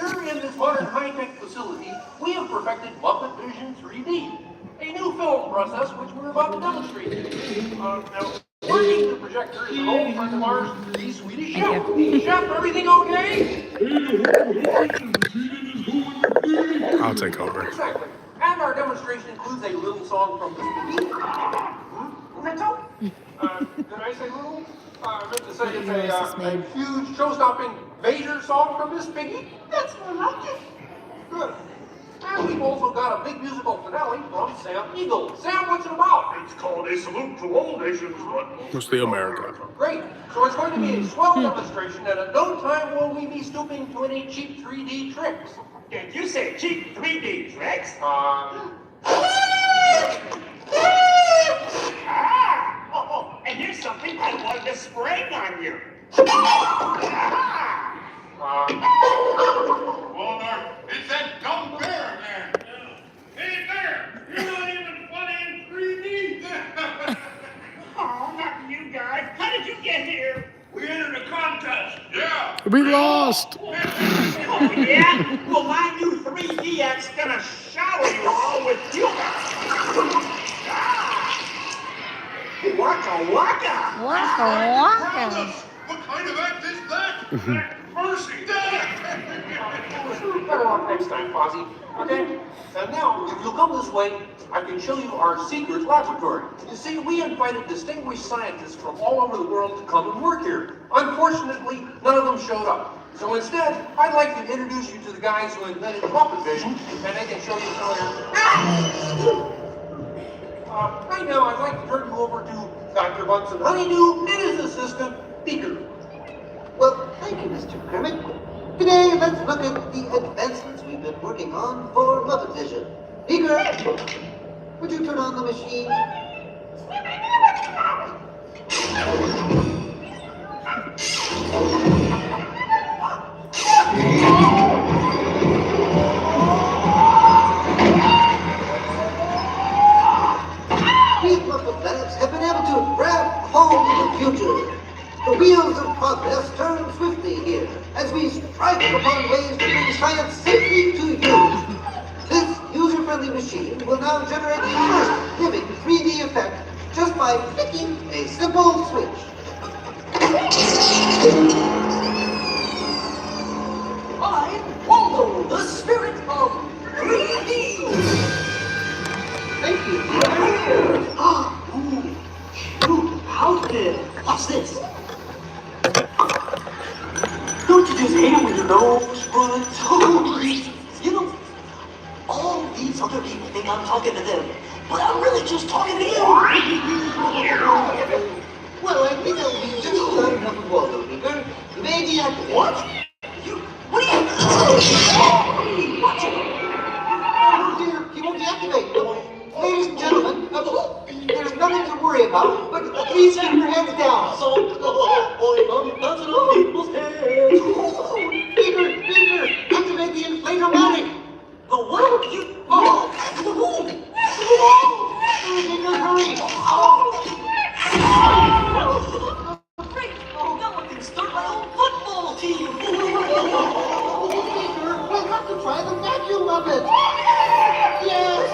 Here in this modern high-tech facility, we have perfected Muppet Vision 3D, a new film process which we're about to demonstrate. Now, working the projector is an old friend of ours, the Swedish Chef. Chef, everything okay? I'll take over. Exactly. And our demonstration includes a little song from Miss Minnie. Little? Did I say little? I meant to say it's a huge show-stopping Vader song from Miss Piggy. That's more like it. Good. And we've also got a big musical finale from Sam Eagle. Sam, what's it about? It's called A Salute to All Nations. Mostly America. Great. So it's going to be a swell demonstration, and at no time will we be stooping to any cheap 3D tricks. Did you say cheap 3D tricks? And here's something I wanted to spring on you. Walmart, it's that dumb bear again. Hey, bear, you're not even funny in 3D. Oh, not you guys. How did you get here? We entered a contest. Yeah. We lost. Oh, yeah? Well, my new 3DX gonna shower you all with humor. Waka waka! Waka. What kind of act is that? Mercy! Better luck next time, Fozzie. Okay? And now, if you'll come this way, I can show you our secret laboratory. You see, we invited distinguished scientists from all over the world to come and work here. Unfortunately, none of them showed up. So instead, I'd like to introduce you to the guys who invented Muppet Vision, and they can show you some of their... Right now, I'd like to turn you over to Dr. Bunsen Honeydew and his assistant, Beaker. the advancements we've been working on for Muppet Vision. Beaker, would you turn on the machine? We Muppet Labs have been able to grab hold of the future. The wheels of progress turn swiftly here as we strike upon ways to bring science safely to you. This user-friendly machine will now generate the first living 3D effect just by flicking a simple switch. I, Waldo, the spirit of 3D. Thank you. Ooh, how good. Watch this. Don't you just hate it when your nose runs? You know, all these other people think I'm talking to them, but I'm really just talking to you. Well, I think I'll be just not enough of Waldo, Beaker. You may deactivate. What? What are you? Watch it. Oh dear, he won't deactivate. Ladies and gentlemen, there's nothing to worry about, but please keep your heads down. So, I'm bouncing on people's heads. Beaker, activate the inflator-matic. The what? You? Oh, Beaker, hurry. Great! Oh, now I can start my own football team. Beaker, we'll have to try the vacuum Muppet. Yes.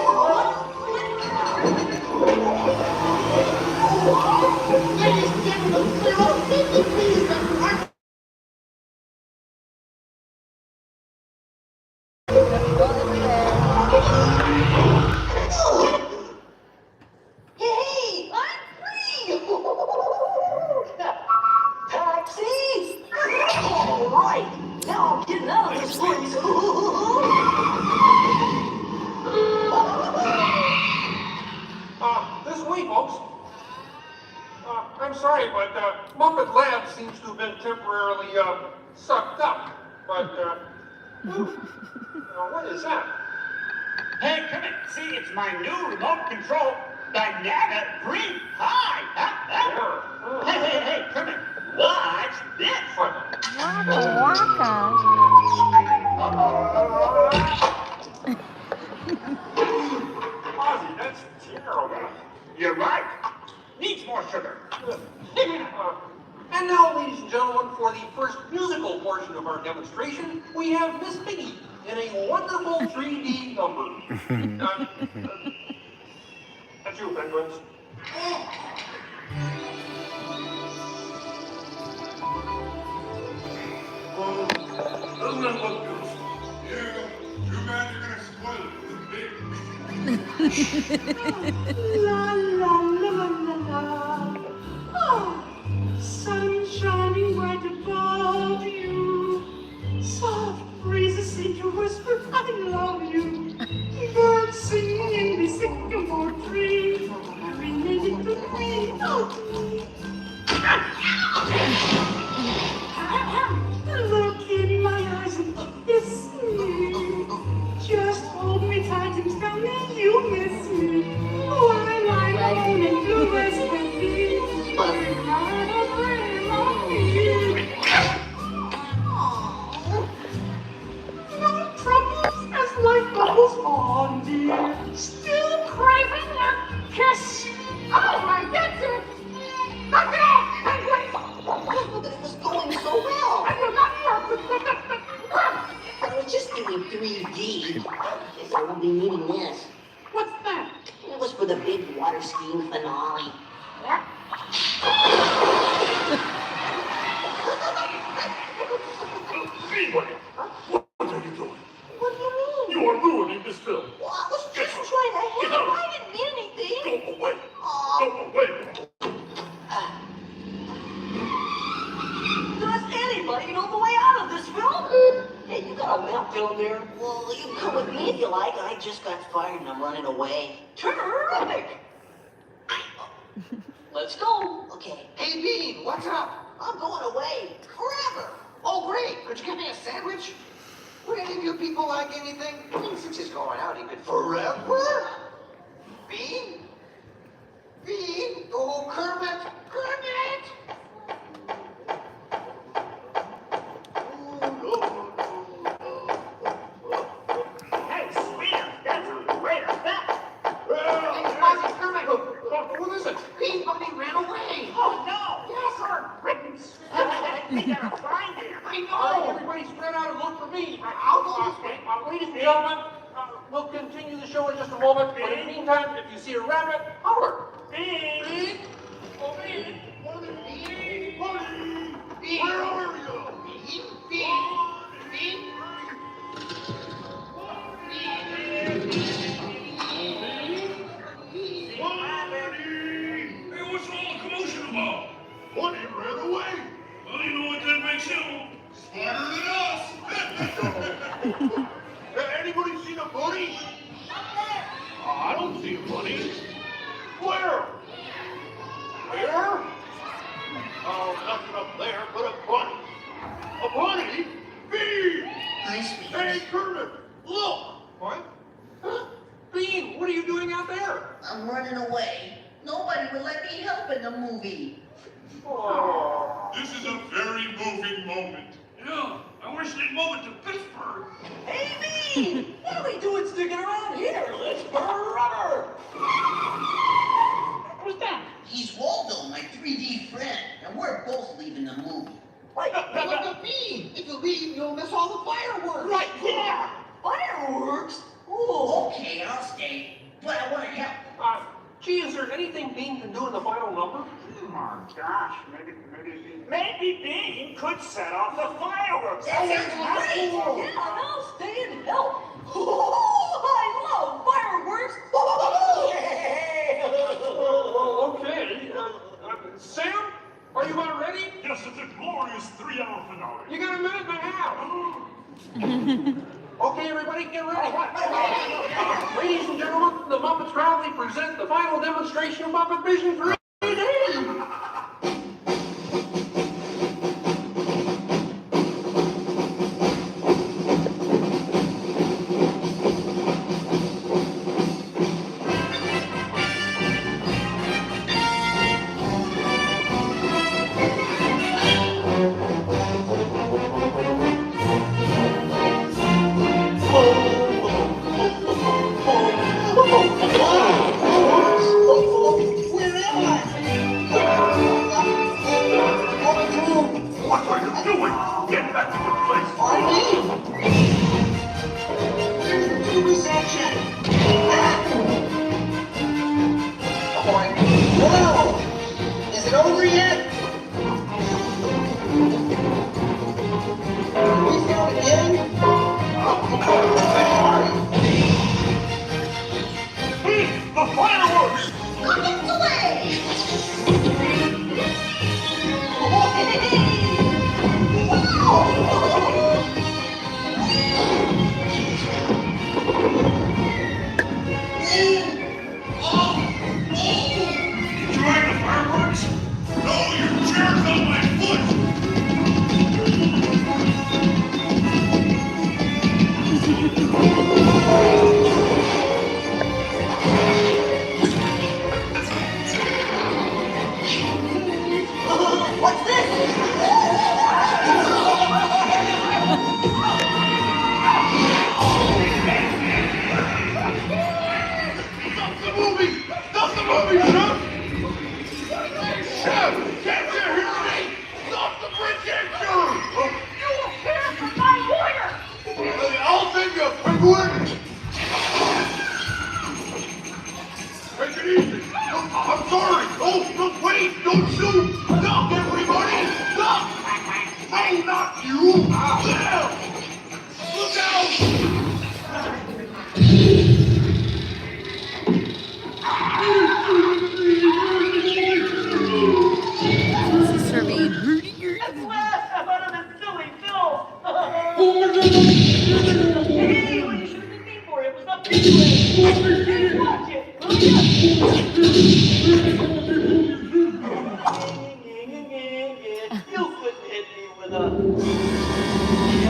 Ladies and gentlemen, clear out safely, please. Hey, I'm free! Taxi! All right, now I'm getting out of this place. This way, folks. I'm sorry, but Muppet Lab seems to have been temporarily sucked up. But, what is that? Hey, come in. See, it's my new remote control banana green pie. Hey, come in. Watch this. Ozzy, that's terrible. You're right. Needs more sugar. And now, ladies and gentlemen, for the first musical portion of our demonstration, we have Miss Minnie in a wonderful 3D number. That's you, penguins. Doesn't that look good? Yeah, too bad you're gonna spoil it with La la la la la. Oh, sun shining right above you. Soft breezes seem to whisper, I love you. Birds singing in the sycamore tree. Related to me. Look in my eyes and kiss me. Just hold me tight and tell me you miss me. While I'm alone and blue as can be. But not a dream of me. No troubles as life bubbles on, dear. Still craving a kiss. Oh, I get it. Knock it off, penguin. This was going so well. I will not work. I was just doing 3D. Guess I won't be needing this. What's that? It was for the big water skiing finale. Anyway, what are you doing? What do you mean? You are ruining this film. Well, I was just trying to help. I didn't mean anything. Go away. Go away. Does anybody know the way out of this film? Hey, you got a map down there? Well, you can come with me if you like. I just got fired and I'm running away. Terrific. Let's go. Okay. Hey, Bean, what's up? I'm going away. Forever. Oh, great. Could you get me a sandwich? Really, like anything? I mean, since he's going out, he could forever. Bean? Bean? Oh, Kermit! Kermit! Hey, sweetie, that's a great effect. Hey, Fuzzy, Kermit! What is it? Bean Bunny ran away! Oh, no! Yes, sir! We gotta find him. I know! All right, everybody spread out and look for me. I'll go this way. Ladies and gentlemen, we'll continue the show in just a moment. But in the meantime, if you see a rabbit, holler. Bean! Bean! Oh, Bean! Bean! Bean! Where are you? Bean? Bean? Bean? Hey, what's all the commotion about? Bunny ran away. Well, you know what that makes him? Smarter than us. Anybody seen a bunny? I don't see a bunny. Where? Where? Oh, nothing up there but a bunny. A bunny? Bean! Hey, Kermit, look! What? Huh? Bean, what are you doing out there? I'm running away. Nobody would let me help in the movie. Oh. This is a very moving moment. Yeah, I wish they'd move it to Pittsburgh. Hey, me! What are we doing sticking around here? Let's burn rubber! Who's that? He's Waldo, my 3D friend, and we're both leaving the movie. Look at me! If you leave, you'll miss all the fireworks! Right there! Fireworks? Ooh, okay, I'll stay. But I want to help. Gee, is there anything Bean can do in the final number? Oh, gosh, maybe Bean could set off the fireworks. That sounds great! Yeah, I'll stay and help. I love fireworks! Okay. Sam, are you about ready? Yes, it's a glorious 3-hour finale. You got a minute and a half. Okay, everybody, get ready. Ladies and gentlemen, the Muppets proudly present the final demonstration of Muppet Vision 3D. What are you doing? Get back to your place. Hello! Is it over yet? We film again? The fireworks! Rockets away! Enjoying the fireworks? No, your chair's on my foot! What's this? Stop the movie! Stop the movie, Chef! Chef! Can't you hear me? Stop the projector! You will hear from my lawyer. I'll take you, penguin! Take it easy! I'm sorry! No, wait! Don't shoot! Stop, everybody! Stop! No, not you! There! Look out! That's what I thought of this silly film. Hey, what you should have been me for? It was up this way. Watch it. You couldn't hit me with a...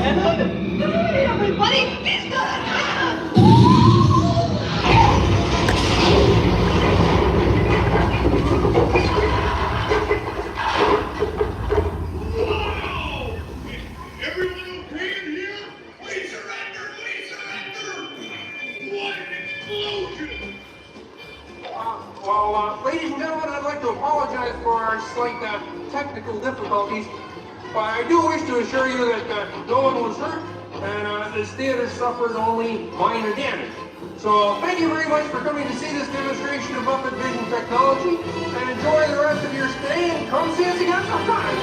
Hey, everybody! Everyone okay in here? Please surrender! Please surrender! What an explosion! Ladies and gentlemen, I'd like to apologize for our slight technical difficulties. I do wish to assure you that no one was hurt, and this theater suffered only minor damage. So thank you very much for coming to see this demonstration of Muppet Vision technology, and enjoy the rest of your stay, and come see us again sometime.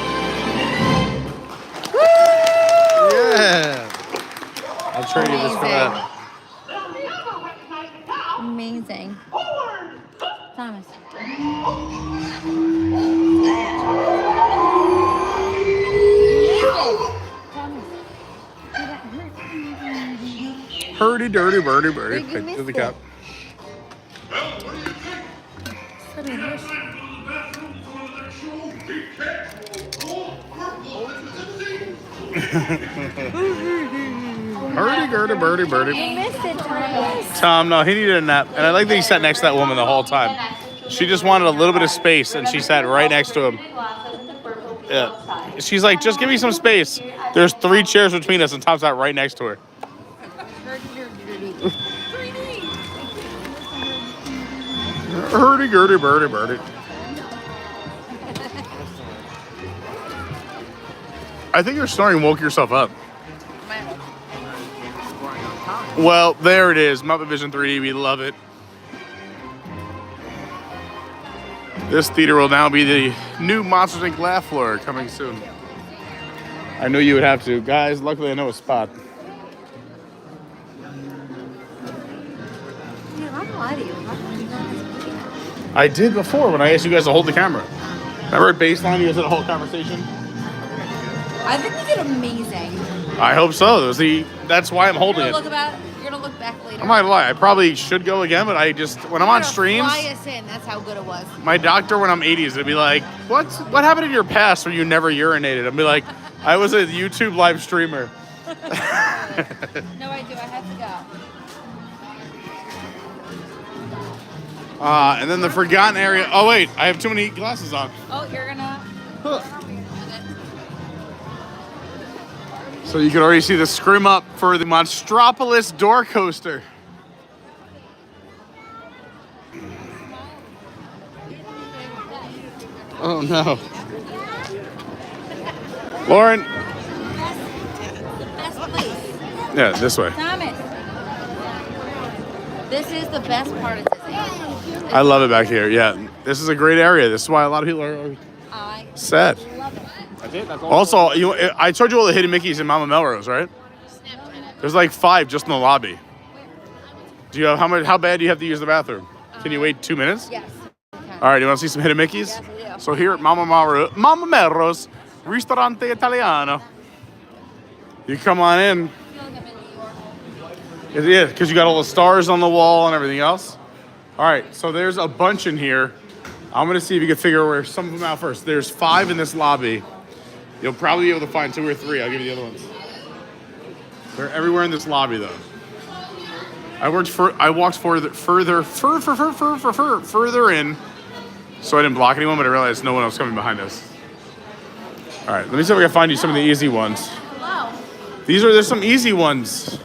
Yeah. I'll trade you this for that. Amazing. Thomas. Hurdy, dirty, birdie, birdie. Pick to the cup. Hurdy, gurdy, birdie, birdie. You missed it, Thomas. Tom, no, he needed a nap. And I like that he sat next to that woman the whole time. She just wanted a little bit of space, and she sat right next to him. Yeah. She's like, just give me some space. There's 3 chairs between us, and Tom sat right next to her. Hurdy, gurdy, birdie, birdie. I think your snoring woke yourself up. Well, there it is. Muppet Vision 3D. We love it. This theater will now be the new Monsters Inc. laugh floor coming soon. I knew you would have to. Guys, luckily I know a spot. I did before when I asked you guys to hold the camera. Remember at baseline you guys had a whole conversation? I think we did amazing. I hope so. That's why I'm holding it. You're gonna look back later. I'm not gonna lie, I probably should go again, but when I'm on streams, fly us in. That's how good it was. my doctor when I'm 80 is gonna be like, what happened in your past where you never urinated? I'll be like, I was a YouTube live streamer. No, I do. I have to go. And then the forgotten area. Oh wait, I have too many glasses on. Oh, you're gonna. So you can already see the scrim up for the Monstropolis door coaster. Oh no. Lauren. The best place. Yeah, this way. Thomas. This is the best part of Disney. I love it back here. Yeah, this is a great area. This is why a lot of people are sad. Also, I told you all the hidden Mickeys in Mama Melrose, right? There's like 5 just in the lobby. Do you have how bad do you have to use the bathroom? Can you wait 2 minutes? Yes. All right, you want to see some hidden Mickeys? Yes, I do. So here at Mama Melrose, Ristorante Italiano. You come on in. Yeah, because you got all the stars on the wall and everything else. All right, so there's a bunch in here. I'm going to see if you can figure where some of them out first. There's 5 in this lobby. You'll probably be able to find 2 or 3. I'll give you the other ones. They're everywhere in this lobby, though. I walked further in, so I didn't block anyone, but I realized no one else coming behind us. All right, let me see if I can find you some of the easy ones. Hello. There's some easy ones.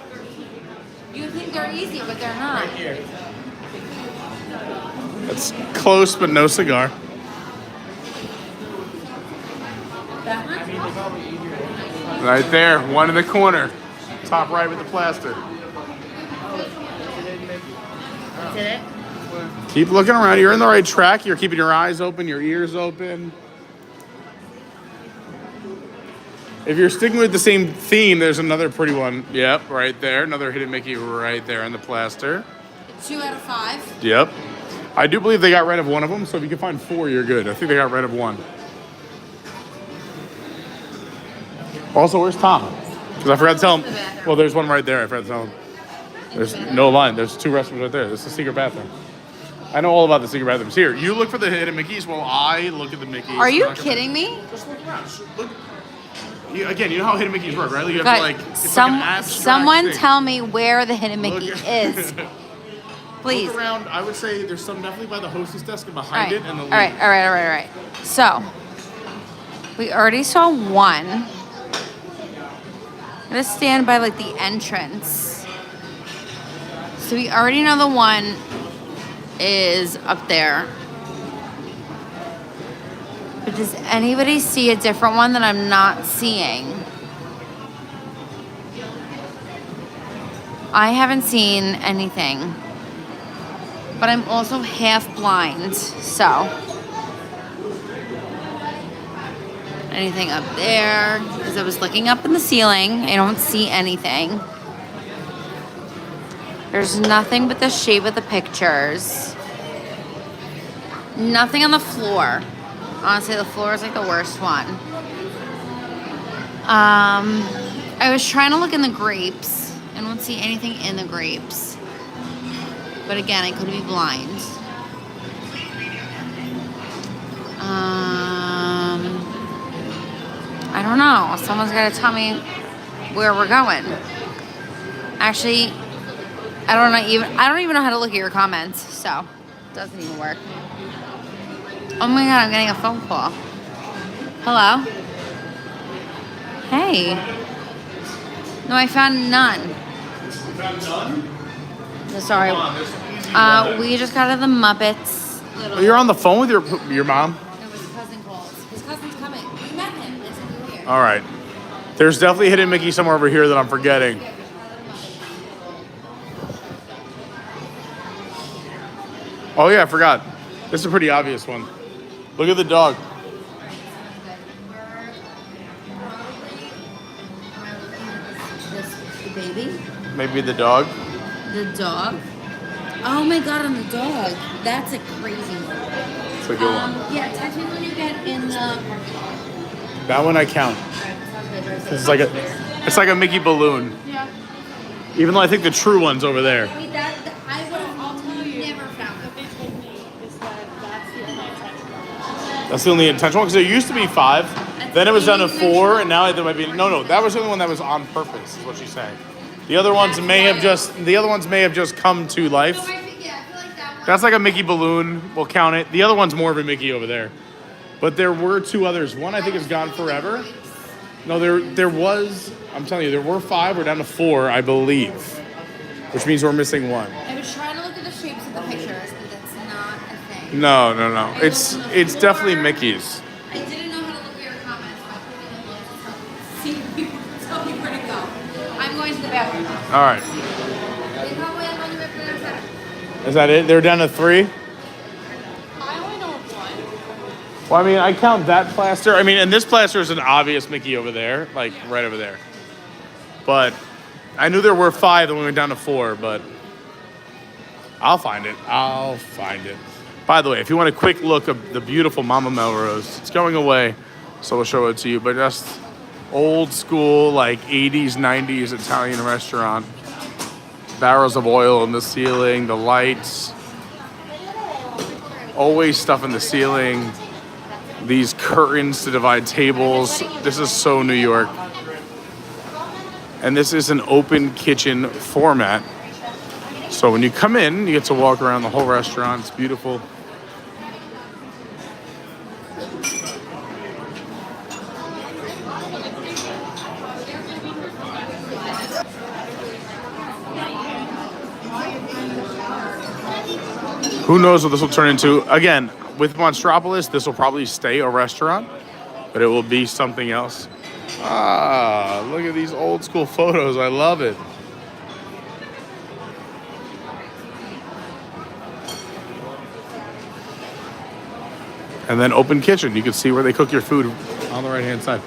You think they're easy, but they're not. Right here. That's close, but no cigar. Right there, one in the corner. Top right with the plaster. Did it? Keep looking around. You're in the right track. You're keeping your eyes open, your ears open. If you're sticking with the same theme, there's another pretty one. Yep, right there. Another hidden Mickey right there in the plaster. 2 out of 5. Yep. I do believe they got rid of one of them, so if you can find 4, you're good. I think they got rid of 1. Also, where's Tom? Because I forgot to tell him. Well, there's one right there. I forgot to tell him. There's no line. There's 2 restrooms right there. This is the secret bathroom. I know all about the secret bathrooms. Here, you look for the hidden Mickeys while I look at the Mickeys. Are you kidding me? Just look around. Look. Again, you know how Hidden Mickeys work, right? Like, you have Good. to, like, it's like an abstract Someone thing. tell me where the Hidden Mickey is. Please. Look around. I would say there's some definitely by the hostess desk and behind it. And the All right. So, we already saw one. I'm gonna stand by like the entrance. So we already know the one is up there. But does anybody see a different one that I'm not seeing? I haven't seen anything. But I'm also half blind, so. Anything up there? Because I was looking up in the ceiling. I don't see anything. There's nothing but the shape of the pictures. Nothing on the floor. Honestly, the floor is like the worst one. I was trying to look in the grapes. I don't see anything in the grapes. But again, I could be blind. I don't know. Someone's got to tell me where we're going. Actually, I don't even know how to look at your comments, so it doesn't even work. Oh my god, I'm getting a phone call. Hello? Hey. No, I found none. You found none? Sorry. We just got out of the Muppets. Oh, you're on the phone with your mom? It was cousin calls. His cousin's coming. We met him. They said we were here. All right. There's definitely a Hidden Mickey somewhere over here that I'm forgetting. Oh yeah, I forgot. This is a pretty obvious one. Look at the dog. The baby? Maybe the dog. The dog? Oh my god, on the dog. That's a crazy one. It's a good one. Yeah, technically when you get in the... That one I count. It's like a Mickey balloon. Yeah. Even though I think the true one's over there. Wait, I would have never found it. That's the only intentional one, because there used to be 5, then it was down to 4, and now there might be no. That was the only one that was on purpose, is what she's saying. The other ones may have just come to life. That's like a Mickey balloon. We'll count it. The other one's more of a Mickey over there. But there were 2 others. One I think is gone forever. No, there was. I'm telling you, there were 5. We're down to 4, I believe, which means we're missing 1. I was trying to look at the shapes of the pictures, but that's not a thing. No. It's definitely Mickey's. I didn't know how to look at your comments. I couldn't see tell me where to go. I'm going to the bathroom. All right. Is that it? They're down to 3? I only know of one. Well, I mean, I count that plaster. I mean, and this plaster is an obvious Mickey over there, like right over there. But I knew there were 5 and we went down to 4, but I'll find it. By the way, if you want a quick look of the beautiful Mama Melrose, it's going away, so we'll show it to you. But just old school, like 80s, 90s Italian restaurant. Barrels of oil in the ceiling, the lights. Always stuff in the ceiling. These curtains to divide tables. This is so New York. And this is an open kitchen format. So when you come in, you get to walk around the whole restaurant. It's beautiful. Who knows what this will turn into? Again, with Monstropolis, this will probably stay a restaurant, but it will be something else. Ah, look at these old school photos. I love it. And then open kitchen. You can see where they cook your food on the right-hand side.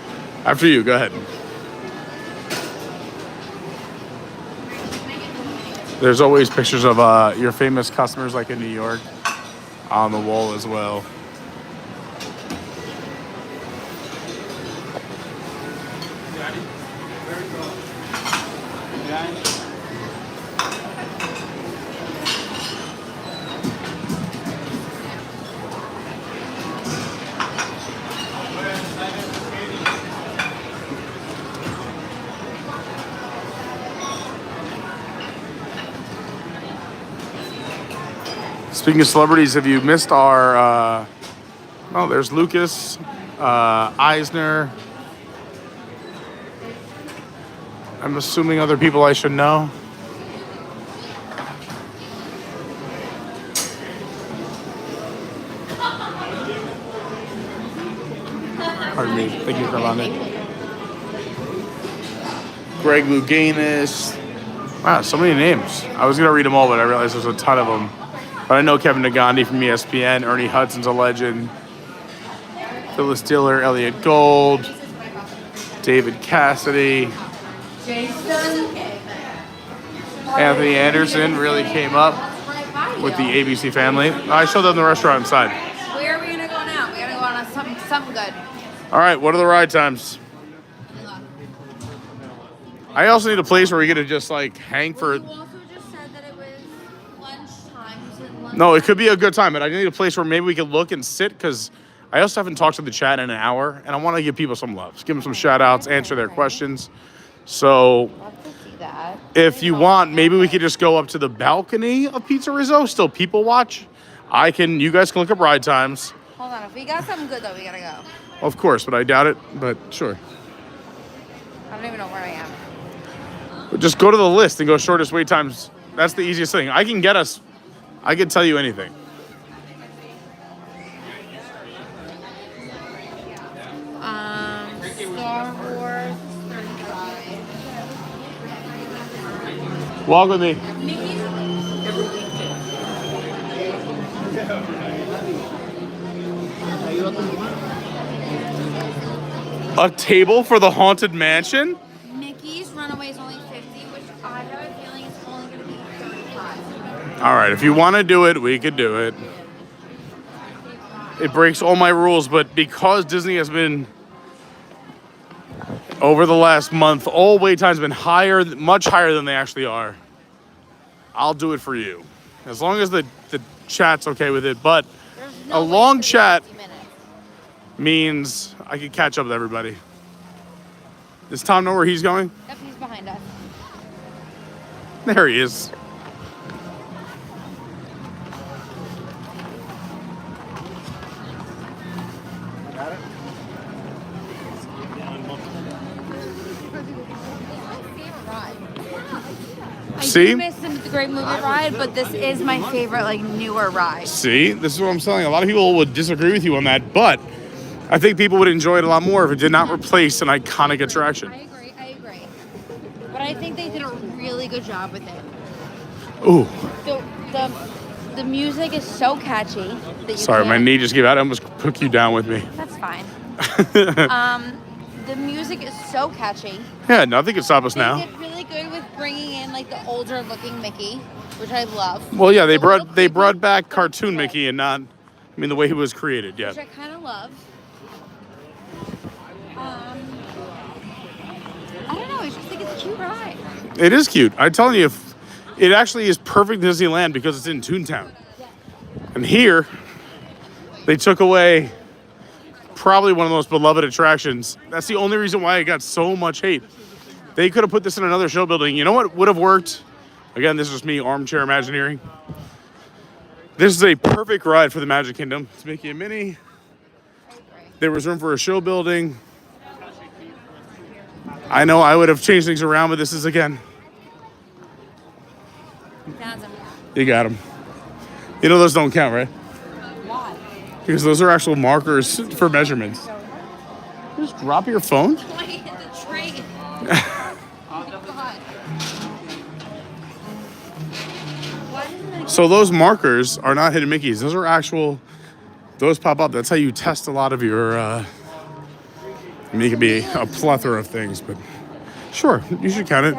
After you, go ahead. There's always pictures of your famous customers, like in New York, on the wall as well. Speaking of celebrities, have you missed our, oh, there's Lucas, Eisner. I'm assuming other people I should know. Pardon me. Thank you for allowing me. Greg Louganis. Wow, so many names. I was going to read them all, but I realized there's a ton of them. But I know Kevin Nagandi from ESPN, Ernie Hudson's a legend, Phyllis Diller, Elliot Gold, David Cassidy, Anthony Anderson really came up with the ABC family. I showed them the restaurant inside. Where are we gonna go now? We gotta go on something good. All right, what are the ride times? I also need a place where we get to just like hang for. You also just said that it was lunchtime. You said lunch. No, it could be a good time, but I need a place where maybe we could look and sit because I also haven't talked to the chat in an hour, and I want to give people some love. Give them some shout outs, answer their questions. So if you want, maybe we could just go up to the balcony of Pizza Rizzo, still people watch. You guys can look up ride times. Hold on, if we got something good though, we gotta go. Of course, but I doubt it, but sure. I don't even know where I am. But just go to the list and go shortest wait times. That's the easiest thing. I can tell you anything. Star Wars 35. Walk with me. A table for the Haunted Mansion? Mickey's Runaway is only 50, which I have a feeling it's only going to be 35. All right, if you want to do it, we could do it. It breaks all my rules, but because Disney has been, over the last month, all wait times have been much higher than they actually are. I'll do it for you. As long as the chat's okay with it, but a long chat means I can catch up with everybody. Does Tom know where he's going? Yep, he's behind us. There he is. Got it? See? I do miss the Great Movie Ride, but this is my favorite, like, newer ride. See? This is what I'm saying. A lot of people would disagree with you on that, but I think people would enjoy it a lot more if it did not replace an iconic attraction. I agree. But I think they did a really good job with it. Ooh. The music is so catchy that you Sorry, my knee just gave out. I almost took you down with me. That's fine. The music is so catchy. Yeah, nothing can stop us now. They did really good with bringing in like the older looking Mickey, which I love. Well, yeah, they brought back cartoon Mickey and not, the way he was created. Yeah. Which I kind of love. I don't know. I just think it's a cute ride. It is cute. I'm telling you, it actually is perfect Disneyland because it's in Toontown. And here, they took away probably one of the most beloved attractions. That's the only reason why it got so much hate. They could have put this in another show building. You know what would have worked? Again, this is just me, armchair imagineering. This is a perfect ride for the Magic Kingdom. It's Mickey and Minnie. There was room for a show building. I know I would have changed things around, but this is, again. You got them. You know those don't count, right? Why? Because those are actual markers for measurements. Just drop your phone. I hit the train. So those markers are not hidden Mickeys. Those are actual. Those pop up. That's how you test a lot of your. It could be a plethora of things, but sure, you should count it.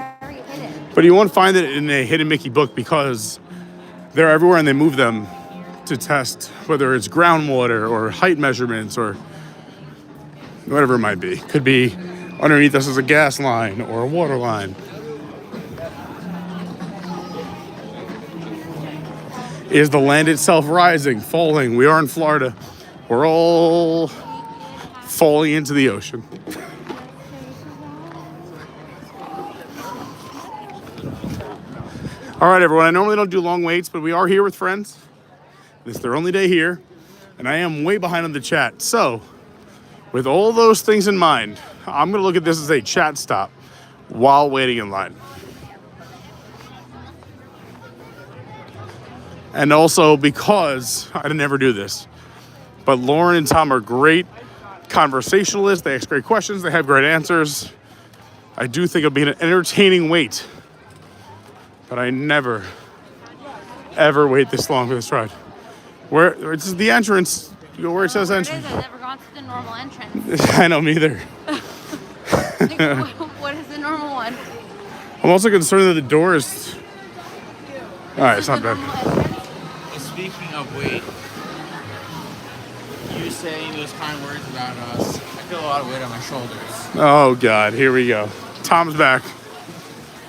But you won't find it in a hidden Mickey book because they're everywhere and they move them to test whether it's groundwater or height measurements or whatever it might be. Could be underneath us is a gas line or a water line. Is the land itself rising, falling? We are in Florida. We're all falling into the ocean. All right, everyone. I normally don't do long waits, but we are here with friends. This is their only day here, and I am way behind on the chat. So, with all those things in mind, I'm going to look at this as a chat stop while waiting in line. And also because I never do this, but Lauren and Tom are great conversationalists. They ask great questions. They have great answers. I do think it'll be an entertaining wait, but I never, ever wait this long for this ride. Where it's the entrance. You go where it says entrance. I've never gone to the normal entrance. I know, me either. What is the normal one? I'm also concerned that the door is. All right, it's not bad. Speaking of weight, you saying those kind words about us, I feel a lot of weight on my shoulders. Oh God, here we go. Tom's back.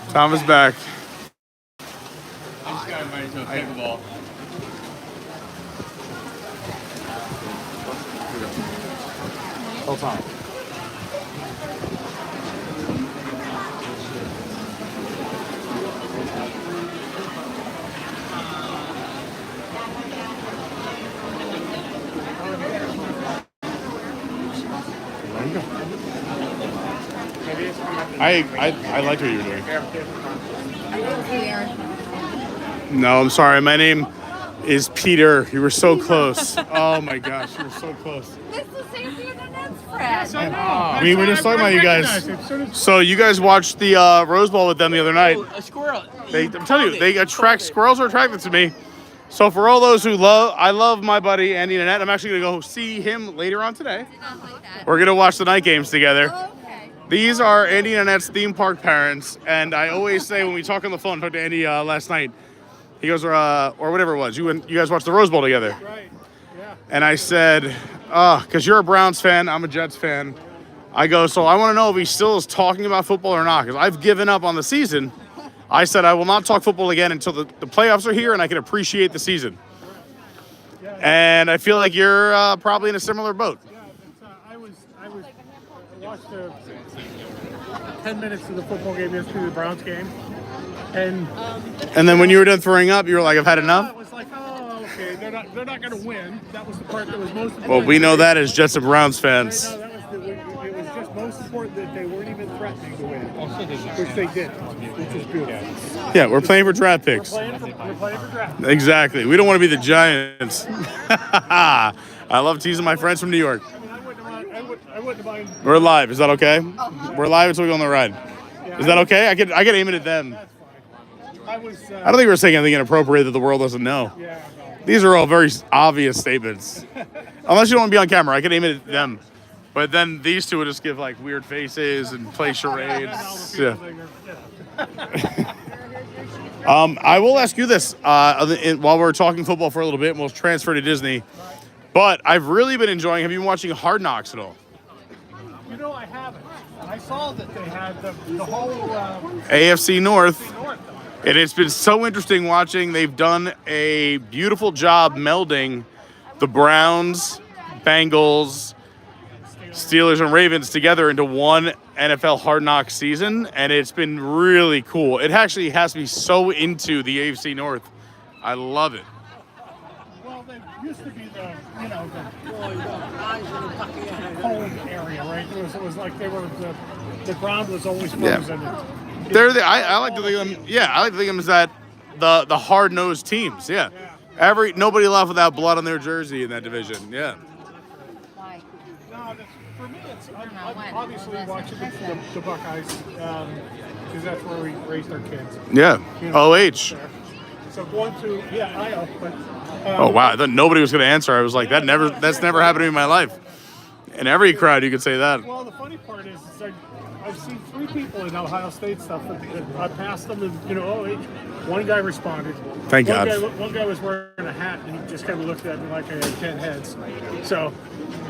Tom is back. I just got invited to a pickleball. Oh, Tom. I liked what you were doing. No, I'm sorry. My name is Peter. You were so close. Oh my gosh, you were so close. It's the same thing as Annette's friend. I mean, we're just talking about you guys. So you guys watched the Rose Bowl with them the other night. A squirrel. I'm telling you, they attract squirrels are attracted to me. So for all those who I love my buddy Andy and Annette. I'm actually gonna go see him later on today. We're gonna watch the night games together. These are Andy and Annette's theme park parents, and I always say when we talk on the phone, I talked to Andy last night. He goes, or whatever it was. You guys watched the Rose Bowl together. Right. Yeah. And I said, because you're a Browns fan, I'm a Jets fan. I go, so I want to know if he still is talking about football or not, because I've given up on the season. I said I will not talk football again until the playoffs are here and I can appreciate the season. And I feel like you're probably in a similar boat. Yeah, I watched 10 minutes of the football game yesterday, the Browns game. And then when you were done throwing up, you were like, I've had enough? I was like, oh, okay, they're not going to win. That was the part that was most important. Well, we know that as Jets and Browns fans. It was just most important that they weren't even threatening to win, which they did, which is good. Yeah, we're playing for draft picks. We're playing for draft picks. Exactly. We don't want to be the Giants. I love teasing my friends from New York. I wouldn't mind. We're live. Is that okay? We're live until we go on the ride. Is that okay? I could aim it at them. I don't think we're saying anything inappropriate that the world doesn't know. Yeah, These are all very obvious statements. Unless you don't want to be on camera, I could aim it at them. But then these two would just give like weird faces and play charades. Yeah. I will ask you this while we're talking football for a little bit, and we'll transfer to Disney. But I've really been enjoying. Have you been watching Hard Knocks at all? You know, I haven't. I saw that they had the whole AFC North. And it's been so interesting watching. They've done a beautiful job melding the Browns, Bengals, Steelers, and Ravens together into one NFL Hard Knocks season, and it's been really cool. It actually has me so into the AFC North. I love it. Well, they used to be the cold area, right? It was like they were the ground was always frozen. Yeah. I like to think of them. Yeah, I like to think of them as that the hard-nosed teams. Yeah. Nobody left without blood on their jersey in that division. Yeah. No, for me, I'm obviously watching the Buckeyes because that's where we raised our kids. Yeah. OH. So going to I know, but. Oh wow! I thought nobody was going to answer. I was like, that's never happened to me in my life. In every crowd, you could say that. Well, the funny part is I've seen 3 people in Ohio State stuff. I passed them, and OH. One guy responded. Thank God. One guy was wearing a hat, and he just kind of looked at me like I had 10 heads. So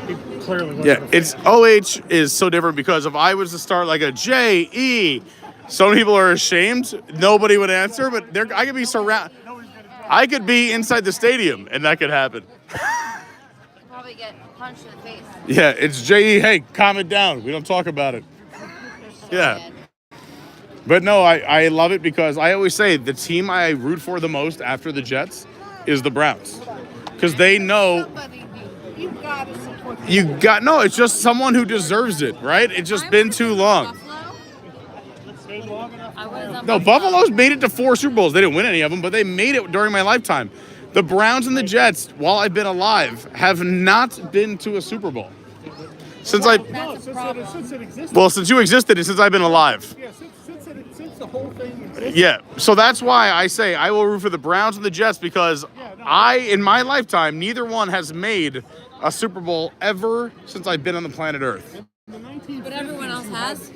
he clearly wasn't. Yeah, it's OH is so different because if I was to start like a JE, so many people are ashamed. Nobody would answer, but I could be surrounded. I could be inside the stadium, and that could happen. Probably get punched in the face. Yeah, it's JE. Hey, calm it down. We don't talk about it. Yeah. But no, I love it because I always say the team I root for the most after the Jets is the Browns. because they know. You gotta support. No. It's just someone who deserves it, right? It's just been too long. No, Buffalo's made it to 4 Super Bowls. They didn't win any of them, but they made it during my lifetime. The Browns and the Jets, while I've been alive, have not been to a Super Bowl. Since it existed. Well, since you existed and since I've been alive. Yeah, since the whole thing existed. Yeah, so that's why I say I will root for the Browns and the Jets because in my lifetime, neither one has made a Super Bowl ever since I've been on the planet Earth. But everyone else has.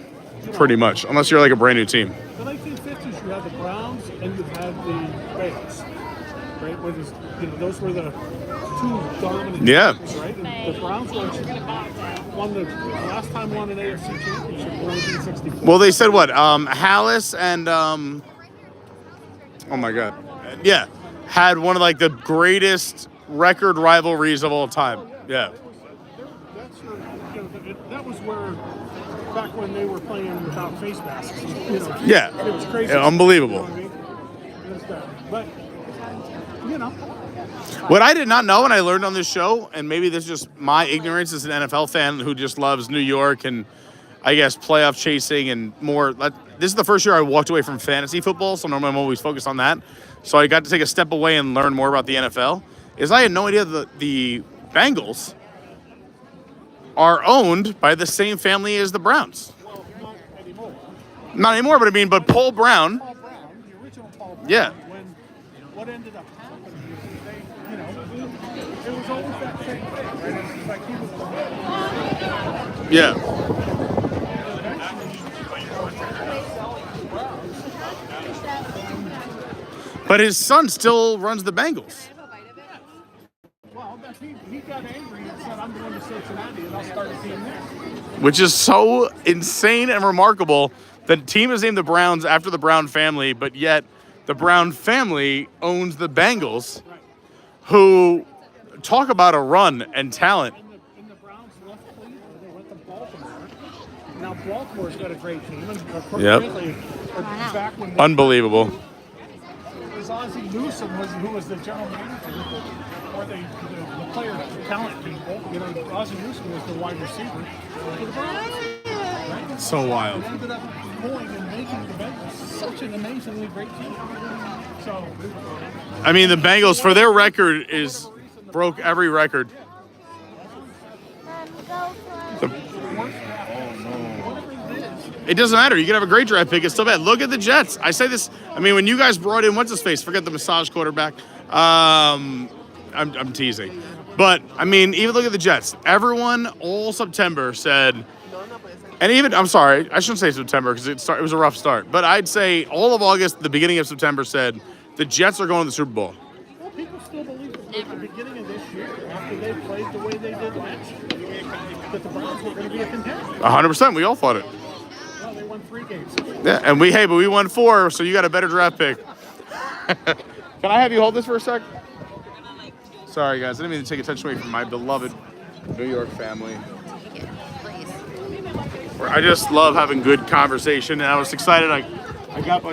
Pretty much, unless you're like a brand new team. The 1950s, you had the Browns and you had the Bears, right? Those were the 2 dominant teams, right? And the Browns won the last time won an AFC championship in 1964. Well, they said what? Hallis and oh my God, yeah, had one of like the greatest record rivalries of all time. Yeah. That was where. Back when they were playing without face masks. Yeah. It was crazy. Yeah, unbelievable. You know what I mean? But, What I did not know and I learned on this show, and maybe this is just my ignorance as an NFL fan who just loves New York and I guess playoff chasing and more. This is the first year I walked away from fantasy football, so normally I'm always focused on that. So I got to take a step away and learn more about the NFL. I had no idea that the Bengals are owned by the same family as the Browns. well, not anymore. Not anymore, but Paul Brown. Paul Brown, the original Paul Brown. Yeah. When what ended up happening is it was always that same thing, right? It's like he was the Yeah. But his son still runs the Bengals. Well, he got angry and said, I'm going to Cincinnati and I'll start a team there. Which is so insane and remarkable. The team is named the Browns after the Brown family, but yet the Brown family owns the Bengals, who talk about a run and talent. And the Browns left Cleveland. They went to Baltimore. Now Baltimore's got a great team. And Yep. back when Unbelievable. it was Ozzie Newsome who was the general manager, or the player talent people. Ozzie Newsome was the wide receiver for the Browns. Right? So wild. He ended up going and making the Bengals such an amazingly great team. So, I mean, the Bengals, for their record, broke every record. It doesn't matter. You can have a great draft pick. It's still bad. Look at the Jets. I say this. I mean, when you guys brought in, what's his face? Forget the massage quarterback. I'm teasing. But, I mean, even look at the Jets. Everyone all September said, and even, I'm sorry, I shouldn't say September because it was a rough start. But I'd say all of August, the beginning of September said, the Jets are going to the Super Bowl. well, people still believe at the beginning of this year, after they played the way they did last year, that the Browns were going to be a contender. 100%. We all thought it. Well, they won 3 games. Yeah, and we won 4, so you got a better draft pick. Can I have you hold this for a sec? Sorry, guys. I didn't mean to take attention away from my beloved New York family. I just love having good conversation, and I was excited. I got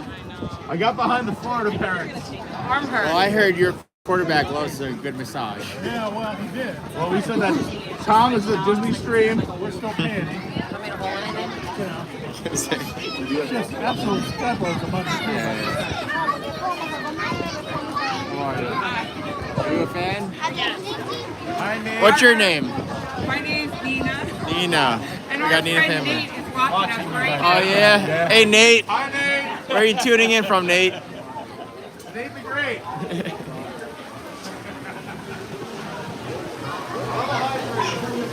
behind the Florida parents. Well, I heard your quarterback loves a good massage. Yeah, well, he did. Well, we said that Tom is the Disney stream. We're still paying. Just absolute stud loads of money. Are you a fan? Hi, Nate. What's your name? My name's Nina. Nina. And We our got Nina friend family. Nate is watching us right Oh now. yeah. Hey Nate. Hi, Nate. Where are you tuning in from, Nate? Nate the Great.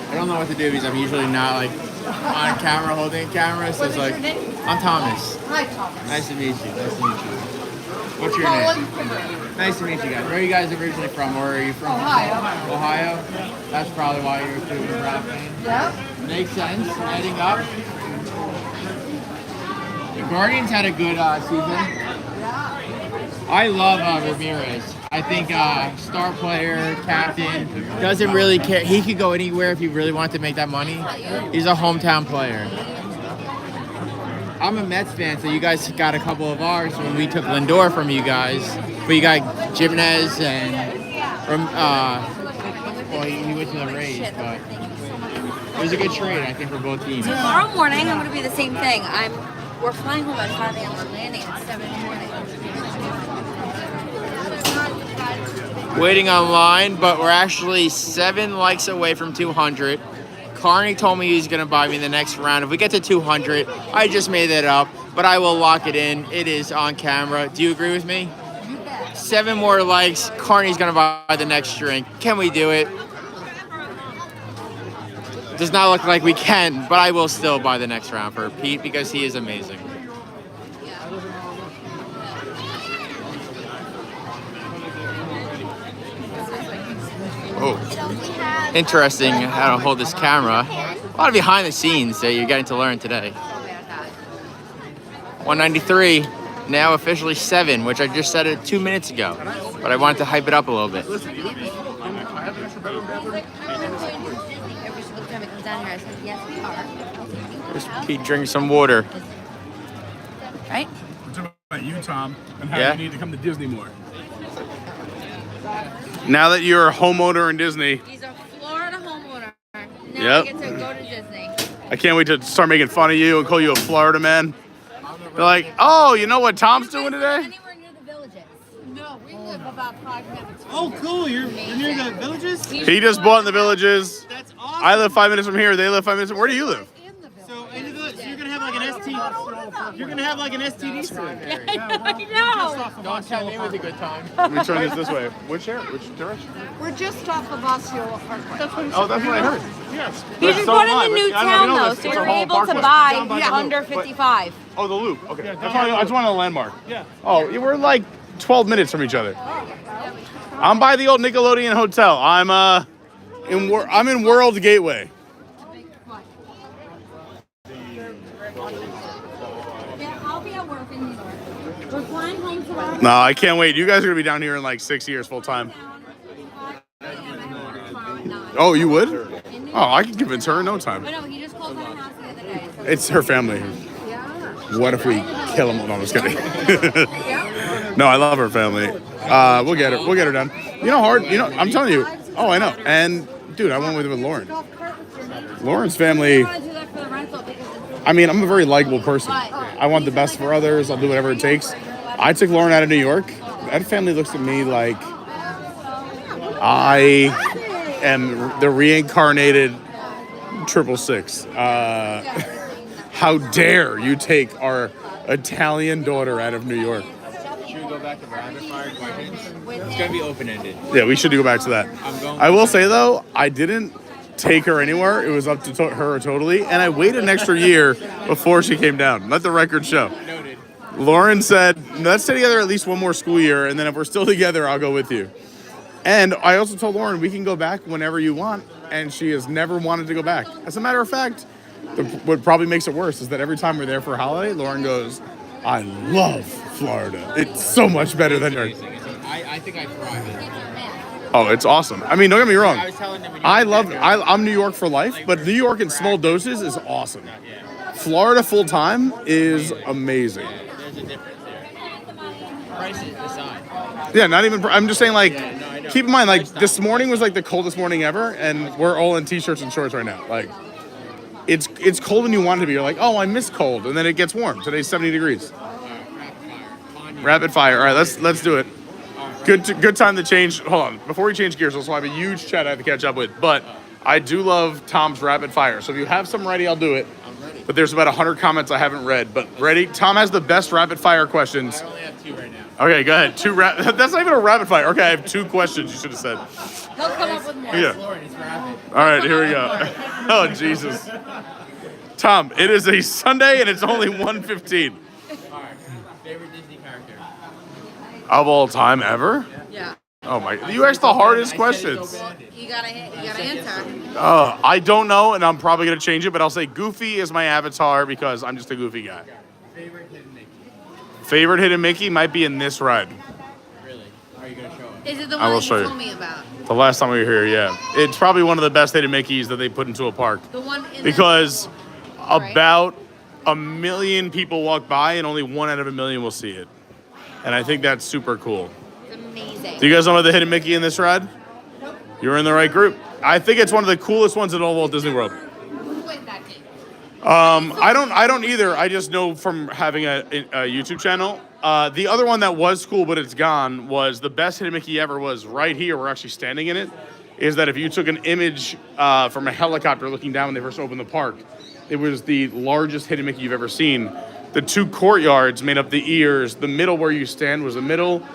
I don't know what to do because I'm usually not like on camera holding a camera. So it's like, I'm Thomas. Hi, Thomas. Nice to meet you. Nice to meet you. What's your name? Nice to meet you guys. Where are you guys originally from? Where are you from? Ohio. Ohio? That's probably why you're a Cleveland Brown fan. Yep. Makes sense. Heading up. The Guardians had a good season. I love Ramirez. I think star player, captain, doesn't really care. He could go anywhere if he really wanted to make that money. He's a hometown player. I'm a Mets fan, so you guys got a couple of ours when we took Lindor from you guys. But you got Jimenez and From well, he went to the Rays, but it was a good trade, I think, for both teams. Tomorrow morning, I'm going to be the same thing. We're flying home at 5 a.m. We're landing at 7 in the morning. Waiting online, but we're actually 7 likes away from 200. Carney told me he's going to buy me the next round. If we get to 200, I just made that up, but I will lock it in. It is on camera. Do you agree with me? 7 more likes. Carney's going to buy the next drink. Can we do it? Does not look like we can, but I will still buy the next round for Pete because he is amazing. Oh, interesting how to hold this camera. A lot of behind the scenes that you're getting to learn today. 193, now officially 7, which I just said it 2 minutes ago, but I wanted to hype it up a little bit. There's Pete drinking some water. Right? We're talking about you, Tom, and how Yeah? you need to come to Disney more. Now that you're a homeowner in Disney. He's a Florida homeowner. Now Yep. he gets to go to Disney. I can't wait to start making fun of you and call you a Florida man. They're like, oh, you know what Tom's doing today? Anywhere near the villages? No, we live about 5 minutes. Oh, cool. You're near the villages? He just bought in the villages. That's awesome. I live 5 minutes from here. They live 5 minutes from. Where do you live? So you're gonna have like an STD. You're gonna have like an STD soon. I know. Don't tell me it was a good time. Let me turn this way. Which direction? We're just off of Osceola Parkway. Oh, that's what I heard. Yes. You just bought in the new town though, so you're able to buy under 55. Oh, the loop. Okay. I just wanted a landmark. Yeah. Oh, we're like 12 minutes from each other. I'm by the old Nickelodeon Hotel. I'm in World Gateway. I'll be at work in New York. We're flying home tomorrow. No, I can't wait. You guys are gonna be down here in like 6 years full time. Oh, you would? Oh, I could convince her in no time. But no, he just called my house the other day. So It's her family. What if we kill him? No, I'm just kidding. No, I love her family. We'll get her. We'll get her done. You know, hard. You know, I'm telling you. Oh, I know. And dude, I went with Lauren. Lauren's family. I mean, I'm a very likable person. I want the best for others. I'll do whatever it takes. I took Lauren out of New York. That family looks at me like I am the reincarnated 666. How dare you take our Italian daughter out of New York? Should we go back to rapid fire questions? It's gonna be open ended. Yeah, we should go back to that. I will say though, I didn't take her anywhere. It was up to her totally, and I waited an extra year before she came down. Let the record show. Noted. Lauren said, let's stay together at least one more school year, and then if we're still together, I'll go with you. And I also told Lauren, we can go back whenever you want, and she has never wanted to go back. As a matter of fact, what probably makes it worse is that every time we're there for a holiday, Lauren goes, I love Florida. It's so much better than yours. I think I thrive in it. Oh, it's awesome. I mean, don't get me wrong. I was telling them when you I'm New York for life, but New York in small doses is awesome. Florida full time is amazing. There's a difference there. Prices aside. Yeah, not even. I'm just saying, like, keep in mind, like, this morning was like the coldest morning ever, and we're all in t-shirts and shorts right now. Like, it's cold when you want it to be. You're like, oh, I miss cold, and then it gets warm. Today's 70 degrees. Rapid fire. All right, let's do it. Good time to change. Hold on. Before we change gears, also I have a huge chat I have to catch up with. But I do love Tom's rapid fire. So if you have some ready, I'll do it. I'm ready. But there's about 100 comments I haven't read. But ready? Tom has the best rapid fire questions. I only have 2 right now. Okay, go ahead. That's not even a rapid fire. Okay, I have 2 questions. You should have said. he'll come up with more. Yeah. Lauren, it's rapid. All right, here we go. Oh Jesus. Tom, it is a Sunday and it's only 1:15. All right. Favorite Disney character? Of all time ever? Yeah. Oh my! You asked the hardest questions. You gotta answer. I don't know, and I'm probably gonna change it, but I'll say Goofy is my avatar because I'm just a goofy guy. Favorite hidden Mickey? Favorite hidden Mickey might be in this ride. Really? Are you gonna show us? Is it the I one will that show you you. told me about? The last time we were here, yeah. It's probably one of the best hidden Mickeys that they put into a park. The one in Because about 1 million people walk by and only 1 out of 1 million will see it. And I think that's super cool. It's amazing. Do you guys know about the hidden Mickey in this ride? You're in the right group. I think it's one of the coolest ones in all Walt Disney World. I don't either. I just know from having a YouTube channel. The other one that was cool, but it's gone, was the best Hidden Mickey ever was right here. We're actually standing in it. Is that if you took an image from a helicopter looking down when they first opened the park, it was the largest Hidden Mickey you've ever seen. The two courtyards made up the ears. The middle where you stand was the middle.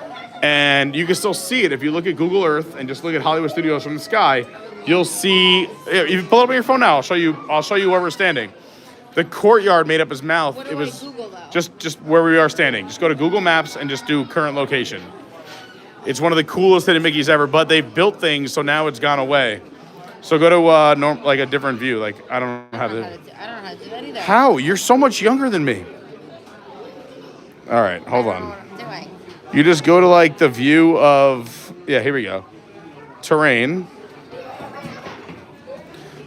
And you can still see it. If you look at Google Earth and just look at Hollywood Studios from the sky, you'll see, if you pull it up on your phone now, I'll show you where we're standing. The courtyard made up his mouth. It was just where we are standing. Just go to Google Maps and just do current location. It's one of the coolest Hidden Mickeys ever, but they built things, so now it's gone away. So go to like a different view. Like, I don't know how to do that either. How? You're so much younger than me. All right, hold on. You just go to like the view of, yeah, here we go. Terrain.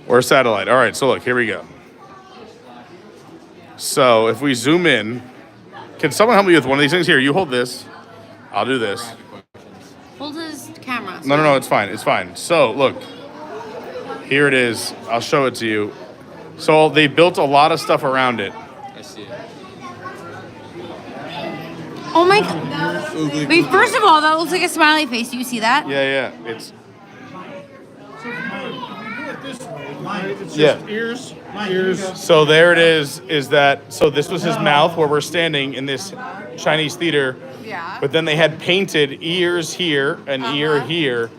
Or satellite. All right, so look, here we go. So if we zoom in, can someone help me with one of these things? Here, you hold this. I'll do this. Hold his camera. No, it's fine. It's fine. So look, here it is. I'll show it to you. So they built a lot of stuff around it. I see it. Oh my God. Wait, first of all, that looks like a smiley face. Do you see that? Yeah. It's. So if you do it this way, right, it's Yeah. just ears. So there it is that, so this was his mouth where we're standing in this Chinese theater. Yeah. But then they had painted ears here, an ear here.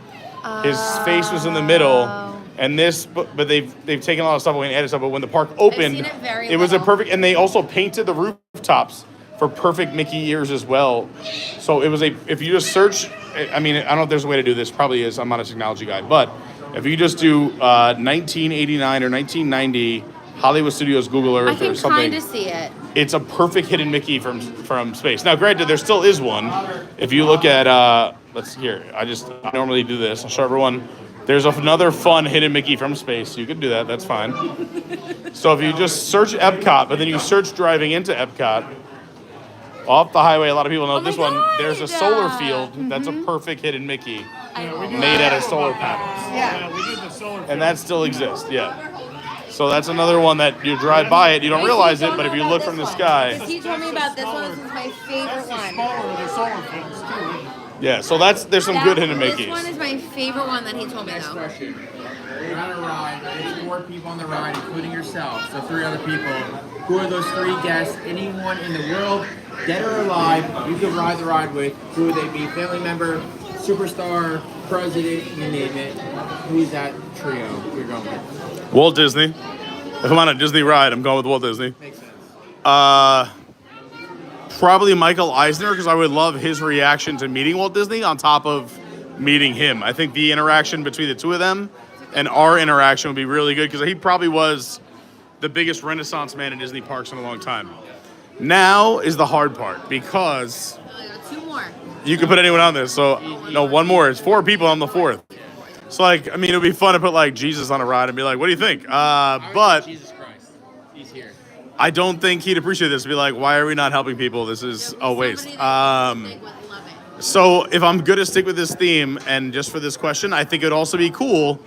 His face was in the middle. And this, but they've taken a lot of stuff away and added stuff. But when the park opened, it was a perfect, and they also painted the rooftops for perfect Mickey ears as well. So it was if you just search, I mean, I don't know if there's a way to do this, probably is, I'm not a technology guy, but if you just do 1989 or 1990 Hollywood Studios Google Earth or something. I can kind of see it. It's a perfect Hidden Mickey from space. Now, granted, there still is one. If you look at, I normally do this. I'll show everyone. There's another fun Hidden Mickey from space. You can do that. That's fine. So if you just search Epcot, but then you search driving into Epcot, off the highway, a lot of people know this one. There's a solar field that's a perfect Hidden Mickey made out of solar panels. Yeah, we did the solar field. And that still exists, yeah. So that's another one that you drive by it, you don't realize it, but if you look from the sky. He told me about this one. This is my favorite one. Smaller than solar fields too. Yeah, so there's some good Hidden Mickeys. This one is my favorite one that he told me Next though. question. You're on a ride. There's 4 people on the ride, including yourself. So 3 other people. Who are those 3 guests? Anyone in the world, dead or alive, you could ride the ride with. Who would they be? Family member, superstar, president, you name it. Who's that trio you're going with? Walt Disney. If I'm on a Disney ride, I'm going with Walt Disney. Makes sense. Probably Michael Eisner, because I would love his reaction to meeting Walt Disney on top of meeting him. I think the interaction between the two of them and our interaction would be really good, because he probably was the biggest Renaissance man in Disney parks in a long time. Now is the hard part, because Two more. you can put anyone on this. So, no, one more. It's 4 people on the 4th. So, like, I mean, it would be fun to put, like, Jesus on a ride and be like, what do you think? But Jesus Christ. He's here. I don't think he'd appreciate this. Be like, why are we not helping people? This is a waste. So if I'm going to stick with this theme, and just for this question, I think it'd also be cool.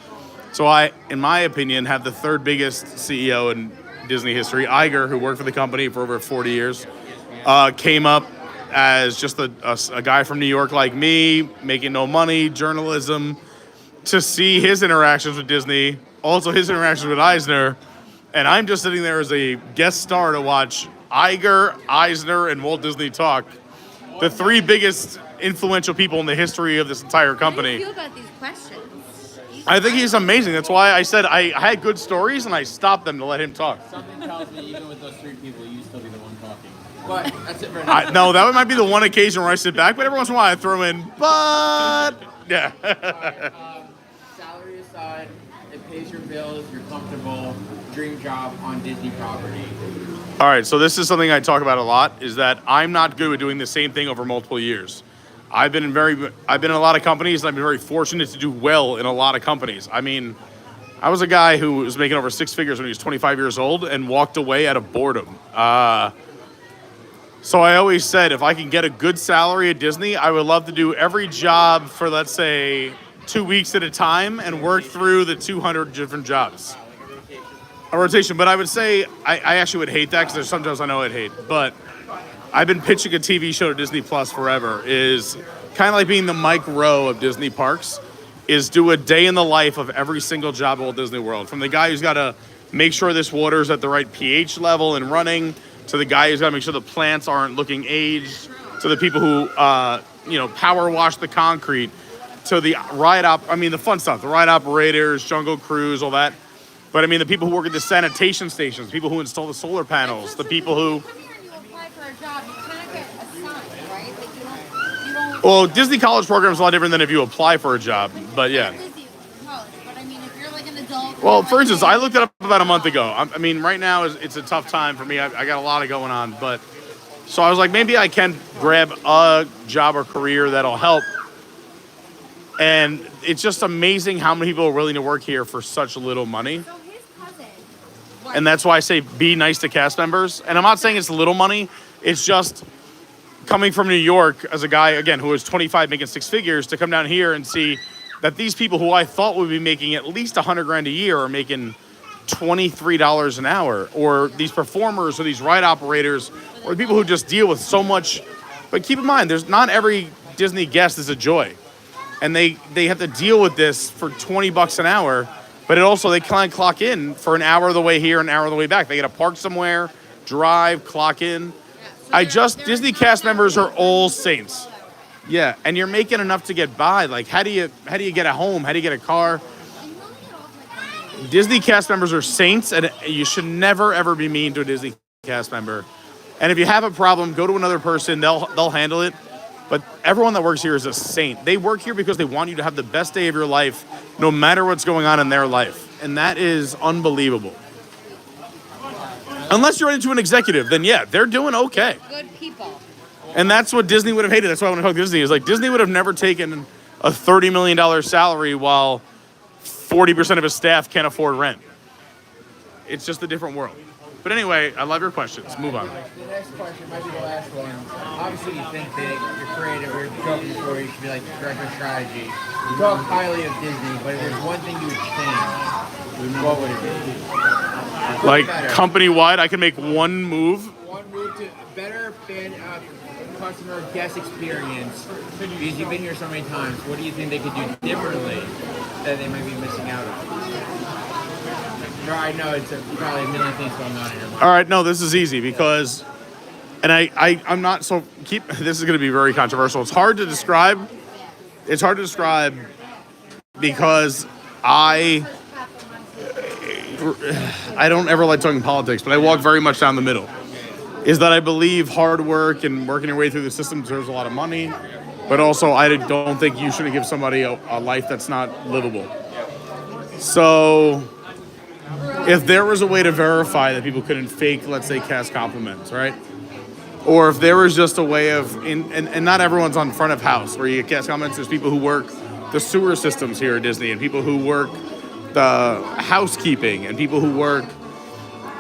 So I, in my opinion, have the 3rd biggest CEO in Disney history, Iger, who worked for the company for over 40 years, came up as just a guy from New York like me, making no money, journalism, to see his interactions with Disney, also his interactions with Eisner. And I'm just sitting there as a guest star to watch Iger, Eisner, and Walt Disney talk. The 3 biggest influential people in the history of this entire company. How do you feel about these questions? I think he's amazing. That's why I said I had good stories and I stopped them to let him talk. Something tells me even with those 3 people, you still be the one talking. But that's it for now. No, that might be the one occasion where I sit back, but every once in a while I throw in, but yeah. Salary aside, it pays your bills, you're comfortable, dream job on Disney property. All right, so this is something I talk about a lot, is that I'm not good with doing the same thing over multiple years. I've been in a lot of companies, and I've been very fortunate to do well in a lot of companies. I mean, I was a guy who was making over 6 figures when he was 25 years old and walked away out of boredom. So I always said, if I can get a good salary at Disney, I would love to do every job for, let's say, 2 weeks at a time and work through the 200 different jobs. A rotation, but I would say I actually would hate that because there's some jobs I know I'd hate. But I've been pitching a TV show to Disney Plus forever. Is kind of like being the Mike Rowe of Disney parks. Is do a day in the life of every single job at Walt Disney World. From the guy who's got to make sure this water's at the right pH level and running, to the guy who's got to make sure the plants aren't looking aged, to the people who power wash the concrete, to the the fun stuff, the ride operators, jungle crews, all that. But I mean, the people who work at the sanitation stations, the people who install the solar panels, the people who... Well, Disney college program is a lot different than if you apply for a job, but yeah. Well, for instance, I looked it up about a month ago. I mean, right now it's a tough time for me. I got a lot of going on, but so I was like, maybe I can grab a job or career that'll help. And it's just amazing how many people are willing to work here for such little money. And that's why I say be nice to cast members. And I'm not saying it's little money. It's just coming from New York as a guy, again, who was 25 making six figures, to come down here and see that these people who I thought would be making at least $100,000 a year are making $23 an hour. Or these performers or these ride operators or the people who just deal with so much. But keep in mind, there's not every Disney guest is a joy. And they have to deal with this for $20 an hour. But they kind of clock in for an hour of the way here, an hour of the way back. They got to park somewhere, drive, clock in. Disney cast members are all saints. Yeah, and you're making enough to get by. Like, how do you get a home? How do you get a car? Disney cast members are saints, and you should never, ever be mean to a Disney cast member. And if you have a problem, go to another person. They'll handle it. But everyone that works here is a saint. They work here because they want you to have the best day of your life, no matter what's going on in their life. And that is unbelievable. Unless you're into an executive, then yeah, they're doing okay. Good people. And that's what Disney would have hated. That's why I want to talk Disney. Is like Disney would have never taken a $30 million salary while 40% of his staff can't afford rent. It's just a different world. But anyway, I love your questions. Move on. The next question might be the last one. Obviously, you think that you're creative. We were joking before, you should be like the director of strategy. You talk highly of Disney, but if there's one thing you would change, what would it be? Like company-wide, I can make one move. One move to better customer guest experience. Because you've been here so many times, what do you think they could do differently that they might be missing out on? I know it's probably a million things going on in your mind. All right, no, this is easy because, and I'm not so this is going to be very controversial. It's hard to describe. It's hard to describe because I don't ever like talking politics, but I walk very much down the middle. Is that I believe hard work and working your way through the system deserves a lot of money, but also I don't think you should give somebody a life that's not livable. So if there was a way to verify that people couldn't fake, let's say, cast compliments, right? Or if there was just a way of, and not everyone's on front of house where you cast compliments. There's people who work the sewer systems here at Disney, and people who work the housekeeping, and people who work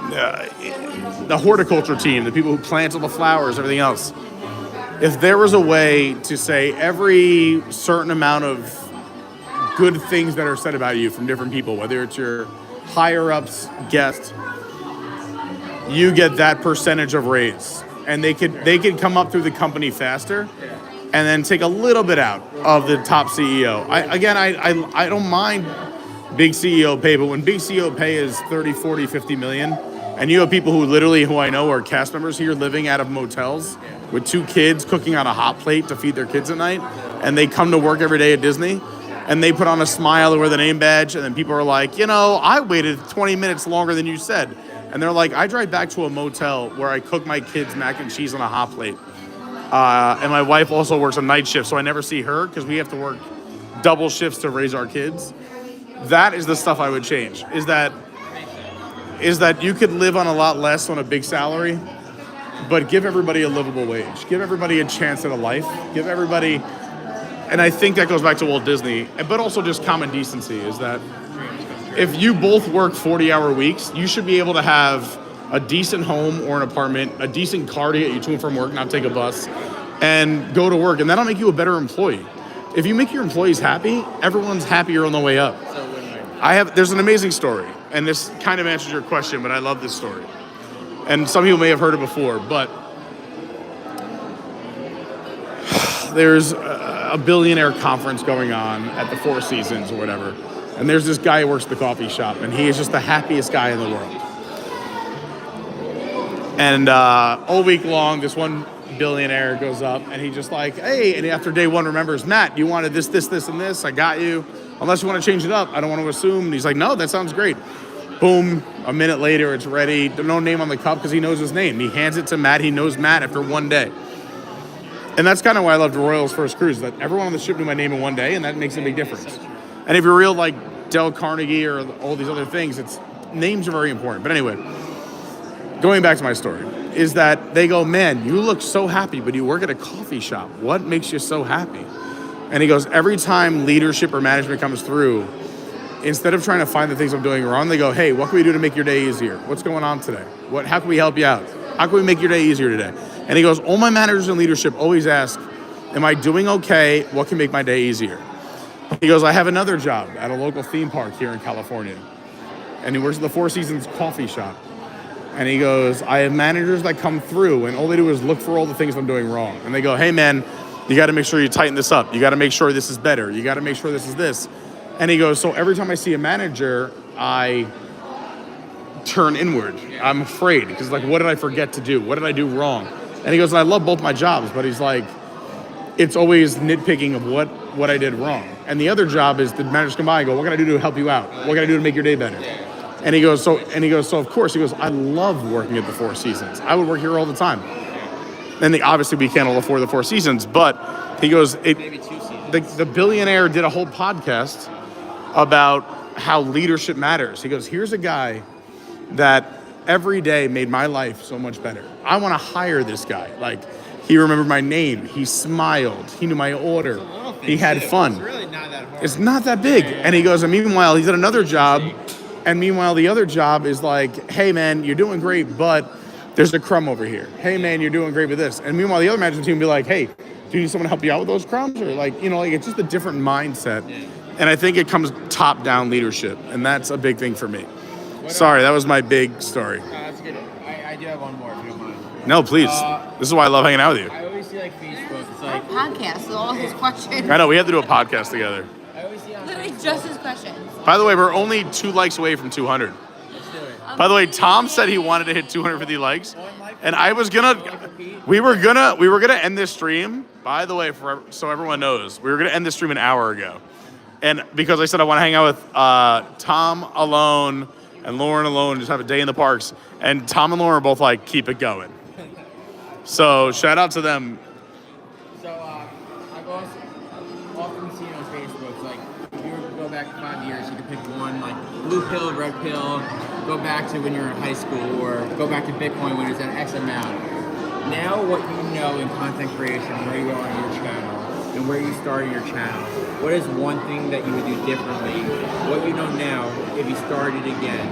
the horticulture team, the people who plant all the flowers, everything else. If there was a way to say every certain amount of good things that are said about you from different people, whether it's your higher-ups guest, you get that percentage of raise. And they could come up through the company faster and then take a little bit out of the top CEO. I don't mind big CEO pay, but when big CEO pay is 30, 40, 50 million, and you have people who I know are cast members here living out of motels with 2 kids cooking on a hot plate to feed their kids at night, and they come to work every day at Disney, and they put on a smile or wear the name badge, and then people are like, I waited 20 minutes longer than you said. And they're like, I drive back to a motel where I cook my kids mac and cheese on a hot plate. And my wife also works a night shift, so I never see her because we have to work double shifts to raise our kids. That is the stuff I would change, is that you could live on a lot less on a big salary, but give everybody a livable wage. Give everybody a chance at a life. Give everybody, and I think that goes back to Walt Disney, but also just common decency, is that if you both work 40-hour weeks, you should be able to have a decent home or an apartment, a decent car to get you to and from work, not take a bus, and go to work. And that'll make you a better employee. if you make your employees happy, everyone's happier on the way up. There's an amazing story, and this kind of answers your question, but I love this story. And some people may have heard it before, but there's a billionaire conference going on at the Four Seasons or whatever, and there's this guy who works at the coffee shop, and he is just the happiest guy in the world. And all week long, this one billionaire goes up, and he just like, hey, and after day one remembers, Matt, you wanted this, this, this, and this, I got you. Unless you want to change it up, I don't want to assume. And he's like, no, that sounds great. Boom, a minute later, it's ready. No name on the cup because he knows his name. He hands it to Matt. He knows Matt after one day. And that's kind of why I loved Royal's first cruise, that everyone on the ship knew my name in one day, and that makes a big difference. And if you're real like Dale Carnegie or all these other things, names are very important. But anyway, going back to my story, is that they go, man, you look so happy, but you work at a coffee shop. What makes you so happy? And he goes, every time leadership or management comes through, instead of trying to find the things I'm doing wrong, they go, hey, what can we do to make your day easier? What's going on today? How can we help you out? How can we make your day easier today? And he goes, all my managers in leadership always ask, am I doing okay? What can make my day easier? He goes, I have another job at a local theme park here in California. And he works at the Four Seasons coffee shop. And he goes, I have managers that come through and all they do is look for all the things I'm doing wrong. And they go, hey man, you got to make sure you tighten this up. You got to make sure this is better. You got to make sure this is this. And he goes, so every time I see a manager, I turn inward. I'm afraid because like, what did I forget to do? What did I do wrong? And he goes, and I love both my jobs, but he's like, it's always nitpicking of what I did wrong. And the other job is the managers come by and go, what can I do to help you out? What can I do to make your day better? And he goes, so of course, he goes, I love working at the Four Seasons. I would work here all the time. And obviously we can't all afford the Four Seasons, but he goes, the billionaire did a whole podcast about how leadership matters. He goes, here's a guy that every day made my life so much better. I want to hire this guy. Like, he remembered my name. He smiled. He knew my order. He had fun. It's really not that hard. It's not that big. And he goes, and meanwhile, he's at another job. And meanwhile, the other job is like, hey, man, you're doing great, but there's a crumb over here. Hey, man, you're doing great with this. And meanwhile, the other management team will be like, hey, do you need someone to help you out with those crumbs? Or like, it's just a different mindset. Yeah. And I think it comes top-down leadership. And that's a big thing for me. Sorry, that was my big story. That's good. I do have one more, if you don't mind. No, please. This is why I love hanging out with you. I always see like Facebook. It's like podcast with all his questions. I know, we have to do a podcast together. I always see literally just his questions. By the way, we're only 2 likes away from 200. Let's do it. By the way, Tom said he wanted to hit 250 likes, and I was we were gonna end this stream. By the way, so everyone knows, we were gonna end this stream an hour ago, and because I said I want to hang out with Tom alone and Lauren alone, just have a day in the parks, and Tom and Lauren are both like, keep it going. So shout out to them. So I've also often seen on Facebook, it's like, if you were to go back 5 years, you could pick one, like blue pill, red pill, go back to when you were in high school, or go back to Bitcoin when it's at X amount. Now what you know in content creation, where you are on your channel, and where you started your channel, what is one thing that you would do differently? What you know now, if you started again,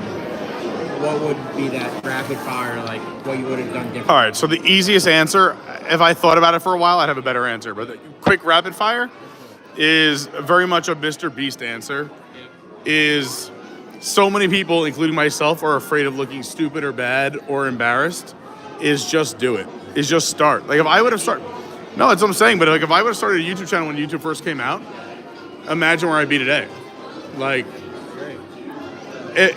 what would be that rapid fire, like what you would have done differently? All right, so the easiest answer, if I thought about it for a while, I'd have a better answer. But the quick rapid fire is very much a Mr. Beast answer. Is so many people, including myself, are afraid of looking stupid or bad or embarrassed. Is just do it. Is just start. Like if I would have started, no, that's what I'm saying. But like if I would have started a YouTube channel when YouTube first came out, imagine where I'd be today. Like,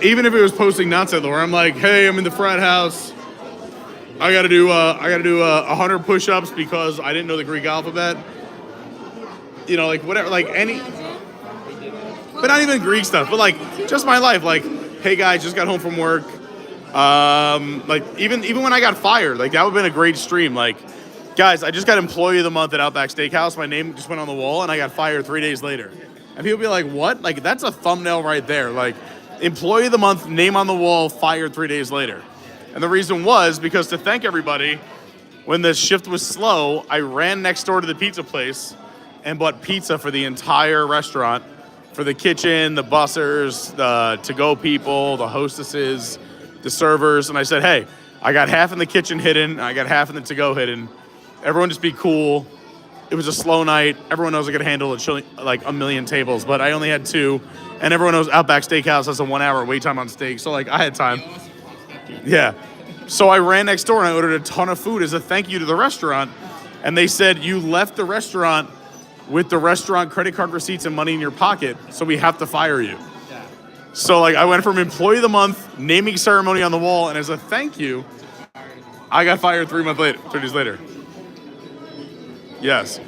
even if it was posting nonsense, where I'm like, hey, I'm in the frat house. I gotta do 100 push-ups because I didn't know the Greek alphabet. Like whatever, like any, but not even Greek stuff, but like just my life. Like, hey guys, just got home from work. Like even when I got fired, like that would have been a great stream. Like, guys, I just got Employee of the Month at Outback Steakhouse. My name just went on the wall, and I got fired 3 days later. And people be like, "What?" Like that's a thumbnail right there. Like, Employee of the Month, name on the wall, fired 3 days later. And the reason was because to thank everybody, when the shift was slow, I ran next door to the pizza place and bought pizza for the entire restaurant, for the kitchen, the bussers, the to-go people, the hostesses, the servers. And I said, hey, I got half in the kitchen hidden, I got half in the to-go hidden. Everyone just be cool. it was a slow night. Everyone knows I could handle like a million tables, but I only had 2. And everyone knows Outback Steakhouse has a 1 hour wait time on steak. So like I had time. Yeah. So I ran next door and I ordered a ton of food as a thank you to the restaurant. And they said, you left the restaurant with the restaurant credit card receipts and money in your pocket, so we have to fire you. Yeah. So like I went from employee of the month, naming ceremony on the wall, and as a thank you, I got fired 3 days later. Yes.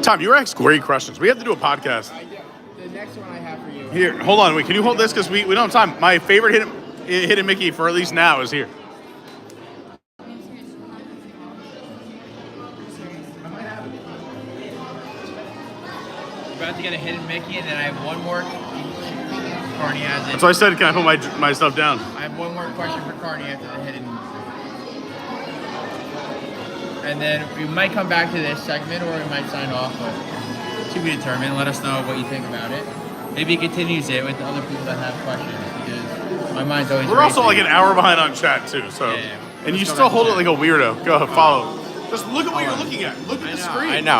Tom, you were asking great questions. We have to do a podcast. The next one I have for you. Here, hold on. Wait, can you hold this? Because we don't have time. My favorite hidden Mickey for at least now is here. We're about to get a hidden Mickey, and then I have one more. Carney has it. That's why I said, can I put my stuff down? I have one more question for Carney after the hidden. And then we might come back to this segment, or we might sign off, but to be determined. Let us know what you think about it. Maybe he continues it with other people that have questions, because my mind's always We're also like an hour behind on chat, too, so. Yeah. And you still hold it like a weirdo. Go ahead, follow. Just look at what you're looking at. Look at the screen. I know.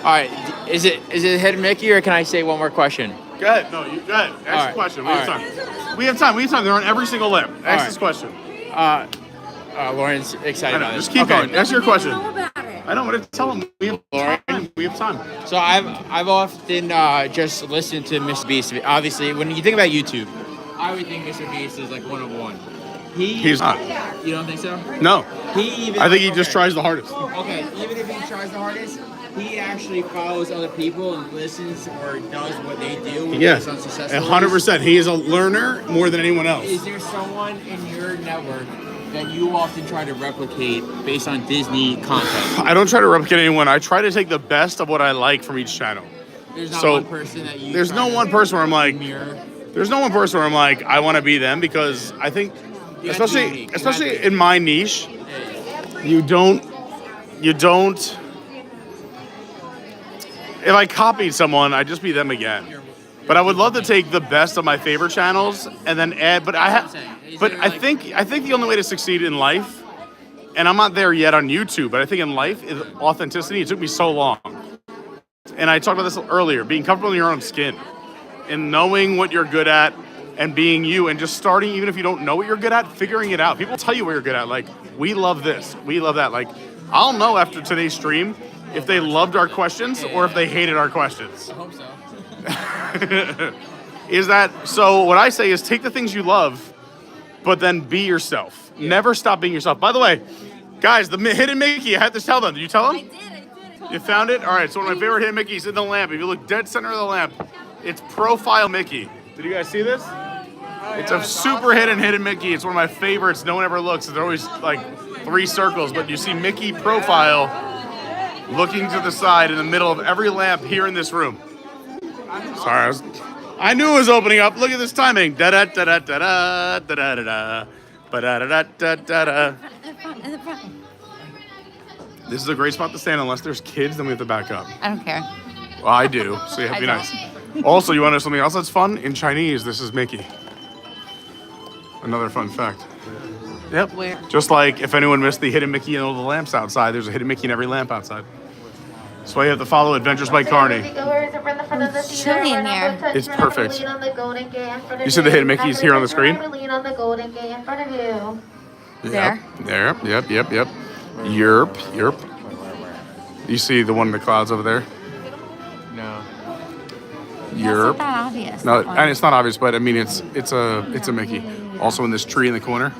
All right, is it hidden Mickey, or can I say one more question? Go ahead. No, go ahead. Ask the question. We have time. They're on every single lap. Ask this question. Lauren's excited about this. Just keep going. Ask your question. I know what to tell them. We have time. So I've often just listened to Mr. Beast. Obviously, when you think about YouTube, I would think Mr. Beast is like 101. He's not. You don't think so? No. I think he just tries the hardest. Okay, even if he tries the hardest, he actually follows other people and listens or does what they do. Yes, 100%. He is a learner more than anyone else. Is there someone in your network that you often try to replicate based on Disney content? I don't try to replicate anyone. I try to take the best of what I like from each channel. There's not one person that you. There's no one person where I'm like. There's no one person where I'm like, I want to be them, because I think, especially in my niche, you don't. If I copied someone, I'd just be them again. But I would love to take the best of my favorite channels and then add. But I think the only way to succeed in life, and I'm not there yet on YouTube, but I think in life is authenticity. It took me so long, and I talked about this earlier. Being comfortable in your own skin, and knowing what you're good at, and being you, and just starting, even if you don't know what you're good at, figuring it out. People tell you what you're good at. Like, we love this, we love that. Like, I'll know after today's stream if they loved our questions or if they hated our questions. I hope so. Is that so? What I say is take the things you love, but then be yourself. Yeah. Never stop being yourself. By the way, guys, the hidden Mickey, I had to tell them. Did you tell them? I did. You found it? All right, so one of my favorite hidden Mickeys in the lamp. If you look dead center of the lamp, it's Profile Mickey. Did you guys see this? It's a super hidden Mickey. It's one of my favorites. No one ever looks. They're always like 3 circles, but you see Mickey Profile looking to the side in the middle of every lamp here in this room. Sorry, I knew it was opening up. Look at this timing. Da da da da da da da da da da da da da. This is a great spot to stand unless there's kids, then we have to back up. I don't care. Well, I do, so you have to be nice. Also, you want to know something else that's fun? In Chinese, this is Mickey. Another fun fact. Yep. Where? Just like if anyone missed the hidden Mickey in all the lamps outside, there's a hidden Mickey in every lamp outside. That's why you have to follow Adventures by Carney. It's chilly in here. It's perfect. You see the hidden Mickeys here on the screen? There. There. Yep. Yerp. You see the one in the clouds over there? No. Yerp. That's not that obvious. No, and it's not obvious, but I mean it's a Mickey. Also in this tree in the corner.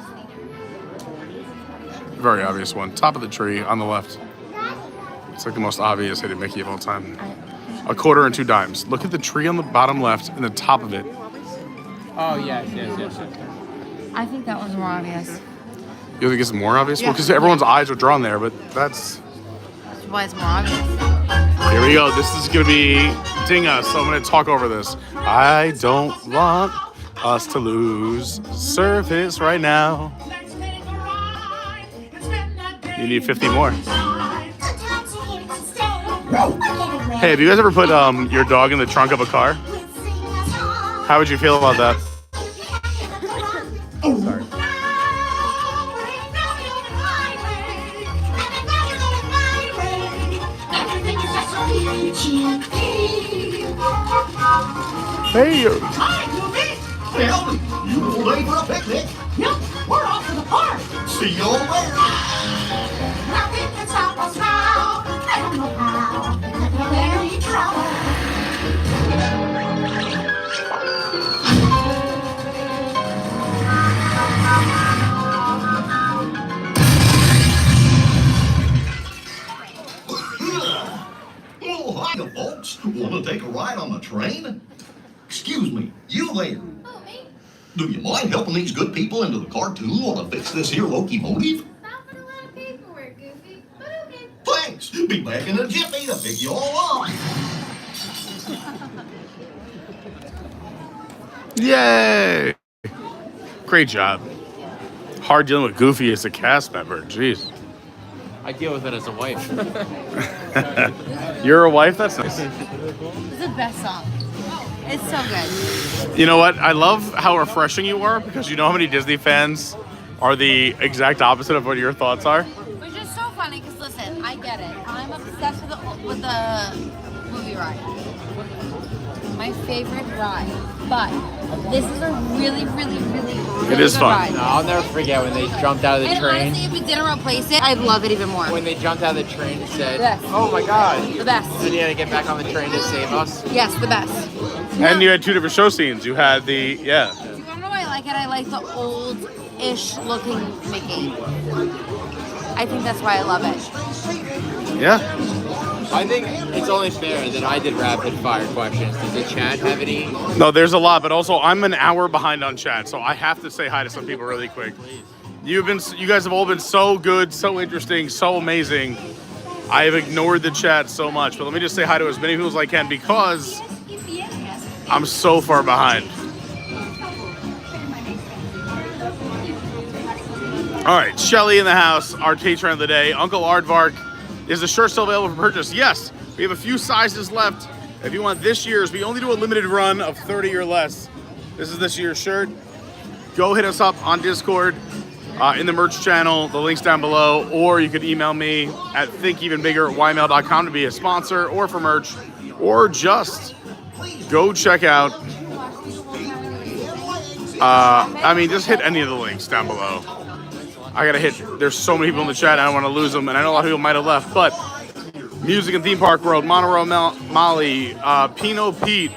Very obvious one. Top of the tree on the left. It's like the most obvious hidden Mickey of all time. A quarter and 2 dimes. Look at the tree on the bottom left and the top of it. Oh, yes. I think that one's more obvious. You think it's more obvious? Yeah. Well, because everyone's eyes are drawn there, but that's why it's more obvious. Here we go. This is going to be Ding Us, so I'm going to talk over this. I don't want us to lose service right now. You need 50 more. Hey, have you guys ever put your dog in the trunk of a car? How would you feel about that? Sorry. Hey. Hi, Goofy. Well, you ready for a picnic? Yep, we're off to the park. See you over there. Nothing can stop us now. I don't know how. We're in trouble. Oh, hiya, folks. Want to take a ride on the train? Excuse me, you there. Do you mind helping these good people into the cartoon while I fix this here locomotive? Paperwork, Goofy. But okay. Thanks. Be back in a jiffy to pick you all up. Yay! Great job. Hard dealing with Goofy as a cast member. Jeez. I deal with it as a wife. You're a wife? That's nice. It's the best song. It's so good. You know what? I love how refreshing you are because you know how many Disney fans are the exact opposite of what your thoughts are. Which is so funny because listen, I get it. I'm obsessed with the movie ride. My favorite ride. But this is a really, really, really, really It is good fun. ride. No, I'll never forget when they jumped out of the And train. honestly, if it didn't replace it, I'd love it even more. When they jumped out of the train and said, Best. "Oh my God!" The best. Then you had to get back on the train to save us. Yes, the best. And you had two different show scenes. You had the, yeah. Do you want to know why I like it? I like the old-ish looking Mickey. I think that's why I love it. Yeah. I think it's only fair that I did rapid fire questions. Does the chat have any? No, there's a lot, but also I'm an hour behind on chat, so I have to say hi to some people really quick. You guys have all been so good, so interesting, so amazing. I have ignored the chat so much, but let me just say hi to as many people as I can because I'm so far behind. All right, Shelly in the house, our patron of the day. Uncle Aardvark, is the shirt still available for purchase? Yes, we have a few sizes left. If you want this year's, we only do a limited run of 30 or less. This is this year's shirt. Go hit us up on Discord, in the merch channel, the link's down below, or you could email me at thinkevenbigger@ymail.com to be a sponsor or for merch, or just go check out, just hit any of the links down below. I gotta hit, there's so many people in the chat, I don't wanna lose them, and I know a lot of people might have left, but Music and Theme Park World, Monroe Molly, Pino Pete.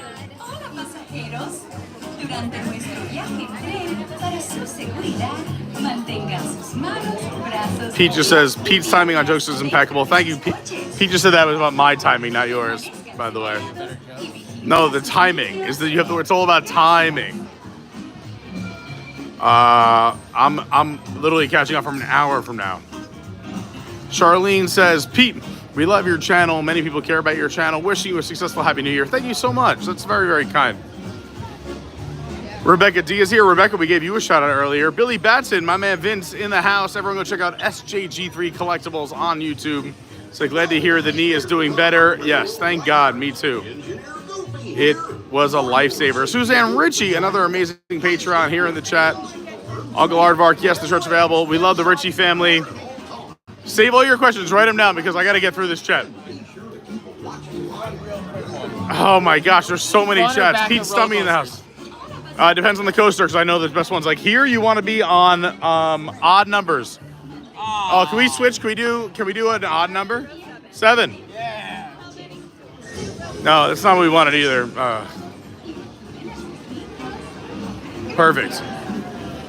Pete just says, Pete's timing on jokes is impeccable. Thank you, Pete. Pete just said that was about my timing, not yours, by the way. No, the timing is that you have to, it's all about timing. I'm literally catching up from an hour from now. Charlene says, Pete, we love your channel. Many people care about your channel. Wishing you a successful Happy New Year. Thank you so much. That's very, very kind. Rebecca D is here. Rebecca, we gave you a shout out earlier. Billy Batson, my man Vince in the house. Everyone go check out SJG3 Collectibles on YouTube. So glad to hear the knee is doing better. Yes, thank God. Me too. It was a lifesaver. Suzanne Richey, another amazing Patreon here in the chat. Uncle Aardvark, yes, the shirt's available. We love the Richey family. Save all your questions, write them down because I got to get through this chat. Oh my gosh, there's so many chats. Pete Stummy in the house. Depends on the coaster because I know the best ones. Like here, you want to be on odd numbers. Oh, can we switch? Can we do an odd number? 7. Yeah. No, that's not what we wanted either. Perfect.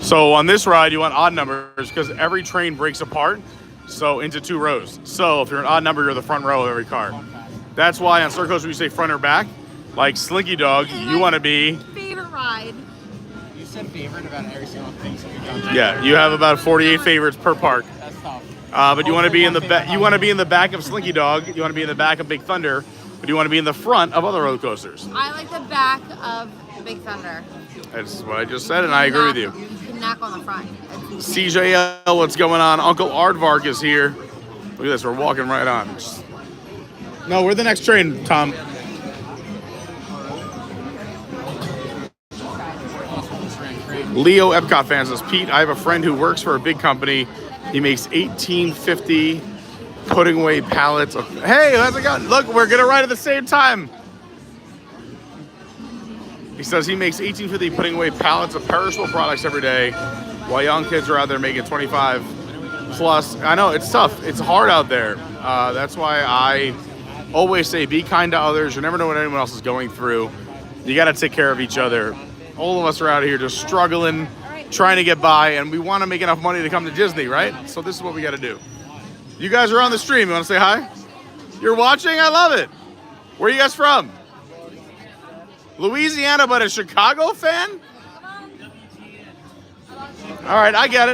So on this ride, you want odd numbers because every train breaks apart, so into 2 rows. So if you're an odd number, you're the front row of every car. That's why on Star Coaster we say front or back. Like Slinky Dog, you want to be. Favorite ride. You said favorite about every single thing. So Yeah, you have about 48 favorites per park. That's tough. But you want to be in the back. You want to be in the back of Slinky Dog. You want to be in the back of Big Thunder. But you want to be in the front of other roller coasters. I like the back of Big Thunder. That's what I just said, and I agree with you. You can knock on the front. CJL, what's going on? Uncle Aardvark is here. Look at this, we're walking right on. No, we're the next train, Tom. Leo Epcot fan says, Pete, I have a friend who works for a big company. He makes $18.50 putting away pallets of... Hey, how's it going? Look, we're going to ride at the same time. He says he makes $18.50 putting away pallets of perishable products every day while young kids are out there making 25 plus. I know, it's tough. It's hard out there. That's why I always say be kind to others. You never know what anyone else is going through. You got to take care of each other. All of us are out here just struggling, trying to get by, and we want to make enough money to come to Disney, right? So this is what we got to do. You guys are on the stream. You want to say hi? You're watching? I love it. Where are you guys from? Louisiana, but a Chicago fan? All right, I get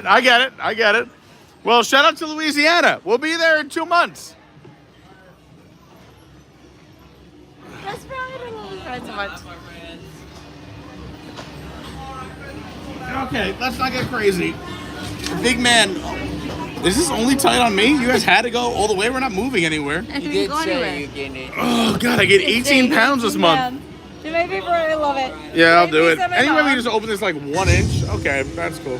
it. Well, shout out to Louisiana. We'll be there in 2 months. That's right. I love you guys so much. Okay, let's not get crazy. Big man, is this only tight on me? You guys had to go all the way? We're not moving anywhere. You did say you gained 8. Oh, God, I get 18 pounds this month. Do my favorite. I love it. Yeah, I'll do it. Anyway, we just open this like 1 inch. Okay, that's cool.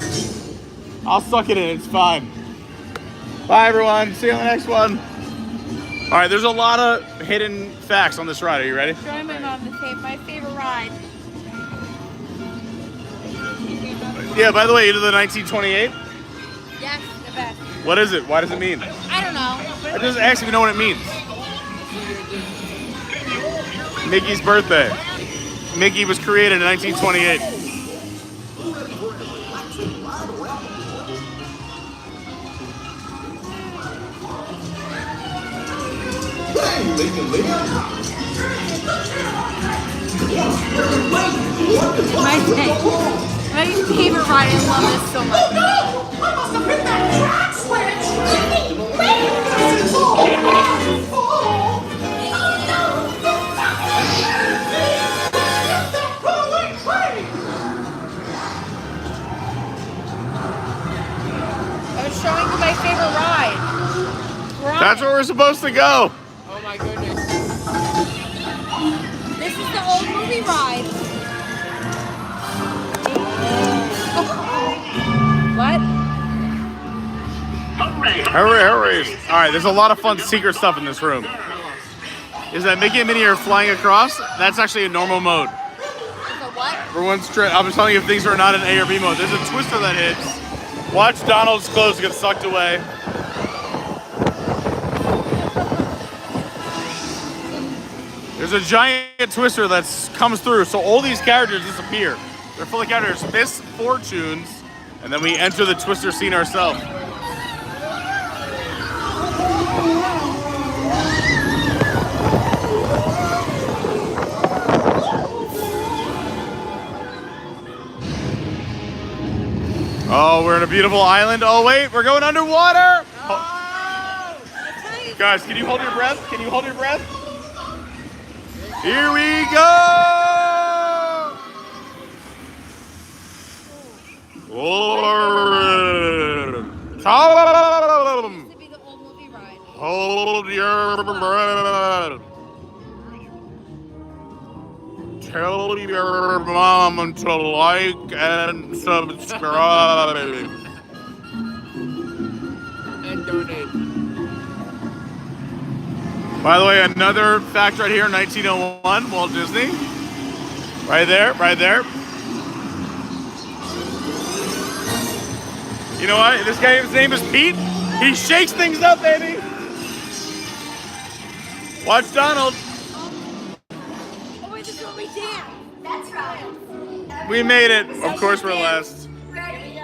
I'll suck it in. It's fine. Bye, everyone. See you on the next one. All right, there's a lot of hidden facts on this ride. Are you ready? Showing my mom my favorite ride. Yeah, by the way, you did the 1928? Yes, the best. What is it? What does it mean? I don't know. I just asked if you know what it means. Mickey's birthday. Mickey was created in 1928. My favorite ride. I love this so much. Oh no! I must have hit that track switch! I was showing you my favorite ride. That's where we're supposed to go. Oh my goodness. This is the old movie ride. What? Hurry. All right, there's a lot of fun secret stuff in this room. Is that Mickey and Minnie are flying across? That's actually a normal mode. What? Everyone's I'm just telling you if things are not in A or B mode. There's a twister that hits. Watch Donald's clothes get sucked away. There's a giant twister that comes through, so all these characters disappear. They're full of characters. Miss Fortunes, and then we enter the twister scene ourselves. Oh, we're in a beautiful island. Oh, wait, we're going underwater. Guys, can you hold your breath? Can you hold your breath? Here we go. Hold your breath. Tell your mom to like and subscribe. And donate. By the way, another fact right here, 1901, Walt Disney. Right there. You know what? This guy's name is Pete. He shakes things up, baby. Watch Donald. Oh wait, this is what we dance. That's right. We made it. Of course we're last. Ready?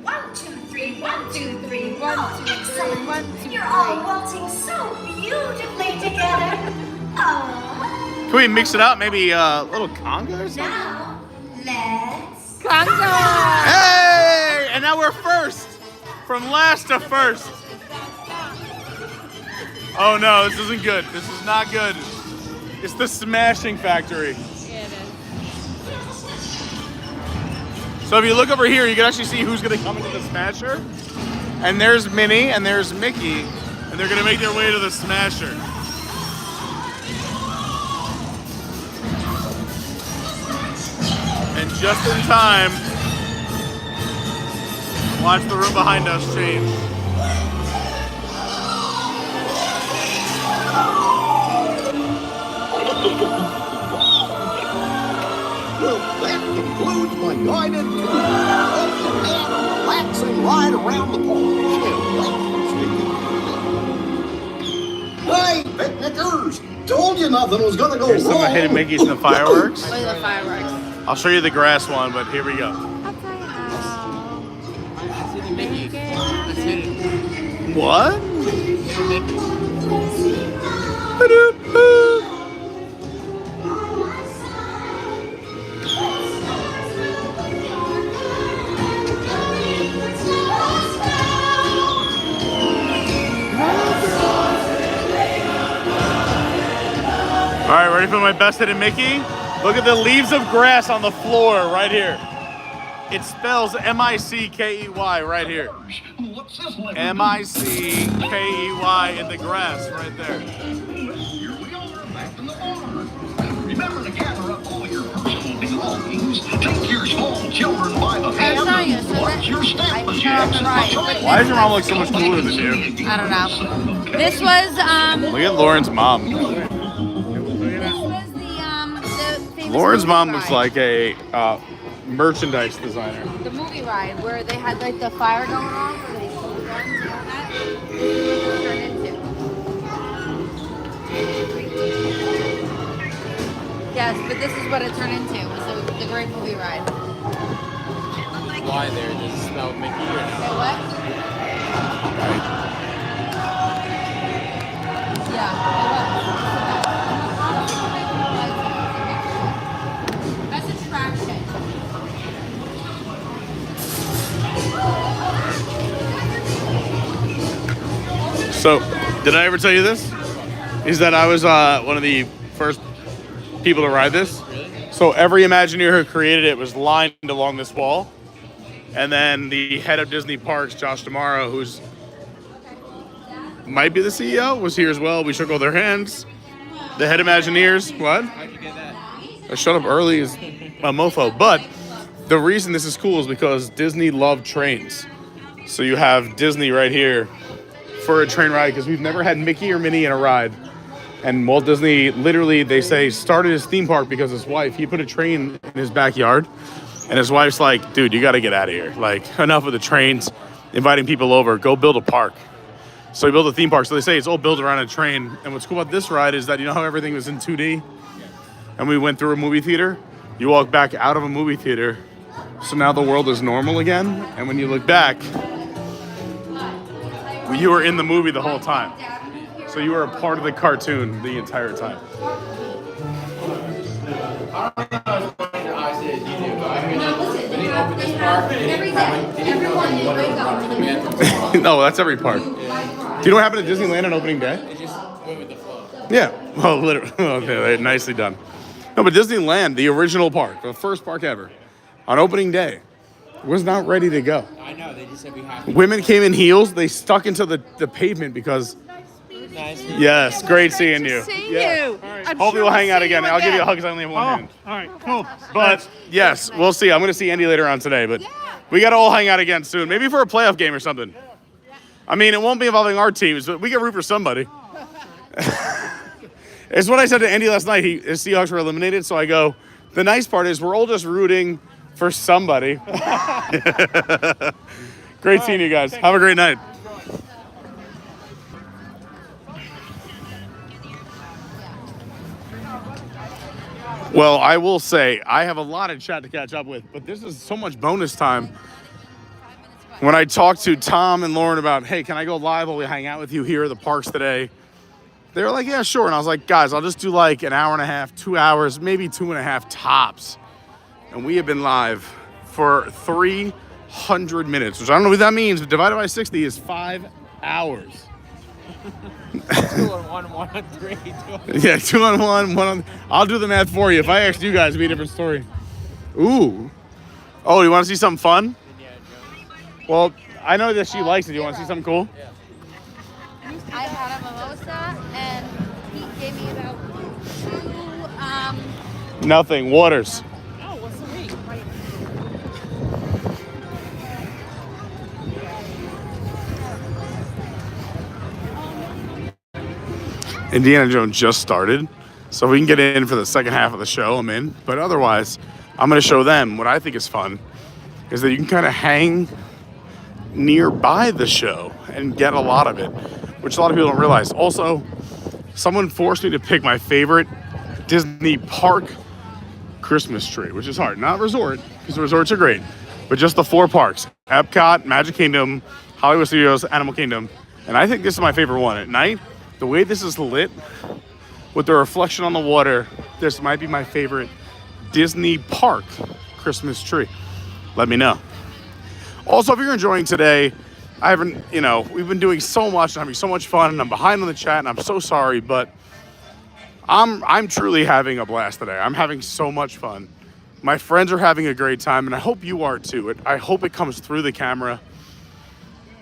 1, 2, 3, 1, 2, 3. Oh, excellent. 1, 2, 3. You're all waltzing so beautifully together. Oh. Can we mix it up? Maybe a little conga or something? Now, let's conga. Hey! And now we're first. From last to first. Oh no, this isn't good. This is not good. It's the smashing factory. Yeah, it is. So if you look over here, you can actually see who's gonna come into the smasher. And there's Minnie and there's Mickey, and they're gonna make their way to the smasher. And just in time. Watch the room behind us change. Well, that concludes my guided tour. Hope you had a relaxing ride around the park. Hey, picnickers! Told you nothing was gonna go Here's some of the wrong. hidden Mickeys and the fireworks. Look at the fireworks. I'll show you the grass one, but here we go. What? All right, ready for my best hidden Mickey? Look at the leaves of grass on the floor right here. It spells M-I-C-K-E-Y right here. M-I-C-K-E-Y in the grass right there. Here we are, back in the barn. Remember to gather up all your personal belongings. Take your small children by the hand and watch your step. Why does your mom look so much cooler than you? I don't know. This was Look at Lauren's mom. Lauren's mom looks like a merchandise designer. the movie ride where they had like the fire going on where they sold guns and all that. Turned into. Yes, but this is what it turned into. It was the great movie ride. Why there? Does it smell Mickey or no? Say what? Yeah, that's attraction. So, did I ever tell you this? Is that I was one of the first people to ride this. So every Imagineer who created it was lined along this wall. And then the head of Disney Parks, Josh Damaro, who's might be the CEO, was here as well. We shook all their hands. The head Imagineers, what? How'd you get that? I showed up early as a mofo. But the reason this is cool is because Disney loved trains. So you have Disney right here for a train ride, because we've never had Mickey or Minnie in a ride. And Walt Disney, literally, they say, started his theme park because his wife, he put a train in his backyard. And his wife's like, dude, you got to get out of here. Like, enough of the trains, inviting people over, go build a park. So he built a theme park. So they say it's all built around a train. And what's cool about this ride is that, you know how everything was in 2D? And we went through a movie theater. You walk back out of a movie theater. So now the world is normal again. And when you look back, you were in the movie the whole time. So you were a part of the cartoon the entire time. No, that's every park. Do you know what happened at Disneyland on opening day? It just went with the flow. Yeah, well, literally. Okay, nicely done. No, but Disneyland, the original park, the first park ever, on opening day, was not ready to go. I know, they just said we have to. Women came in heels. They stuck into the pavement because... Nice. Yes, great seeing you. You. Hopefully we'll hang out again. I'll give you a hug because I only have one hand. All right, cool. But yes, we'll see. I'm going to see Andy later on today, but we got to all hang out again soon. Maybe for a playoff game or something. I mean, it won't be involving our teams, but we can root for somebody. It's what I said to Andy last night. His Seahawks were eliminated, so I go, the nice part is we're all just rooting for somebody. Great seeing you guys. Have a great night. Well, I will say, I have a lot of chat to catch up with, but this is so much bonus time. When I talked to Tom and Lauren about, hey, can I go live while we hang out with you here at the parks today? They were like, yeah, sure. And I was like, guys, I'll just do like an hour and a half, 2 hours, maybe 2.5 tops. And we have been live for 300 minutes, which I don't know what that means, but divided by 60 is 5 hours. 2 on 1, 1 on 3. Yeah, 2 on 1, 1 on... I'll do the math for you. If I asked you guys, it'd be a different story. Ooh. Oh, you want to see something fun? Well, I know that she likes it. You want to see something cool? Yeah. I had a mimosa, and he gave me about 2, Nothing. Waters. Oh, what's the week? Indiana Jones just started. So if we can get in for the second half of the show, I'm in. But otherwise, I'm going to show them what I think is fun, is that you can kind of hang nearby the show and get a lot of it, which a lot of people don't realize. Also, someone forced me to pick my favorite Disney park Christmas tree, which is hard. Not resort, because the resorts are great, but just the 4 parks: Epcot, Magic Kingdom, Hollywood Studios, Animal Kingdom. And I think this is my favorite one. At night, the way this is lit with the reflection on the water, this might be my favorite Disney park Christmas tree. Let me know. Also, if you're enjoying today, I haven't, we've been doing so much and having so much fun, and I'm behind on the chat, and I'm so sorry, but I'm truly having a blast today. I'm having so much fun. My friends are having a great time, and I hope you are too. I hope it comes through the camera.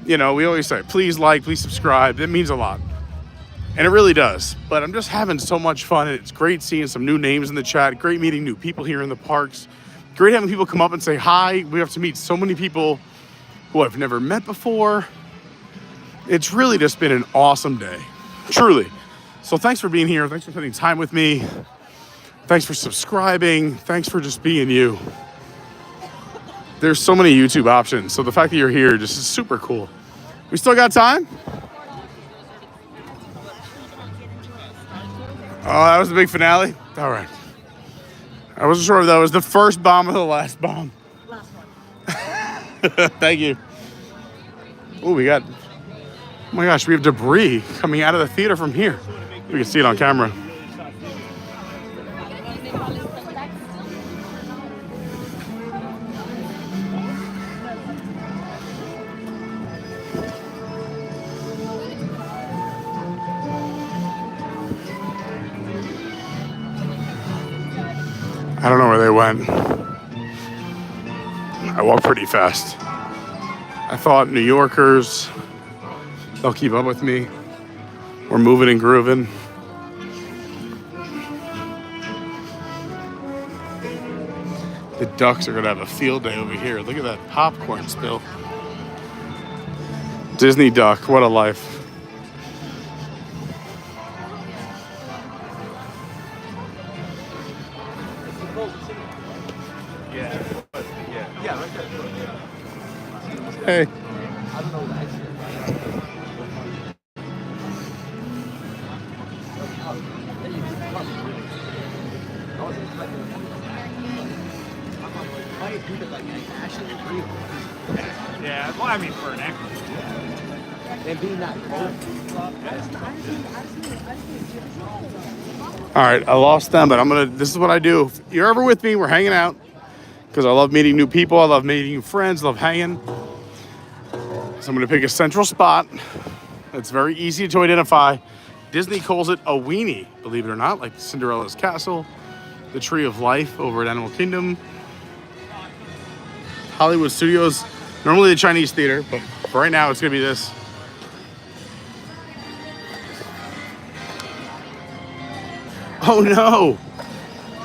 We always say, please like, please subscribe. It means a lot. And it really does. But I'm just having so much fun, and it's great seeing some new names in the chat. Great meeting new people here in the parks. Great having people come up and say hi. We have to meet so many people who I've never met before. It's really just been an awesome day. Truly. So thanks for being here. Thanks for spending time with me. Thanks for subscribing. Thanks for just being you. There's so many YouTube options. So the fact that you're here just is super cool. We still got time? Oh, that was the big finale? All right. I wasn't sure if that was the first bomb or the last bomb. Last one. Thank you. Oh, oh my gosh, we have debris coming out of the theater from here. We can see it on camera. I don't know where they went. I walk pretty fast. I thought New Yorkers, they'll keep up with me. We're moving and grooving. The ducks are gonna have a field day over here. Look at that popcorn spill. Disney duck, what a life. Hey. Yeah, well, I mean, for an actor. And being that cold. All right, I lost them, but this is what I do. If you're ever with me, we're hanging out. Because I love meeting new people, I love meeting new friends, love hanging. So I'm gonna pick a central spot that's very easy to identify. Disney calls it a weenie, believe it or not, like Cinderella's castle, the Tree of Life over at Animal Kingdom, Hollywood Studios, normally the Chinese theater, but for right now it's gonna be this. Oh no!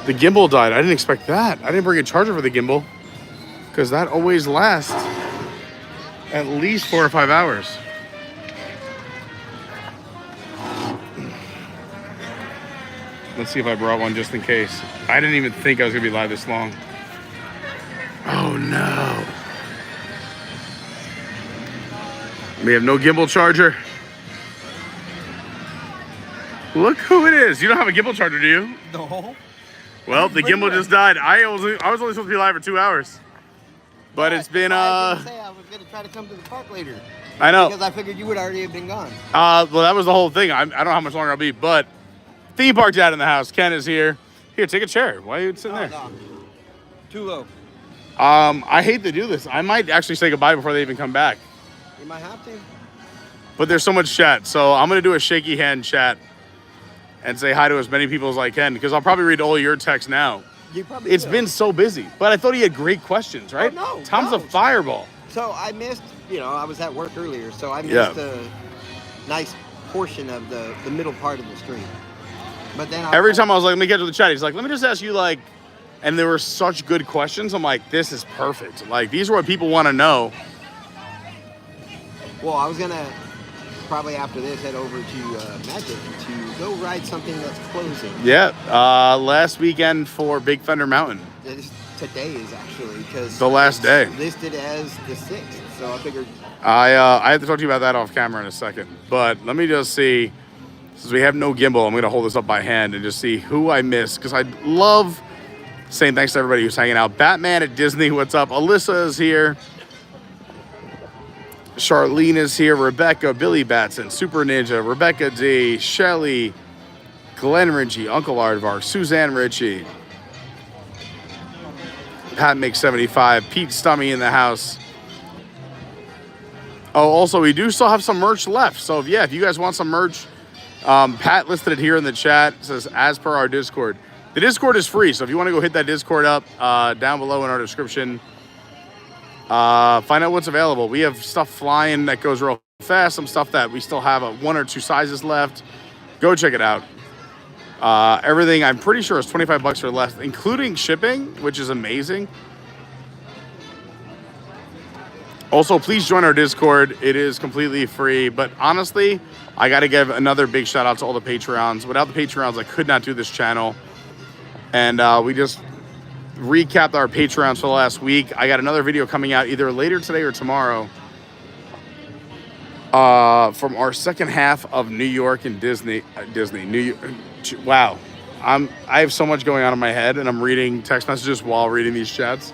The gimbal died. I didn't expect that. I didn't bring a charger for the gimbal because that always lasts at least 4 or 5 hours. Let's see if I brought one just in case. I didn't even think I was gonna be live this long. Oh no. We have no gimbal charger. Look who it is. You don't have a gimbal charger, do you? No. Well, the gimbal just died. I was only supposed to be live for 2 hours. But it's been, I was going to try to come to the park later. I know. Because I figured you would already have been gone. Well, that was the whole thing. I don't know how much longer I'll be, but theme park dad in the house. Ken is here. Here, take a chair. Why are you sitting there? No. Too low. I hate to do this. I might actually say goodbye before they even come back. You might have to. But there's so much chat. So I'm going to do a shaky hand chat and say hi to as many people as I can, because I'll probably read all your texts now. You probably It's will. been so busy. But I thought he had great questions, right? Oh, no, Tom's no. a fireball. So I missed, I was at work earlier, so I missed a nice portion of the middle part of the stream. But then Every time I was like, let me get to the chat, he's like, let me just ask you, and there were such good questions. I'm like, this is perfect. Like, these are what people want to know. Well, I was gonna probably after this head over to Magic to go ride something that's closing. Yeah, last weekend for Big Thunder Mountain. Today is actually because the last day listed as the 6th. So I figured I have to talk to you about that off camera in a second. But let me just see, since we have no gimbal, I'm going to hold this up by hand and just see who I missed, because I love saying thanks to everybody who's hanging out. Batman at Disney, what's up? Alyssa is here. Charlene is here. Rebecca, Billy Batson, Super Ninja, Rebecca D, Shelly, Glenn Richey, Uncle Aardvark, Suzanne Richey, Pat makes 75, Pete Stummy in the house. Oh, also, we do still have some merch left. So, yeah, if you guys want some merch, Pat listed it here in the chat. It says, as per our Discord. The Discord is free, so if you want to go hit that Discord up down below in our description, find out what's available. We have stuff flying that goes real fast, some stuff that we still have 1 or 2 sizes left. Go check it out. Everything, I'm pretty sure, is $25 or less, including shipping, which is amazing. Also, please join our Discord. It is completely free. But honestly, I got to give another big shout out to all the Patreons. Without the Patreons, I could not do this channel. And we just recapped our Patreons for the last week. I got another video coming out either later today or tomorrow from our second half of New York and Disney. New York. Wow. I have so much going on in my head, and I'm reading text messages while reading these chats.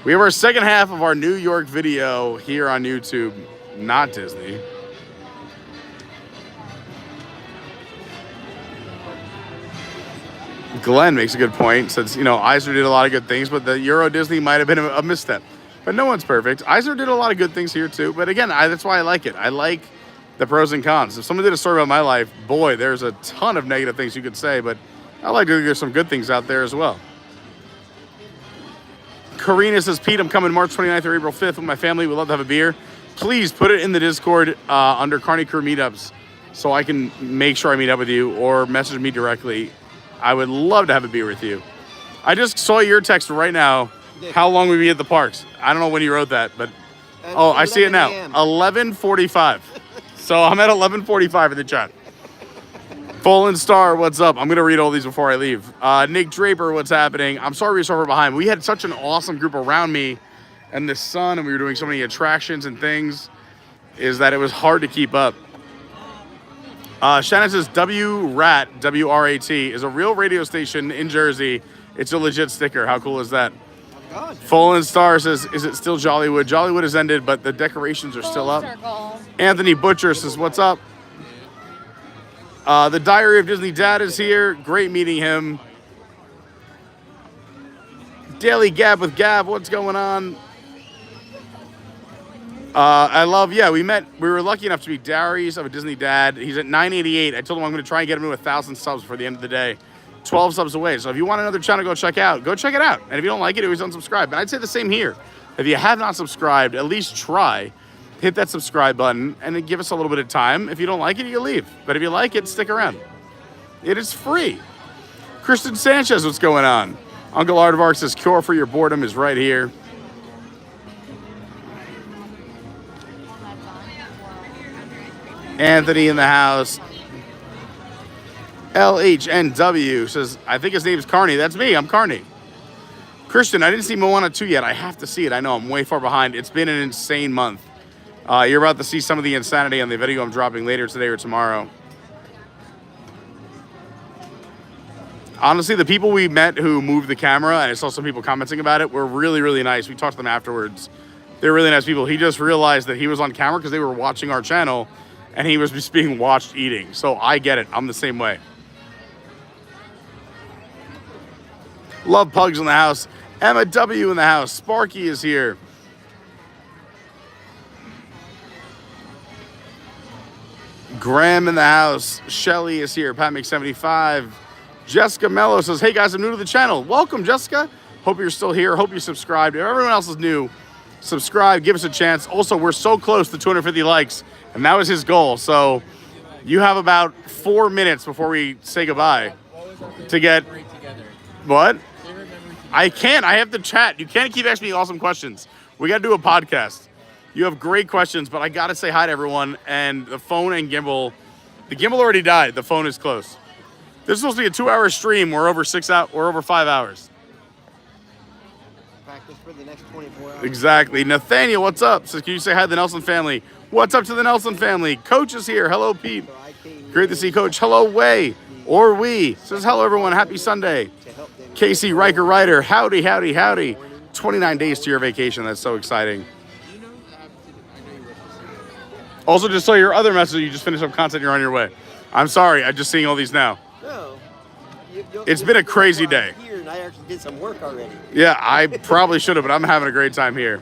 We have our second half of our New York video here on YouTube, not Disney. Glenn makes a good point. Says, Eisner did a lot of good things, but the Euro Disney might have been a misstep. But no one's perfect. Eisner did a lot of good things here too. But again, that's why I like it. I like the pros and cons. If someone did a story about my life, boy, there's a ton of negative things you could say, but I like to get some good things out there as well. Karina says, Pete, I'm coming March 29th or April 5th with my family. We'd love to have a beer. Please put it in the Discord under Carney Crew Meetups so I can make sure I meet up with you, or message me directly. I would love to have a beer with you. I just saw your text right now. How long will we be at the parks? I don't know when you wrote that, but I see it now. 11:45. So I'm at 11:45 in the chat. Fallen Star, what's up? I'm going to read all these before I leave. Nick Draper, what's happening? I'm sorry we're so far behind. We had such an awesome group around me and the sun, and we were doing so many attractions and things, is that it was hard to keep up. Shannon says, WRAT, W-R-A-T, is a real radio station in Jersey. It's a legit sticker. How cool is that? God. Fallen Star says, is it still Jollywood? Jollywood has ended, but the decorations are still up. Circle. Anthony Butcher says, what's up? The Diary of Disney Dad is here. Great meeting him. Daily Gab with Gab. What's going on? We were lucky enough to be Diaries of a Disney Dad. He's at 988. I told him I'm going to try and get him to 1,000 subs before the end of the day. 12 subs away. So if you want another channel to go check it out. And if you don't like it, always unsubscribe. And I'd say the same here. If you have not subscribed, at least try. Hit that subscribe button and then give us a little bit of time. If you don't like it, you leave. But if you like it, stick around. It is free. Kristen Sanchez, what's going on? Uncle Aardvark says, cure for your boredom is right here. Anthony in the house. LHNW says, I think his name's Carney. That's me. I'm Carney. Christian, I didn't see Moana 2 yet. I have to see it. I know I'm way far behind. It's been an insane month. You're about to see some of the insanity on the video I'm dropping later today or tomorrow. Honestly, the people we met who moved the camera, and I saw some people commenting about it, were really, really nice. We talked to them afterwards. They're really nice people. He just realized that he was on camera because they were watching our channel, and he was just being watched eating. So I get it. I'm the same way. Love Pugs in the house. Emma W in the house. Sparky is here. Graham in the house. Shelly is here. Pat makes 75. Jessica Mello says, hey guys, I'm new to the channel. Welcome, Jessica. Hope you're still here. Hope you subscribed. If everyone else is new, subscribe. Give us a chance. Also, we're so close to 250 likes, and that was his goal. So you have about 4 minutes before we say goodbye to get... What? I can't. I have to chat. You can't keep asking me awesome questions. We got to do a podcast. You have great questions, but I got to say hi to everyone. And the phone and gimbal, the gimbal already died. The phone is close. This is supposed to be a 2-hour stream. We're over 5 hours. Practice for the next 24 hours. Exactly. Nathaniel, what's up? Says, can you say hi to the Nelson family? What's up to the Nelson family? Coach is here. Hello, Pete. Great to see Coach. Hello, Way. Or we. Says, hello, everyone. Happy Sunday. Casey Riker Ryder. Howdy, howdy, howdy. 29 days to your vacation. That's so exciting. Also, just saw your other message. You just finished up content. You're on your way. I'm sorry. I'm just seeing all these now. No. It's been a crazy day. Here, and I actually did some work already. Yeah, I probably should have, but I'm having a great time here.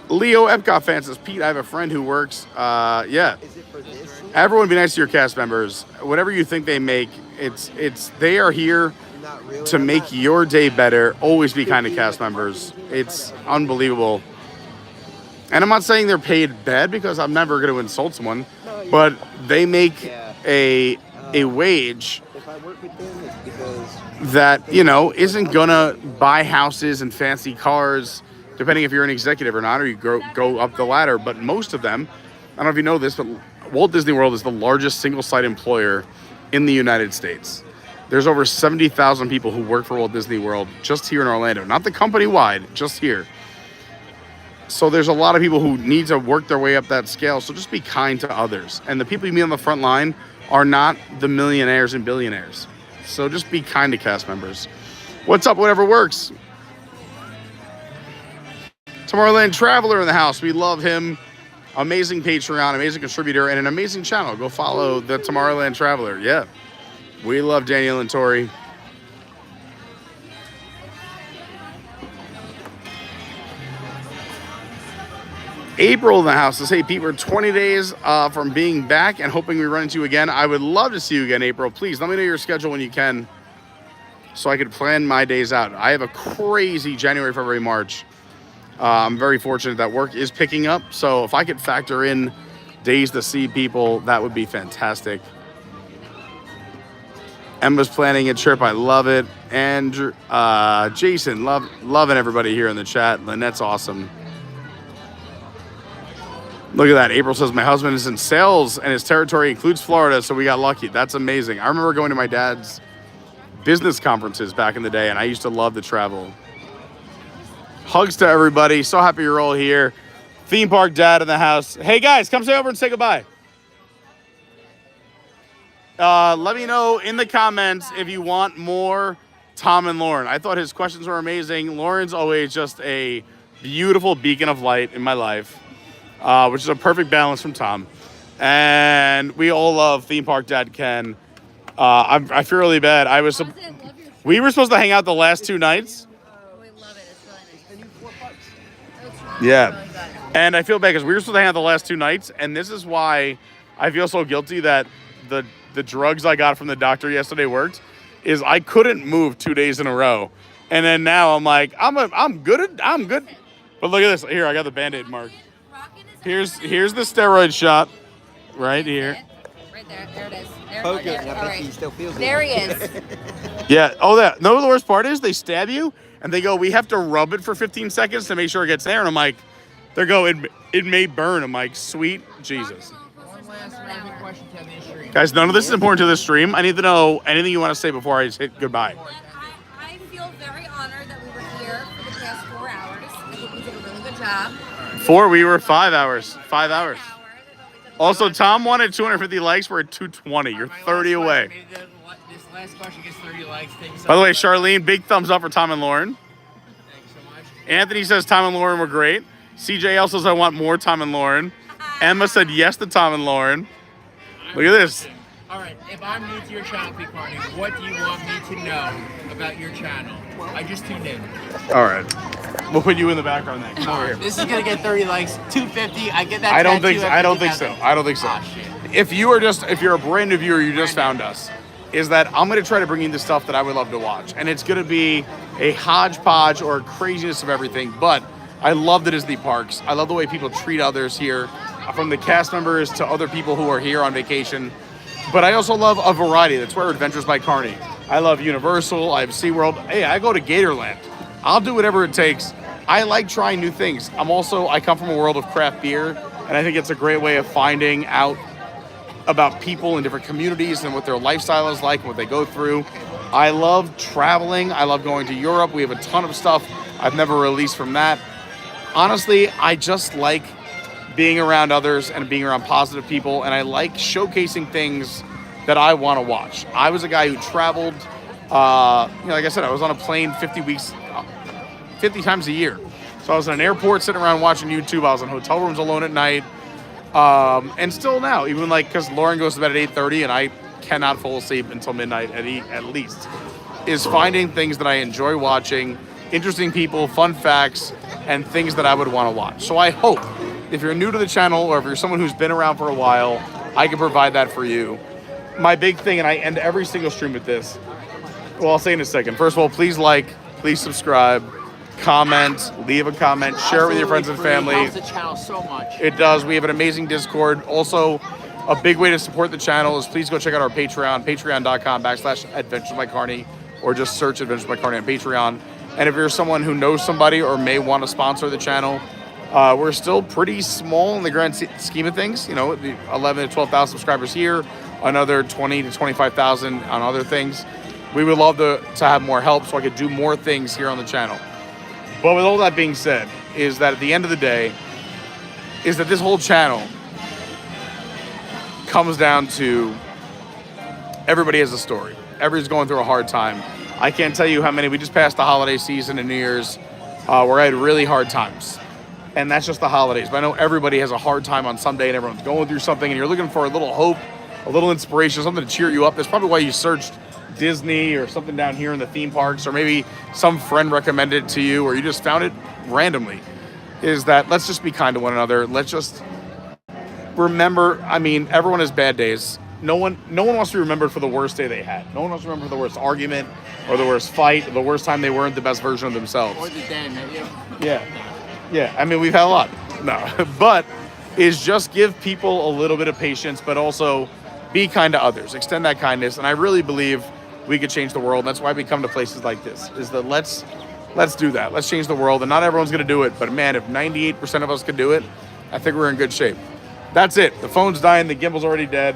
Leo Epcot fan says, Pete, I have a friend who works. Yeah. Is it for this? Everyone be nice to your cast members. Whatever you think they make, they are here to make your day better. Always be kind to cast members. It's unbelievable. And I'm not saying they're paid bad because I'm never going to insult someone, but they make a wage that, isn't going to buy houses and fancy cars, depending if you're an executive or not, or you go up the ladder. But most of them, I don't know if you know this, but Walt Disney World is the largest single-site employer in the United States. There's over 70,000 people who work for Walt Disney World just here in Orlando. Not the company-wide, just here. So there's a lot of people who need to work their way up that scale. So just be kind to others. And the people you meet on the front line are not the millionaires and billionaires. So just be kind to cast members. What's up, whatever works? Tomorrowland Traveler in the house. We love him. Amazing Patreon, amazing contributor, and an amazing channel. Go follow the Tomorrowland Traveler. Yeah. We love Daniel and Tori. April in the house says, hey, Pete, we're 20 days from being back and hoping we run into you again. I would love to see you again, April. Please let me know your schedule when you can so I could plan my days out. I have a crazy January, February, March. I'm very fortunate that work is picking up. So if I could factor in days to see people, that would be fantastic. Emma's planning a trip. I love it. Andrew, Jason, loving everybody here in the chat. Lynette's awesome. Look at that. April says, my husband is in sales and his territory includes Florida, so we got lucky. That's amazing. I remember going to my dad's business conferences back in the day, and I used to love to travel. Hugs to everybody. So happy you're all here. Theme park dad in the house. Hey, guys, come say over and say goodbye. Let me know in the comments if you want more Tom and Lauren. I thought his questions were amazing. Lauren's always just a beautiful beacon of light in my life. Which is a perfect balance from Tom. And we all love Theme Park Dad Ken. I feel really bad. We were supposed to hang out the last 2 nights. We love it. It's really nice. Yeah. And I feel bad because we were supposed to hang out the last 2 nights. And this is why I feel so guilty that the drugs I got from the doctor yesterday worked. Is I couldn't move 2 days in a row. And then now I'm like, I'm good. But look at this. Here, I got the Band-Aid mark. Here's the steroid shot right here. Right there. There it is. There, Poke there. it, and I All bet right. he still feels it. There he is. Yeah. Oh, that. No, the worst part is they stab you and they go, we have to rub it for 15 seconds to make sure it gets there. And I'm like, they go, it may burn. I'm like, sweet Jesus. One last rapid question to the stream. Guys, none of this is important to this stream. I need to know anything you want to say before I just hit goodbye. I feel very honored that we were here for the past 4 hours. I think we did a really good job. 4, we were 5 hours. 5 hours. Also, Tom wanted 250 likes. We're at 220. You're 30 away. This last question gets 30 likes. By the way, Charlene, big thumbs up for Tom and Lauren. Thanks so much. Anthony says Tom and Lauren were great. CJL says I want more Tom and Lauren. Emma said yes to Tom and Lauren. Look at this. All right, if I'm new to your channel, Pete Carney, what do you want me to know about your channel? I just tuned in. All right. We'll put you in the background then. Come over here. This is gonna get 30 likes, 250. I get that. I don't think so. Oh, shit. If you're a brand new viewer, you just found us, is that I'm going to try to bring you the stuff that I would love to watch. And it's going to be a hodgepodge or craziness of everything. But I love the Disney parks. I love the way people treat others here, from the cast members to other people who are here on vacation. But I also love a variety. That's where Adventures by Carney. I love Universal. I have SeaWorld. Hey, I go to Gatorland. I'll do whatever it takes I like trying new things. I come from a world of craft beer, and I think it's a great way of finding out about people in different communities and what their lifestyle is like and what they go through. I love traveling. I love going to Europe. We have a ton of stuff I've never released from that. Honestly, I just like being around others and being around positive people, and I like showcasing things that I want to watch. I was a guy who traveled, like I said, I was on a plane 50 times a year. So I was in an airport sitting around watching YouTube. I was in hotel rooms alone at night. And still now, even because Lauren goes to bed at 8:30 and I cannot fall asleep until midnight at least, is finding things that I enjoy watching, interesting people, fun facts, and things that I would want to watch. So I hope if you're new to the channel or if you're someone who's been around for a while, I can provide that for you. My big thing, and I end every single stream with this, well, I'll say in a second. First of all, please please subscribe, comment, leave a comment, share it with your friends and family. It helps the channel so much. It does. We have an amazing Discord. Also, a big way to support the channel is please go check out our Patreon, patreon.com/Adventures by Carney, or just search Adventures by Carney on Patreon. And if you're someone who knows somebody or may want to sponsor the channel, we're still pretty small in the grand scheme of things. The 11 to 12,000 subscribers here, another 20 to 25,000 on other things. We would love to have more help so I could do more things here on the channel. But with all that being said, is that at the end of the day, is that this whole channel comes down to everybody has a story. Everybody's going through a hard time. I can't tell you how many, we just passed the holiday season and New Year's where I had really hard times. And that's just the holidays. But I know everybody has a hard time on some day and everyone's going through something and you're looking for a little hope, a little inspiration, something to cheer you up. That's probably why you searched Disney or something down here in the theme parks, or maybe some friend recommended it to you, or you just found it randomly. Is that let's just be kind to one another. Let's just remember, everyone has bad days. No one wants to be remembered for the worst day they had. No one wants to remember for the worst argument or the worst fight, or the worst time they weren't the best version of themselves. Or the day, maybe. Yeah. We've had a lot. No, but is just give people a little bit of patience, but also be kind to others. Extend that kindness, and I really believe we could change the world. And that's why we come to places like this. Is that let's do that. Let's change the world, and not everyone's going to do it. But man, if 98% of us could do it, I think we're in good shape. That's it. The phone's dying. The gimbal's already dead.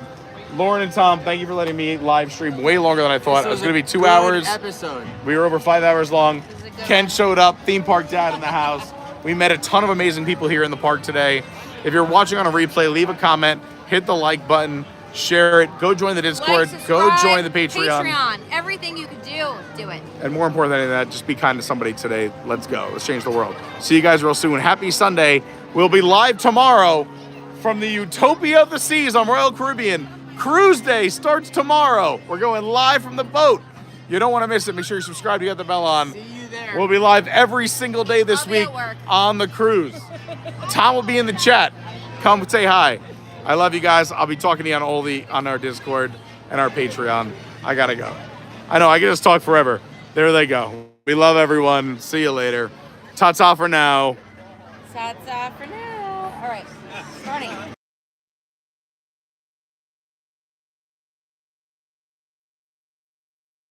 Lauren and Tom, thank you for letting me live stream way longer than I thought. It was going to be 2 hours. Episode. We were over 5 hours long. Ken showed up. Theme park dad in the house. We met a ton of amazing people here in the park today. If you're watching on a replay, leave a comment, hit the like button, share it, go join the Discord, go join the Patreon. Everything you could do it. And more important than that, just be kind to somebody today. Let's go. Let's change the world. See you guys real soon. Happy Sunday. We'll be live tomorrow from the Utopia of the Seas on Royal Caribbean. Cruise Day starts tomorrow. We're going live from the boat. You don't want to miss it. Make sure you subscribe. You got the bell on. See you there. We'll be live every single day this week on the cruise. Tom will be in the chat. Come say hi. I love you guys. I'll be talking to you on our Discord and our Patreon. I gotta go. I know I can just talk forever. There they go. We love everyone. See you later. Ta-ta for now. Ta-ta for now. All right, starting.